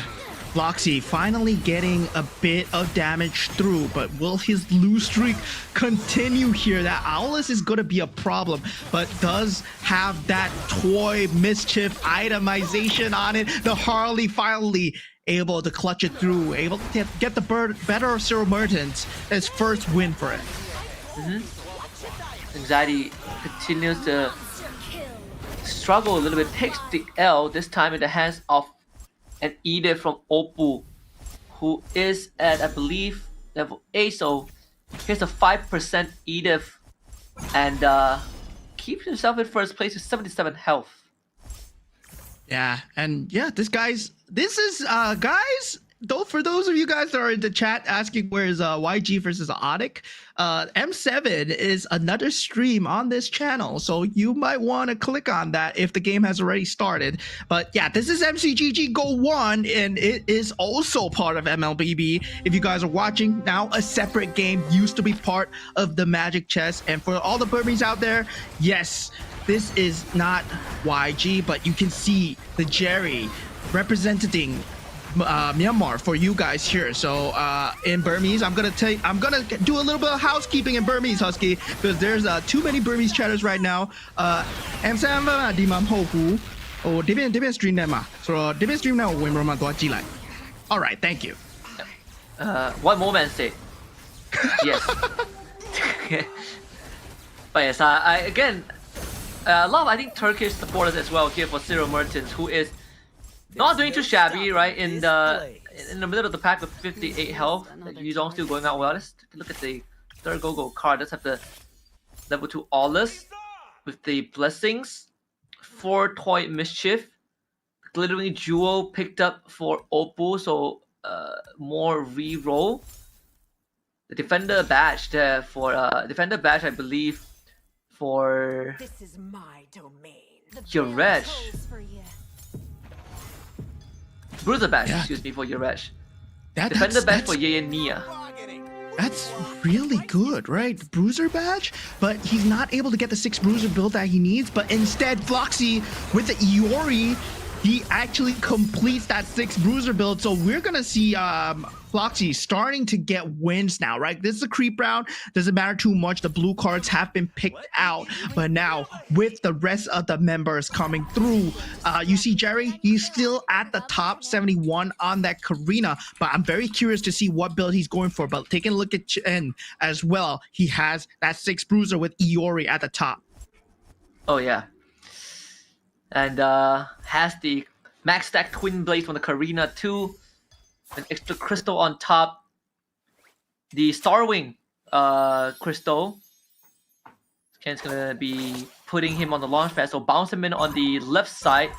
Floxy finally getting a bit of damage through, but will his lose streak continue here? That Owlus is going to be a problem, but does have that Toy Mischief itemization on it. The Harley finally able to clutch it through, able to get the better of Cyril Mertens. His first win for it. Anxiety continues to struggle a little bit, takes the L, this time in the hands of an Edith from Oppo, who is at, I believe, level 8, so here's a 5% Edith, and keeps himself in first place with 77 health. Yeah, and yeah, this is guys, though, for those of you guys that are in the chat asking where is YG versus Odic, M7 is another stream on this channel, so you might want to click on that if the game has already started. But yeah, this is MCGG GO1, and it is also part of MLBB. If you guys are watching now, a separate game used to be part of the Magic Chess. And for all the Burmese out there, yes, this is not YG, but you can see the Jerry representing Myanmar for you guys here. So in Burmese, I'm gonna do a little bit of housekeeping in Burmese, Husky, because there's too many Burmese chatters right now. Em xem đi mà hậu phú, đây bên stream này mà, so đây bên stream nào quên rồi mà tôi chỉ lại. All right, thank you. One moment say. Yes. But yes, again, a lot of, I think, Turkish supporters as well here for Cyril Mertens, who is not doing too shabby, right? In the middle of the pack with 58 health, Yuzong still going out well. Let's take a look at the third Go-Go card. Let's have the level 2 Aulus with the Blessings, 4 Toy Mischief, Glittering Jewel picked up for Oppo, so more re-roll. The Defender Badge there for Defender Badge, I believe, for This is my domain. Yuresh. Bruiser Badge, Yeah. excuse me, for Yuresh. That's Defender Badge for Ye and Nia. That's really good, right? Bruiser badge, but he's not able to get the 6 bruiser build that he needs, but instead Floxy with the Iori, he actually completes that 6 bruiser build. So we're gonna see Floxy starting to get wins now, right? This is a creep round, doesn't matter too much. The blue cards have been picked out, but now with the rest of the members coming through, you see Jerry, he's still at the top, 71 on that Karina, but I'm very curious to see what build he's going for. But taking a look at Chen as well, he has that 6 bruiser with Iori at the top. Oh yeah. And has the Max Stack Twin Blades from the Karina 2. An extra crystal on top. The Starwing crystal. Ken's gonna be putting him on the launch pad, so bounce him in on the left side.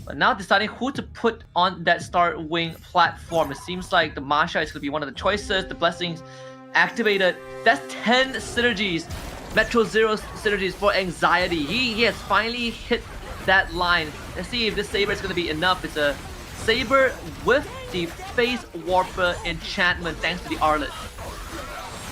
But now deciding who to put on that Starwing platform. It seems like the Masha is gonna be one of the choices. The Blessings activated. That's 10 synergies. Metro Zero synergies for Anxiety. He has finally hit that line. Let's see if this Saber is gonna be enough. It's a Saber with the Face Warper enchantment thanks to the Arlet.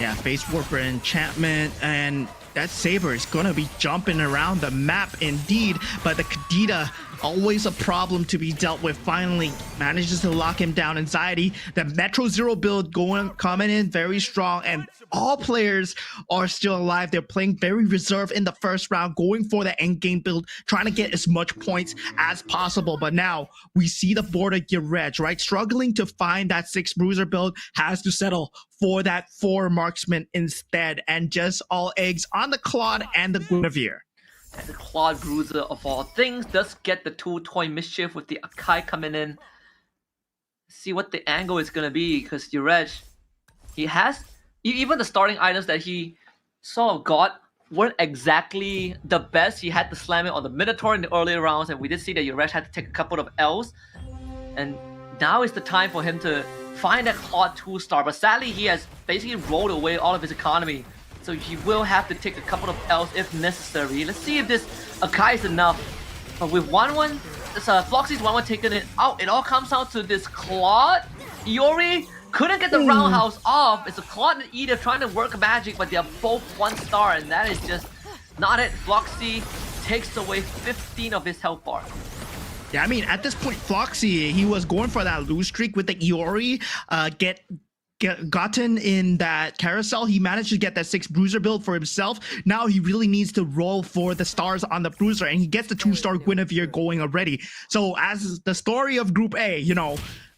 Yeah, Face Warper enchantment, and that Saber is gonna be jumping around the map indeed, but the Kadita, always a problem to be dealt with, finally manages to lock him down. Anxiety, the Metro Zero build coming in very strong, and all players are still alive. They're playing very reserved in the first round, going for the end game build, trying to get as much points as possible. But now we see the border get red, right? Struggling to find that 6 bruiser build, has to settle for that 4 marksman instead, and just all eggs on the Claude and the Guinevere. And the Claude Bruiser of all things does get the 2 Toy Mischief with the Akai coming in. See what the angle is gonna be, because Yurej, he has even the starting items that he sort of got weren't exactly the best. He had to slam it on the Minotaur in the earlier rounds, and we did see that Yurej had to take a couple of L's. And now is the time for him to find that Claude 2-star, but sadly he has basically rolled away all of his economy. So he will have to take a couple of L's if necessary. Let's see if this Akai is enough. But with 1-1, this Floxy's 1-1 taking it out. It all comes down to this Claude. Iori couldn't get the roundhouse off. It's a Claude and Edith trying to work magic, but they are both 1-star, and that is just not it. Floxy takes away 15 of his health bar. Yeah, I mean, at this point, Floxy, he was going for that lose streak with the Iori, gotten in that carousel. He managed to get that 6 bruiser build for himself. Now he really needs to roll for the stars on the bruiser, and he gets the 2-star Guinevere going already. So as the story of Group A, you know,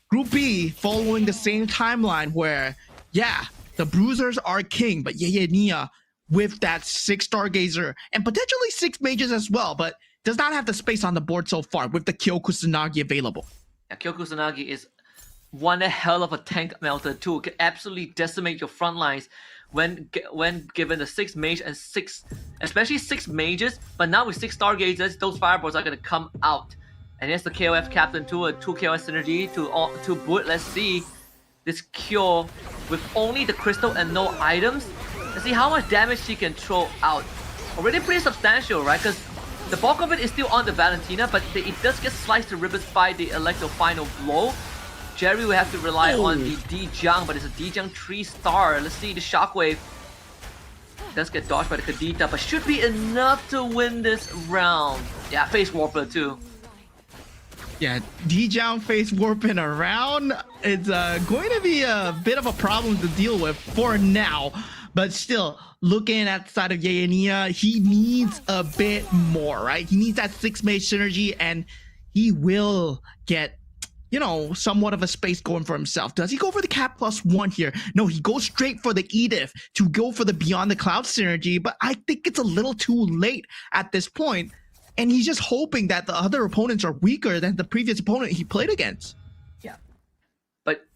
Group B following the same timeline where, yeah, the bruisers are king, but Nia with that 6 stargazer and potentially 6 mages as well, but does not have the space on the board so far with the Kyo Kusanagi available. Yeah, Kyo Kusanagi is one hell of a tank melter too. Can absolutely decimate your front lines when given the 6 mage and 6, especially 6 mages. But now with 6 stargazers, those fireballs are gonna come out. And here's the KOF captain too, a 2 KOF synergy to boot. Let's see this Kyo with only the crystal and no items. Let's see how much damage she can throw out. Already pretty substantial, right? Because the bulk of it is still on the Valentina, but it does get sliced to ribbons by the Electro Final Blow. Jerry will have to rely on the Dijang, but it's a Dijang 3-star. Let's see the Shockwave. Does get dodged by the Kadita, but should be enough to win this round. Yeah, Face Warper too. Yeah, Dijang Face Warping around. It's going to be a bit of a problem to deal with for now. But still, looking at the side of Yayania, he needs a bit more, right? He needs that 6 mage synergy, and he will get, you know, somewhat of a space going for himself. Does he go for the Cap +1 here? No, he goes straight for the Edith to go for the Beyond the Cloud synergy, but I think it's a little too late at this point, and he's just hoping that the other opponents are weaker than the previous opponent he played against. Yeah, but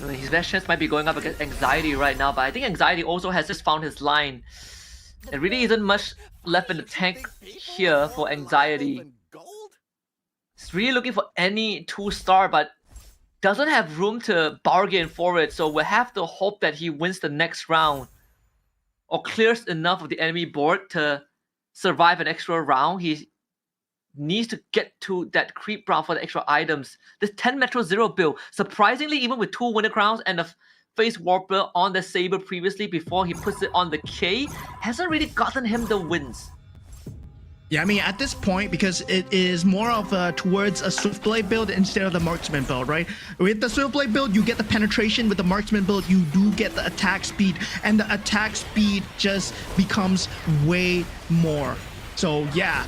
his best chance might be going up against Anxiety right now, but I think Anxiety also has just found his line. There really isn't much left in the tank here for Anxiety. He's really looking for any 2-star, but doesn't have room to bargain for it, so we'll have to hope that he wins the next round or clears enough of the enemy board to survive an extra round. He needs to get to that creep round for the extra items. This 10 Metro Zero build, surprisingly, even with 2 Winter Crowns and a Face Warper on the Saber previously before he puts it on the K, hasn't really gotten him the wins. Yeah, I mean, at this point, because it is more of towards a Swiftblade build instead of the Marksman build, right? With the Swiftblade build, you get the penetration. With the Marksman build, you do get the attack speed, and the attack speed just becomes way more So yeah,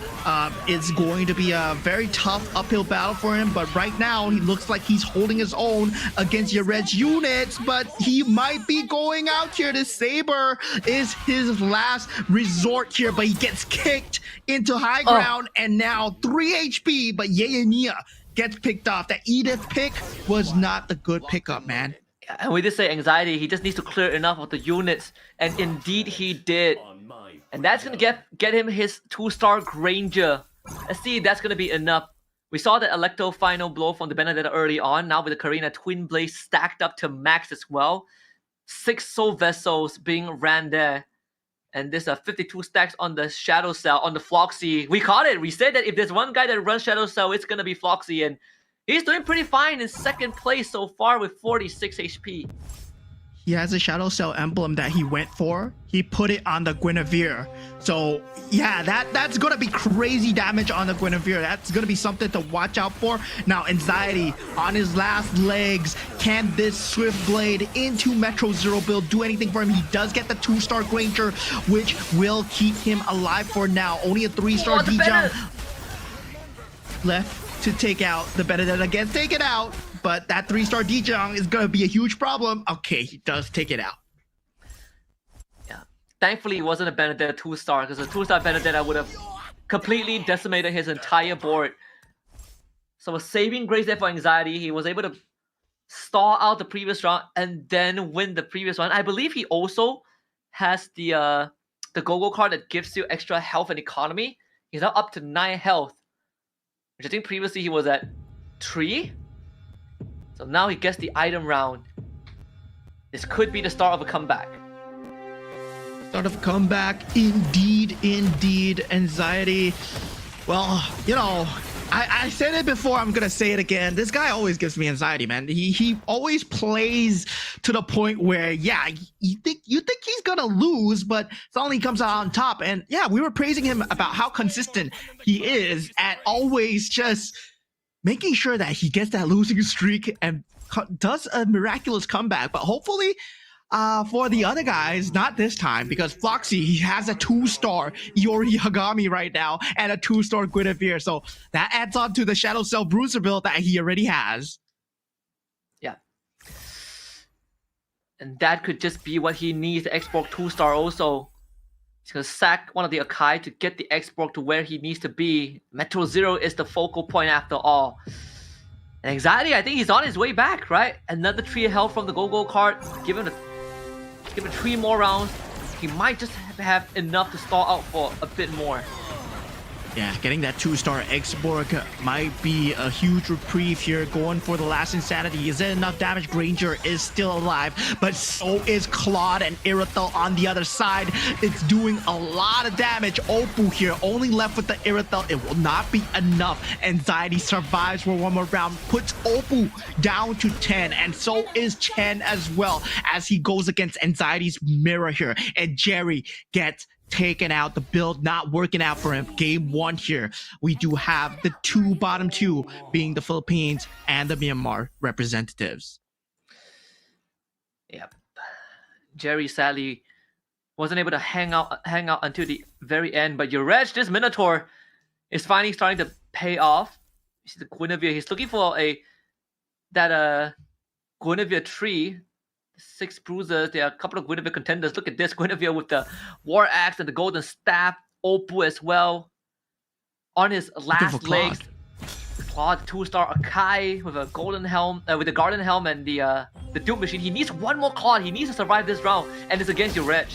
it's going to be a very tough uphill battle for him. But right now, he looks like he's holding his own against Yared's units. But he might be going out here. The Saber is his last resort here. But he gets kicked into high ground. And now 3 HP. But Yeyenia gets picked off. That Edith pick was not the good pickup, man. And we did say anxiety. He just needs to clear enough of the units. And indeed he did. And that's going to get him his 2-star Granger. Let's see if that's going to be enough. We saw the Electro final blow from the Benedetta early on. Now with the Karina Twin Blade stacked up to max as well. 6 Soul Vessels being ran there. And there's 52 stacks on the Shadow Cell, on the Floxy. We caught it. We said that if there's one guy that runs Shadow Cell, it's going to be Floxy. And he's doing pretty fine in second place so far with 46 HP. He has a Shadow Cell emblem that he went for. He put it on the Guinevere. So yeah, that's gonna be crazy damage on the Guinevere. That's gonna be something to watch out for. Now Anxiety on his last legs. Can this Swift Blade into Metro Zero build do anything for him? He does get the 2-star Granger, which will keep him alive for now. Only a 3-star D-Jump left to take out the Benedetta again. Take it out. But that 3-star D-Jung is going to be a huge problem. Okay, he does take it out. Yeah. Thankfully, it wasn't a Benedetta 2-star, because a 2-star Benedetta would have completely decimated his entire board. So a saving grace there for Anxiety. He was able to stall out the previous round and then win the previous one. I believe he also has the Go-Go card that gives you extra health and economy. He's now up to 9 health, which I think previously he was at 3. So now he gets the item round. This could be the start of a comeback. Start of a comeback, indeed. Anxiety. Well, you know, I said it before, I'm gonna say it again. This guy always gives me anxiety, man. He always plays to the point where, yeah, you think he's gonna lose, but suddenly he comes out on top. And yeah, we were praising him about how consistent he is at always just making sure that he gets that losing streak and does a miraculous comeback. But hopefully, for the other guys, not this time, because Floxy, he has a 2-star Iori Hagami right now and a 2-star Guinevere. So that adds on to the Shadow Cell Bruiser build that he already has. Yeah. And that could just be what he needs, the Xborg 2-star also. He's going to sack one of the Akai to get the Xborg to where he needs to be. Metro Zero is the focal point after all. And Anxiety, I think he's on his way back, right? Another 3 health from the Go-Go card. Give him 3 more rounds. He might just have enough to stall out for a bit more. Yeah, getting that 2-star Xborg might be a huge reprieve here, going for the last Insanity. Is it enough damage? Granger is still alive, but so is Claude and Irithel on the other side. It's doing a lot of damage. Opal here, only left with the Irithel. It will not be enough. Anxiety survives for one more round, puts Opal down to 10, and so is Chen as well, as he goes against Anxiety's mirror here. And Jerry gets taken out, the build not working out for him. Game 1 here, we do have the bottom two being the Philippines and the Myanmar representatives. Yep. Jerry sadly wasn't able to hang out until the very end, but Yarej, this Minotaur, is finally starting to pay off. You see the Guinevere, he's looking for that Guinevere tree. 6 bruisers. There are a couple of Guinevere contenders. Look at this. Guinevere with the War Axe and the Golden Staff. Opal as well. On his last legs. Claude 2-star Akai with a golden helm, with the Garden Helm and the Duke Machine. He needs one more Claude. He needs to survive this round. And it's against Yarej.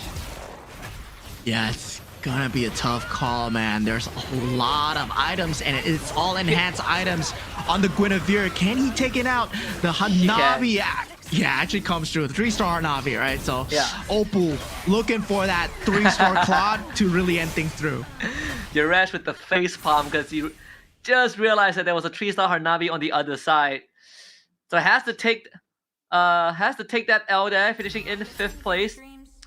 Yeah, it's gonna be a tough call, man. There's a lot of items and it's all enhanced items on the Guinevere. Can he take it out? The Hanabi actually comes through. 3-star Navi, right? So yeah. Opal looking for that 3-star Claude to really end things through. Yarej with the face palm because he just realized that there was a 3-star Harnavi on the other side. So has to take that L there, finishing in 5th place.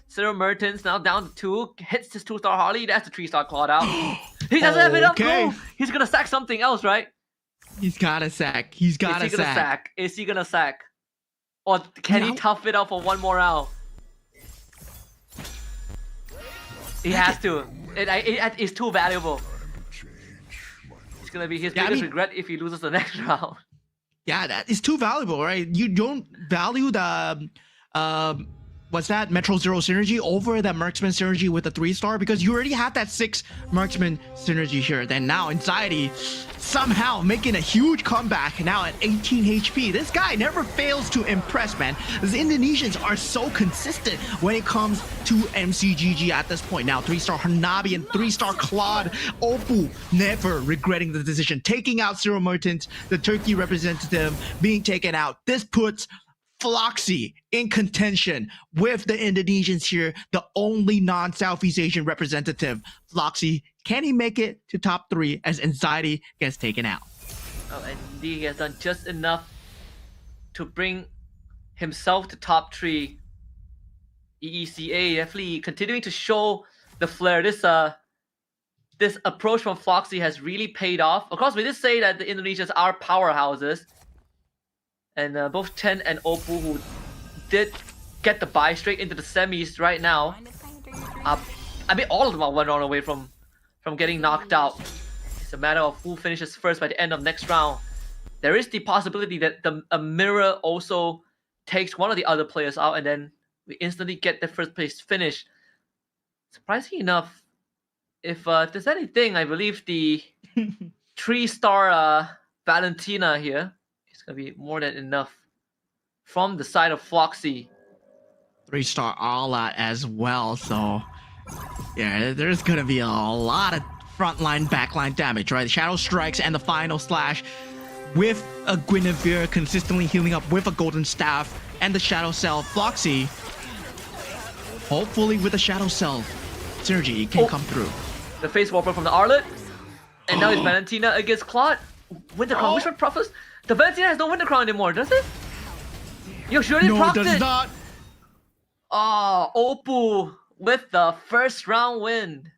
Cyril Mertens now down to 2, hits his 2-star Harley. That's the 3-star Claude out. He doesn't have enough gold. He's gonna sack something else, right? He's gotta sack. Is he gonna sack? Or can he tough it out for one more round? He has to. It's too valuable. It's gonna be his Yeah, I biggest mean- regret if he loses the next round. Yeah, that is too valuable, right? You don't value the what's that Metro Zero synergy over that Marksman synergy with the 3-star because you already have that 6 Marksman synergy here. Then now Anxiety somehow making a huge comeback now at 18 HP. This guy never fails to impress, man. The Indonesians are so consistent when it comes to MCGG at this point. Now 3-star Hanabi and 3-star Claude. Oppo never regretting the decision, taking out Zero Mertens, the Turkey representative being taken out. This puts Floxy in contention with the Indonesians here, the only non-Southeast Asian representative. Floxy, can he make it to top 3 as Anxiety gets taken out? Oh, and he has done just enough to bring himself to top 3. EECA definitely continuing to show the flair. This approach from Floxy has really paid off. Of course, we did say that the Indonesians are powerhouses. And both Chen and Oppo, who did get the bye straight into the semis right now. I mean, all of them are 1 round away from getting knocked out. It's a matter of who finishes first by the end of next round. There is the possibility that a mirror also takes one of the other players out, and then we instantly get the first place finish. Surprisingly enough, if there's anything, I believe the 3-star Valentina here. It's gonna be more than enough from the side of Floxy. 3-star Ala as well, so yeah, there's gonna be a lot of frontline, backline damage, right? Shadow Strikes and the final slash with a Guinevere consistently healing up with a Golden Staff and the Shadow Cell. Floxy, hopefully with the Shadow Cell synergy, can come through. The face warper from the Arlet, and now it's Valentina against Claude. Winter Crown, which one proffers? The Valentina has no Winter Crown anymore, does it? Yo, she already No, it propped does it. not. Oh, Oppo with the first round win.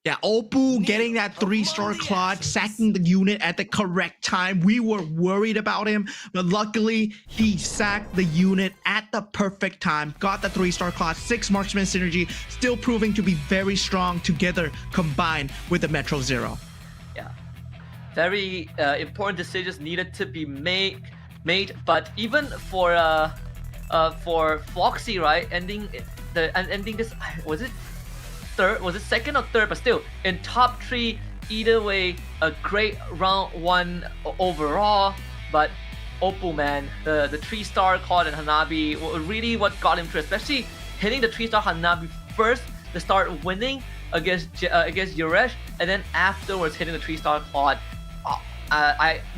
Yeah, Oppo getting that 3-star Claude, sacking the unit at the correct time. We were worried about him, but luckily he sacked the unit at the perfect time. Got the 3-star Claude, 6 Marksman synergy, still proving to be very strong together combined with the Metro Zero. Yeah, very important decisions needed to be made. But even for Floxy, right, ending this, was it third? Was it second or third? But still in top 3. Either way, a great round 1 overall. But Oppo, man, the 3-star Claude and Hanabi were really what got him through, especially hitting the 3-star Hanabi first to start winning against Yuresh, and then afterwards hitting the 3-star Claude.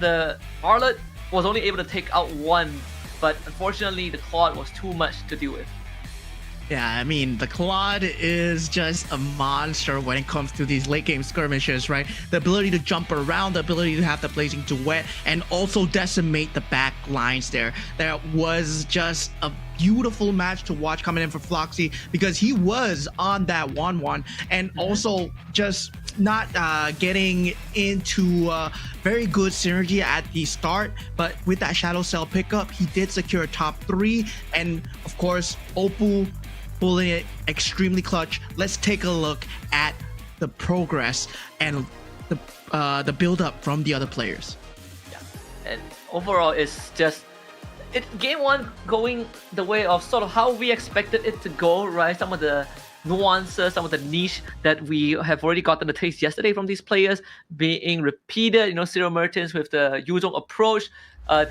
The Arlet was only able to take out 1, but unfortunately the Claude was too much to deal with. Yeah, I mean, the Claude is just a monster when it comes to these late game skirmishes, right? The ability to jump around, the ability to have the blazing duet, and also decimate the back lines there. That was just a beautiful match to watch coming in for Floxy because he was on that 1-1 and also just not getting into very good synergy at the start, but with that Shadow Cell pickup, he did secure top 3, and of course, Oppo pulling it extremely clutch. Let's take a look at the progress and the build up from the other players. Yeah, and overall, it's just game 1 going the way of sort of how we expected it to go, right? Some of the nuances, some of the niche that we have already gotten a taste yesterday from these players being repeated. You know, Zero Mertens with the Yuzong approach,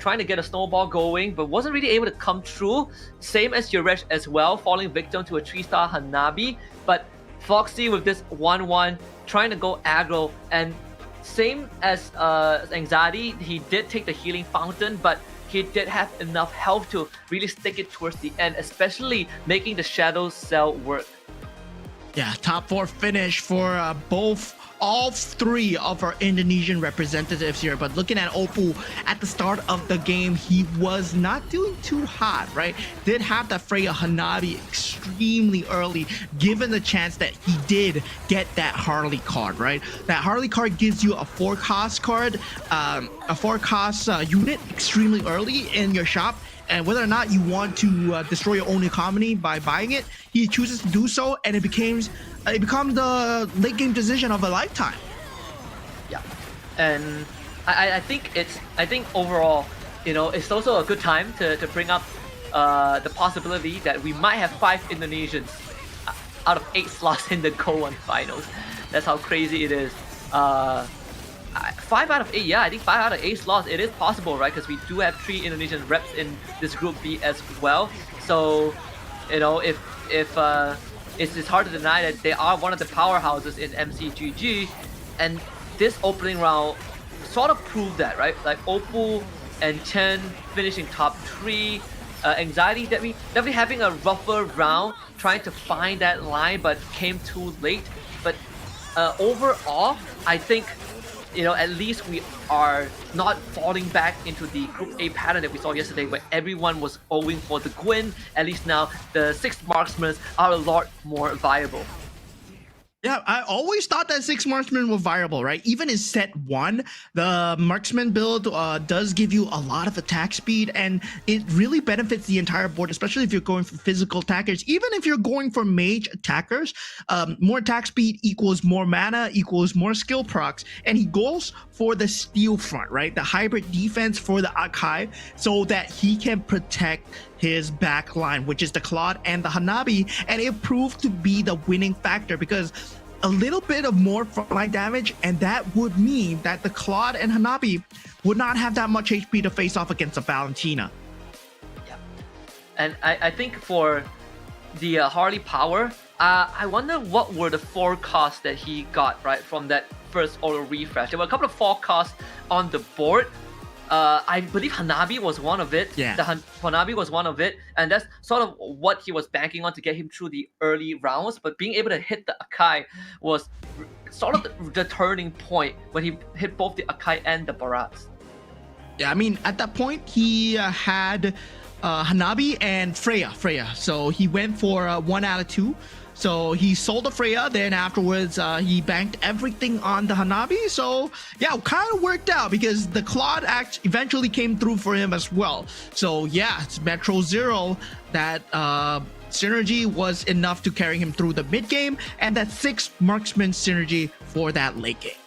trying to get a snowball going, but wasn't really able to come through. Same as Yuresh as well, falling victim to a 3-star Hanabi. But Floxy with this 1-1, trying to go aggro, and same as Anxiety, he did take the healing fountain, but he did have enough health to really stick it towards the end, especially making the Shadow Cell work. Yeah, top 4 finish for both all three of our Indonesian representatives here. But looking at Oppo at the start of the game, he was not doing too hot, right? Did have that Freya Hanabi extremely early, given the chance that he did get that Harley card, right? That Harley card gives you a 4-cost card, a 4-cost unit extremely early in your shop. And whether or not you want to destroy your own economy by buying it, he chooses to do so, and it becomes the late game decision of a lifetime. Yeah, and I think overall, it's also a good time to bring up the possibility that we might have 5 Indonesians out of 8 slots in the GO1 finals. That's how crazy it is. 5 out of 8, yeah, I think 5 out of 8 slots, it is possible, right? Because we do have 3 Indonesian reps in this group B as well. So, if it's hard to deny that they are one of the powerhouses in MCGG, and this opening round sort of proved that, right? Like Oppo and Chen finishing top 3, Anxiety definitely having a rougher round, trying to find that line, but came too late. But overall, I think, at least we are not falling back into the Group A pattern that we saw yesterday, where everyone was owing for the Gwyn. At least now, the 6 marksmen are a lot more viable. Yeah, I always thought that 6 marksmen were viable, right? Even in set 1, the marksman build does give you a lot of attack speed, and it really benefits the entire board, especially if you're going for physical attackers. Even if you're going for mage attackers, more attack speed equals more mana, equals more skill procs, and he goes for the steel front, right? The hybrid defense for the Akai, so that he can protect his back line, which is the Claude and the Hanabi, and it proved to be the winning factor because a little bit of more frontline damage, and that would mean that the Claude and Hanabi would not have that much HP to face off against a Valentina. Yeah, and I think for the Harley power, I wonder what were the 4 costs that he got, right, from that first auto refresh. There were a couple of 4 costs on the board. I believe Hanabi was one of it. Yeah. Hanabi was one of it, and that's sort of what he was banking on to get him through the early rounds. But being able to hit the Akai was sort of the turning point when he hit both the Akai and the Barats. Yeah, I mean, at that point, he had Hanabi and Freya. So he went for 1 out of 2. So he sold the Freya, then afterwards he banked everything on the Hanabi. So yeah, kind of worked out because the Claude Act eventually came through for him as well. So yeah, it's Metro Zero, that synergy was enough to carry him through the mid game, and that 6 marksman synergy for that late game.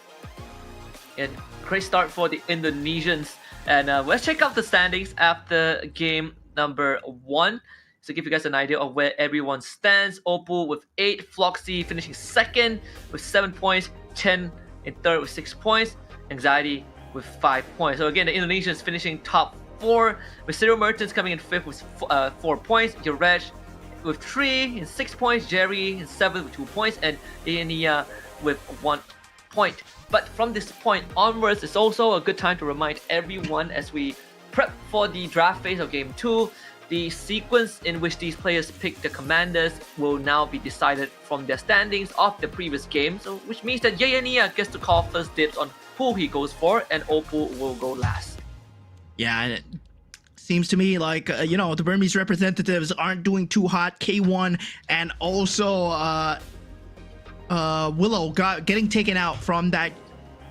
And great start for the Indonesians. And let's check out the standings after game number 1. To give you guys an idea of where everyone stands. Oppo with 8, Floxy finishing 2nd with 7 points, Chen in 3rd with 6 points, Anxiety with 5 points. So again, the Indonesians finishing top 4, with Cyril Mertens coming in 5th with 4 points, Yurej with 3 and 6 points, Jerry in 7th with 2 points, and Iania with 1 point. But from this point onwards, it's also a good time to remind everyone as we prep for the draft phase of Game 2, the sequence in which these players pick the commanders will now be decided from their standings of the previous game, so which means that Yayania gets to call first dibs on who he goes for, and Oppo will go last. Yeah, and it seems to me like, the Burmese representatives aren't doing too hot. K1 and also Willow getting taken out from that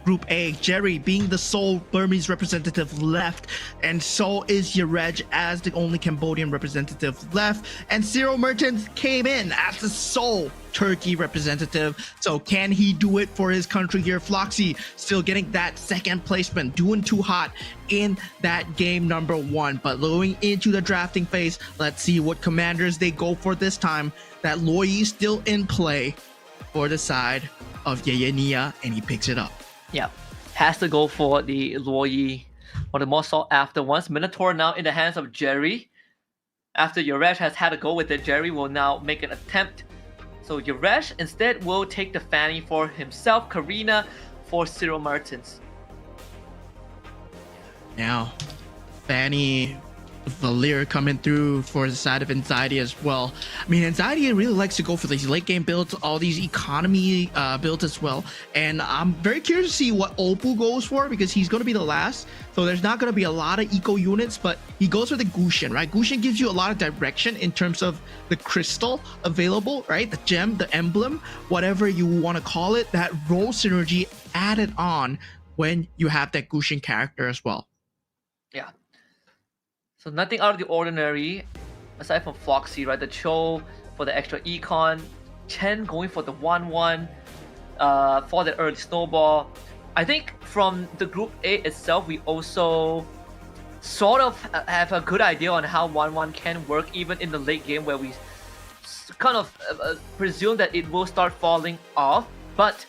Group A, Jerry being the sole Burmese representative left, and so is Yurej as the only Cambodian representative left, and Cyril Mertens came in as the sole Turkey representative. So can he do it for his country here? Floxy still getting that second placement, doing too hot in that game number 1. But going into the drafting phase, let's see what commanders they go for this time. That Loyi still in play for the side of Yayania, and he picks it up. Yeah, has to go for the Loyi or the more sought after ones. Minotaur now in the hands of Jerry. After Yurej has had a go with it, Jerry will now make an attempt. So Yurej instead will take the Fanny for himself, Karina for Cyril Mertens. Now, Fanny Valir coming through for the side of Anxiety as well. I mean, Anxiety really likes to go for these late game builds, all these economy builds as well. And I'm very curious to see what Opal goes for, because he's going to be the last. So there's not going to be a lot of eco units, but he goes for the Gushin, right? Gushin gives you a lot of direction in terms of the crystal available, right? The gem, the emblem, whatever you want to call it, that role synergy added on when you have that Gushin character as well. Yeah. So nothing out of the ordinary, aside from Foxy, right? The Cho for the extra econ, Chen going for the 1-1 for the early snowball. I think from the Group A itself, we also sort of have a good idea on how 1-1 can work even in the late game, where we kind of presume that it will start falling off. But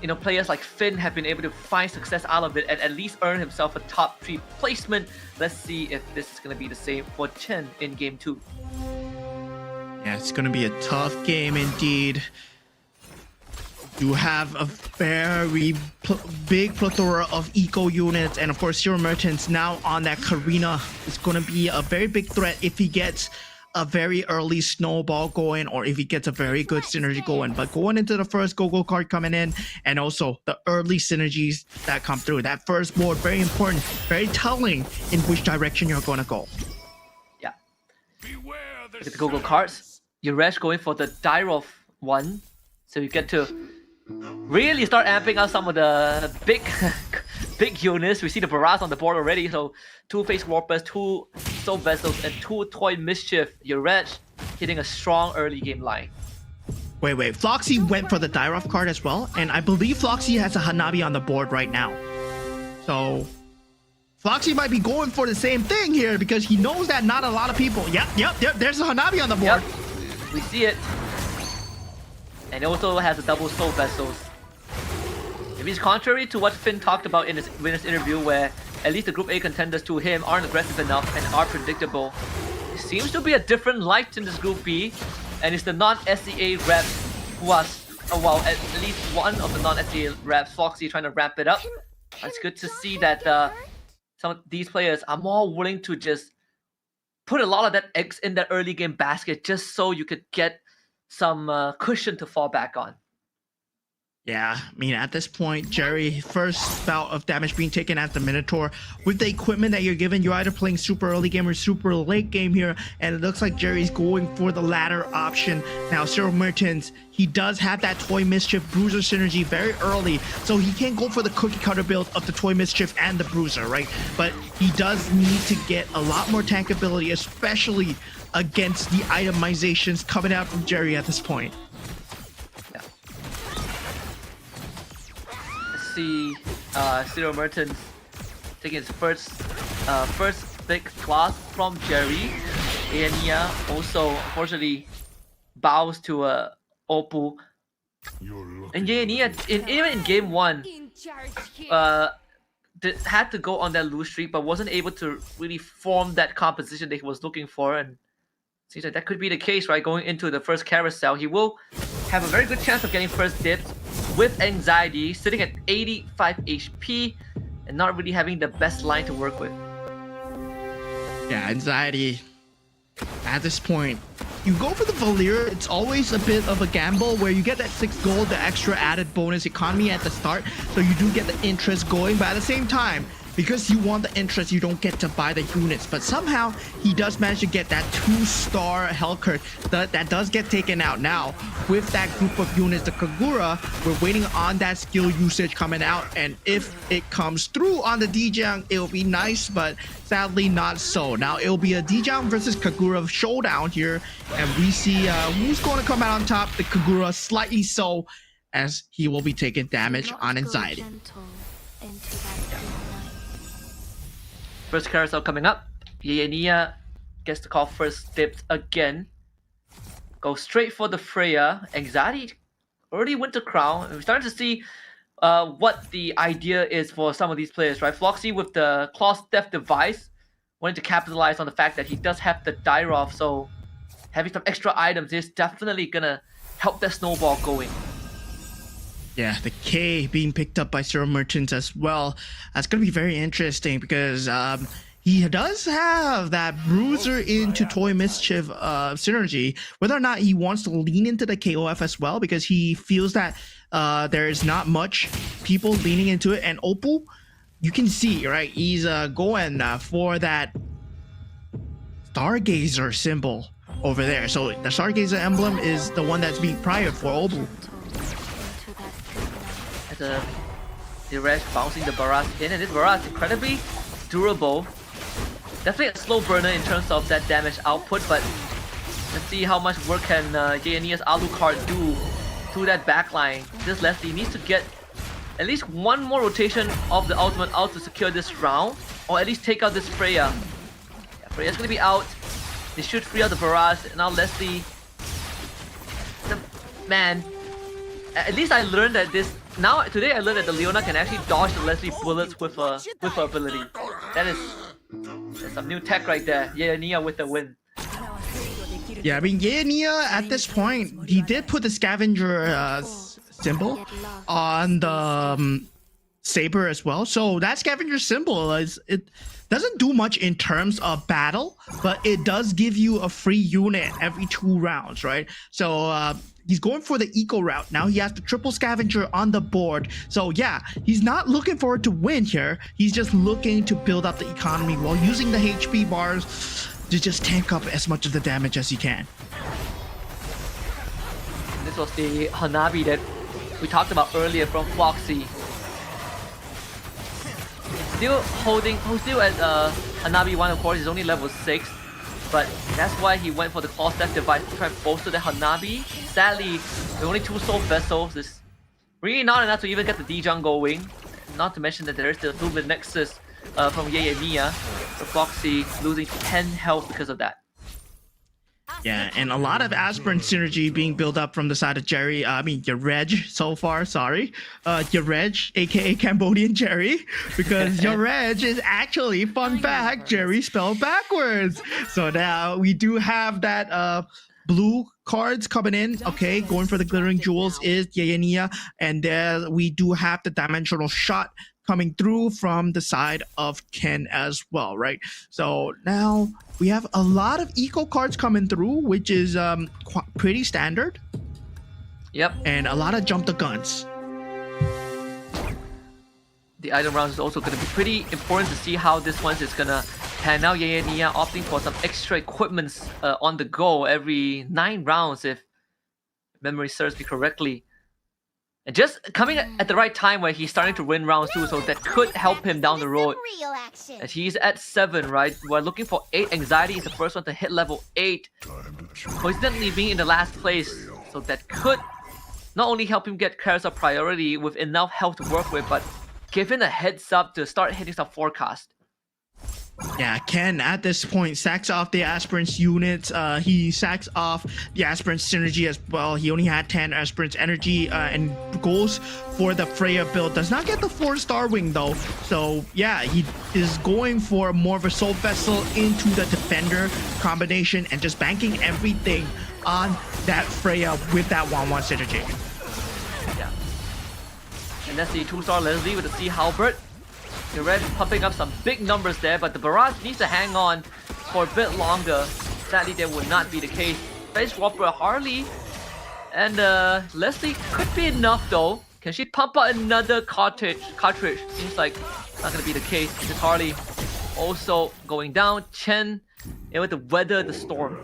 you know, players like Finn have been able to find success out of it and at least earn himself a top 3 placement. Let's see if this is going to be the same for Chen in Game 2. Yeah, it's going to be a tough game indeed. You have a very big plethora of eco units, and of course, Zero Merchants now on that Karina is going to be a very big threat if he gets a very early snowball going, or if he gets a very good synergy going. But going into the first go-go card coming in, and also the early synergies that come through, that first board, very important, very telling in which direction you're going to go. Yeah. Look at the go-go cards. Yuresh going for the Dyrov one, so you get to really start amping out some of the big big units. We see the Barras on the board already, so 2 Face Warpers, 2 Soul Vessels, and 2 Toy Mischief. Yuresh hitting a strong early game line. Wait, Floxy went for the Dyrov card as well, and I believe Floxy has a Hanabi on the board right now. So Floxy might be going for the same thing here, because he knows that not a lot of people... Yep, there's a Hanabi on the board. Yep, we see it. And it also has a double Soul Vessels. If it's contrary to what Finn talked about in his winners interview, where at least the Group A contenders to him aren't aggressive enough and are predictable, it seems to be a different light in this Group B, and it's the non-SEA reps who are, well, at least one of the non-SEA reps, Foxy, trying to ramp it up. It's good to see that some of these players are more willing to just put a lot of that eggs in that early game basket just so you could get some cushion to fall back on. Yeah, I mean, at this point, Jerry, first bout of damage being taken at the Minotaur. With the equipment that you're given, you're either playing super early game or super late game here, and it looks like Jerry's going for the latter option. Now, Zero Merchants, he does have that Toy Mischief Bruiser synergy very early, so he can't go for the cookie cutter build of the Toy Mischief and the Bruiser, right? But he does need to get a lot more tankability, especially against the itemizations coming out from Jerry at this point. See Zero Merchants taking his first big class from Jerry. Ania also unfortunately bows to Opal. And Ania, even in Game 1, had to go on that lose streak, but wasn't able to really form that composition that he was looking for. And seems like that could be the case, right? Going into the first carousel, he will have a very good chance of getting first dibs with Anxiety, sitting at 85 HP and not really having the best line to work with. Yeah, Anxiety, at this point, you go for the Valir, it's always a bit of a gamble where you get that 6 gold, the extra added bonus economy at the start, so you do get the interest going, but at the same time, because you want the interest, you don't get to buy the units. But somehow, he does manage to get that 2-star Hellcurt that does get taken out. Now, with that group of units, the Kagura, we're waiting on that skill usage coming out. And if it comes through on the Dijang, it'll be nice, but sadly not so. Now, it'll be a Dijang versus Kagura showdown here. And we see who's going to come out on top. The Kagura slightly so, as he will be taking damage on Anxiety. First carousel coming up. Nia gets to call first dibs again. Go straight for the Freya. Anxiety already went to Crown. And we're starting to see what the idea is for some of these players, right? Floxy with the Claw Death device, wanting to capitalize on the fact that he does have the Dyrov, so having some extra items is definitely gonna help that snowball going. Yeah, the K being picked up by Zero Merchants as well. That's going to be very interesting because he does have that bruiser into Toy Mischief synergy. Whether or not he wants to lean into the KOF as well, because he feels that there is not much people leaning into it. And Opal, you can see, right? He's going for that Stargazer symbol over there. So the Stargazer emblem is the one that's being prior for Opal. The Resh bouncing the barrage in, and this barrage is incredibly durable. Definitely a slow burner in terms of that damage output, but let's see how much work can Yeania's Alucard do to that backline. This Leslie needs to get at least one more rotation of the ultimate out to secure this round, or at least take out this Freya. Yeah, Freya's gonna be out. They should free out the barrage. Now Leslie, man, at least I learned that today I learned that the Leona can actually dodge the Leslie bullets with her ability. That's some new tech right there. Yeania with the win. Yeah, I mean, Yeania at this point, he did put the scavenger symbol on the saber as well. So that scavenger symbol it doesn't do much in terms of battle, but it does give you a free unit every 2 rounds, right? So he's going for the eco route. Now he has the triple scavenger on the board. So yeah, he's not looking forward to win here. He's just looking to build up the economy while using the HP bars to just tank up as much of the damage as he can. This was the Hanabi that we talked about earlier from Foxy. Still at Hanabi 1, of course, he's only level 6. But that's why he went for the Claw Staff device to try and bolster the Hanabi. Sadly, the only 2 soul vessels is really not enough to even get the D-Jung going. Not to mention that there is the Movement Nexus from Yeania. So Foxy losing 10 health because of that. Yeah, and a lot of aspirant synergy being built up from the side of Jerry. Your Reg so far, sorry. Your Reg, aka Cambodian Jerry, because your Reg is actually, fun fact, Jerry spelled backwards. So now we do have that blue cards coming in. Okay, going for the glittering jewels is Yeania, and there we do have the dimensional shot coming through from the side of Ken as well, right? So now we have a lot of eco cards coming through, which is pretty standard. Yep. And a lot of jump the guns. The item round is also going to be pretty important to see how this one is going to pan out. Yeania opting for some extra equipments on the go every 9 rounds, if memory serves me correctly. And just coming at the right time where he's starting to win rounds too, so that could help him down the road. As he's at 7, right? We're looking for 8. Anxiety is the first one to hit level 8. Coincidentally being in the last place, so that could not only help him get Carousel priority with enough health to work with, but give him a heads up to start hitting some forecast. Yeah, Ken at this point sacks off the aspirants units. He sacks off the aspirant synergy as well. He only had 10 aspirants energy and goes for the Freya build. Does not get the 4-star wing though. So yeah, he is going for more of a soul vessel into the defender combination and just banking everything on that Freya with that 1-1 synergy. Yeah. And that's the 2-star Leslie with the Sea Halberd. The Red pumping up some big numbers there, but the barrage needs to hang on for a bit longer. Sadly, that would not be the case. Face Whopper Harley and Leslie could be enough though. Can she pump out another cartridge? Seems like not gonna be the case. This Harley also going down. Chen able to weather the storm.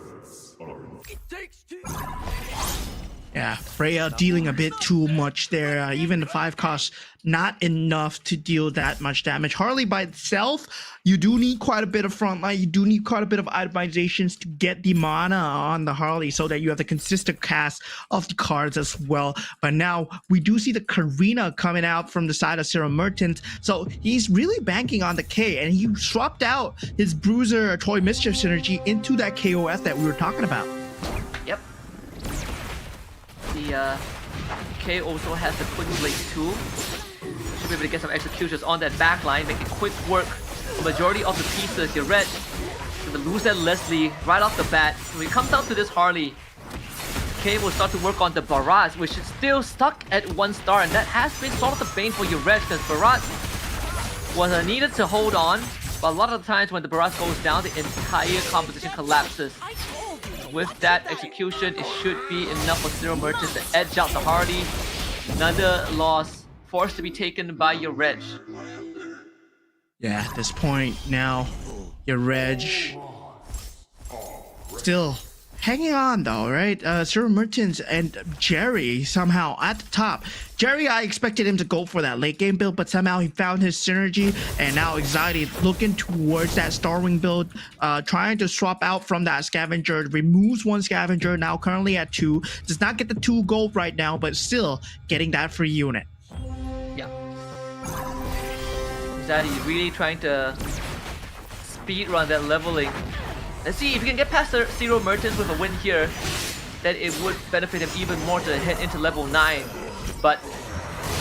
Yeah, Freya dealing a bit too much there. Even the 5 cost, not enough to deal that much damage. Harley by itself, you do need quite a bit of frontline. You do need quite a bit of itemizations to get the mana on the Harley so that you have the consistent cast of the cards as well. But now we do see the Karina coming out from the side of Sarah Mertens. So he's really banking on the K, and he swapped out his Bruiser Toy Mischief synergy into that KOF that we were talking about. Yep. The K also has the Quick Blade too. Should be able to get some executions on that backline, making quick work. The majority of the pieces, you're red. So the lose at Leslie right off the bat. So he comes down to this Harley. K will start to work on the barrage, which is still stuck at 1 star, and that has been sort of the bane for your red, because barrage was needed to hold on. But a lot of the times when the barrage goes down, the entire composition collapses. With that execution, it should be enough for Zero Merchants to edge out the Hardy. Another loss forced to be taken by your Reg. Yeah, at this point now, your Reg still hanging on though, right? Zero Merchants and Jerry somehow at the top. Jerry, I expected him to go for that late game build, but somehow he found his synergy, and now Anxiety looking towards that Starwing build, trying to swap out from that Scavenger, removes one Scavenger, now currently at 2, does not get the 2 gold right now, but still getting that free unit. Yeah. Anxiety really trying to speed run that leveling. Let's see if we can get past the Zero Merchants with a win here, then it would benefit him even more to head into level 9. But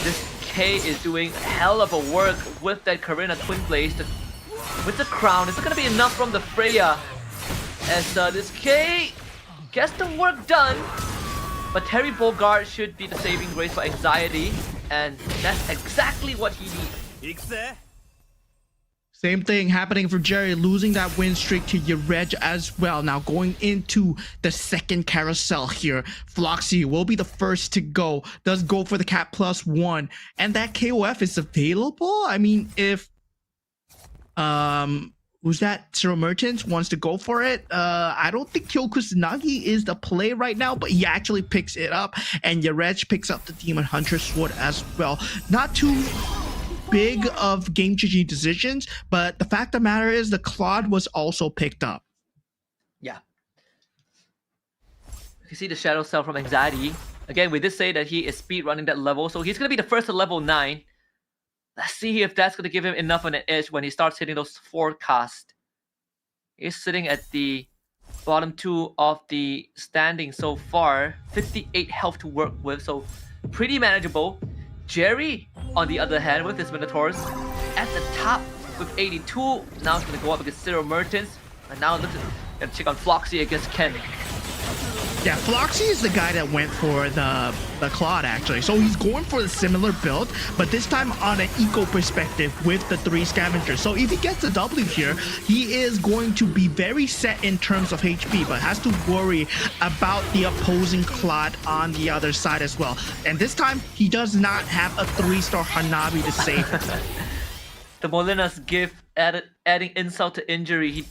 this K is doing hell of a work with that Karina Twin Blaze. With the crown, it's not going to be enough from the Freya. As this K gets the work done. But Terry Bogard should be the saving grace for Anxiety. And that's exactly what he needs. Same thing happening for Jerry, losing that win streak to Reg as well. Now going into the second carousel here, Floxy will be the first to go. Does go for the cap +1, and that KOF is available. I mean, if who's that? Zero Merchants wants to go for it. I don't think Kyo Kusanagi is the play right now, but he actually picks it up, and Reg picks up the Demon Hunter Sword as well. Not too big of game-changing decisions, but the fact of the matter is the Claude was also picked up. Yeah. You see the Shadow Cell from Anxiety. Again, we did say that he is speed running that level, so he's going to be the first to level 9. Let's see if that's going to give him enough of an edge when he starts hitting those forecasts. He's sitting at the bottom 2 of the standing so far. 58 health to work with, so pretty manageable. Jerry, on the other hand, with his Minotaurs, at the top with 82. Now he's going to go up against Zero Merchants. And now look at check on Floxy against Ken. Yeah, Floxy is the guy that went for the Claude actually. So he's going for a similar build, but this time on an eco perspective with the 3 Scavengers. So if he gets a W here, he is going to be very set in terms of HP, but has to worry about the opposing Claude on the other side as well. And this time, he does not have a 3-star Hanabi to save him. The Molina's gift adding insult to injury.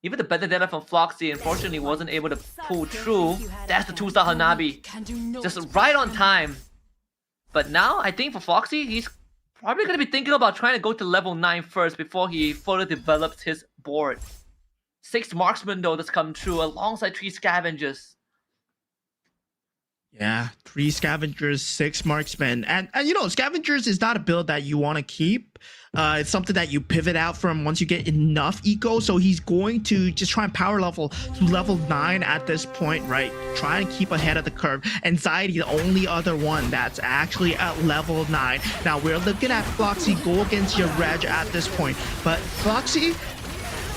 Even the Benedetta from Floxy unfortunately wasn't able to pull through. That's the 2-star Hanabi. Just right on time. But now, I think for Floxy, he's probably going to be thinking about trying to go to level 9 first before he further develops his board. 6 Marksman though that's come true alongside 3 Scavengers. Yeah, 3 Scavengers, 6 Marksmen. And you know, Scavengers is not a build that you want to keep. It's something that you pivot out from once you get enough eco. So he's going to just try and power level to level 9 at this point, right? Trying to keep ahead of the curve. Anxiety, the only other one that's actually at level 9. Now we're looking at Floxy go against your Reg at this point. But Floxy,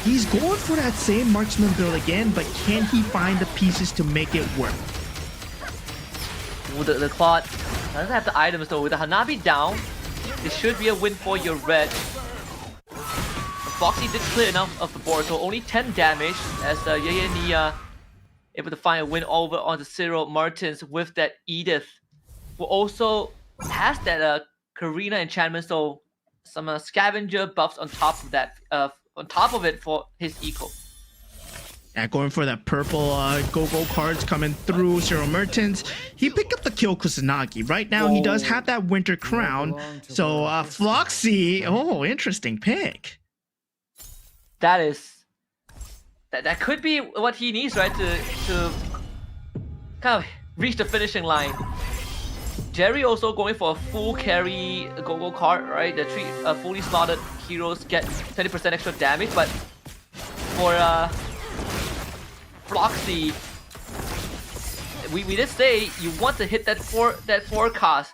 he's going for that same Marksman build again, but can he find the pieces to make it work? The Claude doesn't have the items though. With the Hanabi down, it should be a win for your Red. Foxy did clear enough of the board, so only 10 damage as Yaya able to find a win over on the Zero Merchants with that Edith, who also has that Karina enchantment, so some scavenger buffs on top of that, on top of it for his eco. Yeah, going for that purple go-go cards coming through. Zero Merchants. He picked up the Kyo Kusanagi. Right now, he does have that Winter Crown. So, Floxy. Oh, interesting pick. That could be what he needs, right? To kind of reach the finishing line. Jerry also going for a full carry go-go card, right? The 3 fully slotted heroes get 20% extra damage, but for Floxy, we did say you want to hit that forecast,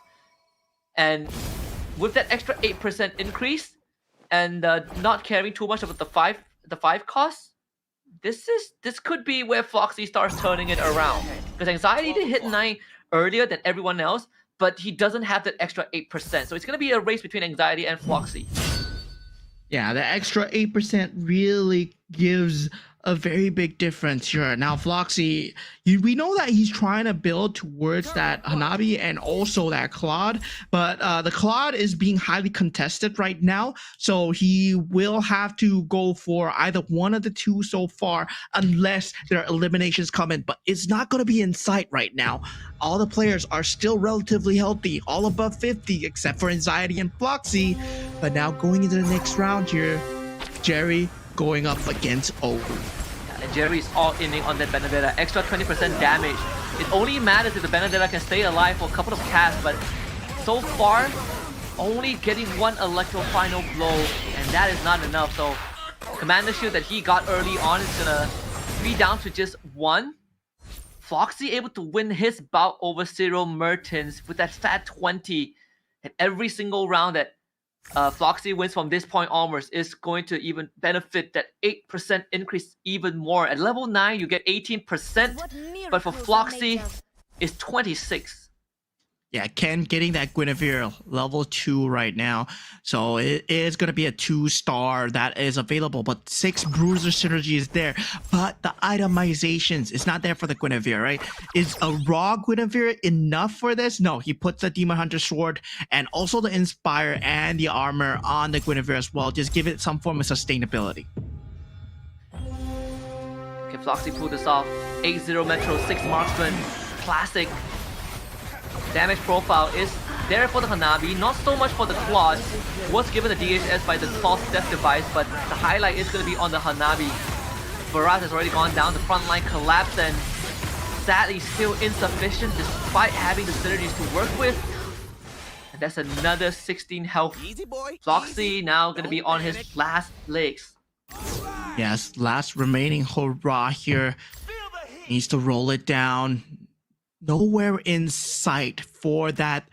and with that extra 8% increase and not carrying too much of the 5 cost, this could be where Floxy starts turning it around. Because Anxiety did hit 9 earlier than everyone else, but he doesn't have that extra 8%. So it's gonna be a race between Anxiety and Floxy. Yeah, the extra 8% really gives a very big difference here. Now, Floxy, we know that he's trying to build towards that Hanabi and also that Claude, but the Claude is being highly contested right now, so he will have to go for either one of the two so far, unless there are eliminations coming, but it's not going to be in sight right now. All the players are still relatively healthy, all above 50, except for Anxiety and Floxy, but now going into the next round here, Jerry going up against O. And Jerry is all inning on that Benedetta. Extra 20% damage. It only matters if the Benedetta can stay alive for a couple of casts, but so far, only getting one Electro final blow, and that is not enough. So, Commander Shield that he got early on is gonna be down to just one. Floxy able to win his bout over Zero Mertens with that fat 20. And every single round that Floxy wins from this point onwards is going to even benefit that 8% increase even more. At level 9, you get 18%, but for Floxy, it's 26. Yeah, Ken getting that Guinevere level 2 right now. So it is going to be a 2-star that is available, but 6 Bruiser synergy is there. But the itemizations is not there for the Guinevere, right? Is a raw Guinevere enough for this? No, he puts the Demon Hunter Sword and also the Inspire and the armor on the Guinevere as well. Just give it some form of sustainability. Can Floxy pull this off? 8-0 Metro, 6 Marksman, classic. Damage profile is there for the Hanabi, not so much for the Claude. Was given the DHS by the false death device, but the highlight is going to be on the Hanabi. Baraz has already gone down, the front line collapsed, and sadly still insufficient despite having the synergies to work with. And that's another 16 health. Floxy now going to be on his last legs. Yes, last remaining hurrah here. Needs to roll it down. Nowhere in sight for that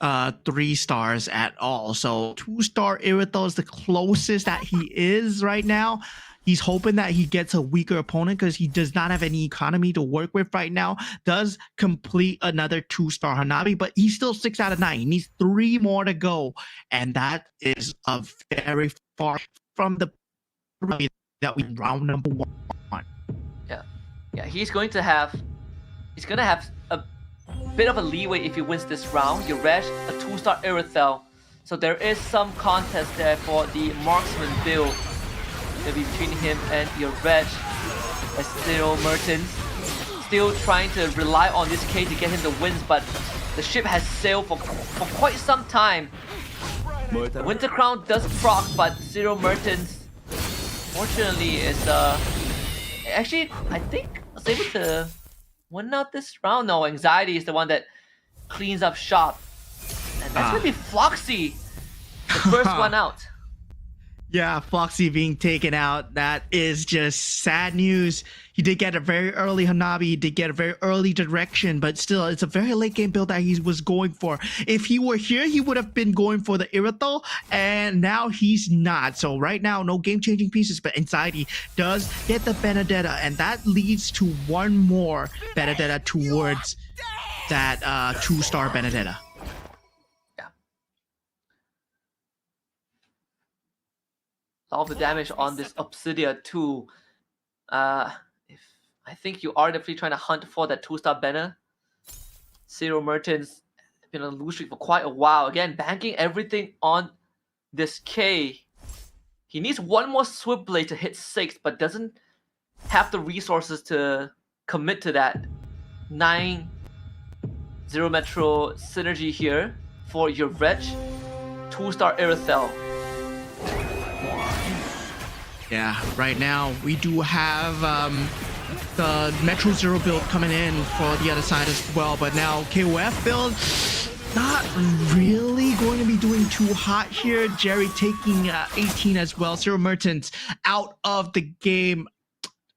3 stars at all. So 2-star Irithel is the closest that he is right now. He's hoping that he gets a weaker opponent because he does not have any economy to work with right now. Does complete another 2-star Hanabi, but he's still 6 out of 9. He needs 3 more to go. And that is a very far from the that we round number 1. Yeah, he's going to have a bit of a leeway if he wins this round. Yuresh, a 2-star Irithel. So there is some contest there for the marksman build. Maybe between him and Yuresh. As Zero Mertens still trying to rely on this K to get him the wins, but the ship has sailed for quite some time. The Winter Crown does proc, but Zero Mertens fortunately is actually I think was able to win out this round. No, Anxiety is the one that cleans up shop. And that's gonna be Floxy, the first one out. Yeah, Floxy being taken out. That is just sad news. He did get a very early Hanabi, he did get a very early direction, but still, it's a very late game build that he was going for. If he were here, he would have been going for the Irithel, and now he's not. So right now, no game-changing pieces, but Anxiety does get the Benedetta, and that leads to one more Benedetta towards that 2-star Benedetta. All of the damage on this Obsidia too. I think you are definitely trying to hunt for that 2-star banner. Zero Merchants been on a lose streak for quite a while. Again, banking everything on this K. He needs one more Switchblade to hit 6, but doesn't have the resources to commit to that. 9 Zero Metro synergy here for your wretch. 2-star Irithel. Yeah, right now we do have the Metro Zero build coming in for the other side as well, but now KOF build not really going to be doing too hot here. Jerry taking 18 as well. Zero Mertens out of the game.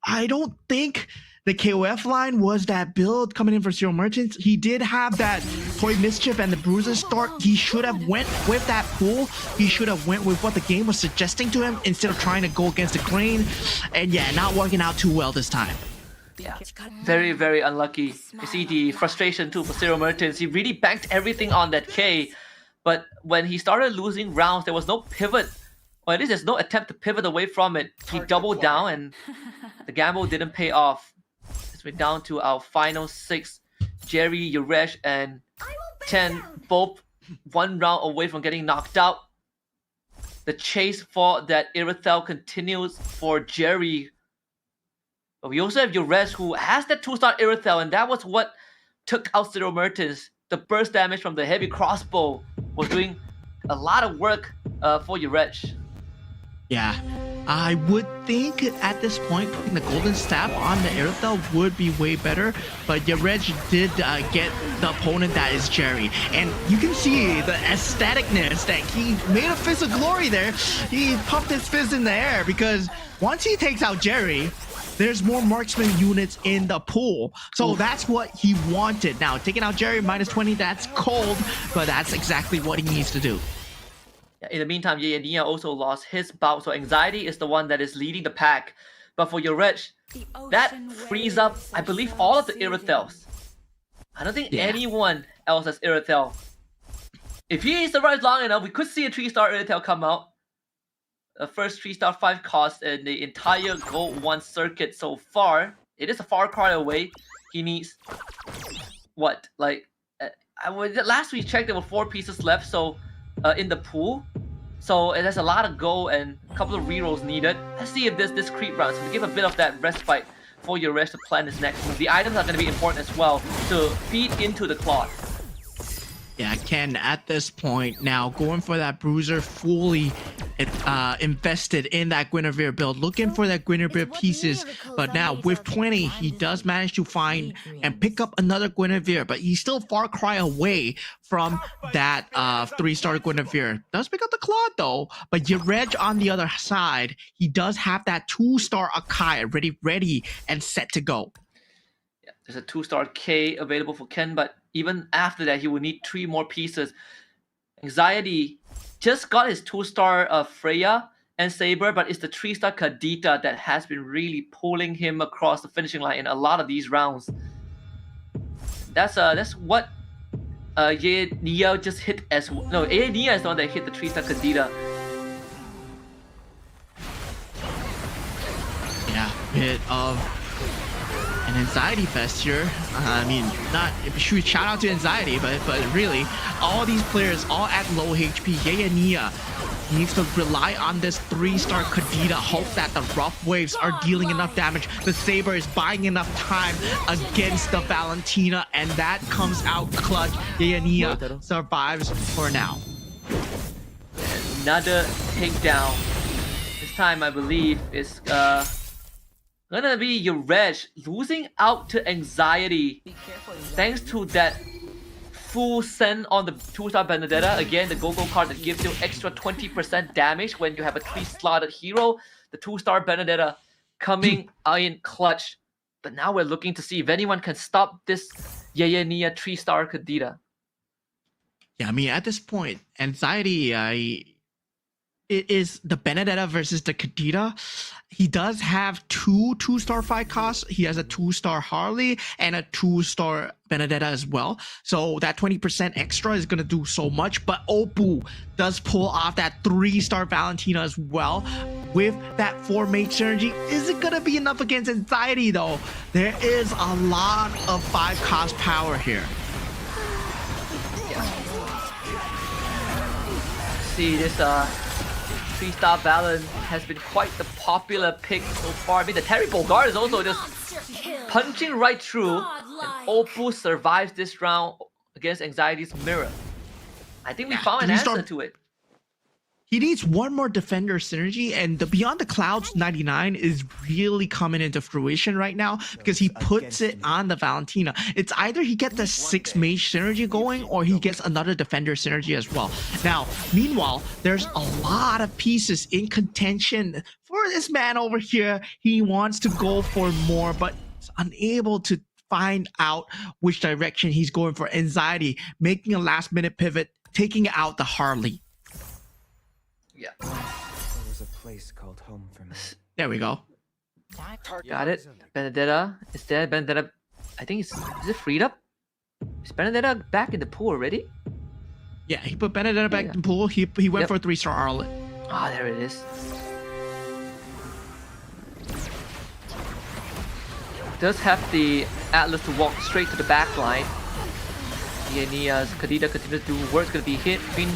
I don't think the KOF line was that build coming in for Zero Merchants. He did have that Toy Mischief and the Bruiser start. He should have went with that pool. He should have went with what the game was suggesting to him instead of trying to go against the grain. And yeah, not working out too well this time. Yeah, very, very unlucky. You see the frustration too for Zero Merchants. He really banked everything on that K. But when he started losing rounds, there was no pivot Or at least there's no attempt to pivot away from it. He doubled down and the gamble didn't pay off. As we're down to our final 6. Jerry, Yuresh, and Chen both 1 round away from getting knocked out. The chase for that Irithel continues for Jerry. But we also have Yuresh, who has that 2-star Irithel, and that was what took out Zero Mertens. The burst damage from the heavy crossbow was doing a lot of work for Yuresh. Yeah, I would think at this point putting the golden staff on the Irithel would be way better, but Yarej did get the opponent that is Jerry, and you can see the aestheticness that he made a fist of glory there. He pumped his fist in the air because once he takes out Jerry, there's more marksman units in the pool. So that's what he wanted. Now, taking out Jerry -20, that's cold, but that's exactly what he needs to do. In the meantime, Nia also lost his bout, so Anxiety is the one that is leading the pack. But for Yuresh, that frees up, I believe, all of the Irithels. I don't think anyone else has Irithel. If he survives long enough, we could see a 3-star Irithel come out. The first 3-star 5 cost in the entire GO1 circuit so far. It is a far cry away. He needs what? Like, last we checked, there were 4 pieces left. So in the pool. So there's a lot of go and a couple of rerolls needed. Let's see if this creep rounds can give a bit of that respite for Yuresh to plan his next move. The items are going to be important as well to feed into the Claude. Yeah, Ken, at this point now, going for that Bruiser, fully invested in that Guinevere build, looking for that Guinevere pieces. But now with 20, he does manage to find and pick up another Guinevere, but he's still far cry away from that 3-star Guinevere. Does pick up the Claude though, but Yarej on the other side, he does have that 2-star Akai ready and set to go. Yeah, there's a 2-star K available for Ken, but even after that, he will need 3 more pieces. Anxiety just got his 2-star Freya and Saber, but it's the 3-star Kadita that has been really pulling him across the finishing line in a lot of these rounds. That's what Nia just hit as well. No, Nia is the one that hit the 3-star Kadita. Yeah, bit of an Anxiety fest here. I mean, not shout out to Anxiety, but really, all these players all at low HP. Nia needs to rely on this 3-star Kadita, hope that the rough waves are dealing enough damage. The Saber is buying enough time against the Valentina, and that comes out clutch. Nia survives for now. Another takedown. This time, I believe, is gonna be Yuresh losing out to Anxiety thanks to that full send on the 2-star Benedetta. Again, the Go-Go card that gives you extra 20% damage when you have a 3-slotted hero. The 2-star Benedetta coming in clutch. But now we're looking to see if anyone can stop this Nia 3-star Kadita. Yeah, I mean, at this point, Anxiety, it is the Benedetta versus the Kadita. He does have 2-star 5 costs. He has a 2-star Harley and a 2-star Benedetta as well. So that 20% extra is going to do so much. But Oppo does pull off that 3-star Valentina as well. With that 4-mage synergy, is it going to be enough against Anxiety though? There is a lot of 5 cost power here. See this 3-star Valen has been quite the popular pick so far. I mean, the Terry Bogard is also just punching right through. And Oppo survives this round against Anxiety's Mirror. I think we found an answer to it. He needs one more defender synergy, and the Beyond the Clouds 99 is really coming into fruition right now because he puts it on the Valentina. It's either he gets the 6-mage synergy going or he gets another defender synergy as well. Now, meanwhile, there's a lot of pieces in contention for this man over here. He wants to go for more, but is unable to find out which direction he's going for. Anxiety, making a last-minute pivot, taking out the Harley. Yeah. There was a place called home for me. There we go. Got it. Benedetta is there. Benedetta, I think is it freed up? Is Benedetta back in the pool already? Yeah, he put Benedetta back in the pool. He went for a 3-star Ah, there it is. Does have the Atlas to walk straight to the back line. Iania's Kadita continues to do work's gonna be hit between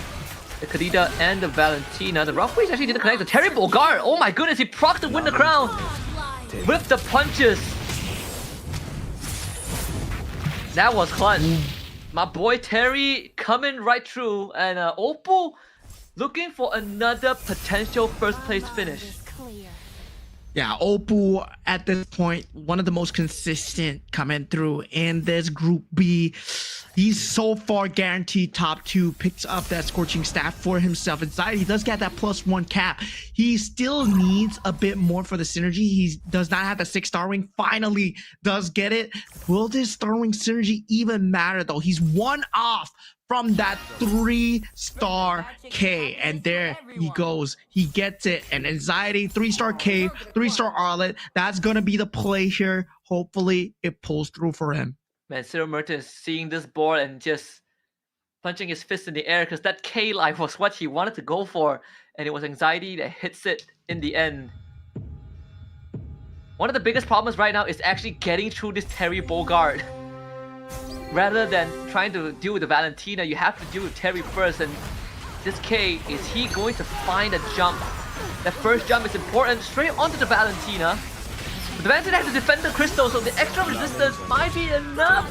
the Kadita and the Valentina. The Rough Waves actually didn't connect. The Terry Bogard, oh my goodness, he procs to win the crown with the punches. That was clutch. My boy Terry coming right through, and Oppo looking for another potential first place finish. Yeah, Oppo at this point, one of the most consistent coming through in this Group B. He's so far guaranteed top 2, picks up that Scorching Staff for himself. Inside, he does get that +1 cap. He still needs a bit more for the synergy. He does not have the 6-star ring. Finally does get it. Will this star ring synergy even matter though? He's one off from that 3-star K, and there he goes. He gets it. And Anxiety, 3-star K, 3-star Arlet. That's gonna be the play here. Hopefully it pulls through for him. Man, Cyril Mertens seeing this board and just punching his fist in the air because that K life was what he wanted to go for, and it was Anxiety that hits it in the end. One of the biggest problems right now is actually getting through this Terry Bogard. Rather than trying to deal with the Valentina, you have to deal with Terry first, and this K, is he going to find a jump? That first jump is important, straight onto the Valentina. But the Valentina has to defend the crystal, so the extra resistance might be enough.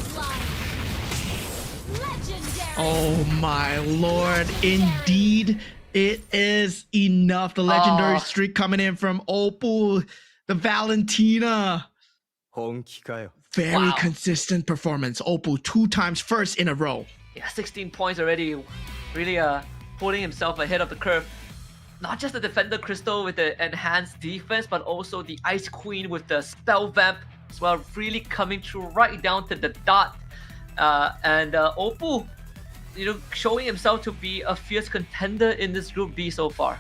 Oh my lord, indeed it is enough. The legendary streak coming in from Oppo, the Valentina. 本気かよ Very consistent performance. Oppo 2 times first in a row. Yeah, 16 points already. Really putting himself ahead of the curve. Not just the Defender Crystal with the enhanced defense, but also the Ice Queen with the Spell Vamp as well. Really coming through right down to the dot. And Oppo, you know, showing himself to be a fierce contender in this Group B so far.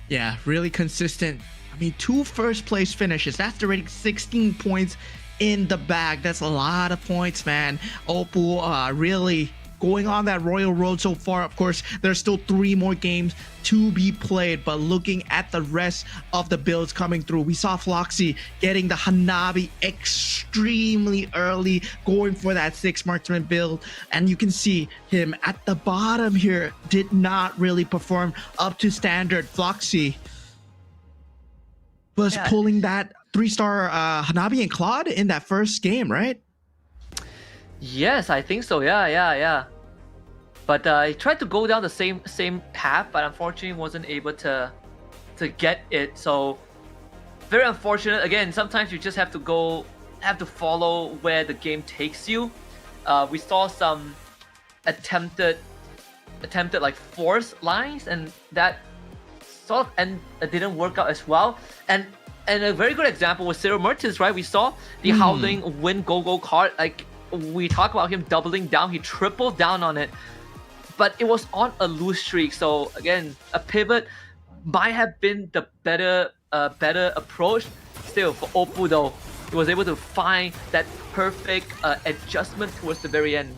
Yeah, really consistent. I mean, 2 first place finishes. That's already 16 points in the bag. That's a lot of points, man. Oppo really going on that royal road so far. Of course, there's still 3 more games to be played, but looking at the rest of the builds coming through, we saw Floxy getting the Hanabi extremely early, going for that 6 marksman build, and you can see him at the bottom here did not really perform up to standard. Floxy was pulling that 3-star Hanabi and Claude in that first game, right? Yes, I think so. Yeah. But he tried to go down the same path, but unfortunately wasn't able to get it. So very unfortunate. Again, sometimes you just have to follow where the game takes you. We saw some attempted like force lines, and that sort of didn't work out as well. And a very good example was Cyril Mertens, right? We saw the Howling win go card. Like, we talk about him doubling down, he tripled down on it, but it was on a loose streak. So again, a pivot might have been the better approach. Still, for Oppo though, he was able to find that perfect adjustment towards the very end.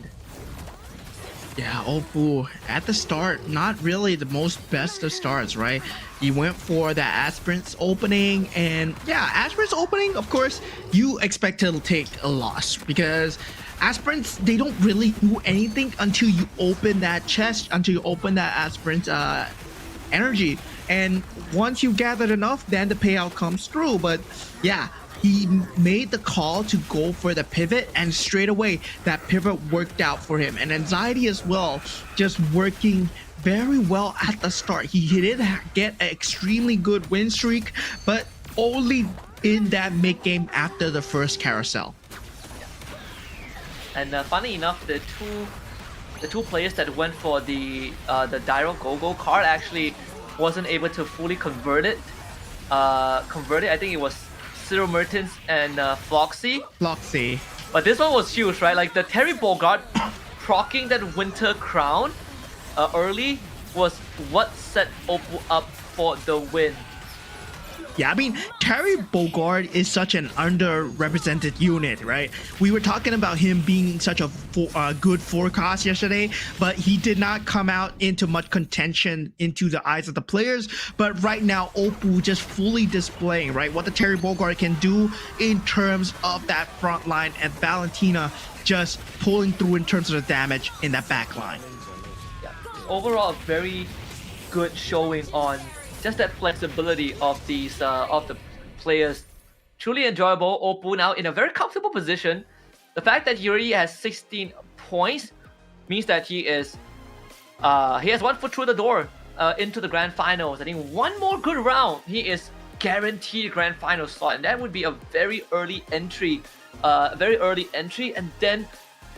Yeah, Oppo at the start, not really the most best of starts, right? He went for that Aspirant's opening, and yeah, Aspirant's opening, of course, you expect to take a loss because Aspirants, they don't really do anything until you open that chest, until you open that Aspirant energy. And once you've gathered enough, then the payout comes through. But yeah, he made the call to go for the pivot, and straight away that pivot worked out for him. And Anxiety as well, just working very well at the start. He did get an extremely good win streak, but only in that mid game after the first carousel. And funny enough, the two players that went for the Dyro Go card actually wasn't able to fully convert it. I think it was Cyril Mertens and Floxy. But this one was huge, right? Like the Terry Bogard proccing that Winter Crown early was what set Oppo up for the win. Yeah, I mean, Terry Bogard is such an underrepresented unit, right? We were talking about him being such a good forecast yesterday, but he did not come out into much contention into the eyes of the players. But right now, Oppo just fully displaying, right, what the Terry Bogard can do in terms of that front line, and Valentina just pulling through in terms of the damage in that back line. Yeah. Overall, a very good showing on just that flexibility of these of the players. Truly enjoyable. Oppo now in a very comfortable position. The fact that he already has 16 points means that he has 1 foot through the door into the grand finals. I think one more good round, he is guaranteed grand final slot, and that would be a very early entry, and then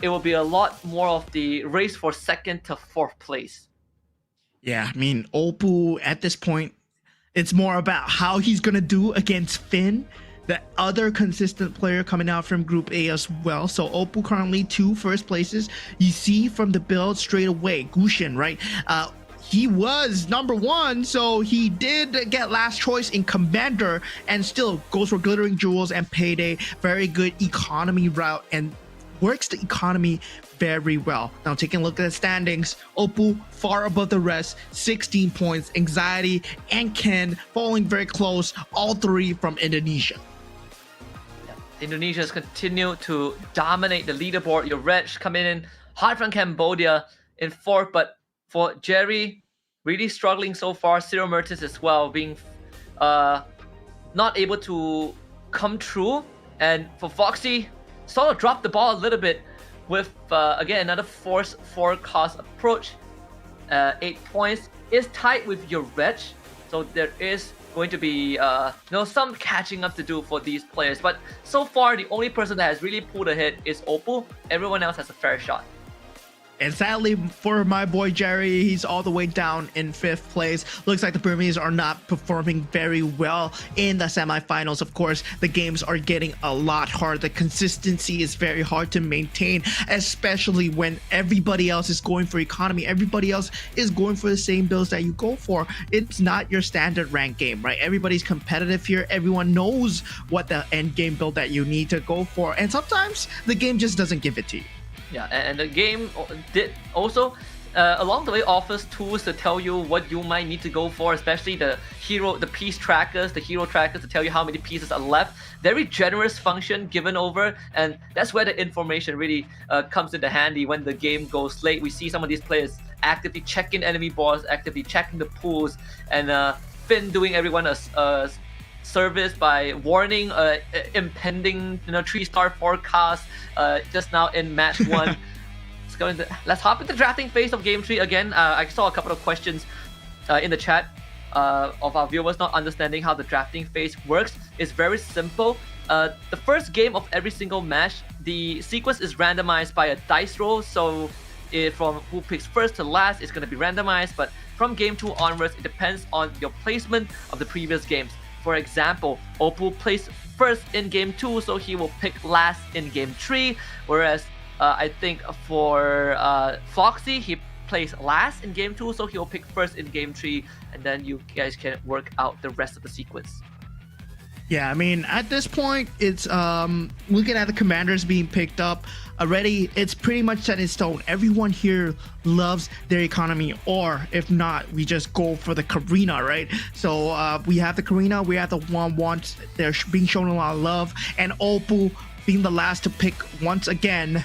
it will be a lot more of the race for 2nd to 4th place. Yeah, I mean, Oppo at this point, it's more about how he's going to do against Finn, the other consistent player coming out from Group A as well. So Oppo currently 2 first places. You see from the build straight away, Gushin, right? He was number 1, so he did get last choice in Commander and still goes for Glittering Jewels and Payday. Very good economy route and works the economy very well. Now taking a look at the standings, Oppo far above the rest, 16 points, Anxiety and Ken falling very close, all 3 from Indonesia. Indonesia has continued to dominate the leaderboard. Your Reg coming in hard from Cambodia in 4th, but for Jerry, really struggling so far. Cyril Mertens as well, being not able to come true. And for Foxy, sort of dropped the ball a little bit with, again, another force forecast approach. 8 points is tied with your Reg, so there is going to be some catching up to do for these players. But so far, the only person that has really pulled ahead is Oppo. Everyone else has a fair shot. And sadly for my boy Jerry, he's all the way down in 5th place. Looks like the Burmese are not performing very well in the semifinals. Of course, the games are getting a lot harder. The consistency is very hard to maintain, especially when everybody else is going for economy. Everybody else is going for the same builds that you go for. It's not your standard rank game, right? Everybody's competitive here. Everyone knows what the end game build that you need to go for. And sometimes the game just doesn't give it to you. Yeah, and the game did also along the way offers tools to tell you what you might need to go for, especially the hero trackers to tell you how many pieces are left. Very generous function given over, and that's where the information really comes into handy when the game goes late. We see some of these players actively checking enemy boards, actively checking the pools, and Finn doing everyone a service by warning impending 3-star forecast just now in match 1. Let's hop into drafting phase of game 3 again. I saw a couple of questions in the chat of our viewers not understanding how the drafting phase works. It's very simple. The first game of every single match, the sequence is randomized by a dice roll, so from who picks first to last is going to be randomized, but from game 2 onwards, it depends on your placement of the previous games. For example, Oppo placed first in game 2, so he will pick last in game 3. Whereas I think for Foxy, he placed last in game 2, so he will pick first in game 3, and then you guys can work out the rest of the sequence. Yeah, I mean, at this point, it's looking at the commanders being picked up already. It's pretty much set in stone. Everyone here loves their economy, or if not, we just go for the Karina, right? So we have the Karina, we have the 1-1. They're being shown a lot of love, and Oppo being the last to pick once again,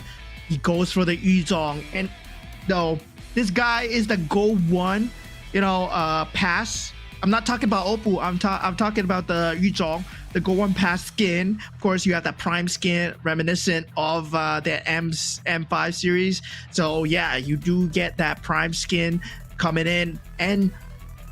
he goes for the Yuzong. And no, this guy is the GO1, pass. I'm not talking about Oppo. I'm talking about the Yuzong, the GO1 pass skin. Of course, you have that prime skin reminiscent of the M5 series. So yeah, you do get that prime skin coming in, and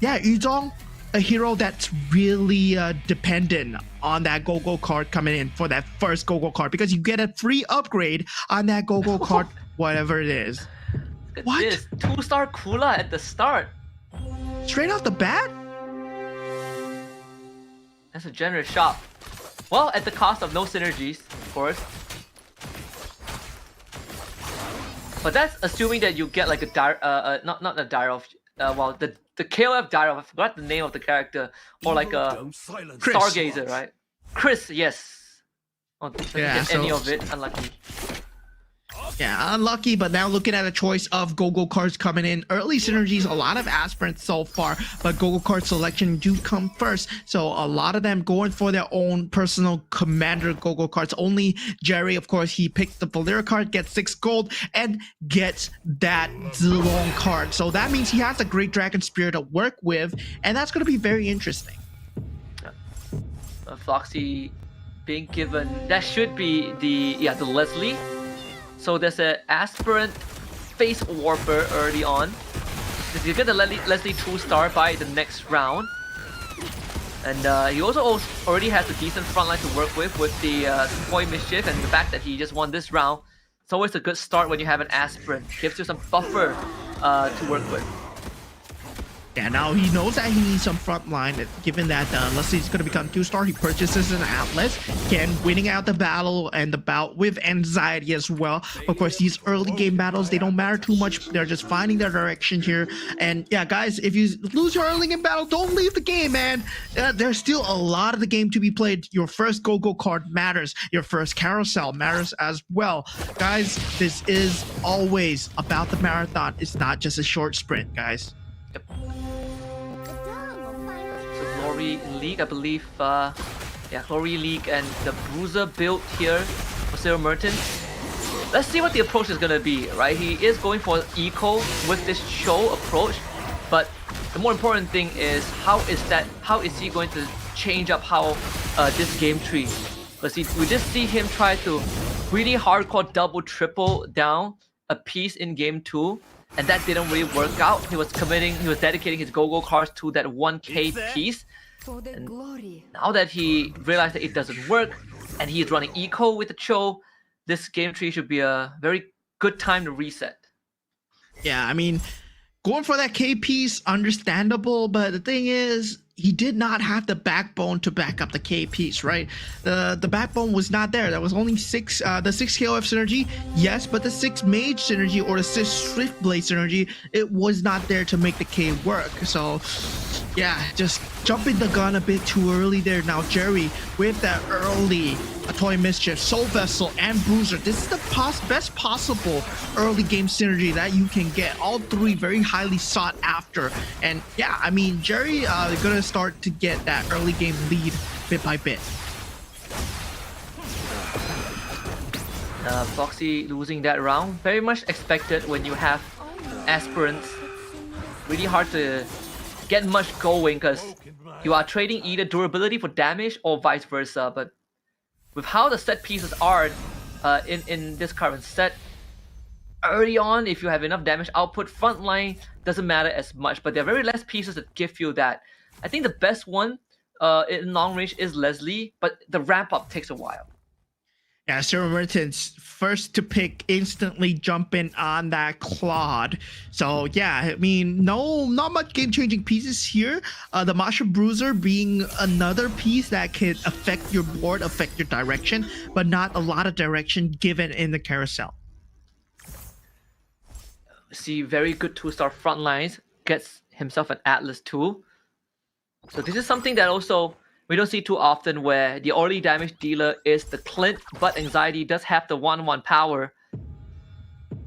yeah, Yuzong, a hero that's really dependent on that Go-Go card coming in for that first Go-Go card, because you get a free upgrade on that Go-Go card, whatever it is. Look at What? this 2-star Kula at the start. Straight off the bat? That's a generous shop. Well, at the cost of no synergies, of course. But that's assuming that you get like a not a dire of well, the KOF diary, I forgot the name of the character, or like a Dumb silence. Chris. Stargazer, right? Chris, yes. Oh, doesn't Yeah, get any so- of it, unlucky. Yeah, unlucky, but now looking at a choice of go-go cards coming in. Early synergies, a lot of aspirants so far, but go-go card selection do come first. So a lot of them going for their own personal commander go-go cards. Only Jerry, of course, he picked the Valera card, gets 6 gold, and gets that Zilong card. So that means he has a great Dragon Spear to work with, and that's going to be very interesting. Foxy being given, that should be the Leslie. So there's an aspirant face warper early on. You get the Leslie 2-star by the next round. And he also already has a decent frontline to work with the Toy Mischief, and the fact that he just won this round. It's always a good start when you have an aspirant. Gives you some buffer to work with. Yeah, now he knows that he needs some front line. Given that Leslie's going to become 2-star, he purchases an Atlas. Again, winning out the battle and the bout with anxiety as well. Of course, these early game battles, they don't matter too much. They're just finding their direction here. And yeah, guys, if you lose your early game battle, don't leave the game, man. There's still a lot of the game to be played. Your first go-go card matters. Your first carousel matters as well. Guys, this is always about the marathon. It's not just a short sprint, guys. Glory League, I believe, Glory League and the Bruiser build here for Zero Mertens. Let's see what the approach is gonna be, right? He is going for eco with this show approach, but the more important thing is how is he going to change up how this game tree? Because we just see him try to really hardcore double triple down a piece in game 2. And that didn't really work out. He was dedicating his go-go cards to that 1k piece. For the And glory. now that he realized that it doesn't work, and he's running eco with the Cho, this game tree should be a very good time to reset. Yeah, I mean, going for that K piece, understandable, but the thing is, he did not have the backbone to back up the K piece, right? The backbone was not there. There was only the 6 KOF synergy, yes, but the 6 mage synergy or the 6 swift blade synergy, it was not there to make the K work. So yeah, just jumping the gun a bit too early there. Now Jerry with that early Toy Mischief, Soul Vessel, and Bruiser. This is the best possible early game synergy that you can get. All 3 very highly sought after. And yeah, I mean, Jerry gonna start to get that early game lead bit by bit. Foxy losing that round, very much expected when you have aspirants. Really hard to get much going because you are trading either durability for damage or vice versa. But with how the set pieces are in this current set, early on, if you have enough damage output, frontline doesn't matter as much. But there are very less pieces that give you that. I think the best one in long range is Leslie, but the ramp up takes a while. Yeah, Zero Mertens first to pick, instantly jumping on that Claude. So yeah, I mean, not much game-changing pieces here. The Masha Bruiser being another piece that can affect your board, affect your direction, but not a lot of direction given in the carousel. See, very good 2-star front lines, gets himself an Atlas too. So this is something that also we don't see too often, where the early damage dealer is the Clint, but Anxiety does have the 1-1 power.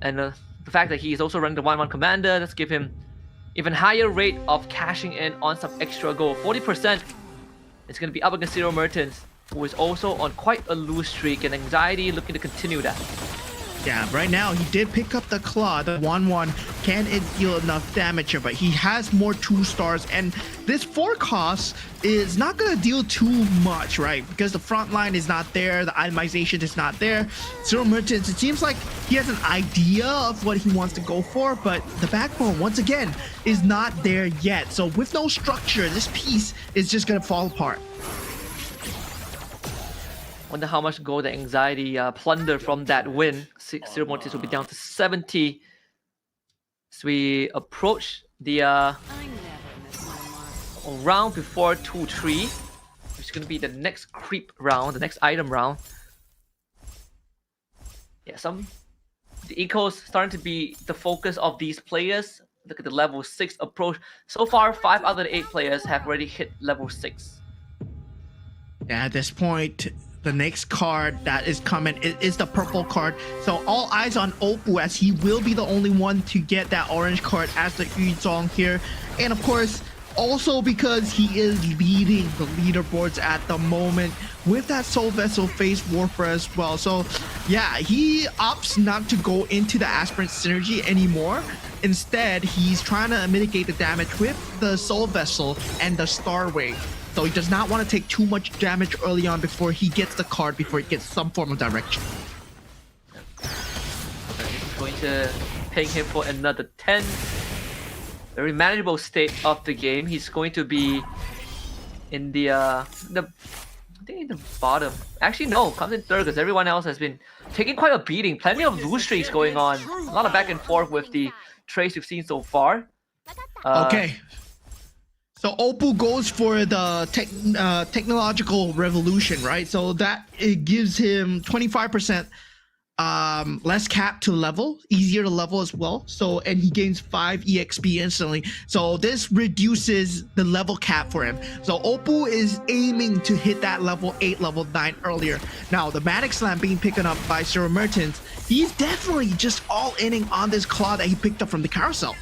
And the fact that he is also running the 1-1 commander, let's give him even higher rate of cashing in on some extra gold. 40%. It's going to be up against Zero Mertens, who is also on quite a loose streak, and Anxiety looking to continue that. Yeah, right now he did pick up the Claw, the 1-1. Can it deal enough damage here? But he has more 2-stars, and this 4 cost is not going to deal too much, right? Because the front line is not there, the itemization is not there. Zero Mertens, it seems like he has an idea of what he wants to go for, but the backbone, once again, is not there yet. So with no structure, this piece is just going to fall apart. Wonder how much gold the Anxiety plunder from that win. Zero Mertens will be down to 70. So we approach the round before 2-3, which is going to be the next creep round, the next item round. Yeah, the ecos starting to be the focus of these players. look at the level 6 approach. So far, 5 out of the 8 players have already hit level 6. Yeah, at this point, the next card that is coming is the purple card. So all eyes on Oppo, as he will be the only one to get that orange card as the Yuzong here. And of course, also because he is leading the leaderboards at the moment with that Soul Vessel Phase Warfare as well. So yeah, he opts not to go into the Aspirant synergy anymore. Instead, he's trying to mitigate the damage with the Soul Vessel and the Star Wave. So he does not want to take too much damage early on before he gets the card, before he gets some form of direction. It's going to ping him for another 10. Very manageable state of the game. He's going to be in I think in the bottom. Actually, no, comes in third because everyone else has been taking quite a beating. Plenty of lose streaks going on. A lot of back and forth with the trades we've seen so far. Okay. So Oppo goes for the technological revolution, right? So that it gives him 25% less cap to level, easier to level as well. So, and he gains 5 EXP instantly. So this reduces the level cap for him. So Oppo is aiming to hit that level 8, level 9 earlier. Now the Manic Slam being picked up by Zero Mertens, he's definitely just all inning on this claw that he picked up from the carousel.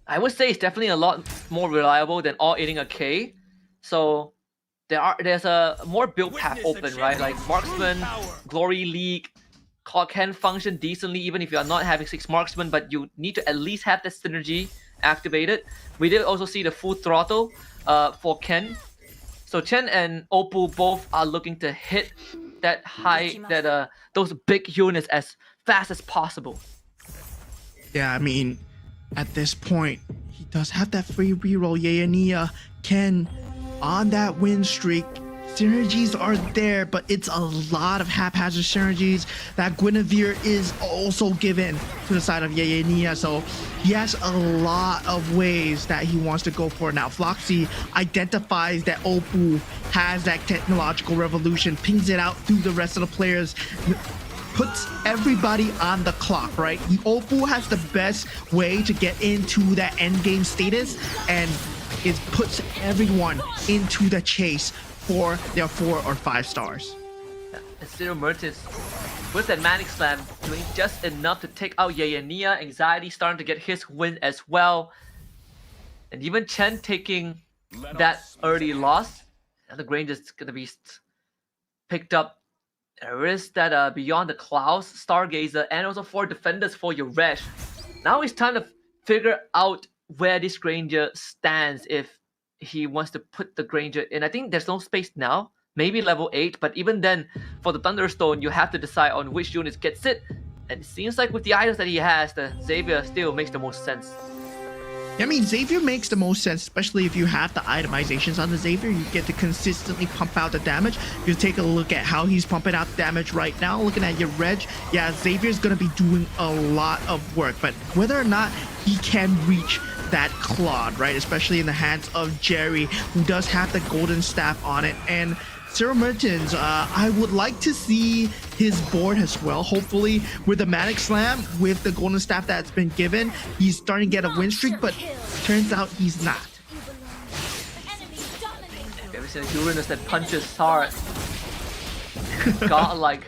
I would say it's definitely a lot more reliable than all hitting a K. So there's a more build path open, right? Like Marksman, Glory League, can function decently even if you are not having 6 Marksman, but you need to at least have the synergy activated. We did also see the full throttle for Ken. So Chen and Oppo both are looking to hit that those big units as fast as possible. Yeah, I mean, at this point, he does have that free reroll. Yayania Ken on that win streak. Synergies are there, but it's a lot of haphazard synergies that Guinevere is also given to the side of Yayania. So he has a lot of ways that he wants to go for. Now Floxy identifies that Oppo has that technological revolution, pings it out through the rest of the players, puts everybody on the clock, right? Oppo has the best way to get into that end game status, and it puts everyone into the chase for their 4 or 5 stars. And Zero Mertens with that Manic Slam doing just enough to take out Yayania. Anxiety starting to get his win as well. And even Chen taking that early loss. And the Grange is going to be picked up. There is that Beyond the Clouds, Stargazer, and also 4 defenders for your Resh. Now it's time to figure out where this Granger stands if he wants to put the Granger in. I think there's no space now. Maybe level 8, but even then, for the Thunderstone, you have to decide on which units gets it. And it seems like with the items that he has, the Xavier still makes the most sense. I mean, Xavier makes the most sense, especially if you have the itemizations on the Xavier. You get to consistently pump out the damage. You take a look at how he's pumping out damage right now. Looking at your Reg, yeah, Xavier's going to be doing a lot of work. But whether or not he can reach that Claude, right, especially in the hands of Jerry, who does have the golden staff on it, and Zero Mertens, I would like to see his board as well. Hopefully with the Manic Slam, with the golden staff that's been given, he's starting to get a win streak, but turns out he's not. Ever since Uranus that punches hard, godlike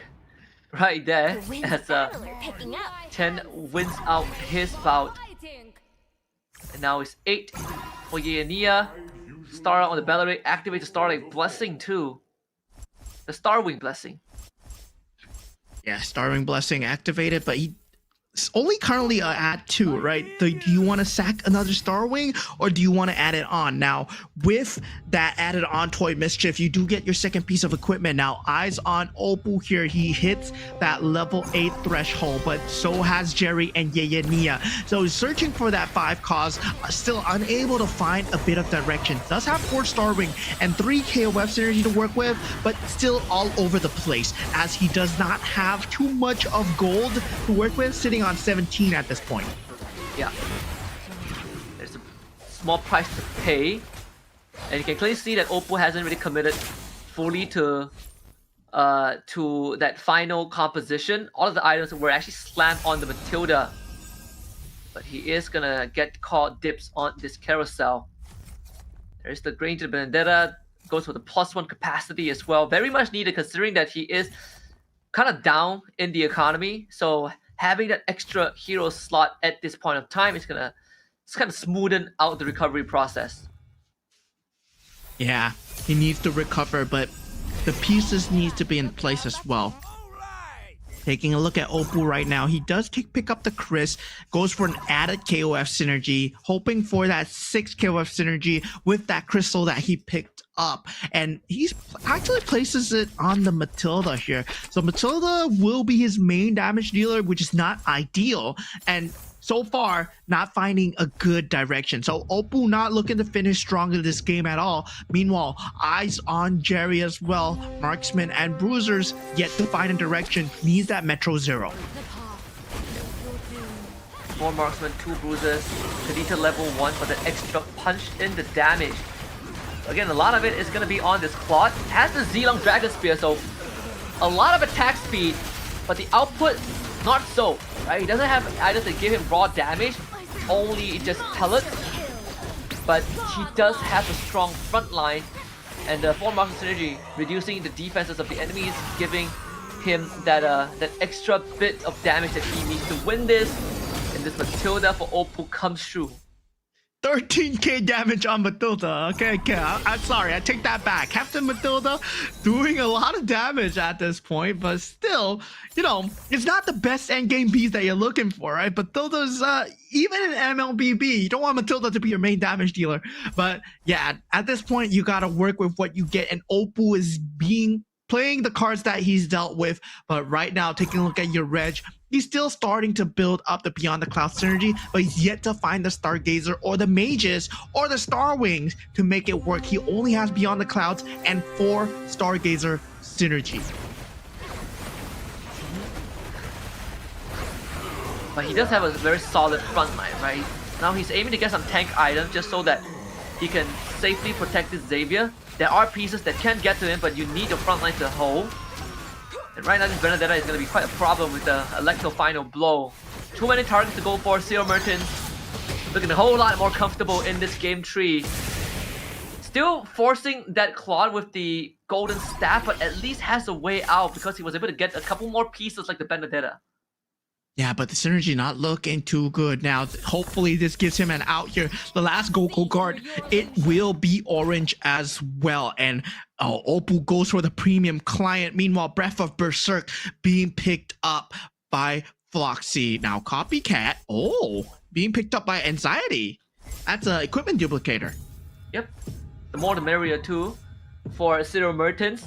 right there as 10 wins out his bout. And now it's 8 for Yayania. Star on the Ballerate, activate the Starlight Blessing too. The Starwing Blessing. Yeah, Starwing Blessing activated, but he's only currently at 2, right? Do you want to sack another Starwing, or do you want to add it on? Now, with that added on Toy Mischief, you do get your second piece of equipment. Now, eyes on Oppo here. He hits that level 8 threshold, but so has Jerry and Yayania. So he's searching for that 5 cause, still unable to find a bit of direction. Does have 4 Starwing and 3 KOF synergy to work with, but still all over the place, as he does not have too much of gold to work with, sitting on 17 at this point. Yeah. There's a small price to pay. And you can clearly see that Oppo hasn't really committed fully to that final composition. All of the items were actually slammed on the Matilda. but he is gonna get caught dips on this carousel. There's the Grain to the Vendetta, goes for the +1 capacity as well. Very much needed considering that he is kind of down in the economy. So having that extra hero slot at this point of time is gonna kind of smoothen out the recovery process. Yeah, he needs to recover, but the pieces need to be in place as well. Taking a look at Oppo right now, he does pick up the Chris, goes for an added KOF synergy, hoping for that 6 KOF synergy with that crystal that he picked up. And he's actually places it on the Matilda here. So Matilda will be his main damage dealer, which is not ideal. And so far, not finding a good direction. So Oppo not looking to finish strong in this game at all. Meanwhile, eyes on Jerry as well. Marksman and Bruisers yet to find a direction. Needs that Metro Zero. 4 Marksman, 2 Bruisers. Kadita level 1 for the extra punch in the damage. Again, a lot of it is going to be on this Claude. Has the Zilong Dragon Spear, so a lot of attack speed, but the output, not so. Right? He doesn't have items that give him raw damage, only just pellets. But he does have a strong front line, and the 4 Marksman synergy, reducing the defenses of the enemies, giving him that that extra bit of damage that he needs to win this. And this Matilda for Oppo comes through. 13k damage on Matilda. Okay, I'm sorry, I take that back. Captain Matilda doing a lot of damage at this point, but still, you know, it's not the best endgame beast that you're looking for, right? Matilda's, even in MLBB, you don't want Matilda to be your main damage dealer. But yeah, at this point, you gotta work with what you get, and Oppo is playing the cards that he's dealt with. But right now, taking a look at your Reg, he's still starting to build up the Beyond the Cloud synergy, but he's yet to find the Stargazer or the Mages or the Star Wings to make it work. He only has Beyond the Clouds and 4 Stargazer synergy. But he does have a very solid front line, right? Now he's aiming to get some tank items just so that he can safely protect this Xavier. There are pieces that can get to him, but you need your front line to hold. And right now this Benedetta is going to be quite a problem with the Electro Final Blow. Too many targets to go for. Zero Mertens looking a whole lot more comfortable in this game tree. Still forcing that Claude with the golden staff, but at least has a way out because he was able to get a couple more pieces like the Benedetta. Yeah, but the synergy not looking too good now. Hopefully this gives him an out here. The last Goku card, it will be orange as well. And Oppo goes for the premium client. Meanwhile, Breath of Berserk being picked up by Floxy. Now Copycat, being picked up by Anxiety. That's an equipment duplicator. Yep, the more the merrier too for Zero Mertens.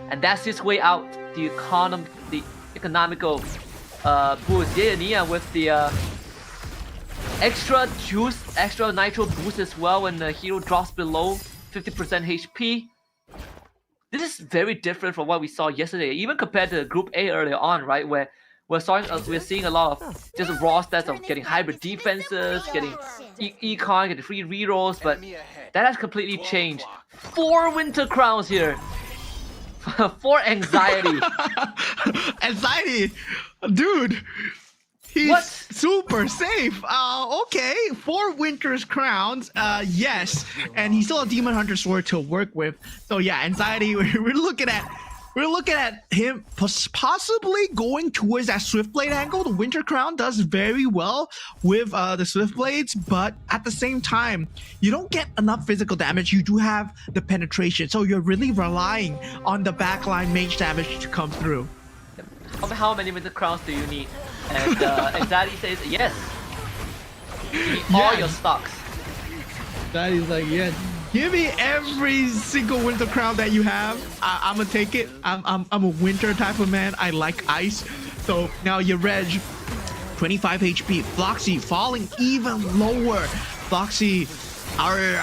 And that's his way out. The economical boost. Yeah, with the extra juice, extra nitro boost as well when the hero drops below 50% HP. This is very different from what we saw yesterday, even compared to Group A earlier on, right? Where we're seeing a lot of just raw stats of getting hybrid defenses, getting econ, getting free rerolls, but that has completely changed. 4 Winter Crowns here. For Anxiety. Anxiety, dude, he's super safe. Okay, 4 Winter's Crowns, yes, and he's still a Demon Hunter sword to work with. So yeah, Anxiety, we're looking at him possibly going towards that Swiftblade angle. The Winter Crown does very well with the Swiftblades, but at the same time, you don't get enough physical damage. You do have the penetration, so you're really relying on the backline mage damage to come through. How many Winter Crowns do you need? And Anxiety says yes. You need all your stocks. Anxiety's like, yes. Give me every single Winter Crown that you have. I'm gonna take it. I'm a winter type of man. I like ice. So now your Reg, 25 HP. Floxy falling even lower. Floxy, our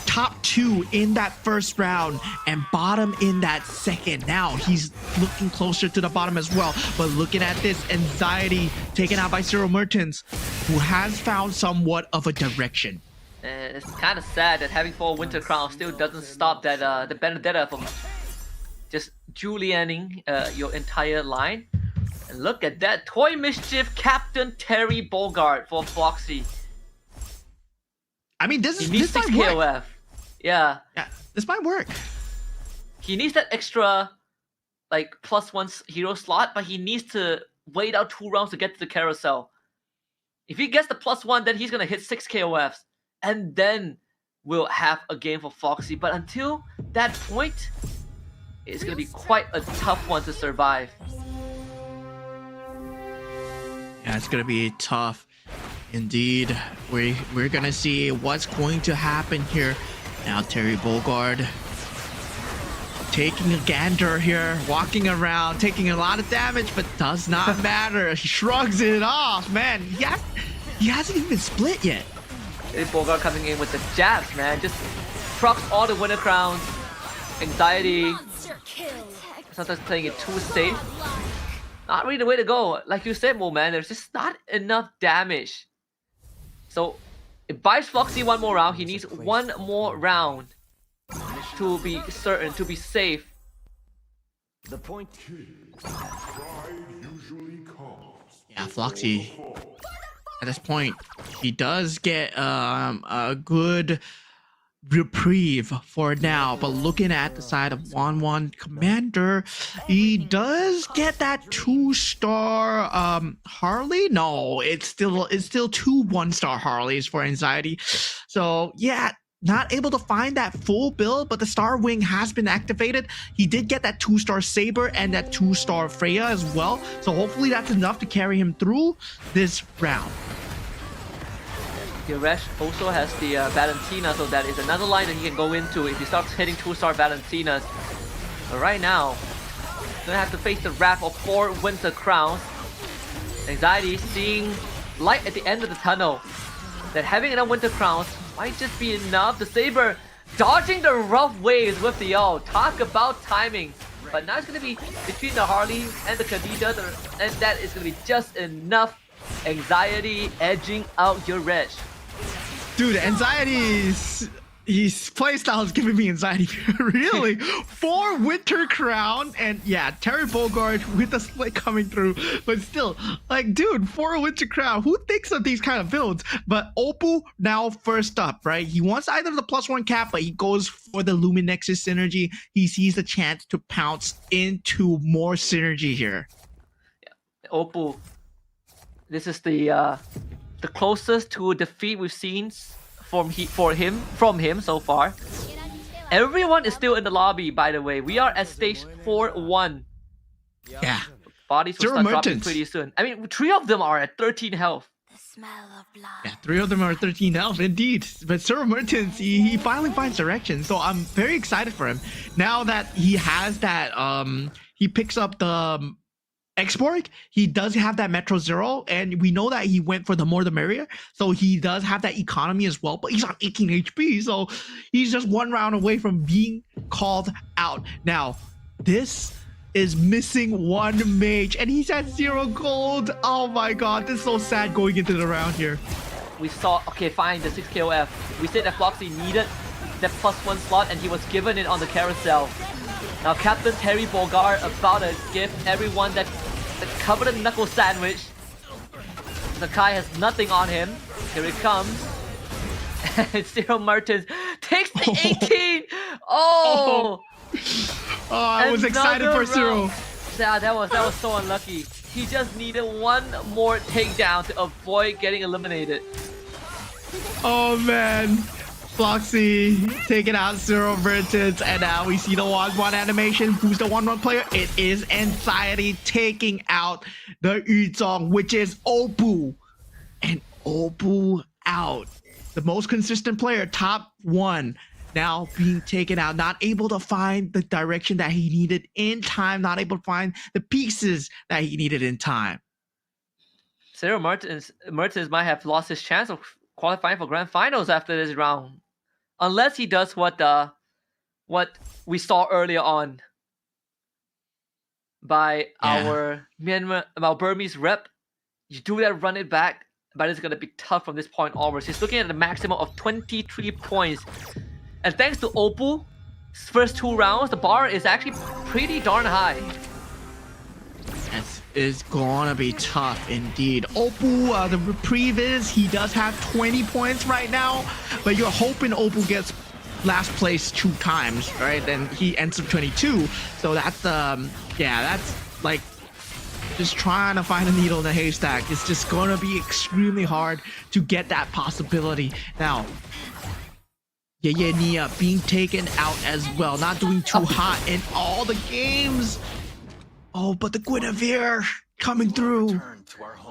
top 2 in that first round and bottom in that second. Now he's looking closer to the bottom as well. But looking at this, Anxiety taken out by Zero Mertens, who has found somewhat of a direction. And it's kind of sad that having 4 Winter Crowns still doesn't stop that the Benedetta from just Julianing your entire line. And look at that. Toy Mischief Captain Terry Bogard for Foxy. I mean, this He needs 6 might work. KOF. Yeah. Yeah, this might work. He needs that extra, like, +1 hero slot, but he needs to wait out 2 rounds to get to the carousel. If he gets the +1, then he's gonna hit 6 KOFs. And then we'll have a game for Foxy. But until that point, it's gonna be quite a tough one to survive. Yeah, it's gonna be tough indeed. We're gonna see what's going to happen here. Now Terry Bogard taking a gander here, walking around, taking a lot of damage, but does not matter. He shrugs it off, man. He hasn't even split yet. Terry Bogard coming in with the jabs, man. Just procs all the winner crowns. Anxiety. Sometimes playing it too safe. Not really the way to go. Like you said, Mo, man, there's just not enough damage. So, it buys Foxy 1 more round. He needs 1 more round to be certain, to be safe. The point. Yeah, Floxy. At this point, he does get a good reprieve for now, but looking at the side of 1-1 Commander, he does get that 2-star Harley. No, it's still 2 1-star Harleys for Anxiety. So yeah, not able to find that full build, but the Star Wing has been activated. He did get that 2-star Saber and that 2-star Freya as well, so hopefully that's enough to carry him through this round. Yuresh also has the Valentina, so that is another line that he can go into if he starts hitting 2-star Valentinas. But right now, he's gonna have to face the wrath of 4 Winter Crowns. Anxiety seeing light at the end of the tunnel. That having enough Winter Crowns might just be enough. The Saber dodging the rough waves with the ult. Talk about timing. But now it's gonna be between the Harley and the Khadija, and that is gonna be just enough. Anxiety edging out Yuresh. Dude, Anxiety's his playstyle is giving me anxiety. Really? 4 Winter Crown, and yeah, Terry Bogard with the split coming through, but still, like, dude, 4 Winter Crown. Who thinks of these kind of builds? But Opal now first up, right? He wants either the +1 cap, but he goes for the Luminexus synergy. He sees the chance to pounce into more synergy here. Yeah. Opal. This is the closest to defeat we've seen from him so far. Everyone is still in the lobby, by the way. We are at stage 4-1. Yeah. Bodies will Zero start dropping mutants. pretty soon. I mean, 3 of them are at 13 health. The smell of blood. Yeah, 3 of them are 13 health, indeed. But Sir Mertens, he finally finds direction, so I'm very excited for him. Now that he has that, he picks up the Exborg, he does have that Metro Zero, and we know that he went for the more the merrier, so he does have that economy as well, but he's on 18 HP, so he's just 1 round away from being called out. Now, this is missing 1 mage, and he's at 0 gold. Oh my god, this is so sad going into the round here. We saw, okay, fine, the 6 KOF. We said that Floxy needed that +1 slot, and he was given it on the carousel. Now Captain Terry Bogard about to give everyone that covered in knuckle sandwich. Sakai has nothing on him. Here it comes. And Zero Mertens takes the 18! Oh! I was excited for Zero. Yeah, that was so unlucky. He just needed 1 more takedown to avoid getting eliminated. Oh man. Floxy taking out Zero Mertens, and now we see the 1-1 animation. Who's the 1-1 player? It is Anxiety taking out the Yuzong, which is Opal. And Opal out. The most consistent player, top 1, now being taken out. Not able to find the direction that he needed in time. Not able to find the pieces that he needed in time. Zero Mertens might have lost his chance of qualifying for Grand Finals after this round. Unless he does what we saw earlier on by our Burmese rep. You do that, run it back, but it's gonna be tough from this point onwards. He's looking at a maximum of 23 points. And thanks to Opal's first 2 rounds, the bar is actually pretty darn high. Yes, is gonna be tough indeed. Opal, the reprieve is he does have 20 points right now, but you're hoping Opal gets last place 2 times, right? Then he ends up 22. So that's that's like just trying to find a needle in a haystack. It's just gonna be extremely hard to get that possibility. Now, Nia being taken out as well, not doing too hot in all the games. Oh, but the Guinevere coming through.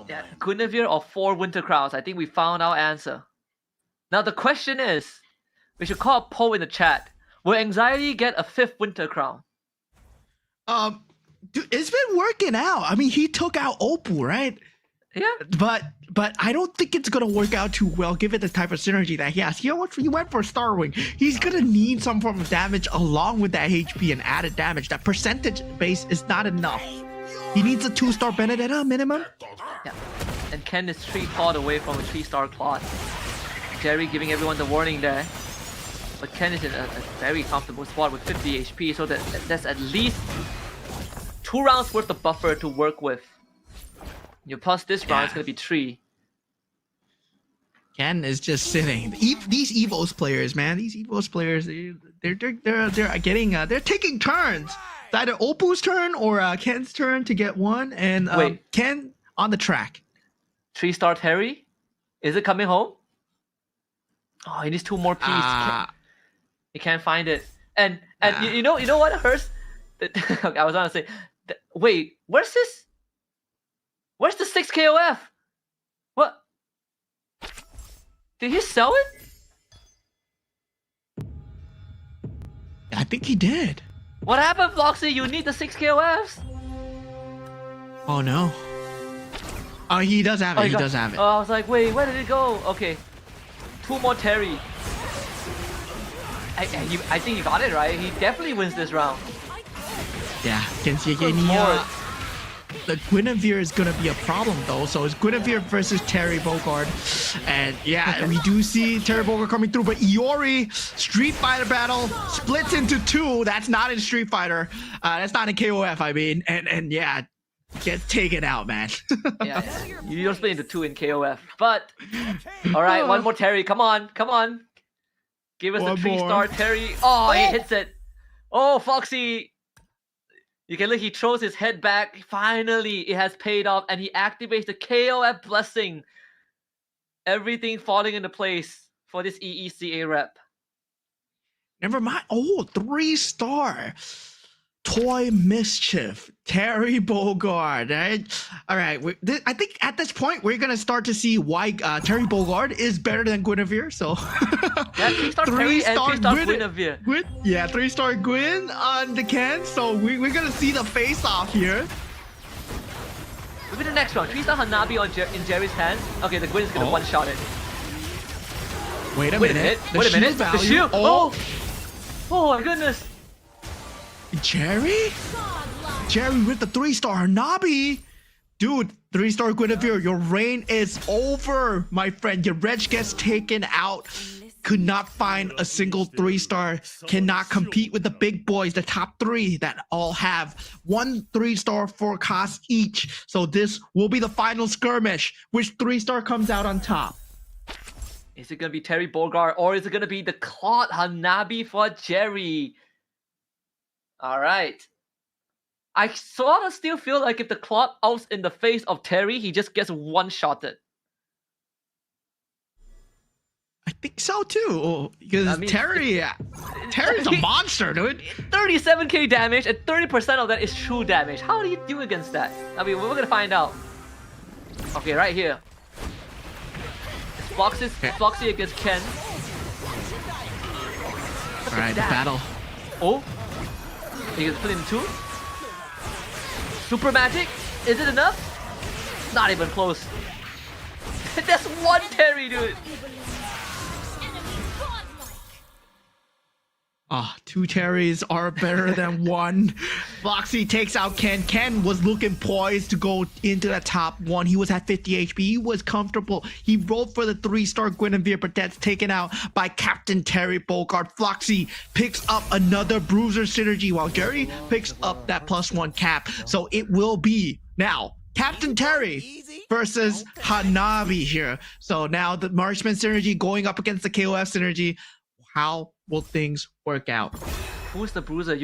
Yeah, Guinevere or 4 Winter Crowns. I think we found our answer. Now the question is, we should call a poll in the chat. Will Anxiety get a 5th Winter Crown? Dude, it's been working out. I mean, he took out Opal, right? Yeah. But I don't think it's gonna work out too well given the type of synergy that he has. He went for Starwing. He's gonna need some form of damage along with that HP and added damage. That percentage base is not enough. He needs a 2-star Benedetta minimum. Yeah. And Ken is 3 clawed away from a 3-star Claude. Jerry giving everyone the warning there. But Ken is in a very comfortable spot with 50 HP, so that's at least 2 rounds worth of buffer to work with. You plus this round, it's gonna be 3. Ken is just sitting. These Evos players, man. These Evos players, they're getting they're taking turns. It's either Opal's turn or Ken's turn to get one, and Wait. Ken on the track. 3-star Terry, is it coming home? Oh, he needs 2 more pieces. He can't find it. And you know what hurts? Okay, I was gonna say, wait, where's this? Where's the 6 KOF? What? Did he sell it? I think he did. What happened, Floxy? You need the 6 KOFs. Oh no. Oh, he does have it. He does have it. Oh, I was like, wait, where did it go? Okay, 2 more Terry. I think he got it right. He definitely wins this round. Yeah, can see Good again. lord. The Guinevere is gonna be a problem though. So it's Guinevere versus Terry Bogard, and yeah, we do see Terry Bogard coming through. But Iori Street Fighter battle splits into 2. That's not in Street Fighter. That's not in KOF. I mean, and yeah, gets taken out, man. Yeah, you don't split into 2 in KOF. But all right, 1 more Terry. Come on. Give us One the 3-star more. Terry. Oh, he hits it. Oh, Foxy. You can look, he throws his head back. Finally, it has paid off, and he activates the KOF blessing. Everything falling into place for this EECA rep. Never mind. Oh, 3-star. Toy Mischief, Terry Bogard, right? All right, I think at this point we're gonna start to see why Terry Bogard is better than Guinevere. So Yeah, 3-star Terry and 3-star Guinevere. Yeah, 3-star Gwyn on the Ken. So we're gonna see the face-off here. Maybe the next round. 3-star Hanabi in Jerry's hands. Okay, the Gwyn is gonna one-shot it. Wait a Wait a minute. minute. Wait a minute. The value- shield. Oh my goodness. Jerry with the 3-star Hanabi. Dude, 3-star Guinevere, your reign is over, my friend. Your reg gets taken out. Could not find a single 3-star. Cannot compete with the big boys, the top 3 that all have 1 3-star forecast each. So this will be the final skirmish. Which 3-star comes out on top? Is it gonna be Terry Bogard or is it gonna be the Claude Hanabi for Jerry? All right. I sort of still feel like if the Claude outs in the face of Terry, he just gets one-shotted. I think so too. Because I mean, Terry's a monster, dude. 37k damage and 30% of that is true damage. How do you do against that? I mean, we're gonna find out. Okay, right here. Floxy against Ken. All right, the that? battle. Oh, you can split in 2. Super magic? Is it enough? Not even close. That's 1 Terry, dude. Ah, 2 Terrys are better than 1. Foxy takes out Ken. Ken was looking poised to go into the top 1. He was at 50 HP. He was comfortable. He rolled for the 3-star Guinevere, but that's taken out by Captain Terry Bogard. Foxy picks up another Bruiser synergy while Jerry picks up that +1 cap. So it will be Now, Captain Terry versus Hanabi here. So now the Marksman synergy going up against the KOF synergy. How will things work out? Who's the bruiser?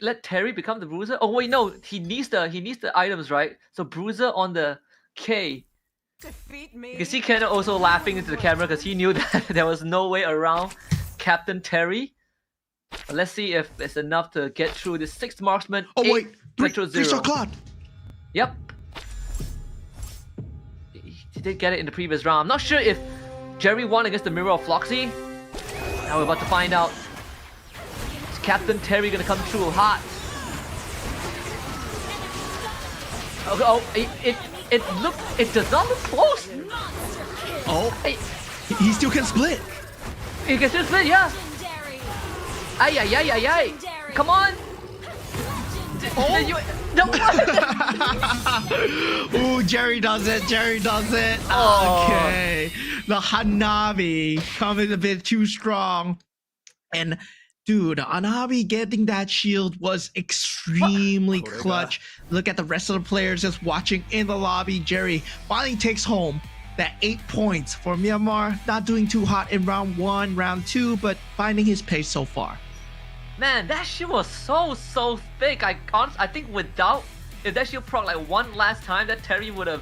Let Terry become the bruiser? Oh wait, no, he needs the items, right? So bruiser on the K. Defeat me. You can see Ken also laughing into the camera because he knew that there was no way around Captain Terry. But let's see if it's enough to get through the 6th marksman. Oh 8 wait, Metro Zero. 3-star Claude. Yep. He did get it in the previous round. I'm not sure if Jerry won against the Mirror of Floxy. Now we're about to find out. Is Captain Terry gonna come through hot? It does not look close. Oh, Hey, he still can split. you can still split, yeah. Ay, ay, ay, ay, ay. Come on. No. Ooh, Jerry does it. Jerry does it. Oh. Okay. The Hanabi coming a bit too strong. And dude, Hanabi getting that shield was extremely clutch. Look at the rest of the players just watching in the lobby. Jerry finally takes home that 8 points for Myanmar. Not doing too hot in round 1, round 2, but finding his pace so far. Man, that shield was so thick. I think if that shield proc like one last time, that Terry would have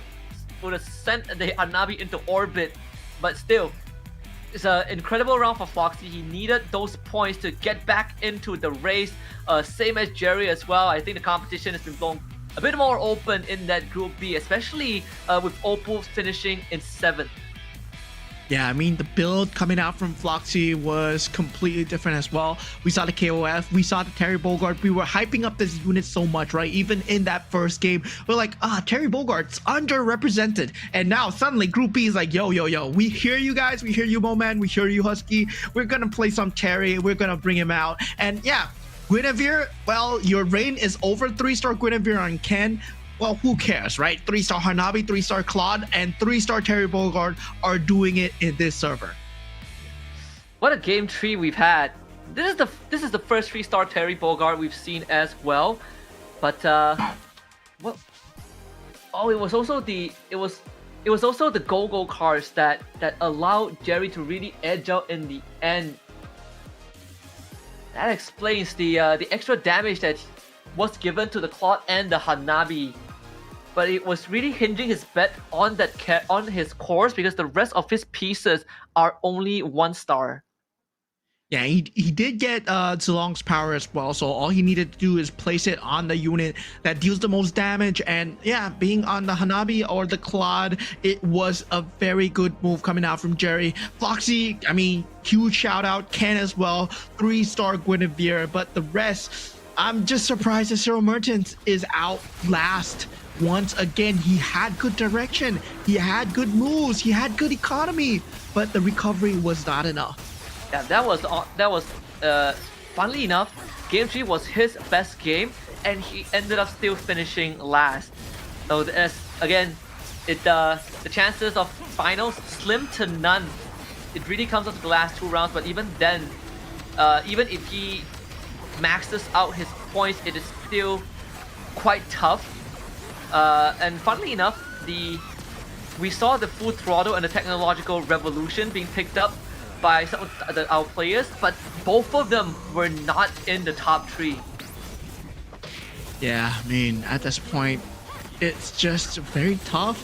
sent the Hanabi into orbit. But still, it's an incredible round for Foxy. He needed those points to get back into the race. Same as Jerry as well. I think the competition has been blown a bit more open in that Group B, especially with Opal finishing in 7th. Yeah, I mean, the build coming out from Floxy was completely different as well. We saw the KOF, we saw the Terry Bogard. We were hyping up this unit so much, right? Even in that first game, we're like, Terry Bogart's underrepresented. And now suddenly Group B is like, yo, we hear you guys, we hear you, Moman, we hear you, Husky. We're gonna play some Terry, we're gonna bring him out. And yeah, Guinevere, well, your reign is over. 3-star Guinevere on Ken. Well, who cares, right? 3-star Hanabi, 3-star Claude, and 3-star Terry Bogard are doing it in this server. What a game 3 we've had. This is the first 3-star Terry Bogard we've seen as well. But what? Oh, it was also the go-go cards that allowed Jerry to really edge out in the end. That explains the extra damage that was given to the Claude and the Hanabi. But it was really hinging his bet on on his cores because the rest of his pieces are only 1-star. Yeah, he did get Zilong's power as well, so all he needed to do is place it on the unit that deals the most damage. And yeah, being on the Hanabi or the Claude, it was a very good move coming out from Jerry. Floxy, I mean, huge shout out. Ken as well, 3-star Guinevere, but the rest, I'm just surprised that Cyril Mertens is out last. Once again, he had good direction, he had good moves, he had good economy, but the recovery was not enough. Yeah, that was funnily enough, game 3 was his best game, and he ended up still finishing last. So again, the chances of finals slim to none. It really comes up to the last 2 rounds, but even then, even if he maxes out his points, it is still quite tough. And funnily enough, we saw the full throttle and the technological revolution being picked up by some of our players, but both of them were not in the top 3. Yeah, I mean, at this point, it's just very tough.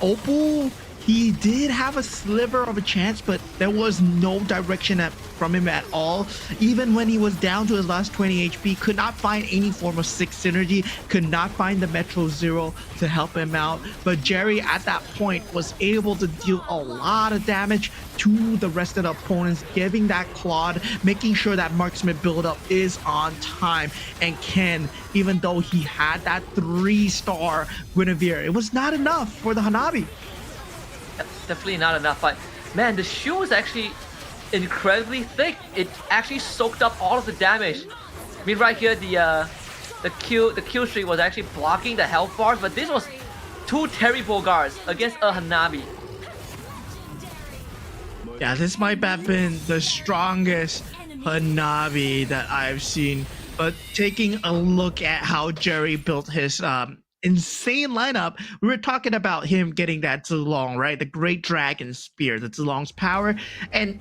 Opal, he did have a sliver of a chance, but there was no direction from him at all. Even when he was down to his last 20 HP, could not find any form of 6 synergy, could not find the Metro Zero to help him out. But Jerry at that point was able to deal a lot of damage to the rest of the opponents, giving that Claude, making sure that marksman buildup is on time. And Ken, even though he had that 3-star Guinevere, it was not enough for the Hanabi. Definitely not enough, but man, the shield was actually incredibly thick. It actually soaked up all of the damage. I mean, right here, the kill streak was actually blocking the health bars, but this was 2 Terry Bogards against a Hanabi. Yeah, this might have been the strongest Hanabi that I've seen. But taking a look at how Jerry built his insane lineup. We were talking about him getting that Zilong, right? The Great Dragon Spear, the Zilong's power. And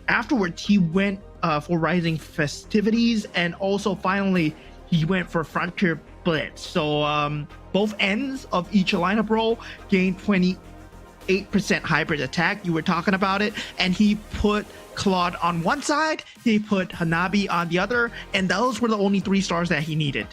afterwards, he went for Rising Festivities, and also finally, he went for Frontier Blitz. So both ends of each lineup role gained 28% hybrid attack. You were talking about it, and he put Claude on one side, he put Hanabi on the other, and those were the only 3 stars that he needed.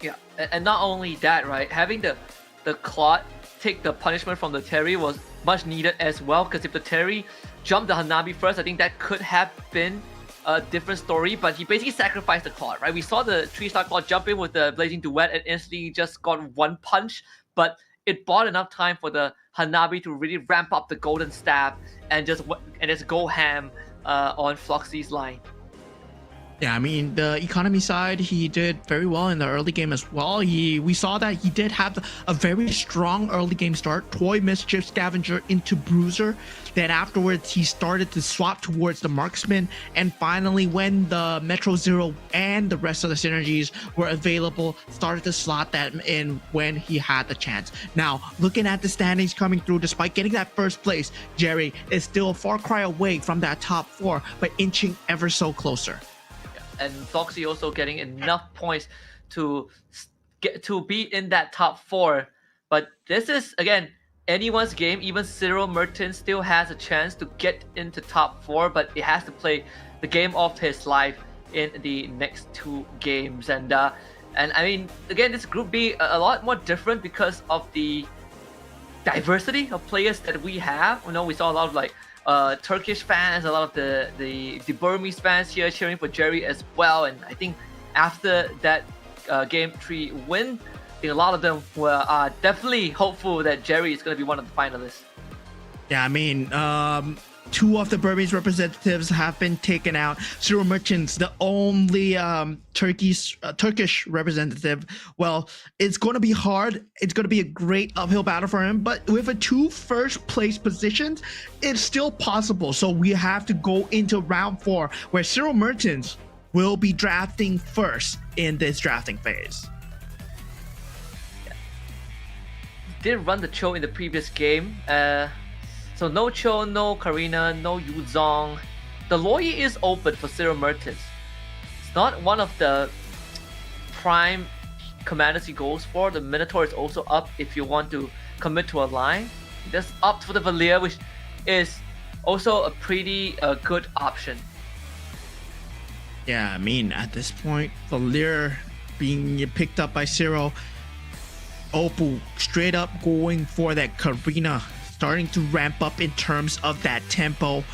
Yeah, and not only that, right? Having the Claude take the punishment from the Terry was much needed as well, because if the Terry jumped the Hanabi first, I think that could have been a different story, but he basically sacrificed the Claude, right? We saw the 3-star Claude jump in with the Blazing Duet and instantly just got one punch, but it bought enough time for the Hanabi to really ramp up the Golden Staff and just go ham on Floxy's line. Yeah, I mean, the economy side, he did very well in the early game as well. We saw that he did have a very strong early game start. Toy Mischief Scavenger into Bruiser. Then afterwards, he started to swap towards the Marksman. And finally, when the Metro Zero and the rest of the synergies were available, started to slot that in when he had the chance. Now, looking at the standings coming through, despite getting that first place, Jerry is still a far cry away from that top 4, but inching ever so closer. And Floxy also getting enough points to be in that top 4. But this is, again, anyone's game. Even Cyril Mertens still has a chance to get into top 4, but it has to play the game of his life in the next 2 games. And I mean, again, this group B a lot more different because of the diversity of players that we have. You know, we saw a lot of Turkish fans, a lot of the Burmese fans here cheering for Jerry as well. And I think after that game 3 win, I think a lot of them were definitely hopeful that Jerry is going to be one of the finalists. Yeah, I mean, 2 of the Burmese representatives have been taken out. Cyril Merchants, the only Turkish representative. Well, it's going to be hard. It's going to be a great uphill battle for him. But with a 2 first place positions, it's still possible. So we have to go into round 4, where Cyril Merchants will be drafting first in this drafting phase. Did run the Cho in the previous game. So no Cho, no Karina, no Yu Zong. The Lawyer is open for Cyril Mertens. It's not one of the prime commanders he goes for. The Minotaur is also up if you want to commit to a line. He just opt for the Valir, which is also a pretty good option. Yeah, I mean, at this point, Valir being picked up by Cyril, Opal straight up going for that Karina, starting to ramp up in terms of that tempo.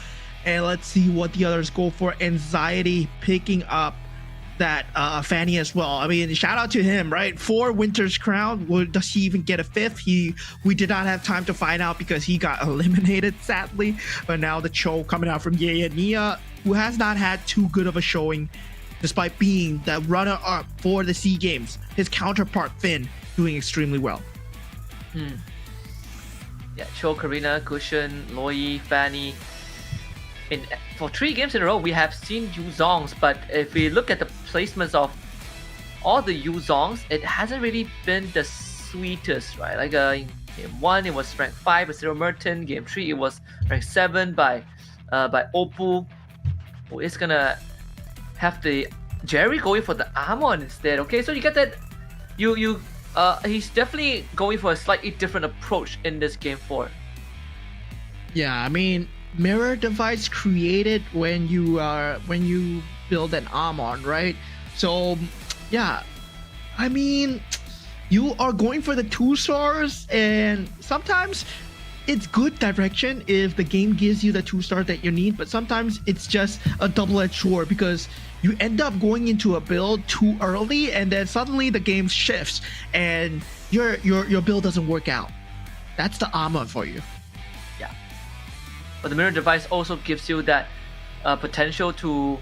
And let's see what the others go for. Anxiety picking up that Fanny as well. I mean, shout out to him, right? 4 Winter's Crown. Does he even get a 5th? We did not have time to find out because he got eliminated, sadly. But now the Cho coming out from Yaya Nia, who has not had too good of a showing, despite being the runner-up for the SEA Games. His counterpart Finn doing extremely well. Yeah, Cho, Karina, Cushion, Loi, Fanny. For 3 games in a row, we have seen Yu Zongs, but if we look at the placements of all the Yu Zongs, it hasn't really been the sweetest, right? Like in game 1, it was ranked 5 by Cyril Merton. Game 3, it was ranked 7 by Opal. Who is gonna have the Jerry going for the Amon instead? Okay, so you get that. He's definitely going for a slightly different approach in this game 4. Yeah, I mean, mirror device created when you build an Amon, right? So yeah, I mean, you are going for the 2 stars, and sometimes it's good direction if the game gives you the 2 stars that you need, but sometimes it's just a double-edged sword because you end up going into a build too early, and then suddenly the game shifts and your build doesn't work out. That's the armor for you. Yeah, but the mirror device also gives you that potential to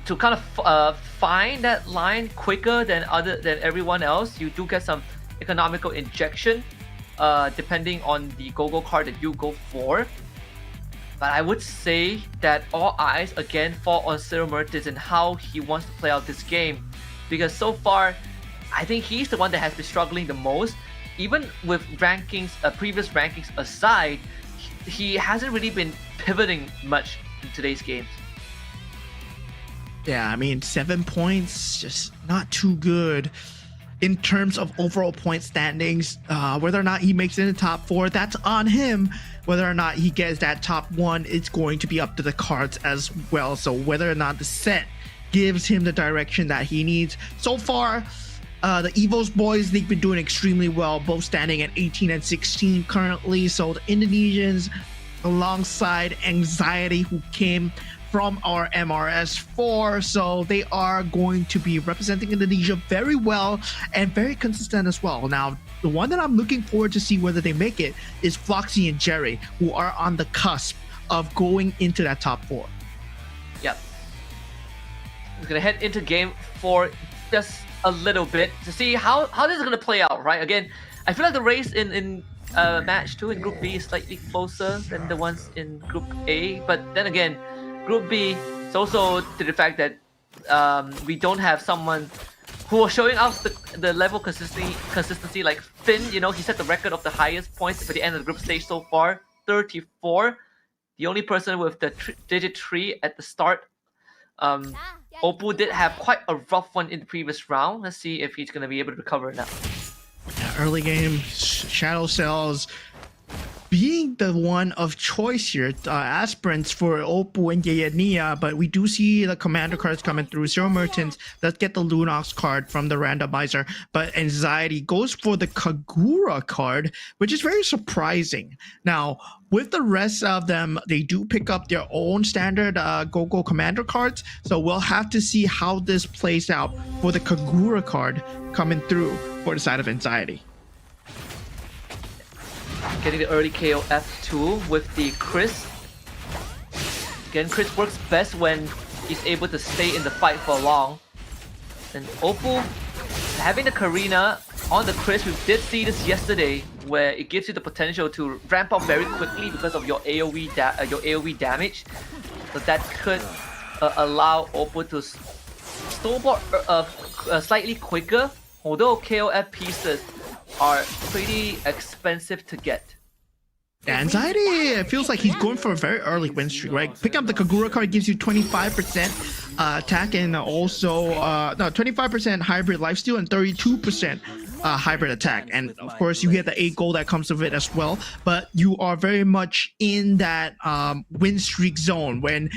kind of find that line quicker than everyone else. You do get some economical injection depending on the go-go card that you go for. But I would say that all eyes again fall on Cyril Mertens and how he wants to play out this game. Because so far, I think he's the one that has been struggling the most. Even with rankings, previous rankings aside, he hasn't really been pivoting much in today's games. Yeah, I mean, 7 points, just not too good in terms of overall point standings. Whether or not he makes it in the top 4, that's on him. Whether or not he gets that top 1, it's going to be up to the cards as well. So whether or not the set gives him the direction that he needs. So far, the Evos boys, they've been doing extremely well, both standing at 18 and 16 currently. So the Indonesians, alongside Anxiety, who came from our MRS4, so they are going to be representing Indonesia very well and very consistent as well. Now, the one that I'm looking forward to see whether they make it is Floxy and Jerry, who are on the cusp of going into that top 4. Yep. We're gonna head into game 4 just a little bit to see how this is gonna play out, right? Again, I feel like the race in match 2 in Group B is slightly closer than the ones in Group A, but then again, Group B is also to the fact that we don't have someone who was showing off the level consistency like Finn. You know, he set the record of the highest points for the end of the group stage so far, 34. The only person with the digit 3 at the start. Oppo did have quite a rough one in the previous round. Let's see if he's going to be able to recover now. Yeah, early game, Shadow Cells being the one of choice here, aspirants for Oppo and Yayania, but we do see the commander cards coming through. Zero Merchants does get the Lunox card from the randomizer, but Anxiety goes for the Kagura card, which is very surprising. Now, with the rest of them, they do pick up their own standard Go-Go commander cards, so we'll have to see how this plays out for the Kagura card coming through for the side of Anxiety. Getting the early KO F2 with the Chris. Again, Chris works best when he's able to stay in the fight for long. And Oppo having the Karina on the Chris, we did see this yesterday, where it gives you the potential to ramp up very quickly because of your AoE damage. So that could allow Oppo to snowboard slightly quicker, although KOF pieces are pretty expensive to get. Yeah, Anxiety, it feels like he's going for a very early win streak, right? Pick up the Kagura card gives you 25% attack and also 25% hybrid lifesteal and 32% hybrid attack. And of course, you get the 8 gold that comes with it as well. But you are very much in that win streak zone. When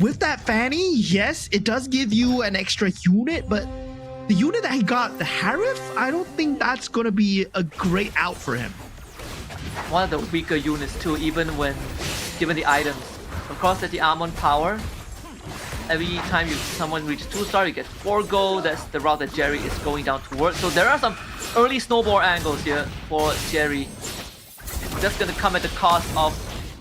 with that Fanny, yes, it does give you an extra unit, but the unit that he got, the Harif, I don't think that's going to be a great out for him. One of the weaker units too, even when given the items. Of course, there's the Almond Power. Every time someone reaches 2-star, you get 4 gold. That's the route that Jerry is going down towards. So there are some early snowball angles here for Jerry. That's going to come at the cost of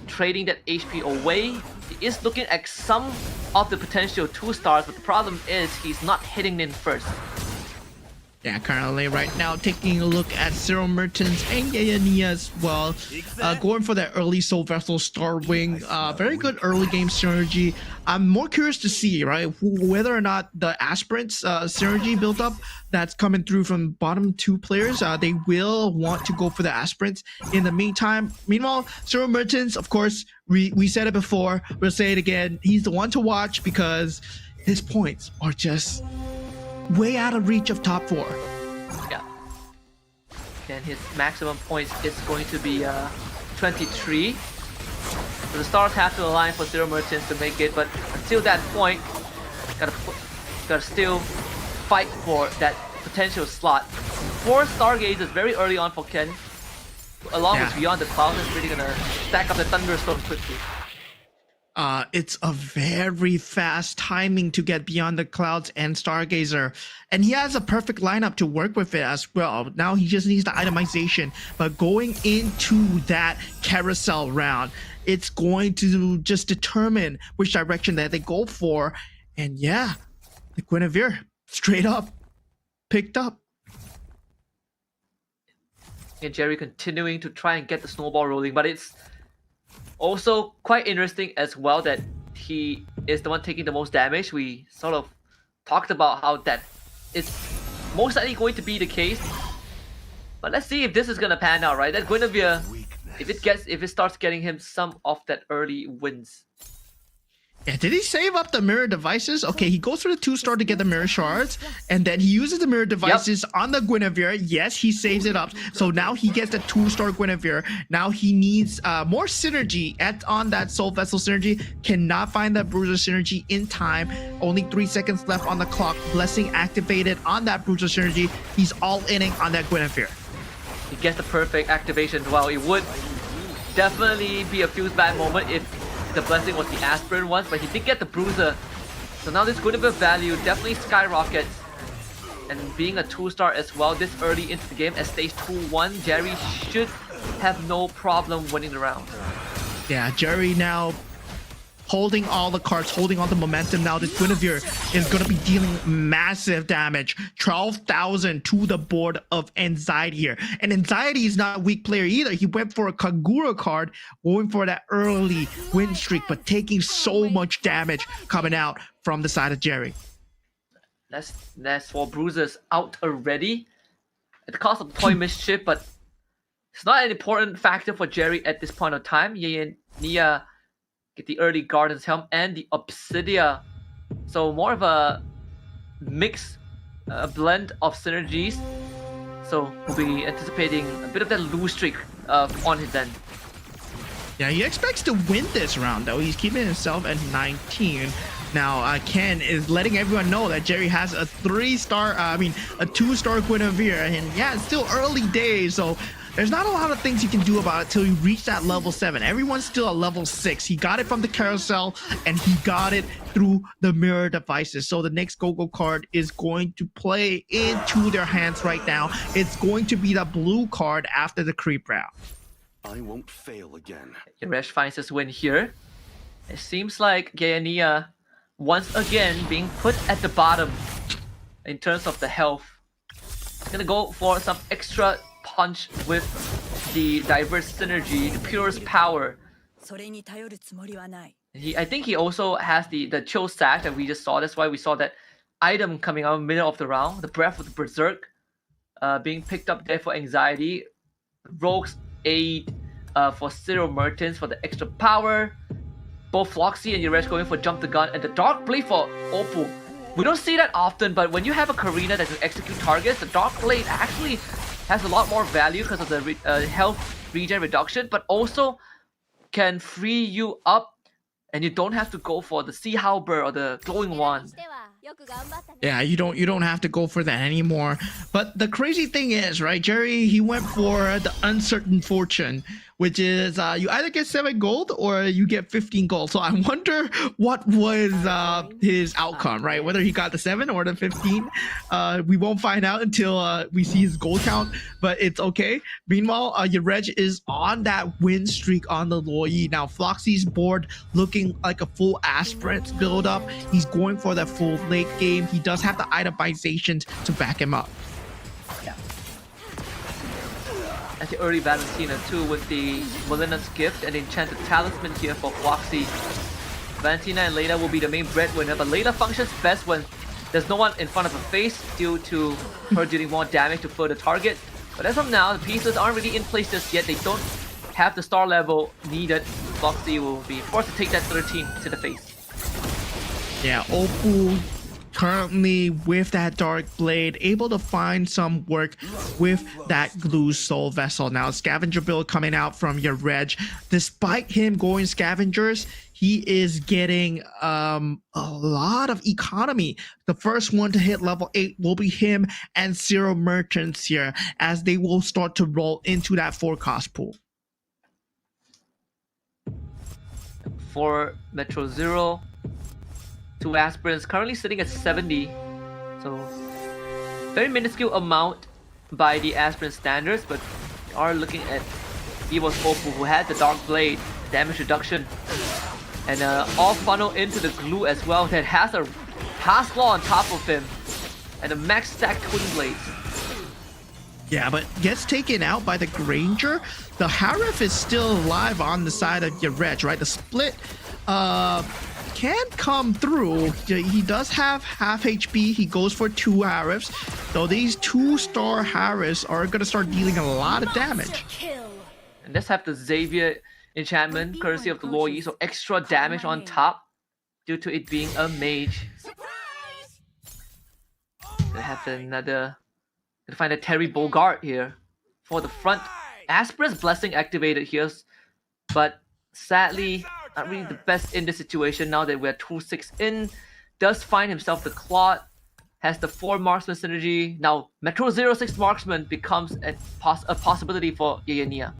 trading that HP away. He is looking at some of the potential 2-stars, but the problem is he's not hitting in first. Yeah, currently right now taking a look at Zero Merchants and Yayania as well. Going for that early Soul Vessel Starwing. Very good early game synergy. I'm more curious to see, right, whether or not the Aspirants synergy built up that's coming through from bottom 2 players. They will want to go for the Aspirants in the meantime. Meanwhile, Zero Merchants, of course, we said it before, we'll say it again. He's the one to watch because his points are just way out of reach of top 4. Yeah. And his maximum points is going to be 23. So the stars have to align for Zero Merchants to make it, but until that point, gotta still fight for that potential slot. 4 Stargazers very early on for Ken, along with Beyond the Clouds, is really gonna stack up the Thunderstorm quickly. It's a very fast timing to get Beyond the Clouds and Stargazer, and he has a perfect lineup to work with it as well. Now he just needs the itemization, but going into that carousel round, it's going to just determine which direction that they go for. And yeah, the Guinevere straight up picked up. And Jerry continuing to try and get the snowball rolling, but it's also quite interesting as well that he is the one taking the most damage. We sort of talked about how that is most likely going to be the case. But let's see if this is gonna pan out, right? That Guinevere, if it starts getting him some of that early wins. Yeah, did he save up the mirror devices? Okay, he goes for the 2-star to get the mirror shards, and then he uses the mirror devices on the Guinevere. Yes, he saves it up. So now he gets the 2-star Guinevere. Now he needs more synergy on that Soul Vessel synergy. Cannot find that Bruiser synergy in time. Only 3 seconds left on the clock. Blessing activated on that Bruiser synergy. He's all inning on that Guinevere. He gets the perfect activation. Well, it would definitely be a fuse bad moment if the blessing was the aspirin once, but he did get the bruiser. So now this Guinevere value definitely skyrockets. And being a 2-star as well this early into the game at stage 2-1, Jerry should have no problem winning the round. Yeah, Jerry now holding all the cards, holding all the momentum. Now this Guinevere is going to be dealing massive damage. 12,000 to the board of Anxiety here. And Anxiety is not a weak player either. He went for a Kagura card, going for that early win streak, but taking so much damage coming out from the side of Jerry. That's 4 bruisers out already at the cost of toy mischief, but it's not an important factor for Jerry at this point of time. Nia get the early Garden's Helm and the Obsidia. So more of a mix, a blend of synergies. So we'll be anticipating a bit of that lose streak on his end. Yeah, he expects to win this round though. He's keeping himself at 19. Now, Ken is letting everyone know that Jerry has a 3-star, a 2-star Guinevere. And yeah, it's still early days, so there's not a lot of things you can do about it till you reach that level 7. Everyone's still at level 6. He got it from the carousel, and he got it through the mirror devices. So the next Go-Go card is going to play into their hands right now. It's going to be the blue card after the creep round. I won't fail again. Yaresh finds his win here. It seems like Gaia once again being put at the bottom in terms of the health. He's gonna go for some extra punch with the diverse synergy, the purest power. I think he also has the chill sack that we just saw. That's why we saw that item coming out in the middle of the round. The breath of the berserk being picked up there for Anxiety. Rogue's aid for Zero Mertens for the extra power. Both Floxy and Yaresh going for jump the gun, and the Dark Blade for Opal. We don't see that often, but when you have a Karina that can execute targets, the Dark Blade actually has a lot more value because of the health regen reduction, but also can free you up, and you don't have to go for the Sea Halberd or the Glowing Wand. Yeah, you don't have to go for that anymore. But the crazy thing is, right, Jerry, he went for the Uncertain Fortune, which is you either get 7 gold or you get 15 gold. So I wonder what was his outcome, right? Whether he got the 7 or the 15. We won't find out until we see his gold count, but it's okay. Meanwhile, Yarej is on that win streak on the Loi. Now, Floxy's board looking like a full aspirant build up. He's going for that full late game. He does have the itemizations to back him up. Yeah. At the early Valentina too, with the Molina's Gift and Enchanted Talisman here for Floxy. Valentina and Layla will be the main breadwinner, but Layla functions best when there's no one in front of her face due to her dealing more damage to further target. But as of now, the pieces aren't really in place just yet. They don't have the star level needed. Floxy will be forced to take that 13 to the face. Yeah, Opal currently with that Dark Blade, able to find some work with that Glue Soul Vessel. Now, Scavenger build coming out from Yarej. Despite him going Scavengers, he is getting a lot of economy. The first one to hit level 8 will be him and Zero Merchants here, as they will start to roll into that forecast pool. For Metro Zero, 2 aspirants currently sitting at 70, so very minuscule amount by the aspirant standards, but we are looking at Evo's Opal, who had the Dark Blade damage reduction, and all funnel into the glue as well, that has a Task Law on top of him and a max stack Twin Blades. Yeah, but gets taken out by the Granger. The Harif is still alive on the side of Yarej, right? The split can come through. He does have half HP. He goes for 2 Harifs. So these 2-star Harifs are going to start dealing a lot of damage. And let's have the Xavier enchantment, courtesy of the Loi, so extra damage on top due to it being a mage. Gonna have another. Gonna find a Terry Bogart here for the front. Asper's Blessing activated here, but sadly, not really the best in this situation now that we're 2-6 in. Does find himself the Claude, has the 4 marksman synergy. Now, Metro 06 marksman becomes a possibility for Yayania.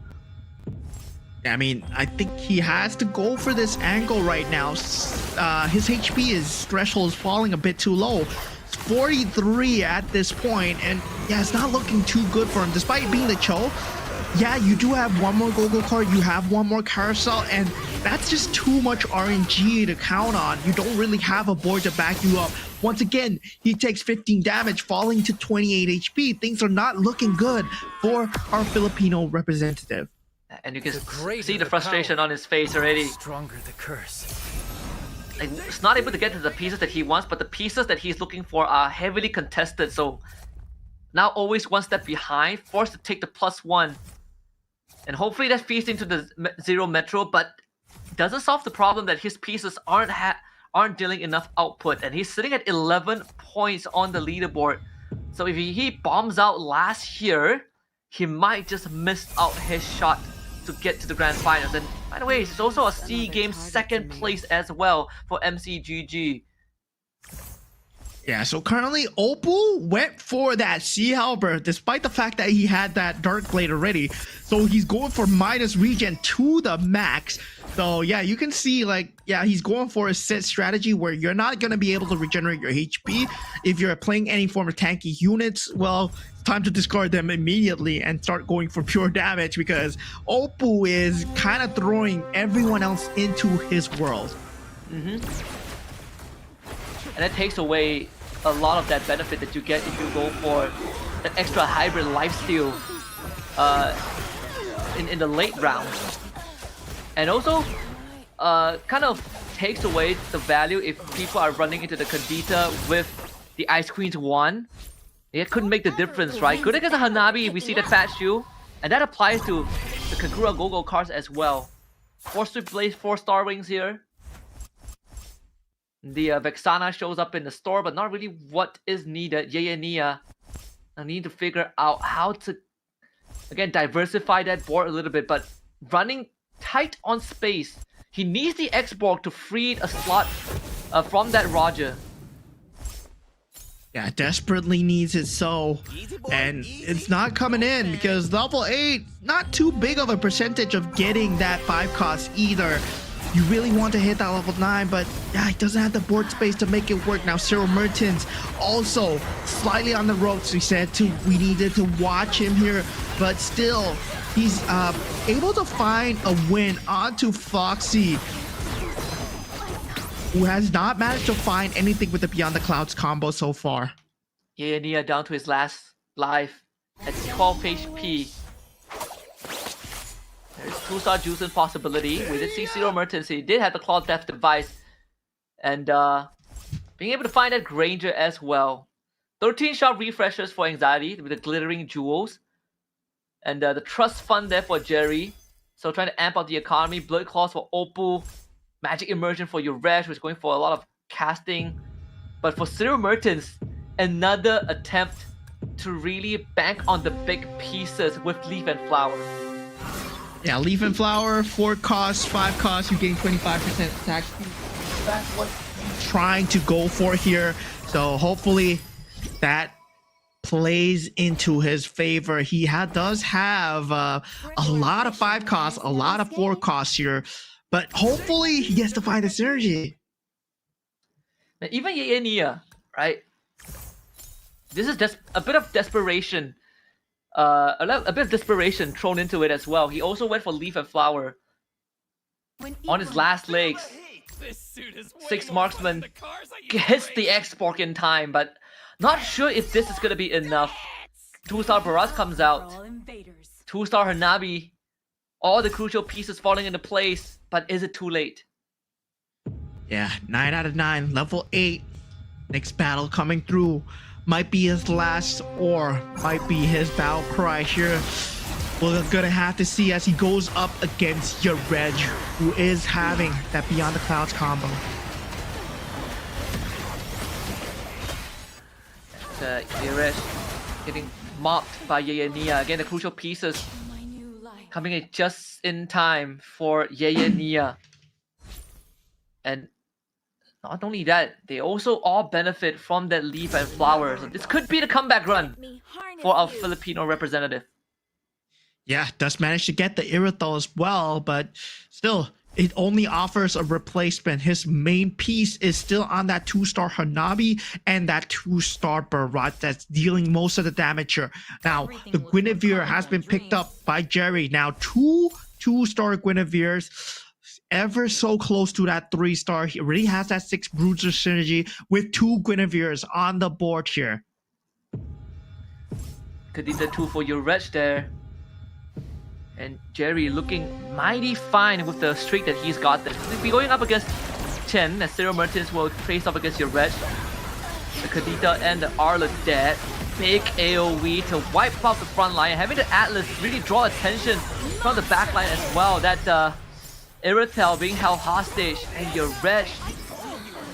I mean, I think he has to go for this angle right now. His HP, his threshold is falling a bit too low. It's 43 at this point, and yeah, it's not looking too good for him. Despite being the Cho, yeah, you do have 1 more Go-Go card, you have 1 more Carousel, and that's just too much RNG to count on. You don't really have a board to back you up. Once again, he takes 15 damage, falling to 28 HP. Things are not looking good for our Filipino representative. And you can see the frustration on his face already. Stronger the curse. Like, he's not able to get to the pieces that he wants, but the pieces that he's looking for are heavily contested. So now always 1 step behind, forced to take the +1. And hopefully that feeds into the 0 Metro, but doesn't solve the problem that his pieces aren't dealing enough output. And he's sitting at 11 points on the leaderboard. So if he bombs out last year, he might just miss out his shot to get to the grand finals. And by the way, it's also a C game 2nd place as well for MCGG. Yeah, so currently Opal went for that Sea Halberd despite the fact that he had that Dark Blade already. So he's going for minus regen to the max. So yeah, you can see like, yeah, he's going for a set strategy where you're not going to be able to regenerate your HP. If you're playing any form of tanky units, well, it's time to discard them immediately and start going for pure damage because Opal is kind of throwing everyone else into his world. And that takes away a lot of that benefit that you get if you go for that extra hybrid lifesteal in the late round. And also kind of takes away the value if people are running into the Condita with the Ice Queen's 1. It couldn't make the difference, right? Good against the Hanabi, we see that Fat Shoe. And that applies to the Kagura Go-Go cards as well. 4 Swift Blaze, 4 Star Wings here. The Vexana shows up in the store, but not really what is needed. Yayania, I need to figure out how to, again, diversify that board a little bit, but running tight on space. He needs the X-Borg to free a slot from that Roger. Yeah, desperately needs it so. And it's not coming in because level 8, not too big of a percentage of getting that 5 cost either. You really want to hit that level 9, but yeah, he doesn't have the board space to make it work. Now, Cyril Mertens also slightly on the ropes. We said we needed to watch him here, but still, he's able to find a win onto Foxy, who has not managed to find anything with the Beyond the Clouds combo so far. Yayania down to his last life at 12 HP. There's 2-star Juicing possibility. We did see Zero Mertens. He did have the Claw Death device. And being able to find that Granger as well. 13-shot refreshers for Anxiety with the Glittering Jewels. And the Trust Fund there for Jerry. So trying to amp up the economy. Blood Claws for Opal. Magic Immersion for Yuresh, who's going for a lot of casting. But for Zero Mertens, another attempt to really bank on the big pieces with Leaf and Flower. Yeah, Leaf and Flower, 4 costs, 5 costs, you gain 25% attack speed. That's what he's trying to go for here. So hopefully that plays into his favor. He does have a lot of 5 costs, a lot of 4 costs here. But hopefully he gets to find a synergy. And even Yayania, right? This is just a bit of desperation. A bit of desperation thrown into it as well. He also went for Leaf and Flower on his last legs. 6 marksman hits the X-Borg in time, but not sure if this is gonna be enough. 2-star Barras comes out. 2-star Hanabi. All the crucial pieces falling into place, but is it too late? Yeah, 9 out of 9, level 8. Next battle coming through. Might be his last or might be his battle cry here. We're gonna have to see as he goes up against your Reg, who is having that Beyond the Clouds combo. Irash getting mopped by Nia. Again, the crucial pieces My new life. coming in just in time for Nia. And not only that, they also all benefit from that leaf and flower. So this could be the comeback run Me harness for our you. Filipino representative. Yeah, does manage to get the Irithel as well, but still, it only offers a replacement. His main piece is still on that 2-star Hanabi and that 2-star Barat that's dealing most of the damage here. Now, the Guinevere has been picked up by Jerry. Now, two 2-star Guineveres, ever so close to that 3-star. He already has that 6 Bruiser synergy with 2 Guineveres on the board here. Kadita 2 for your Reg there. And Jerry looking mighty fine with the streak that he's got there. He'll be going up against Chen, as Zero Mertens will face off against your Reg. The Kadita and the Arla dead. Big AoE to wipe out the front line. Having the Atlas really draw attention from the back line as well. That Irithel being held hostage and your Reg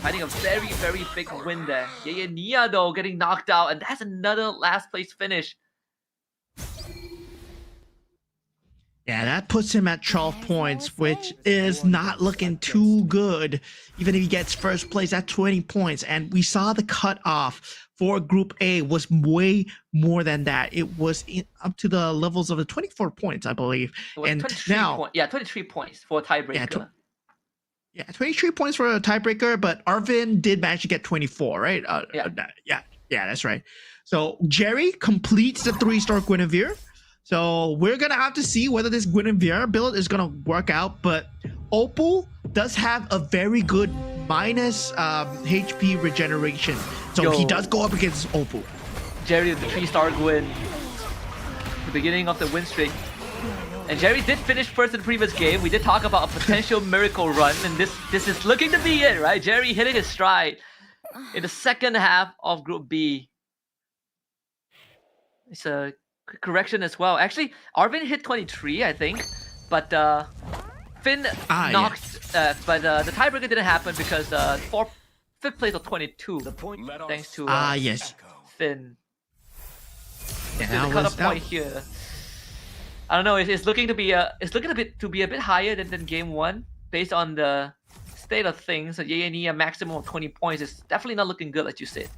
finding a very, very big win there. Nia though getting knocked out, and that's another last place finish. Yeah, that puts him at 12 points, which is not looking too good. Even if he gets first place at 20 points. And we saw the cutoff for Group A was way more than that. It was up to the levels of the 24 points, I believe. It was And 23 now, 23 points for a tiebreaker. Yeah, 23 points for a tiebreaker, but Arvin did manage to get 24, right? Yeah. Yeah, that's right. So Jerry completes the 3-star Guinevere. So we're going to have to see whether this Guinevere build is going to work out. But Opal does have a very good minus HP regeneration. So he does go up against Opal. Jerry with the 3-star Gwyn. The beginning of the win streak. And Jerry did finish first in the previous game. We did talk about a potential miracle run, and this is looking to be it, right? Jerry hitting his stride in the second half of Group B. It's a quick correction as well. Actually, Arvin hit 23, I think, but Finn knocked. But the tiebreaker didn't happen because 5th place of 22, thanks to yes, Finn. yeah, So the cutoff point here. I don't know. It's looking to be a bit higher than game 1 based on the state of things. So a maximum of 20 points is definitely not looking good, like you said.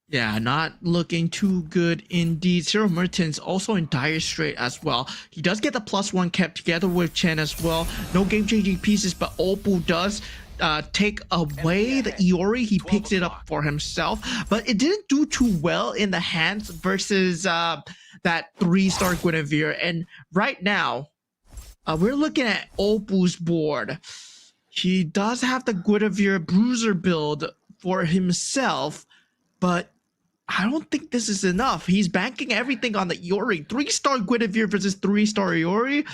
Yeah, not looking too good indeed. Zero Mertens also in dire strait as well. He does get the +1 kept together with Chen as well. No game-changing pieces, but Opal does take away the Iori. He picks it up for himself, but it didn't do too well in the hands versus that 3-star Guinevere. And right now, we're looking at Opal's board. He does have the Guinevere Bruiser build for himself, but I don't think this is enough. He's banking everything on the Iori. 3-star Guinevere versus 3-star Iori.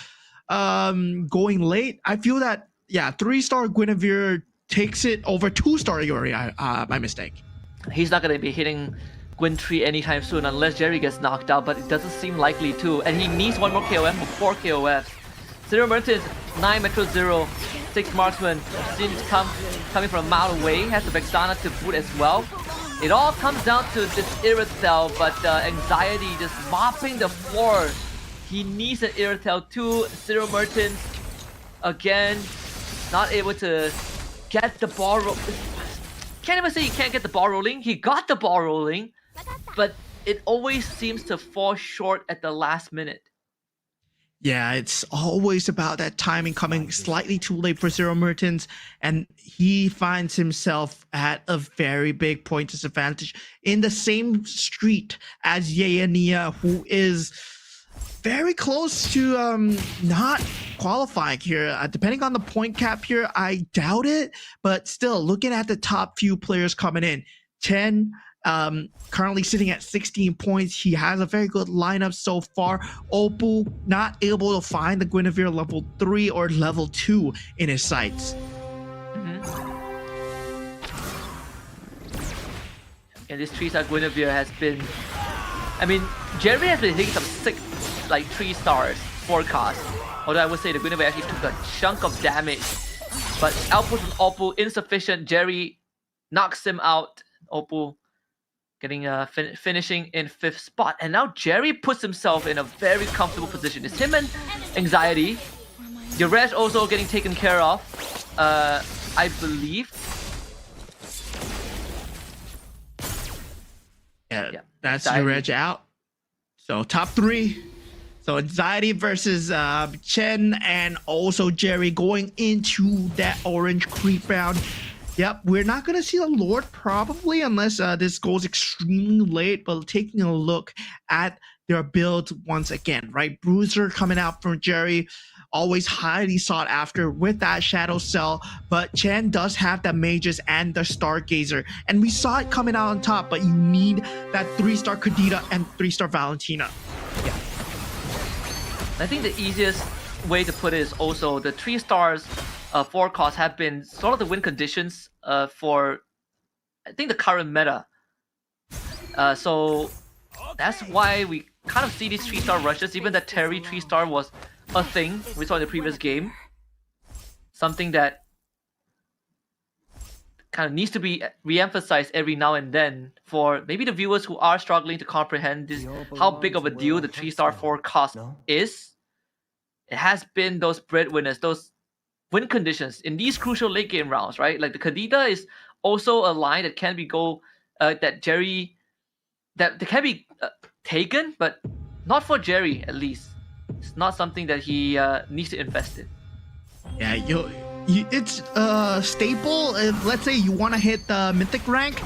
Going late. I feel that, yeah, 3-star Guinevere takes it over 2-star Iori. My mistake. He's not going to be hitting Gwyn 3 anytime soon unless Jerry gets knocked out, but it doesn't seem likely to. And he needs one more KOF for 4 KOFs. Zero Mertens, 9 Metro Zero, 6 Marksman. Since coming from a mile away, has the Vexana to boot as well. It all comes down to this Irithel, but anxiety just mopping the floor. He needs an Irithel too. Zero Mertens, again, not able to get the ball rolling. Can't even say he can't get the ball rolling. He got the ball rolling, but it always seems to fall short at the last minute. Yeah, it's always about that timing coming slightly too late for Zero Mertens, and he finds himself at a very big point disadvantage in the same street as Nia, who is very close to not qualifying here. Depending on the point cap here, I doubt it, but still, looking at the top few players coming in, 10, currently sitting at 16 points. He has a very good lineup so far. Opal not able to find the Guinevere level 3 or level 2 in his sights. And this 3-star Guinevere has been... I mean, Jerry has been hitting some sick, like 3 stars forecast. Although I would say the Guinevere actually took a chunk of damage. But output from Oppo insufficient. Jerry knocks him out. Oppo getting finishing in 5th spot. And now Jerry puts himself in a very comfortable position. It's him and Anxiety. Yuresh also getting taken care of, I believe. Yeah, Yeah, that's Anxiety. Yurej out. So top 3. So Anxiety versus Chen and also Jerry going into that orange creep round. Yep, we're not going to see the Lord probably unless this goes extremely late, but taking a look at their build once again, right? Bruiser coming out from Jerry, always highly sought after with that Shadow Cell, but Chen does have the Mages and the Stargazer, and we saw it coming out on top, but you need that 3-star Kadita and 3-star Valentina. I think the easiest way to put it is also the 3 stars forecasts have been sort of the win conditions for, I think, the current meta. So that's why we kind of see these 3-star rushes. Even that Terry 3-star was a thing we saw in the previous game. Something that kind of needs to be re-emphasized every now and then for maybe the viewers who are struggling to comprehend this, how big of a deal the 3-star forecast is. It has been those breadwinners, those win conditions in these crucial late game rounds, right? Like the Kadita is also a line that can be that Jerry, that can be taken, but not for Jerry at least. It's not something that he needs to invest in. Yeah, it's a staple. If, let's say you want to hit the mythic rank,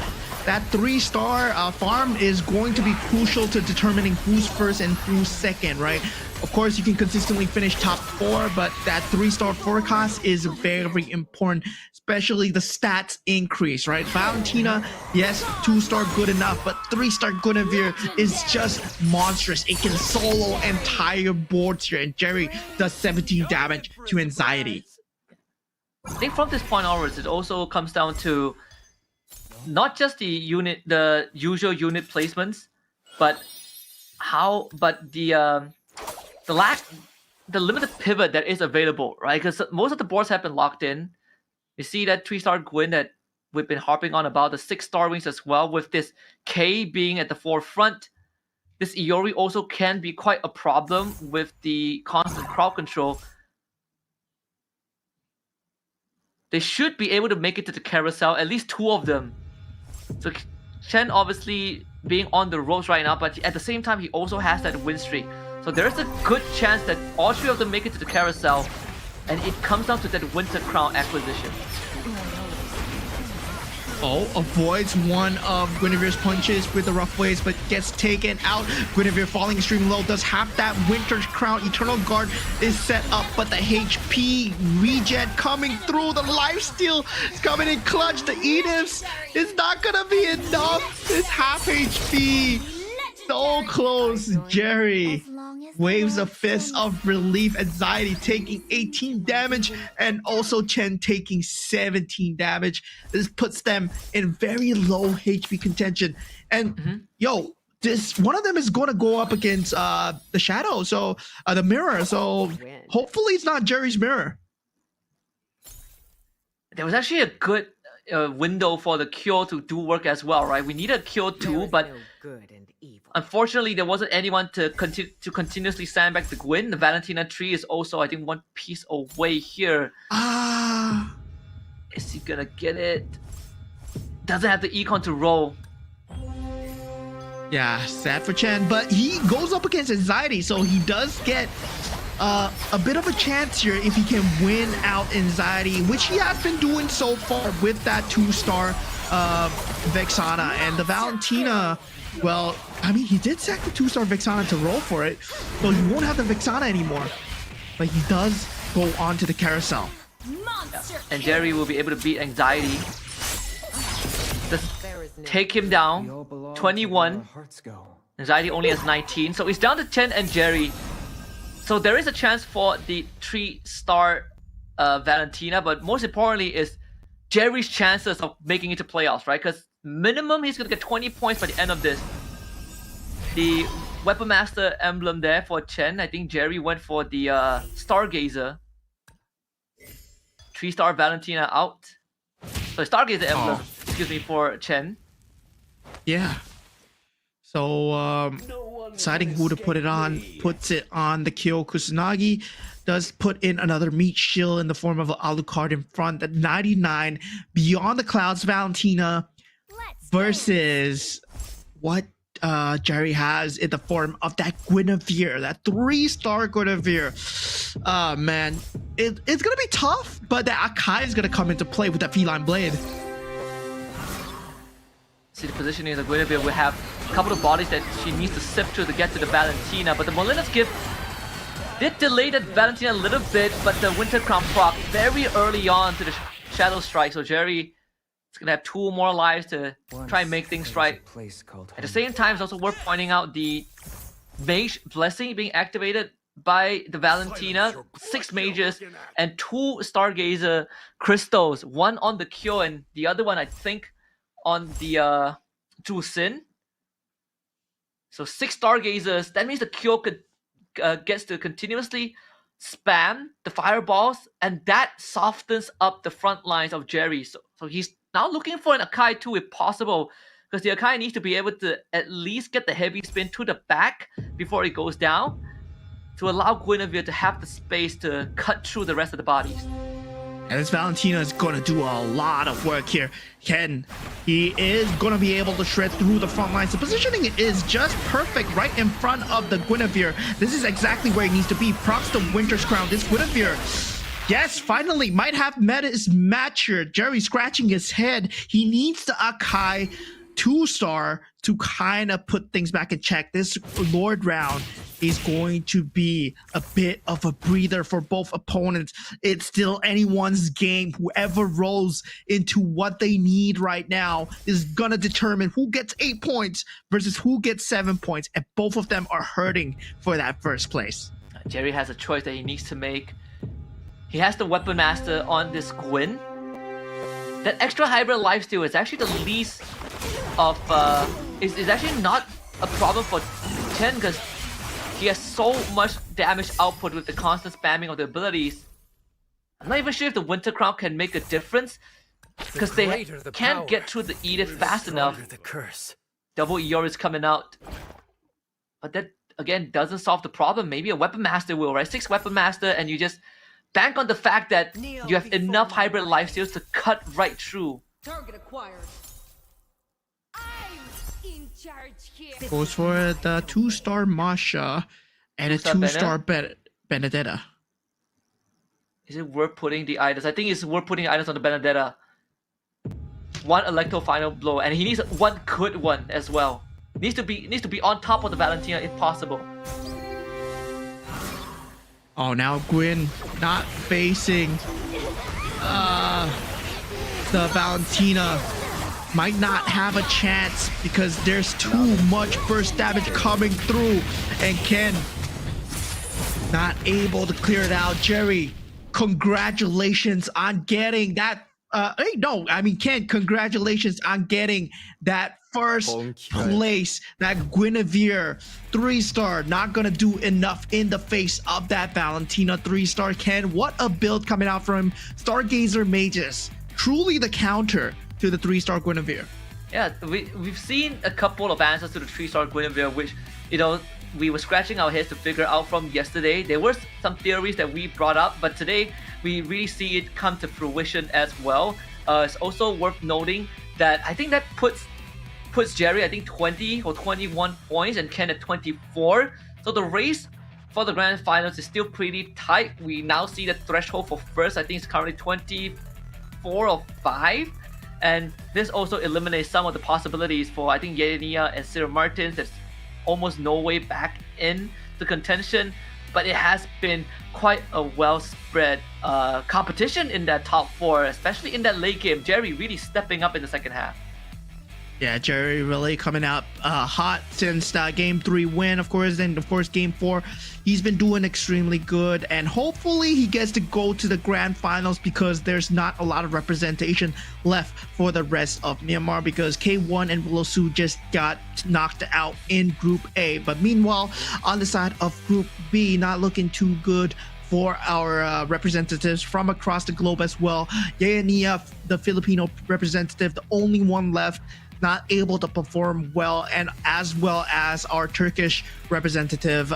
that 3-star farm is going to be crucial to determining who's first and who's second, right? Of course, you can consistently finish top 4, but that 3-star forecast is very important, especially the stats increase, right? Valentina, yes, 2-star good enough, but 3-star Guinevere is just monstrous. It can solo entire boards here, and Jerry does 17 damage to Anxiety. I think from this point onwards, it also comes down to not just the usual unit placements, but the limited pivot that is available, right? Because most of the boards have been locked in. You see that 3-star Gwyn that we've been harping on about, the 6-star wings as well, with this K being at the forefront. This Iori also can be quite a problem with the constant crowd control. They should be able to make it to the carousel, at least 2 of them. So Chen obviously being on the ropes right now, but at the same time, he also has that win streak. So there's a good chance that all 3 of them make it to the carousel, and it comes down to that Winter Crown acquisition. Oh, avoids one of Guinevere's punches with the rough waves, but gets taken out. Guinevere falling extremely low, does have that Winter Crown. Eternal Guard is set up, but the HP regen coming through. The lifesteal is coming in clutch. The Ediths is not gonna be enough. It's half HP. So close. Jerry waves a fist of relief. Anxiety taking 18 damage, and also Chen taking 17 damage. This puts them in very low HP contention. And yo, this one of them is going to go up against the Shadow, so the Mirror. So hopefully it's not Jerry's Mirror. There was actually a good window for the Cure to do work as well, right? We needed Cure too, but unfortunately, there wasn't anyone to continuously sandbag the Gwyn. The Valentina tree is also, I think, one piece away here. Is he gonna get it? Doesn't have the econ to roll. Yeah, sad for Chen, but he goes up against Anxiety, so he does get a bit of a chance here if he can win out Anxiety, which he has been doing so far with that 2-star Vexana. And the Valentina, well, I mean, he did sack the 2-star Vexana to roll for it, so he won't have the Vexana anymore. But he does go on to the carousel. Yeah. And Jerry will be able to beat Anxiety. Just take him down. 21. Anxiety only has 19. So it's down to Chen and Jerry. So there is a chance for the 3-star Valentina, but most importantly is Jerry's chances of making it to playoffs, right? Because minimum he's gonna get 20 points by the end of this. The Weapon Master emblem there for Chen. I think Jerry went for the Stargazer. 3-star Valentina out. So Stargazer emblem, excuse me, for Chen. Yeah. So deciding who to put it on, puts it on the Kyo Kusanagi, does put in another meat shield in the form of an Alucard in front at 99. Beyond the Clouds Valentina versus what Jerry has in the form of that Guinevere, that 3-star Guinevere. Man, it's gonna be tough, but the Akai is gonna come into play with that Feline Blade. See the positioning of the Guinevere. We have a couple of bodies that she needs to sift through to get to the Valentina, but the Molina's gift did delay that Valentina a little bit, but the Winter Crown proc very early on to the Shadow Strike, so Jerry is gonna have 2 more lives to try and make things right. At the same time, it's also worth pointing out the Mage Blessing being activated by the Valentina. 6 mages and 2 Stargazer crystals, one on the Kyo and the other one I think on the Zhu Xin. So 6 Stargazers, that means the Kyo could gets to continuously spam the fireballs, and that softens up the front lines of Jerry. So he's now looking for an Akai too if possible, because the Akai needs to be able to at least get the heavy spin to the back before it goes down to allow Guinevere to have the space to cut through the rest of the bodies. And this Valentina is going to do a lot of work here. Ken, he is going to be able to shred through the front lines. The positioning is just perfect right in front of the Guinevere. This is exactly where he needs to be. Props to Winter's Crown. This Guinevere, yes, finally might have met his match here. Jerry scratching his head. He needs the Akai 2-star to kind of put things back in check. This Lord round is going to be a bit of a breather for both opponents. It's still anyone's game. Whoever rolls into what they need right now is gonna determine who gets 8 points versus who gets 7 points, and both of them are hurting for that first place. Jerry has a choice that he needs to make. He has the Weapon Master on this Gwyn. That extra hybrid lifesteal is actually the least of is actually not a problem for Chen, because he has so much damage output with the constant spamming of the abilities. I'm not even sure if the Winter Crown can make a difference, because they can't get through the Edith fast enough. Double Eeyore is coming out, but that again doesn't solve the problem. Maybe a Weapon Master will, right? 6 Weapon Master, and you just bank on the fact that you have enough hybrid lifesteals to cut right through. Target acquired. I'm in charge here. Goes for the 2-star Masha and a 2-star Benedetta. Is it worth putting the items? I think it's worth putting items on the Benedetta. 1 Electro Final Blow, and he needs 1 good one as well. Needs to be on top of the Valentina if possible. Oh, now Gwyn not facing the Valentina. Might not have a chance because there's too much burst damage coming through, and Ken not able to clear it out. Jerry, congratulations on getting that. Ken, congratulations on getting that first place. That Guinevere 3-star, not gonna do enough in the face of that Valentina 3-star. Ken, what a build coming out from Stargazer Mages. Truly the counter to the 3-star Guinevere. Yeah, we've seen a couple of answers to the 3-star Guinevere, which, you know, we were scratching our heads to figure out from yesterday. There were some theories that we brought up, but today we really see it come to fruition as well. It's also worth noting that I think that puts Jerry, I think 20 or 21 points, and Ken at 24. So the race for the grand finals is still pretty tight. We now see the threshold for first, I think it's currently 24 or 5. And this also eliminates some of the possibilities for, I think, Yenia and Sarah Martins. There's almost no way back in the contention, but it has been quite a well-spread competition in that top 4, especially in that late game. Jerry really stepping up in the second half. Yeah, Jerry really coming out hot since game 3 win, of course, and of course game 4 he's been doing extremely good, and hopefully he gets to go to the grand finals because there's not a lot of representation left for the rest of Myanmar because K1 and Willosu just got knocked out in Group A. But meanwhile, on the side of Group B, not looking too good for our representatives from across the globe as well. Yaya, the Filipino representative, the only one left, not able to perform well, and as well as our Turkish representative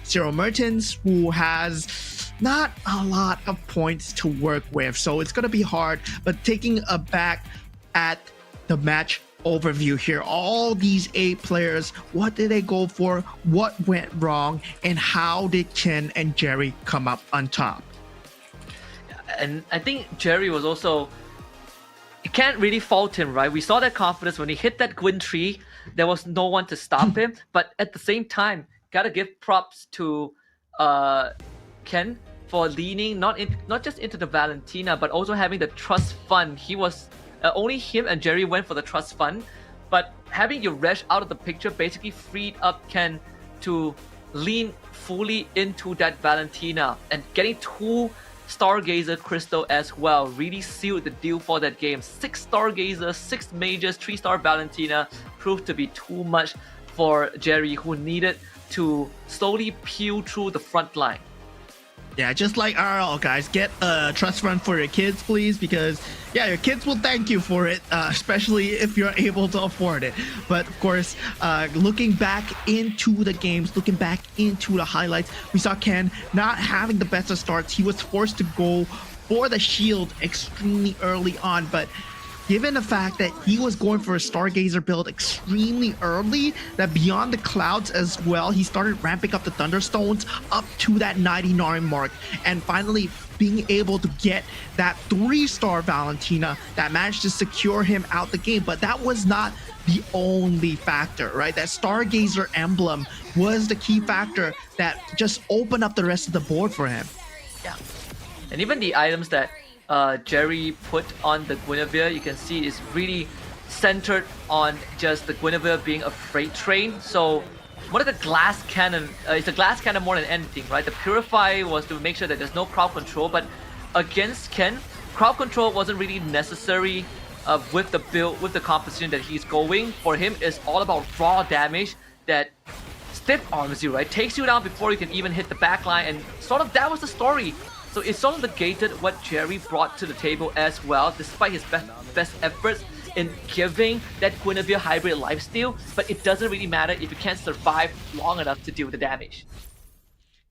Cyril Mertens, who has not a lot of points to work with, so it's going to be hard. But taking a back at the match overview here, all these 8 players, what did they go for, what went wrong, and how did Ken and Jerry come up on top? And I think Jerry was also, you can't really fault him, right? We saw that confidence when he hit that Gwyn tree. There was no one to stop him. But at the same time, gotta give props to Ken for leaning not just into the Valentina, but also having the trust fund. He was only him and Jerry went for the trust fund, but having your Resh out of the picture basically freed up Ken to lean fully into that Valentina, and getting 2 Stargazer Crystal as well really sealed the deal for that game. 6 Stargazer, 6 Mages, 3-star Valentina proved to be too much for Jerry, who needed to slowly peel through the front line. Yeah, just like RL, guys, get a trust fund for your kids, please, because yeah, your kids will thank you for it, especially if you're able to afford it. But of course, looking back into the games, looking back into the highlights, we saw Ken not having the best of starts. He was forced to go for the shield extremely early on, but given the fact that he was going for a Stargazer build extremely early, that beyond the clouds as well, he started ramping up the Thunderstones up to that 99 mark, and finally being able to get that 3-star Valentina that managed to secure him out the game. But that was not the only factor, right? That Stargazer emblem was the key factor that just opened up the rest of the board for him. Yeah, and even the items that Jerry put on the Guinevere, you can see is really centered on just the Guinevere being a freight train. So one of the glass cannon, it's a glass cannon more than anything, right? The Purify was to make sure that there's no crowd control, but against Ken, crowd control wasn't really necessary with the build, with the composition that he's going. For him, it's all about raw damage that stiff arms you, right? Takes you down before you can even hit the backline, and sort of that was the story. So it sort of negated what Jerry brought to the table as well, despite his best efforts in giving that Guinevere hybrid lifesteal. But it doesn't really matter if you can't survive long enough to deal with the damage.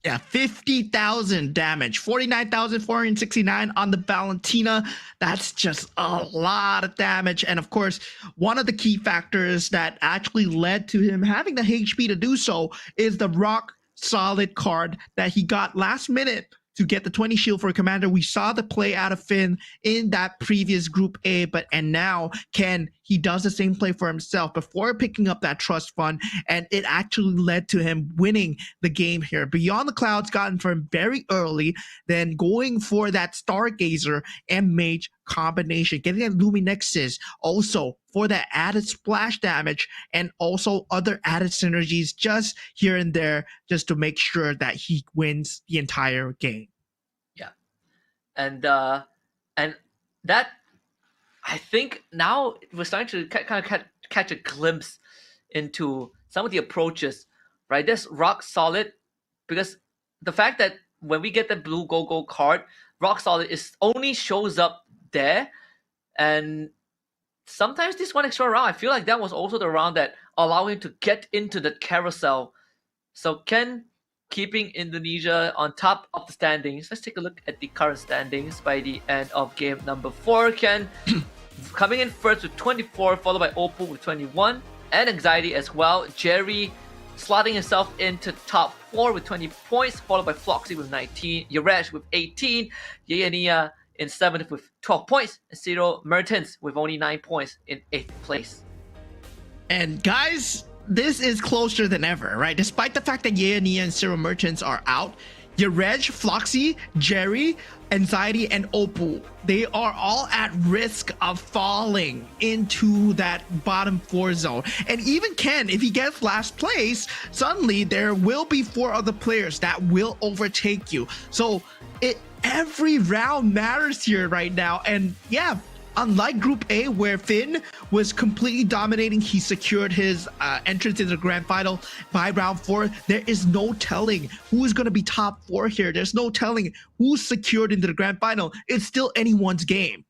Yeah, 50,000 damage, 49,469 on the Valentina. That's just a lot of damage. And of course, one of the key factors that actually led to him having the HP to do so is the rock solid card that he got last minute to get the 20 shield for a commander. We saw the play out of Finn in that previous Group A, and now Ken, he does the same play for himself before picking up that trust fund, and it actually led to him winning the game here. Beyond the Clouds gotten for him very early, then going for that Stargazer and Mage combination, getting that Luminexus also for that added splash damage, and also other added synergies just here and there, just to make sure that he wins the entire game. Yeah, and that, I think now we're starting to kind of catch a glimpse into some of the approaches, right? There's rock solid, because the fact that when we get the blue go card, rock solid is only shows up there, and sometimes this one extra round, I feel like that was also the round that allowed him to get into the carousel. So Ken keeping Indonesia on top of the standings. Let's take a look at the current standings by the end of game number 4. Ken coming in first with 24, followed by Opal with 21, and Anxiety as well. Jerry slotting himself into top 4 with 20 points, followed by Floxy with 19, Yaresh with 18, Yaya in 7th with 12 points, and Cyril Mertens with only 9 points in 8th place. And guys, this is closer than ever, right? Despite the fact that Yaya and Cyril Mertens are out, Your Reg, Floxy, Jerry, Anxiety, and Opal, they are all at risk of falling into that bottom 4 zone. And even Ken, if he gets last place, suddenly there will be 4 other players that will overtake you. So every round matters here right now. And yeah, unlike Group A, where Finn was completely dominating, he secured his entrance into the grand final by round 4. There is no telling who is going to be top 4 here. There's no telling who's secured into the grand final. It's still anyone's game.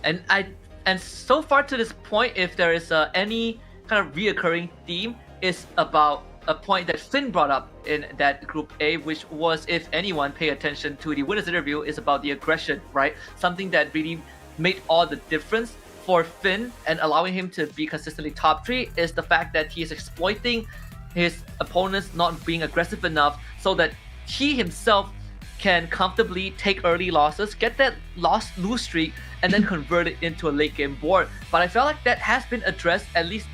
And so far to this point, if there is any kind of reoccurring theme, is about a point that Finn brought up in that Group A, which was, if anyone pay attention to the winner's interview, is about the aggression, right? Something that really made all the difference for Finn and allowing him to be consistently top 3 is the fact that he is exploiting his opponents not being aggressive enough so that he himself can comfortably take early losses, get that lose streak, and then convert it into a late game board. But I felt like that has been addressed, at least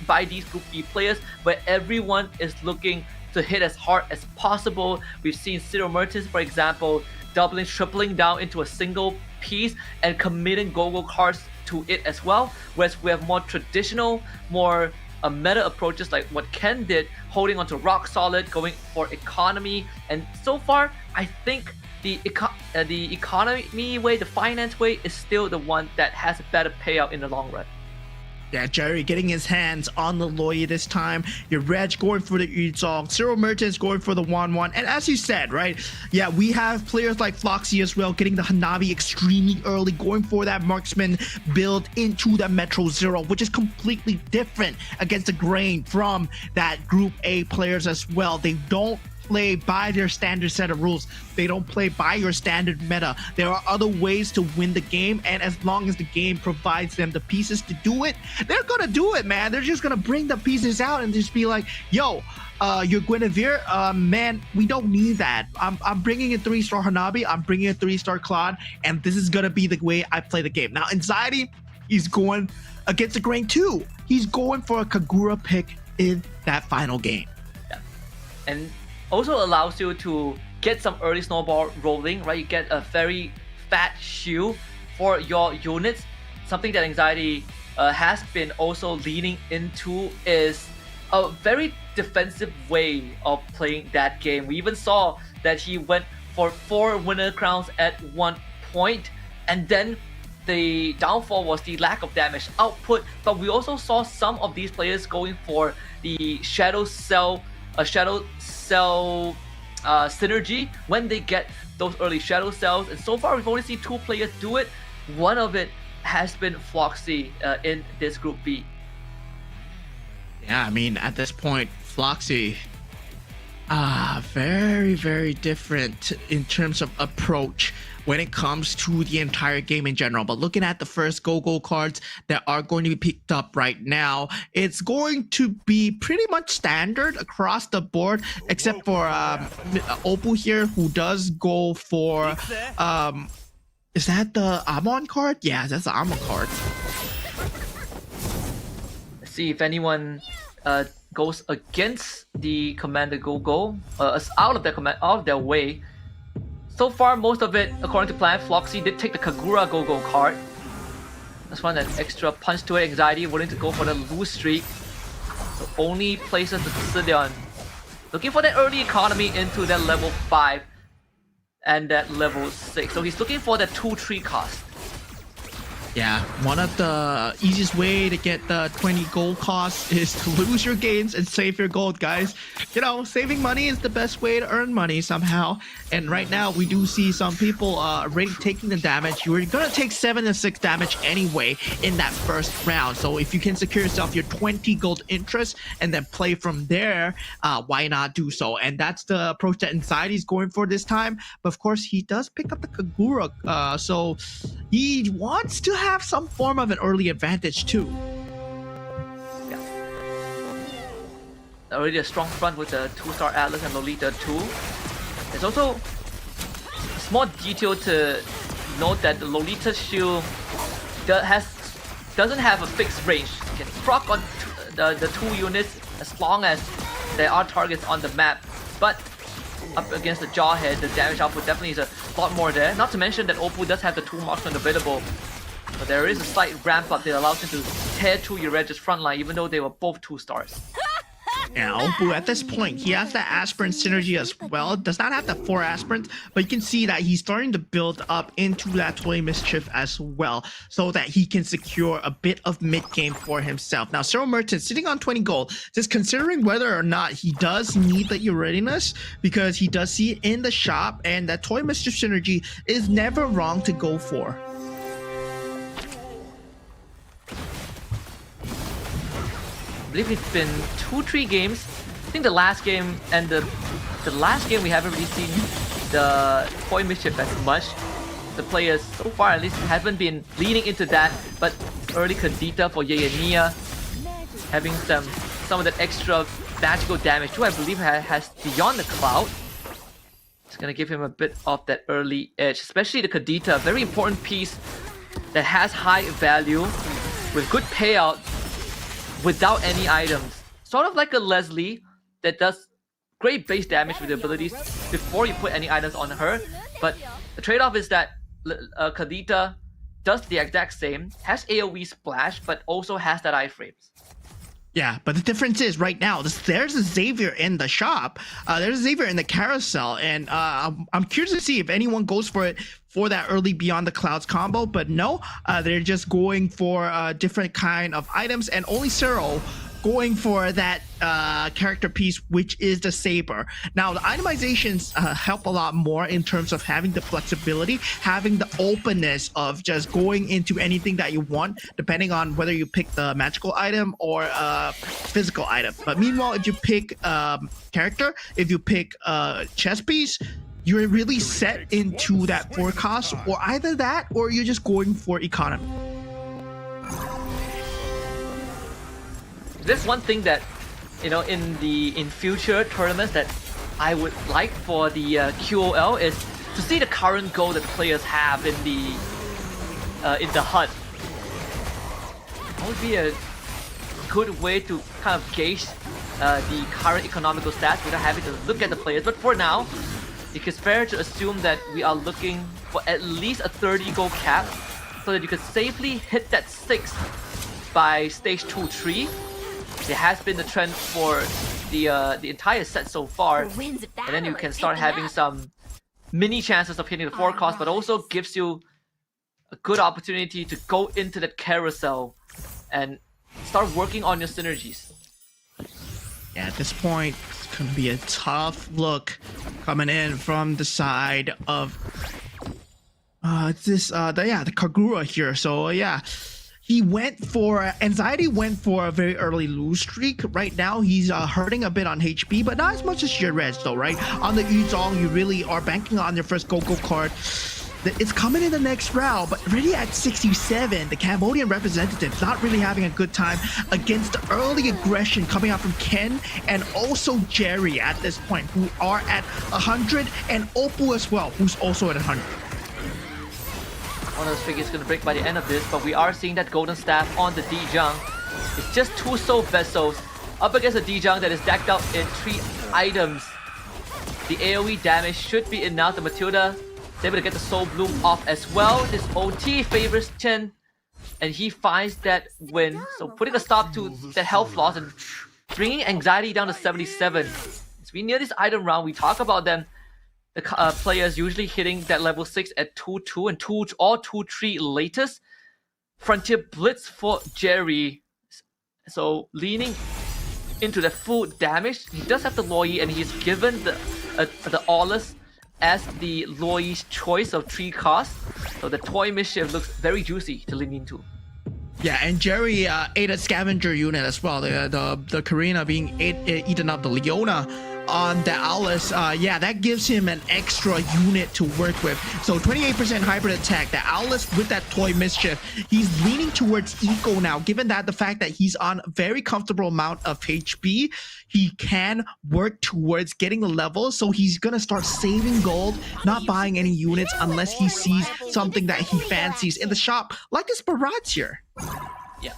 by these Group B players, where everyone is looking to hit as hard as possible. We've seen Cyril Mertens, for example, doubling, tripling down into a single piece and committing go-go cards to it as well. Whereas we have more traditional, more meta approaches like what Ken did, holding onto rock solid, going for economy. And so far, I think the economy way, the finance way, is still the one that has a better payout in the long run. Yeah, Jerry getting his hands on the Loyi this time. Your Reg going for the Yuzong. Cyril Mertens going for the 1-1. And as you said, right? Yeah, we have players like Floxy as well, getting the Hanabi extremely early, going for that marksman build into the Metro Zero, which is completely different against the grain from that Group A players as well. They don't play by their standard set of rules. They don't play by your standard meta. There are other ways to win the game, and as long as the game provides them the pieces to do it, they're gonna do it, man. They're just gonna bring the pieces out and just be like, yo, your Guinevere, man, we don't need that. I'm bringing a 3-star Hanabi, I'm bringing a 3-star Claude, and this is gonna be the way I play the game. Now, Anxiety, he's going against the grain too. He's going for a Kagura pick in that final game. Yeah. And also allows you to get some early snowball rolling, right? You get a very fat shield for your units. Something that Anxiety has been also leaning into is a very defensive way of playing that game. We even saw that he went for 4 winner crowns at one point, and then the downfall was the lack of damage output. But we also saw some of these players going for the Shadow Cell synergy when they get those early Shadow Cells. And so far, we've only seen 2 players do it. One of it has been Floxy in this Group B. Yeah, I mean, at this point, Floxy, very, very different in terms of approach when it comes to the entire game in general. But looking at the first go-go cards that are going to be picked up right now, it's going to be pretty much standard across the board, except for Opal here, who does go for is that the Amon card? Yeah, that's the Amon card. Let's see if anyone goes against the Commander Go-Go, out of their way. So far, most of it, according to plan, Floxy did take the Kagura Go-Go card. Let's run an extra punch to it. Anxiety willing to go for the lose streak. So only places the Sicilian. Looking for that early economy into that level 5 and that level 6. So he's looking for that 2-3 cost. Yeah, one of the easiest way to get the 20 gold cost is to lose your games and save your gold, guys. You know, saving money is the best way to earn money somehow. And right now, we do see some people already taking the damage. You're gonna take 7 to 6 damage anyway in that first round. So if you can secure yourself your 20 gold interest and then play from there, why not do so? And that's the approach that Anxiety is going for this time. But of course, he does pick up the Kagura, so he wants to have some form of an early advantage too. Yeah. Already a strong front with the 2-star Atlas and Lolita too. There's also a small detail to note that the Lolita shield doesn't have a fixed range. You can proc on the 2 units as long as there are targets on the map. But up against the Jawhead, the damage output definitely is a lot more there. Not to mention that Oppo does have the 2 marksmen available. But there is a slight ramp up that allows him to tear through your Reg's front line, even though they were both 2 stars. Yeah, Oppo at this point, he has the aspirant synergy as well. Does not have the 4 aspirants, but you can see that he's starting to build up into that Toy Mischief as well, so that he can secure a bit of mid game for himself. Now, Cyril Merchant sitting on 20 gold, just considering whether or not he does need the readiness, because he does see it in the shop, and that Toy Mischief synergy is never wrong to go for. I believe it's been 2-3 games. I think the last game and the last game we haven't really seen the Toy Mischief as much. The players so far at least haven't been leaning into that, but early Kadita for Ye and Nia, having some of that extra magical damage too, I believe has Beyond the Cloud. It's gonna give him a bit of that early edge, especially the Kadita, a very important piece that has high value with good payout without any items. Sort of like a Leslie that does great base damage with the abilities before you put any items on her. But the trade-off is that Kadita does the exact same, has AoE splash, but also has that iframes. Yeah, but the difference is right now, there's a Xavier in the shop, there's a Xavier in the carousel, and I'm curious to see if anyone goes for it for that early Beyond the Clouds combo, but no, they're just going for different kind of items, and only Cyril going for that character piece, which is the Saber. Now, the itemizations help a lot more in terms of having the flexibility, having the openness of just going into anything that you want, depending on whether you pick the magical item or physical item. But meanwhile, if you pick character, if you pick chess piece, you're really set into that forecast, or either that, or you're just going for economy. There's one thing that, you know, in future tournaments that I would like for the QOL is to see the current goal that players have in the HUD. That would be a good way to kind of gauge the current economical stats without having to look at the players. But for now, it's fair to assume that we are looking for at least a 30 goal cap so that you could safely hit that 6 by stage 2-3. It has been the trend for the entire set so far, and then you can start having some mini chances of hitting the forecast, but also gives you a good opportunity to go into that carousel and start working on your synergies. Yeah, at this point, it's gonna be a tough look coming in from the side of the Kagura here. So yeah. He went for Anxiety, went for a very early lose streak. Right now, he's hurting a bit on HP, but not as much as your Reds though, right? On the Yuzong, you really are banking on your first Go-Go card. It's coming in the next round, but already at 67, the Cambodian representative not really having a good time against the early aggression coming out from Ken and also Jerry at this point, who are at 100, and Oppo as well, who's also at 100. One of those figures is going to break by the end of this, but we are seeing that Golden Staff on the Dijang. It's just 2 Soul Vessels up against a Dijang that is decked out in 3 items. The AoE damage should be enough. The Matilda is able to get the Soul Bloom off as well. This OT favors Chen, and he finds that win. So putting a stop to that health loss and bringing Anxiety down to 77. As we near this item round, we talk about them. The players usually hitting that level 6 at 2-2 and 2-3 latest. Frontier Blitz for Jerry. So leaning into the full damage. He does have the Loi, and he's given the Aulus as the Loi's choice of 3 cost. So the Toy Mischief looks very juicy to lean into. Yeah, and Jerry ate a scavenger unit as well. The Karina being eaten up, the Leona on the Aulus, yeah, that gives him an extra unit to work with. So 28% hybrid attack. The Aulus with that Toy Mischief, he's leaning towards eco now, given that the fact that he's on a very comfortable amount of HP, he can work towards getting the level. So he's gonna start saving gold, not buying any units unless he sees something that he fancies in the shop, like this Barrage here. Yeah.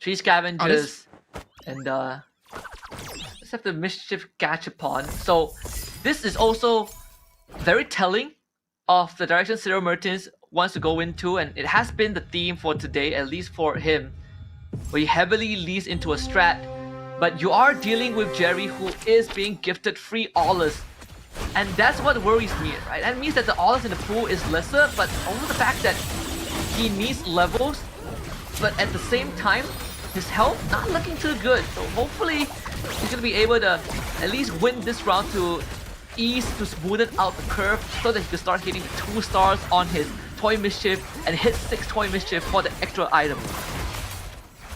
3 scavengers and have the Mischief Gachapon. So this is also very telling of the direction Zero Mertens wants to go into, and it has been the theme for today, at least for him, where he heavily leads into a strat. But you are dealing with Jerry, who is being gifted free Aulas. And that's what worries me, right? That means that the Aulas in the pool is lesser, but also the fact that he needs levels, but at the same time, his health not looking too good. So hopefully he's gonna be able to at least win this round to ease, to smoothen out the curve so that he can start hitting 2 stars on his Toy Mischief and hit 6 Toy Mischief for the extra item.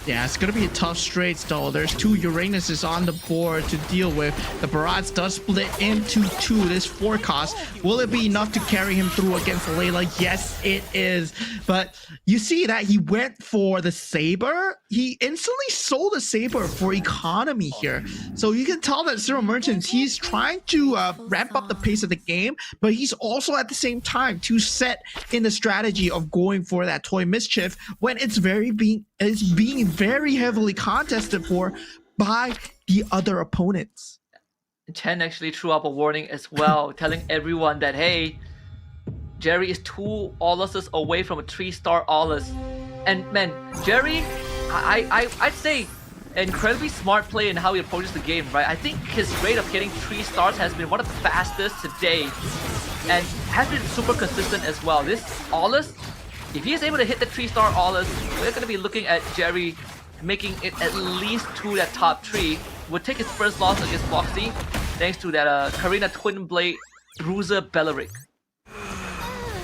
Yeah, it's gonna be a tough straight though. There's 2 Uranuses on the board to deal with. The Barats does split into 2. This 4 cost. Will it be enough to carry him through against Layla? Yes, it is. But you see that he went for the Saber. He instantly sold the Saber for economy here. So you can tell that Zero Merchants, he's trying to ramp up the pace of the game, but he's also at the same time to set in the strategy of going for that Toy Mischief when it's being very heavily contested for by the other opponents. Chen actually threw up a warning as well, telling everyone that, hey, Jerry is 2 Auluses away from a 3-star Aulus. And man, Jerry, I'd say incredibly smart play in how he approaches the game, right? I think his rate of getting 3 stars has been one of the fastest today and has been super consistent as well. This Aulus, if he is able to hit the 3-star Aulus, we're going to be looking at Jerry making it at least to that top 3. Would take his first loss against Foxy, thanks to that Karina Twin Blade Bruiser Belleric.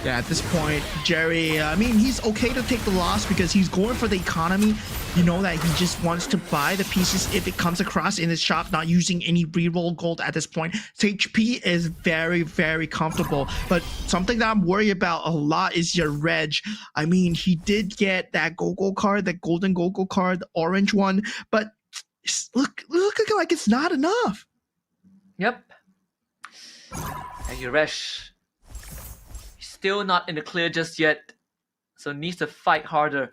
Yeah, at this point, Jerry, I mean, he's okay to take the loss because he's going for the economy. You know that he just wants to buy the pieces if it comes across in his shop, not using any reroll gold at this point. His HP is very, very comfortable. But something that I'm worried about a lot is your reg. I mean, he did get that Go-Go card, that golden Go-Go card, the orange one, but look like it's not enough. Yep. And Yuresh, still not in the clear just yet, so needs to fight harder.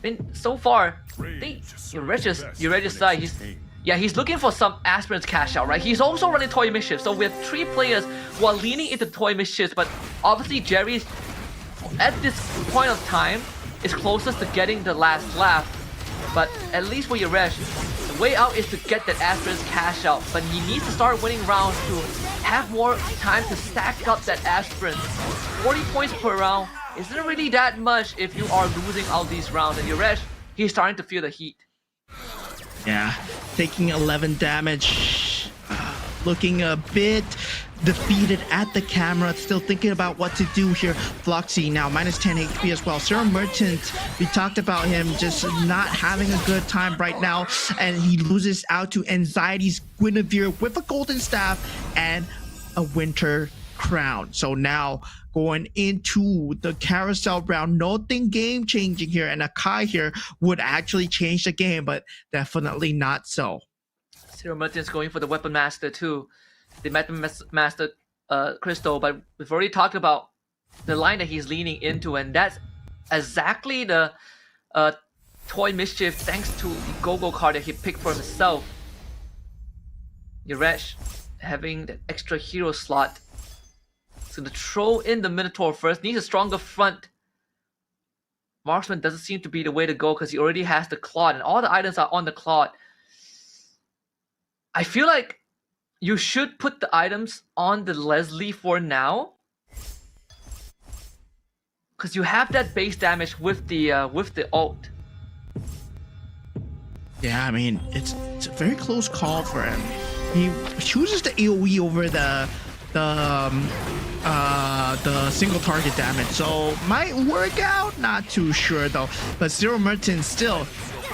I mean, so far, I think Yurej's side, he's looking for some aspirants cash out, right? He's also running Toy Mischief, so we have 3 players who are leaning into Toy Mischiefs, but obviously Jerry's, at this point of time, is closest to getting the last laugh. But at least for Yurej, the way out is to get that aspirants cash out, but he needs to start winning rounds to have more time to stack up that aspirant. 40 points per round isn't really that much if you are losing all these rounds, and Yuresh, he's starting to feel the heat. Yeah, taking 11 damage, looking a bit defeated at the camera, still thinking about what to do here. Floxy now minus 10 HP as well. Zero Merchant, we talked about him just not having a good time right now, and he loses out to Anxiety's Guinevere with a golden staff and a winter crown. So now going into the carousel round, nothing game changing here, and Akai here would actually change the game, but definitely not so. Zero Merchant's going for the Weapon Master too. The Weapon Master Crystal, but we've already talked about the line that he's leaning into, and that's exactly the Toy Mischief thanks to the Go-Go card that he picked for himself. Yuresh having that extra hero slot. So to throw in the Minotaur first, needs a stronger front. Marksman doesn't seem to be the way to go because he already has the Claw, and all the items are on the Claw. I feel like you should put the items on the Leslie for now, because you have that base damage with the ult. Yeah, I mean, it's a very close call for him. He chooses the AoE over the single target damage, so might work out. Not too sure though. But Zero Merchant still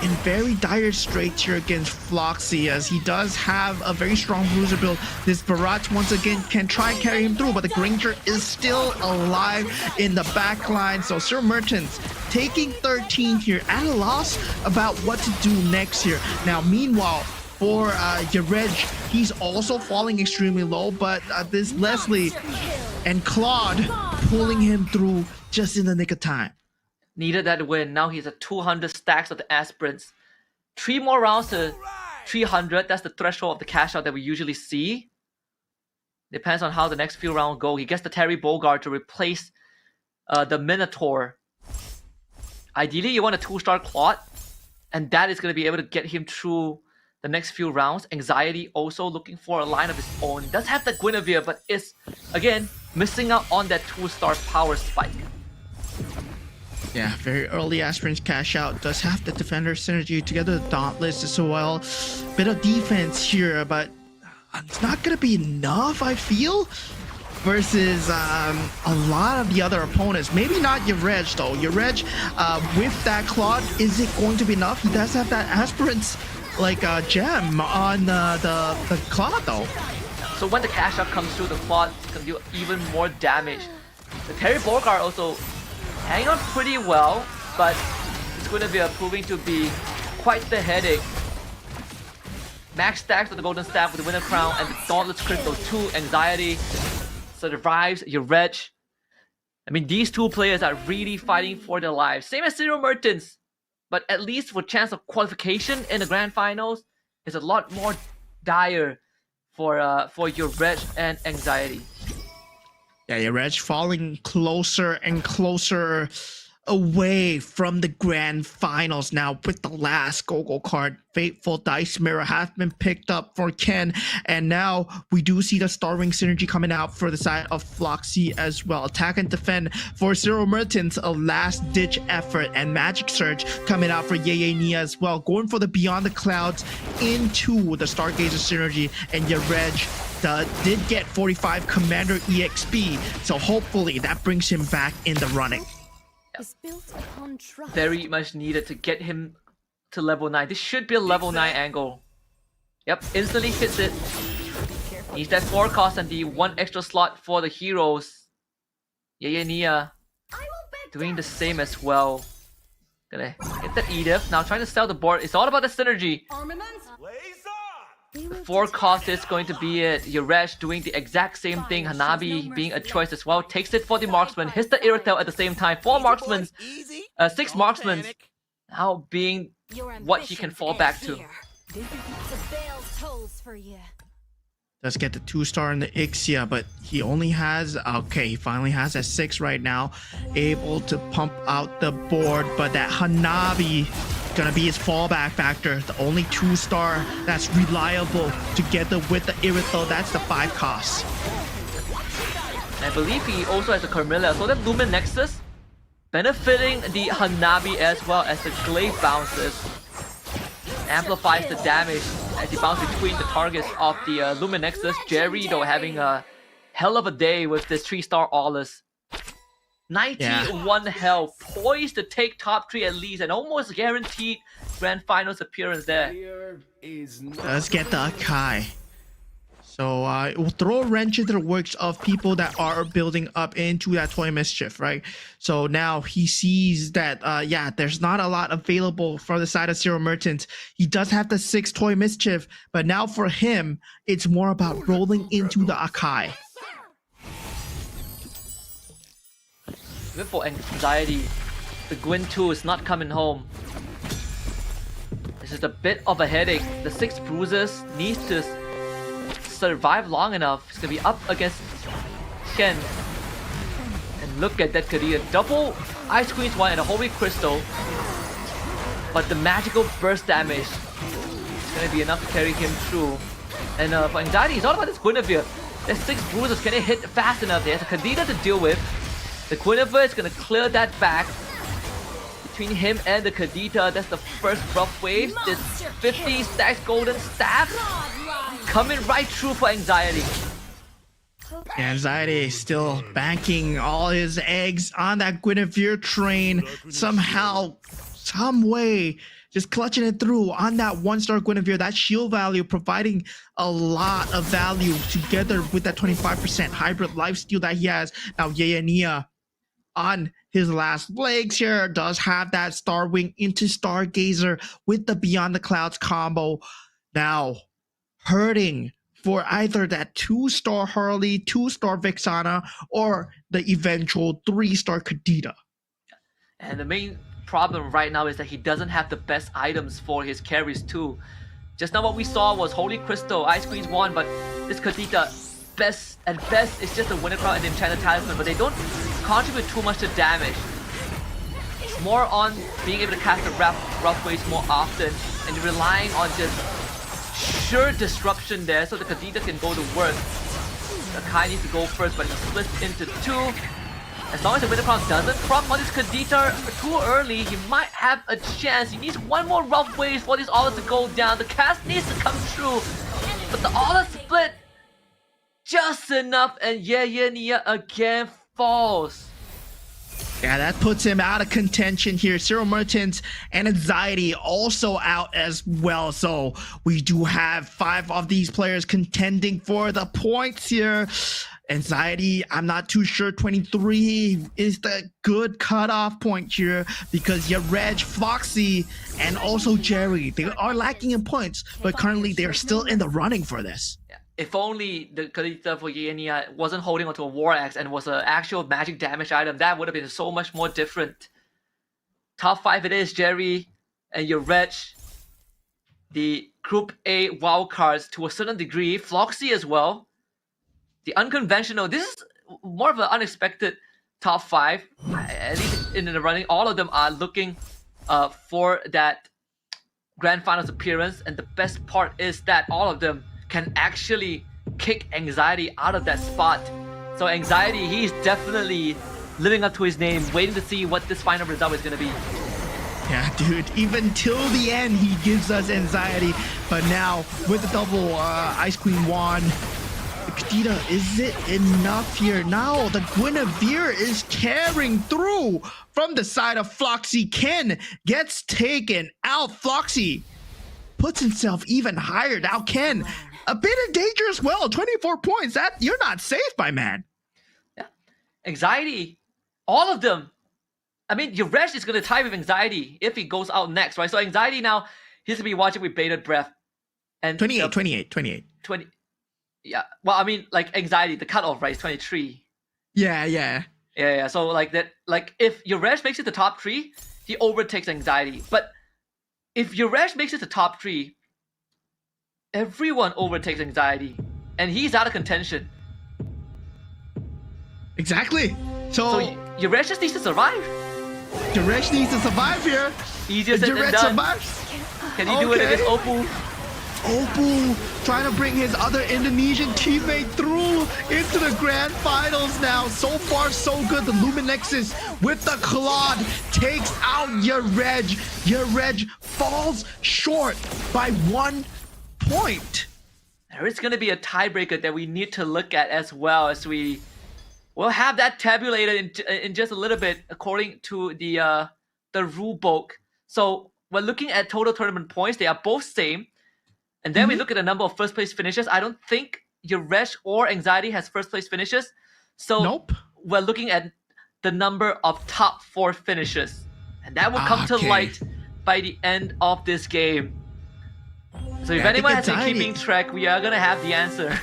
in very dire straits here against Floxy, as he does have a very strong bruiser build. This Barat once again can try and carry him through, but the Granger is still alive in the back line. So Zero Merchants taking 13 here at a loss about what to do next here. Now meanwhile, for Yurej, he's also falling extremely low, but this Leslie and Claude pulling him through just in the nick of time. Needed that win. Now he's at 200 stacks of the aspirants. 3 more rounds to 300, that's the threshold of the cash out that we usually see. Depends on how the next few rounds go. He gets the Terry Bogard to replace the Minotaur. Ideally, you want a 2-star Claude, and that is going to be able to get him through the next few rounds. Anxiety also looking for a line of his own. He does have the Guinevere, but is, again, missing out on that 2-star power spike. Yeah, very early Aspirant's cash out. Does have the defender synergy together with Dauntless as well. Bit of defense here, but it's not gonna be enough, I feel, versus a lot of the other opponents. Maybe not Reg though. Reg, with that Claude, is it going to be enough? He does have that Aspirant's like gem on the Claude though. So when the cash out comes through, the Claude can do even more damage. The Terry Bogard also hanging on pretty well, but it's going to be proving to be quite the headache. Max stacks with the Golden Staff with the Winter Crown and the Dauntless Crystal 2. Anxiety survives Reg. I mean, these two players are really fighting for their lives. Same as Zero Mertens, but at least for chance of qualification in the Grand Finals, is a lot more dire for Reg and Anxiety. Yeah, Reg falling closer and closer away from the Grand Finals now with the last Go-Go card. Fateful Dice Mirror has been picked up for Ken, and now we do see the Starwing synergy coming out for the side of Floxy as well. Attack and defend for Zero Mertens, a last-ditch effort, and Magic Surge coming out for Yeye Nia as well, going for the Beyond the Clouds into the Stargazer synergy, and Reg did get 45 Commander EXP, so hopefully that brings him back in the running. Is built upon trust. Very much needed to get him to level 9. This should be a level 9 angle. Yep, instantly hits it. Needs that 4 cost and the 1 extra slot for the heroes. Yeye Nia doing the same as well. Gonna get that Edith. Now trying to sell the board. It's all about the synergy. Armaments. The 4 cost is going to be it. Yaresh doing the exact same thing. Hanabi being a choice as well. Takes it for the marksman. Hits the Irritel at the same time. 4 marksmen. 6 marksmen. Now being what he can fall back to. The bell tolls for you. Does get the 2-star in the Ixia, but he only has, okay, he finally has a 6 right now. Able to pump out the board, but that Hanabi gonna be his fallback factor. The only 2-star that's reliable together with the Irithel. That's the 5 cost. I believe he also has a Carmilla, so that Lumen Nexus benefiting the Hanabi as well as the Glaive bounces. Amplifies the damage as he bounces between the targets of the Lumen Nexus. Jerry though having a hell of a day with this 3-star Aulus. 91 health, poised to take top 3 at least, and almost guaranteed Grand Finals appearance there. Does get the Akai. So it will throw a wrench into the works of people that are building up into that Toy Mischief, right? So now he sees that, yeah, there's not a lot available for the side of Zero Mertens. He does have the 6 Toy Mischief, but now for him, it's more about rolling into the Akai. Even for Anxiety, the Gwyn 2 is not coming home. This is a bit of a headache. The 6 bruises needs to survive long enough. It's gonna be up against Ken. And look at that Kadira. Double Ice Queen's 1 and a Holy Crystal. But the magical burst damage is gonna be enough to carry him through. And for Anxiety, it's all about this Guinevere. There's 6 bruises. Can it hit fast enough? There's a Kadira to deal with. The Guinevere is gonna clear that back. Between him and the Kadita, that's the first rough wave. This 50 stacks Golden Staff coming right through for Anxiety. Anxiety is still banking all his eggs on that Guinevere train. Somehow, some way, just clutching it through on that 1-star Guinevere. That shield value providing a lot of value together with that 25% hybrid lifesteal that he has. Now Yeye Nia on his last legs here does have that Starwing into Stargazer with the Beyond the Clouds combo. Now hurting for either that 2-star Harley, 2-star Vexana, or the eventual 3-star Kadita. And the main problem right now is that he doesn't have the best items for his carries too. Just now what we saw was Holy Crystal, Ice Queen's won, but this Kadita, at best, it's just a Winter Crown and the Enchanted Talisman, but they don't contribute too much to damage. It's more on being able to cast the rough waves more often and relying on just sure disruption there so the Kadita can go to work. The Kai needs to go first, but he splits into two. As long as the Winter Crown doesn't proc on this Kadita too early, he might have a chance. He needs one more rough wave for this Aura to go down. The cast needs to come true, but the Aura split just enough, and Nia again falls. Yeah, that puts him out of contention here. Cyril Mertens and Anxiety also out as well. So we do have 5 of these players contending for the points here. Anxiety, I'm not too sure. 23 is the good cutoff point here because you Reg, Foxy, and also Jerry. They are lacking in points, but currently they're still in the running for this. If only the Kadita for Nia wasn't holding onto a War Axe and was an actual magic damage item, that would have been so much more different. Top 5 it is, Jerry and your Reg. The Group A wildcards to a certain degree, Floxy as well. The unconventional, this is more of an unexpected top 5. At least in the running, all of them are looking for that Grand Finals appearance, and the best part is that all of them can actually kick Anxiety out of that spot. So Anxiety, he's definitely living up to his name, waiting to see what this final result is going to be. Yeah, dude, even till the end, he gives us Anxiety. But now, with the double Ice Queen wand, Kadita, is it enough here? Now, the Guinevere is tearing through from the side of Floxy. Ken gets taken out. Floxy puts himself even higher. Now, Ken, a bit in danger as well. 24 points. That you're not safe, my man. Yeah. Anxiety, all of them. I mean, your Resh is going to tie with Anxiety if he goes out next, right? So Anxiety now, he's going to be watching with bated breath. And 28. 20. Yeah. Well, I mean, like Anxiety, the cutoff, right, is 23. Yeah. So like that, like if your Resh makes it to top 3, he overtakes Anxiety. But if your Resh makes it to top 3, everyone overtakes Anxiety, and he's out of contention. Exactly. So your Resh just needs to survive. Jaresh needs to survive here. Easier said than done. Can he do it against Opal? Opal trying to bring his other Indonesian teammate through into the grand finals now. So far, so good. The Luminexus with the Claude takes out Yareg. Yareg falls short by 1 point. There is going to be a tiebreaker that we need to look at as well, as we'll have that tabulated in just a little bit according to the rule book. So we're looking at total tournament points. They are both same. And then we look at the number of first place finishes. I don't think Yaresh or Anxiety has first place finishes. So we're looking at the number of top 4 finishes. And that will come to light by the end of this game. So if anyone has been keeping track, we are going to have the answer.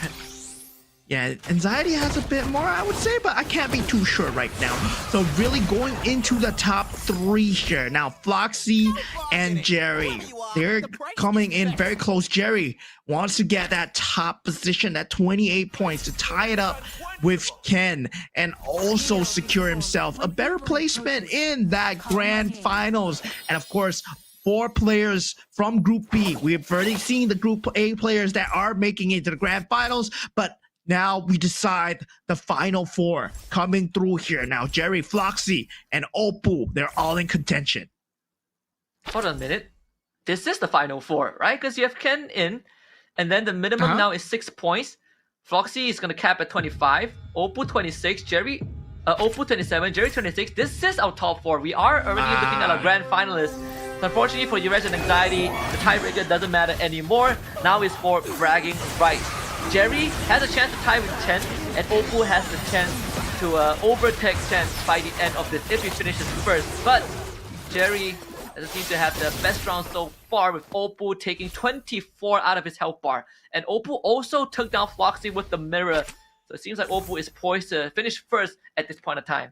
Yeah, Anxiety has a bit more, I would say, but I can't be too sure right now. So really going into the top 3 here. Now, Floxy and Jerry, they're coming in very close. Jerry wants to get that top position, that 28 points, to tie it up with Ken and also secure himself a better placement in that grand finals. And of course, 4 players from Group B. We've already seen the Group A players that are making it to the grand finals, but now we decide the final 4 coming through here. Now, Jerry, Floxy, and Opal, they're all in contention. Hold on a minute. This is the final 4, right? Because you have Ken in, and then the minimum now is 6 points. Floxy is going to cap at 25. Opal 26. Opal 27. Jerry 26. This is our top 4. We are already looking at our grand finalists. So unfortunately for Yaresh and Anxiety, the tiebreaker doesn't matter anymore. Now it's for bragging rights. Jerry has a chance to tie with Chen, and Opal has the chance to overtake Chen by the end of this if he finishes first. But Jerry doesn't seem to have the best round so far, with Opal taking 24 out of his health bar. And Opal also took down Floxy with the mirror. So it seems like Opal is poised to finish first at this point of time.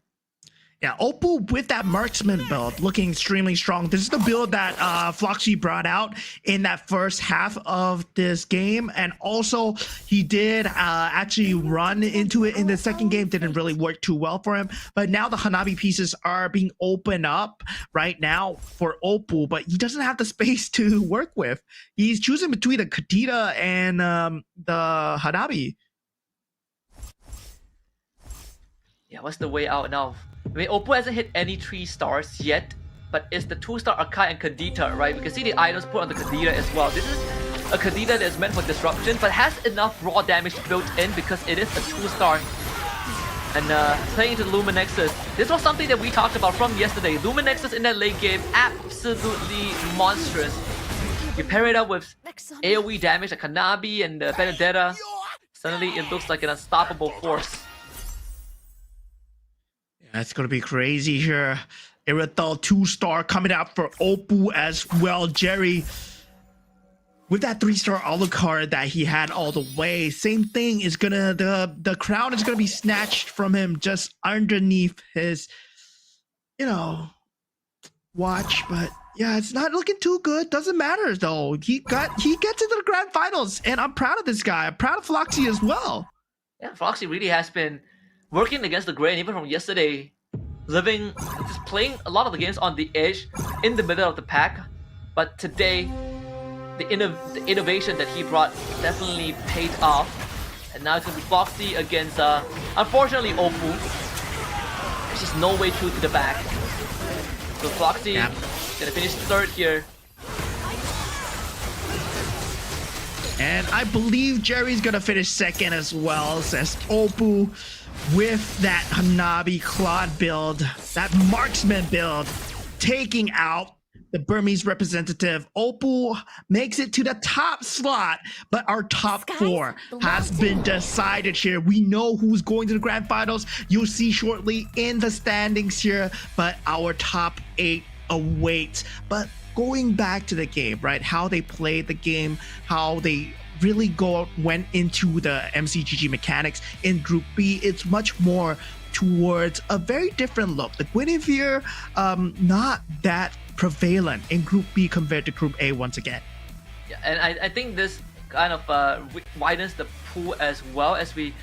Yeah, Opal with that marksman build looking extremely strong. This is the build that Floxy brought out in that first half of this game. And also, he did actually run into it in the second game. Didn't really work too well for him. But now the Hanabi pieces are being opened up right now for Opal. But he doesn't have the space to work with. He's choosing between the Kadita and the Hanabi. Yeah, what's the way out now? I mean, Oppo hasn't hit any 3 stars yet, but it's the 2-star Akai and Kadita, right? We can see the items put on the Kadita as well. This is a Kadita that is meant for disruption, but has enough raw damage built in because it is a 2-star. And playing into the Luminexus, this was something that we talked about from yesterday. Luminexus in that late game, absolutely monstrous. You pair it up with AoE damage like Hanabi and Benedetta, suddenly it looks like an unstoppable force. That's going to be crazy here. Irithel 2-star coming out for Opal as well. Jerry, with that 3-star Alucard that he had all the way, same thing is gonna, the crown is gonna be snatched from him just underneath his, watch. But yeah, it's not looking too good. Doesn't matter though. He gets into the grand finals, and I'm proud of this guy. I'm proud of Floxy as well. Yeah, Floxy really has been working against the grain, even from yesterday, just playing a lot of the games on the edge, in the middle of the pack. But today, the innovation that he brought definitely paid off. And now it's going to be Floxy against, unfortunately, Opal. There's just no way through to the back. So Floxy going to finish 3rd here. And I believe Jerry's gonna finish 2nd as well, says Opal with that Hanabi Claude build, that marksman build, taking out the Burmese representative. Opal makes it to the top slot, but our top 4 has been decided here. We know who's going to the grand finals. You'll see shortly in the standings here, but our top 8 awaits. But going back to the game, right? How they played the game, how they really went into the MCGG mechanics in Group B. It's much more towards a very different look. The Guinevere, not that prevalent in Group B compared to Group A once again. Yeah, and I think this kind of widens the pool as well as we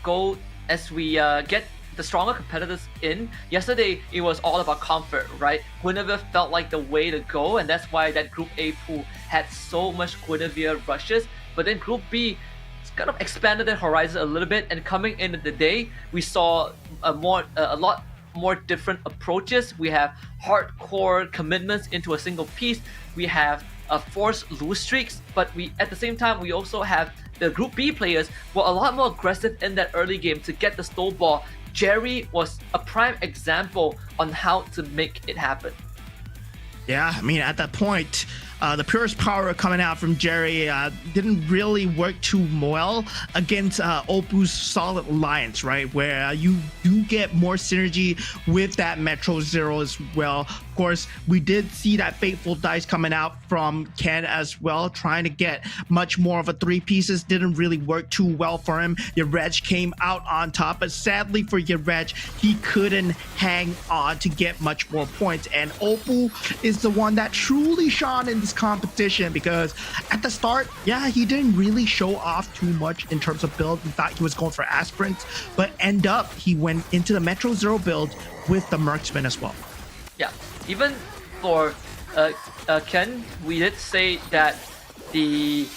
get the stronger competitors in. Yesterday, it was all about comfort, right? Guinevere felt like the way to go, and that's why that Group A pool had so much Guinevere rushes. But then Group B kind of expanded their horizon a little bit, and coming into the day, we saw a lot more different approaches. We have hardcore commitments into a single piece. We have forced lose streaks, but at the same time, we also have the Group B players were a lot more aggressive in that early game to get the stole ball. Jerry was a prime example on how to make it happen. Yeah, I mean, at that point, the purest power coming out from Jerry didn't really work too well against Opal's solid alliance, right? Where you do get more synergy with that Metro Zero as well. Of course, we did see that fateful dice coming out from Ken as well, trying to get much more of a 3 pieces. Didn't really work too well for him. Yareg came out on top, but sadly for Yareg, he couldn't hang on to get much more points. And Opal is the one that truly shone in this competition, because at the start, yeah, he didn't really show off too much in terms of build. We thought he was going for aspirants, but he went into the Metro Zero build with the marksman as well. Yeah, even for Ken, we did say that the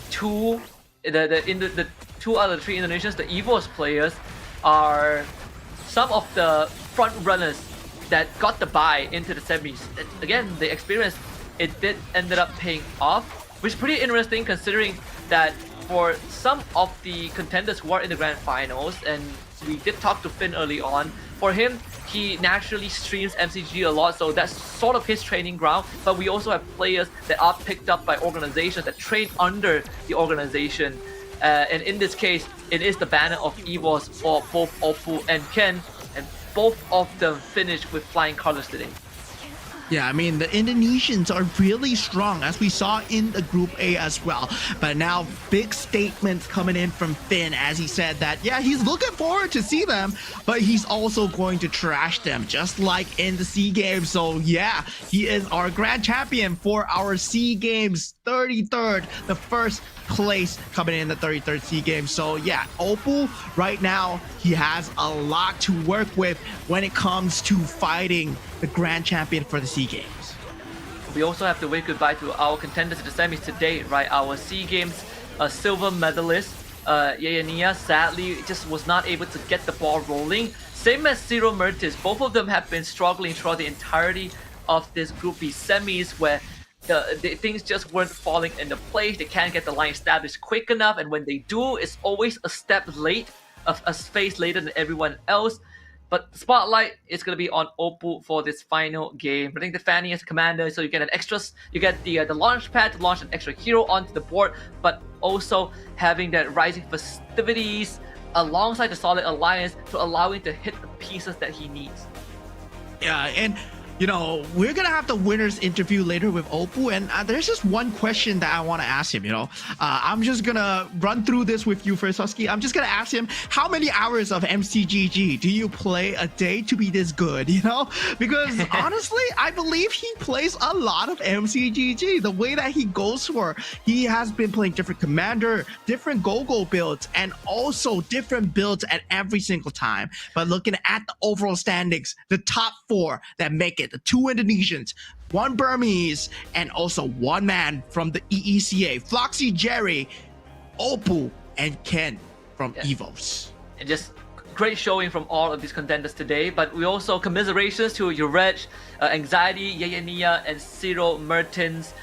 2 out of the 3 Indonesians, the EVOS players, are some of the front runners that got the bye into the semis. Again, the experience, it did ended up paying off, which is pretty interesting considering that for some of the contenders who are in the grand finals, and we did talk to Finn early on, for him, he naturally streams MCG a lot, so that's sort of his training ground. But we also have players that are picked up by organizations that train under the organization. And in this case, it is the banner of EVOS for both Opal and Ken, and both of them finished with flying colors today. Yeah, I mean, the Indonesians are really strong, as we saw in the Group A as well. But now, big statements coming in from Finn, as he said that, yeah, he's looking forward to see them, but he's also going to trash them, just like in the SEA Games. So, yeah, he is our grand champion for our SEA Games 33rd, the first place coming in the 33rd SEA Games. So, yeah, Opal, right now, he has a lot to work with when it comes to fighting the grand champion for the SEA Games. We also have to wave goodbye to our contenders in the semis today, right? Our SEA Games silver medalist, Yayania, sadly just was not able to get the ball rolling. Same as Zero Mertis, both of them have been struggling throughout the entirety of this Group B semis, where the things just weren't falling into place. They can't get the line established quick enough, and when they do, it's always a step late, a space later than everyone else. But the spotlight is going to be on Opal for this final game. I think the Fanny as commander, so you get you get the launch pad to launch an extra hero onto the board, but also having that rising festivities alongside the solid alliance to allow him to hit the pieces that he needs. Yeah, and you know, we're gonna have the winners interview later with Opal, and there's just one question that I want to ask him. I'm just gonna run through this with you first, Husky. I'm just gonna ask him, how many hours of MCGG do you play a day to be this good? Because honestly, I believe he plays a lot of MCGG. The way that he goes for, he has been playing different commander, different go-go builds, and also different builds at every single time. But looking at the overall standings, the top 4 that make it, the 2 Indonesians, 1 Burmese, and also 1 man from the EECA, Floxy Jerry, Opal, and Ken from EVOS. And just great showing from all of these contenders today. But we also commiserations to Ureg, Anxiety, Yayania, and Zero Mertens.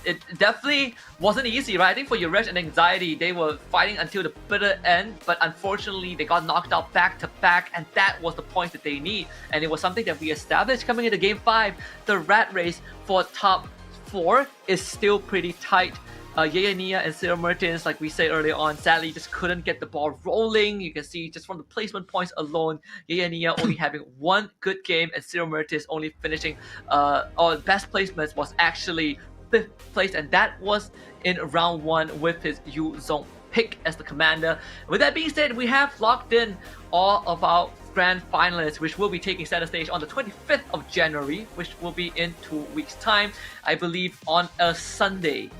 It definitely wasn't easy, right? I think for Ureg and Anxiety, they were fighting until the bitter end, but unfortunately they got knocked out back to back, and that was the point that they need. And it was something that we established coming into Game 5. The rat race for top 4 is still pretty tight. Yayania and Zero Mertens, like we said earlier on, sadly just couldn't get the ball rolling. You can see just from the placement points alone, Yayania only having 1 good game, and Zero Mertens only finishing, or best placements was actually 5th place, and that was in round 1 with his Yu Zong pick as the commander. With that being said, we have locked in all of our grand finalists, which will be taking center stage on the 25th of January, which will be in 2 weeks' time, I believe on a Sunday.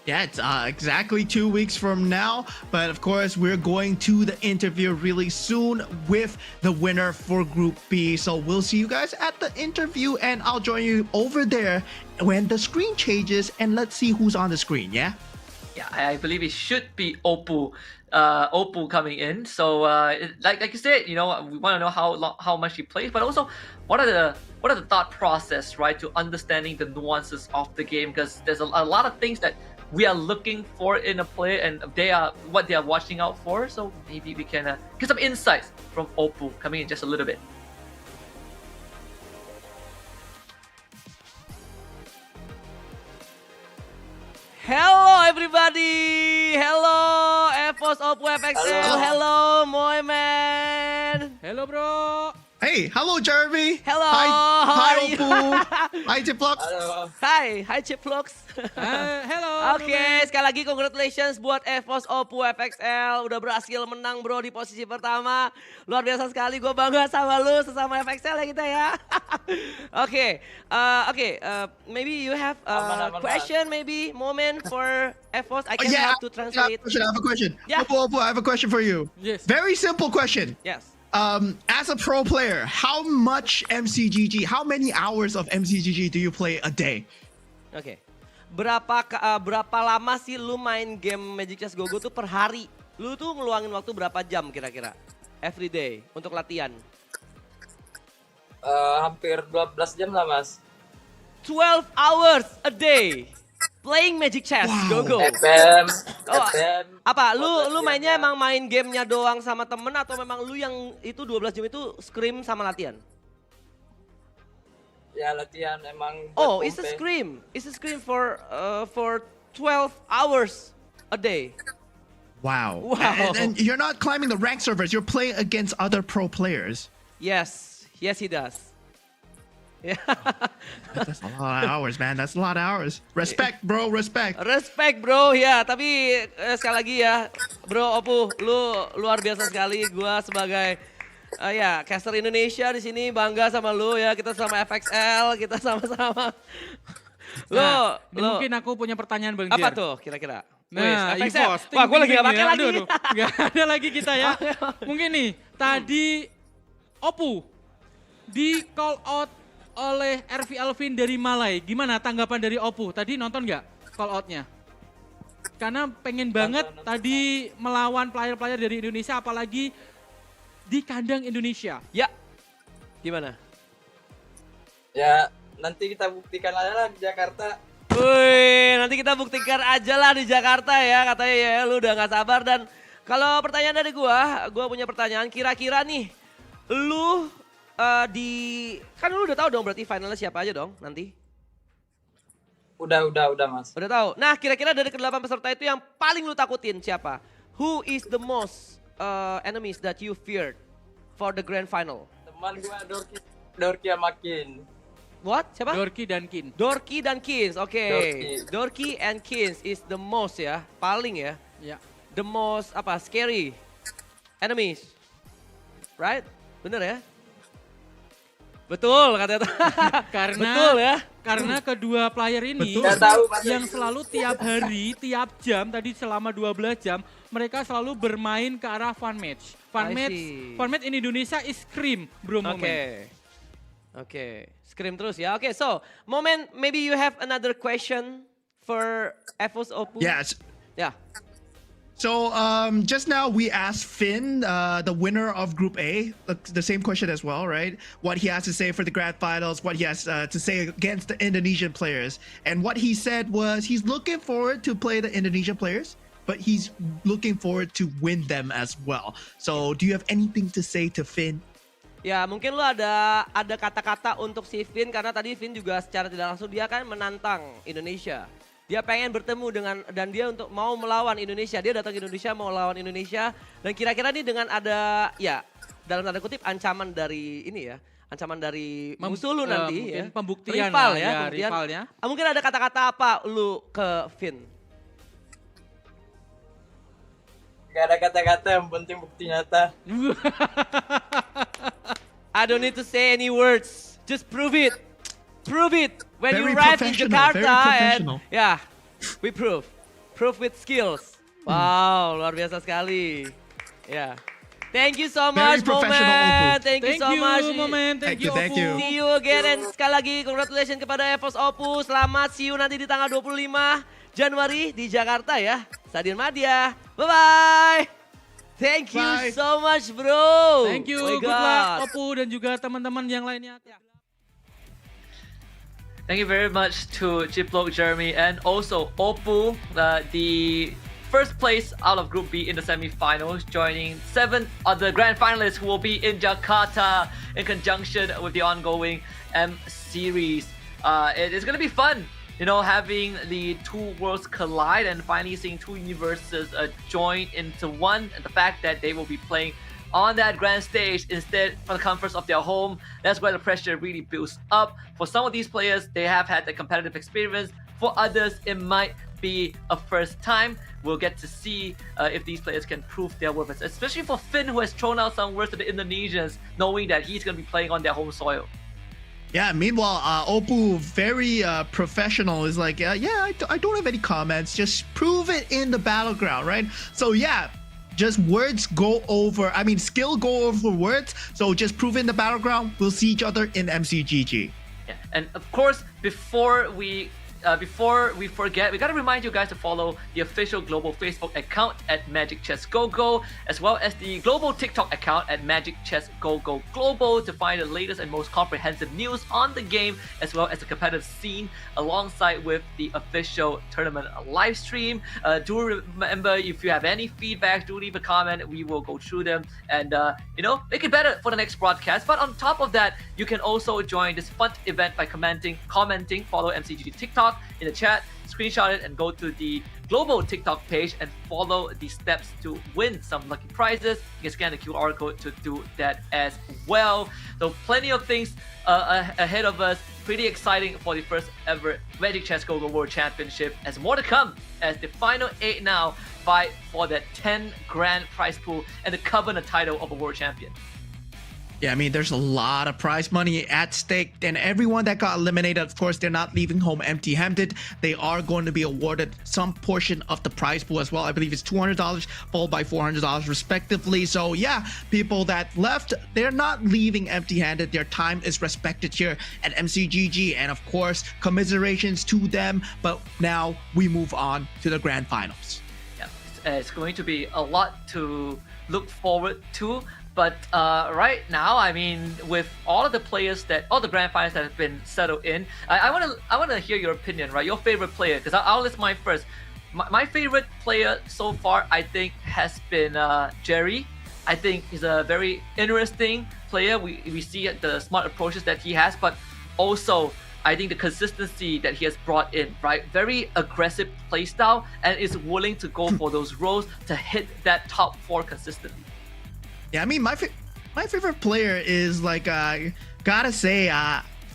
Yeah, it's exactly 2 weeks from now. But of course, we're going to the interview really soon with the winner for Group B. So we'll see you guys at the interview, and I'll join you over there when the screen changes, and let's see who's on the screen, yeah? Yeah, I believe it should be Opal coming in. So like you said, we want to know how much he plays, but also what are the thought process, right, to understanding the nuances of the game, because there's a lot of things that we are looking for in a player, and what they are watching out for. So maybe we can get some insights from Opal coming in just a little bit. Hello everybody! Hello EVOS Oppo FXL! Hello Moyman! Hello bro. Hey, hello Jeremy. Hello. Hi, How hi are you? Opal. Hi Tiplox. Hi Chiplox. Hello. Oke, sekali lagi congratulations buat EVOS Oppo FXL. Udah berhasil menang bro di posisi pertama. Luar biasa sekali, gue bangga sama lu, sesama FXL ya kita ya. Oke, maybe you have a question, maybe moment for EVOS. I can help to translate. I have a question. Yeah. Opal, I have a question for you. Yes. Very simple question. Yes. As a pro player, how much MCGG, how many hours of MCGG do you play a day? Oke. Berapa lama sih lu main game Magic Chess GO tuh per hari? Lu tuh ngeluangin waktu berapa jam kira-kira? Every day untuk latihan? Hampir 12 jam lah mas. 12 hours a day playing Magic Chess GO. FM. Apa? Lu mainnya emang main gamenya doang sama temen, atau memang lu yang itu 12 jam itu scrim sama latihan? Ya latihan emang. Oh, it's a scrim. It's a scrim for 12 hours a day. Wow. And you're not climbing the rank servers. You're playing against other pro players. Yes, he does. That's a lot of hours, man. That's a lot of hours. Respect, bro. Respect. Respect bro ya, tapi sekali lagi ya bro Opu, lu luar biasa sekali. Gua sebagai ya caster Indonesia di sini bangga sama lu ya. Kita sama FXL, kita sama-sama. Nah, mungkin aku punya pertanyaan Bang Apa Jer. tuh kira-kira? Nah, Wih, FXL. EVOS. Wah, gue lagi gak pakai lagi. Gak ada lagi kita ya. Mungkin nih, tadi Opu di call out oleh RV Alvin dari Malai. Gimana tanggapan dari Opu? Tadi nonton nggak call outnya? Karena pengen banget tadi melawan player-player dari Indonesia, apalagi di kandang Indonesia. Ya, gimana? Ya nanti kita buktikan aja lah di Jakarta. Wih, nanti kita buktikan aja lah di Jakarta ya, katanya ya, lu udah gak sabar. Dan kalau pertanyaan dari gua punya pertanyaan, kira-kira nih, lu kan lu udah tahu dong berarti finalnya siapa aja dong nanti? Udah Mas. Udah tahu. Nah, kira-kira dari ke-8 peserta itu yang paling lu takutin siapa? Who is the most enemies that you feared for the grand final? Teman gua Dorki sama Kin. What? Siapa? Dorki dan Kin. Dorki dan Kins, oke. Dorki and Kins is the most ya, paling ya. Ya. The most scary enemies, right? Bener ya? Betul katanya. Karena Betul ya. Karena kedua player ini Nggak tahu, Mas. yang selalu tiap hari, tiap jam, tadi selama 12 jam, mereka selalu bermain ke arah fun match. I see. Fun match in Indonesia is scream, bro. Oke. Scream terus ya. Oke, so Moment, maybe you have another question for EVOS Opu? Yes. Yeah. So just now we asked Finn, the winner of Group A, the same question as well, right? What he has to say for the grand finals, what he has to say against the Indonesian players. And what he said was he's looking forward to play the Indonesian players, but he's looking forward to win them as well. So do you have anything to say to Finn? Ya, mungkin lu ada kata-kata untuk si Finn, karena tadi Finn juga secara tidak langsung dia kan menantang Indonesia. Dia pengen bertemu dan dia untuk mau melawan Indonesia. Dia datang ke Indonesia mau melawan Indonesia. Dan kira-kira nih dengan ada ya dalam tanda kutip ancaman dari ini ya. Ancaman dari musuh lu nanti ya. Pembuktian rival lah, ya. rivalnya. Mungkin ada kata-kata apa lu ke Finn? Gak ada kata-kata, yang penting bukti nyata. I don't need to say any words. Just prove it. Prove it when you Very arrive in professional, Jakarta very and professional. yeah, we prove. Prove with skills. Wow, luar biasa sekali. Yeah. Thank you so Very much, professional, Moment. Opu. Thank you so much. Moment. Thank you, Thank Opu. you. See you again and sekali lagi congratulations kepada EVOS Opu. Selamat see you nanti di tanggal 25 Januari di Jakarta ya. Sadir Madya. Bye-bye. Thank you Bye. so much, bro. Thank you, Oh my good luck God. Opu dan juga teman-teman yang lainnya. Thank you very much to Jiplok, Jeremy, and also Opu, the first place out of Group B in the semi-finals, joining 7 other grand finalists who will be in Jakarta in conjunction with the ongoing M Series. It is going to be fun, you know, having the two worlds collide and finally seeing two universes join into one, and the fact that they will be playing on that grand stage instead from the comforts of their home. That's where the pressure really builds up. For some of these players, they have had the competitive experience. For others, it might be a first time. We'll get to see if these players can prove their worth, especially for Finn, who has thrown out some words to the Indonesians, knowing that he's going to be playing on their home soil. Yeah, meanwhile, Opu, very professional, is like, I don't have any comments. Just prove it in the battleground, right? So yeah, just words go over, skill go over words. So just prove it in the battleground. We'll see each other in MCGG. Yeah. And of course, before we forget, we gotta remind you guys to follow the official global Facebook account at Magic Chess Go Go, as well as the global TikTok account at Magic Chess Go Go Global to find the latest and most comprehensive news on the game, as well as the competitive scene, alongside with the official tournament live stream. Do remember, if you have any feedback, do leave a comment. We will go through them and make it better for the next broadcast. But on top of that, you can also join this fun event by commenting, follow MCGG TikTok in the chat, screenshot it and go to the global TikTok page and follow the steps to win some lucky prizes. You can scan the QR code to do that as well. So plenty of things ahead of us. Pretty exciting for the first ever Magic Chess Go World Championship. As more to come as the final 8 now fight for that 10 grand prize pool and the covenant title of a world champion. Yeah, I mean, there's a lot of prize money at stake, and everyone that got eliminated, of course, they're not leaving home empty-handed. They are going to be awarded some portion of the prize pool as well. I believe it's $200 followed by $400 respectively. So yeah, people that left, they're not leaving empty-handed. Their time is respected here at MCGG, and of course, commiserations to them. But now we move on to the grand finals. Yeah, it's going to be a lot to look forward to. But right now, I mean, with all of the players all the grand finals that have been settled in, I want to hear your opinion, right? Your favorite player, because I'll list mine first. My favorite player so far, I think, has been Jerry. I think he's a very interesting player. We see the smart approaches that he has, but also I think the consistency that he has brought in, right? Very aggressive playstyle and is willing to go for those roles to hit that top 4 consistently. Yeah, I mean, my favorite player is like, gotta say,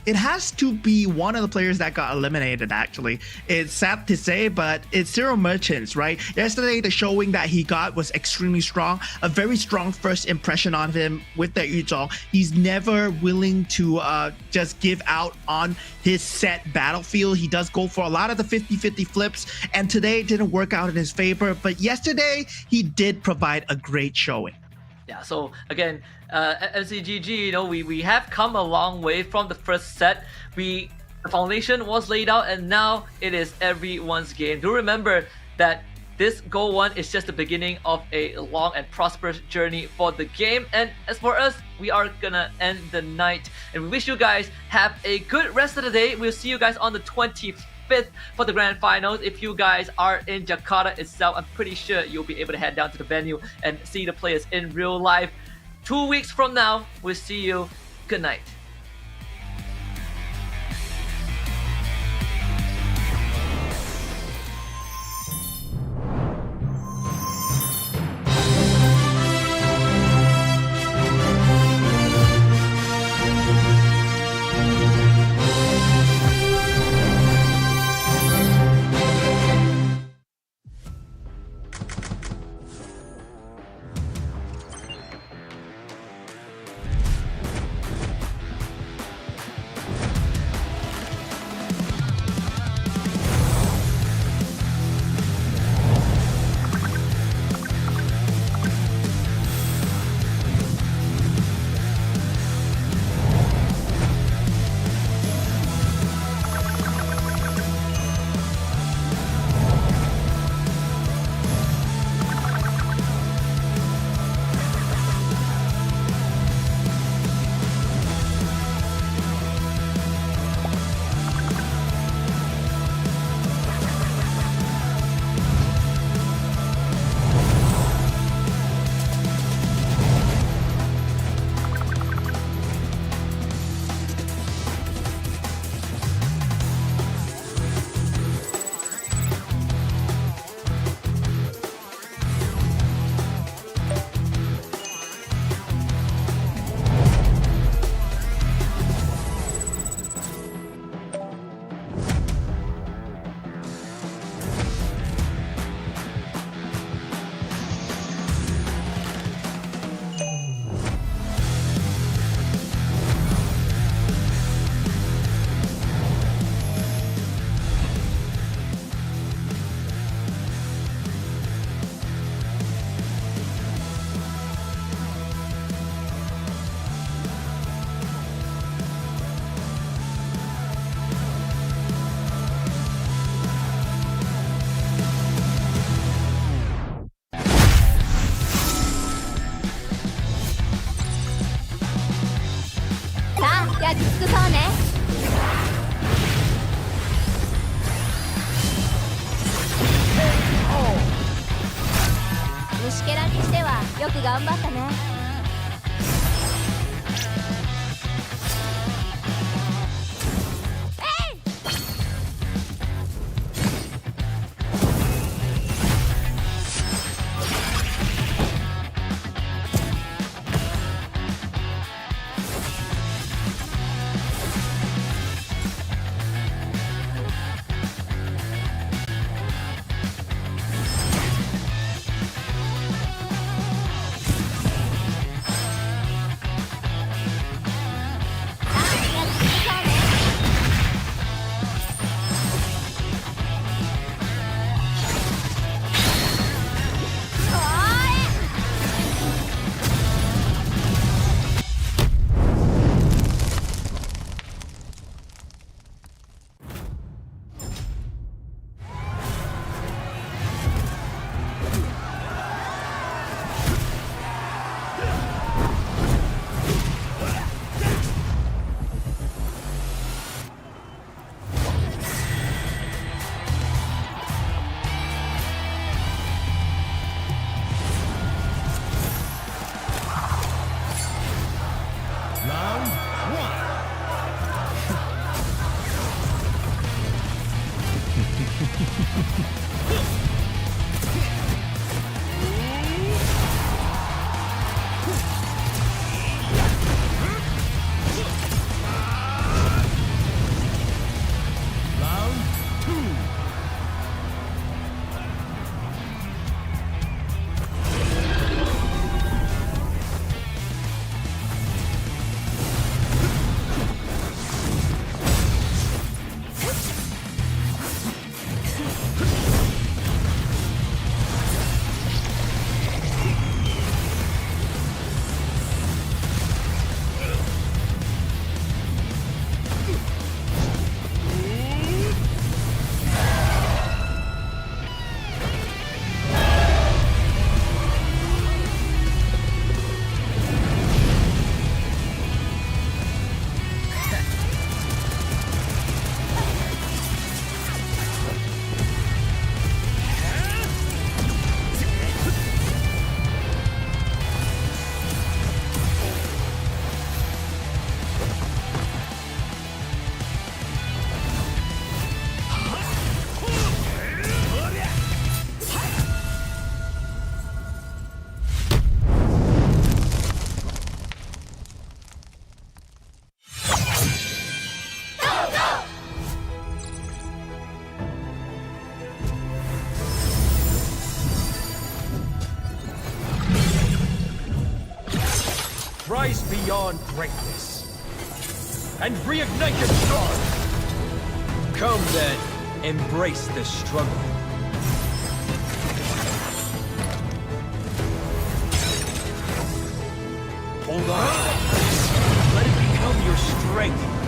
it has to be one of the players that got eliminated, actually. It's sad to say, but it's Zero Merchants, right? Yesterday, the showing that he got was extremely strong. A very strong first impression on him with the Yuzhong. He's never willing to just give out on his set battlefield. He does go for a lot of the 50-50 flips, and today it didn't work out in his favor. But yesterday, he did provide a great showing. Yeah, so again, at MCGG, you know, we have come a long way from the first set. The foundation was laid out, and now it is everyone's game. Do remember that this GO1 is just the beginning of a long and prosperous journey for the game. And as for us, we are gonna end the night. And we wish you guys have a good rest of the day. We'll see you guys on the 25th for the grand finals. If you guys are in Jakarta itself, I'm pretty sure you'll be able to head down to the venue and see the players in real life. 2 weeks from now, we'll see you. Good night. rise beyond greatness and reignite your star. Come then, embrace the struggle. Hold on. Let it become your strength.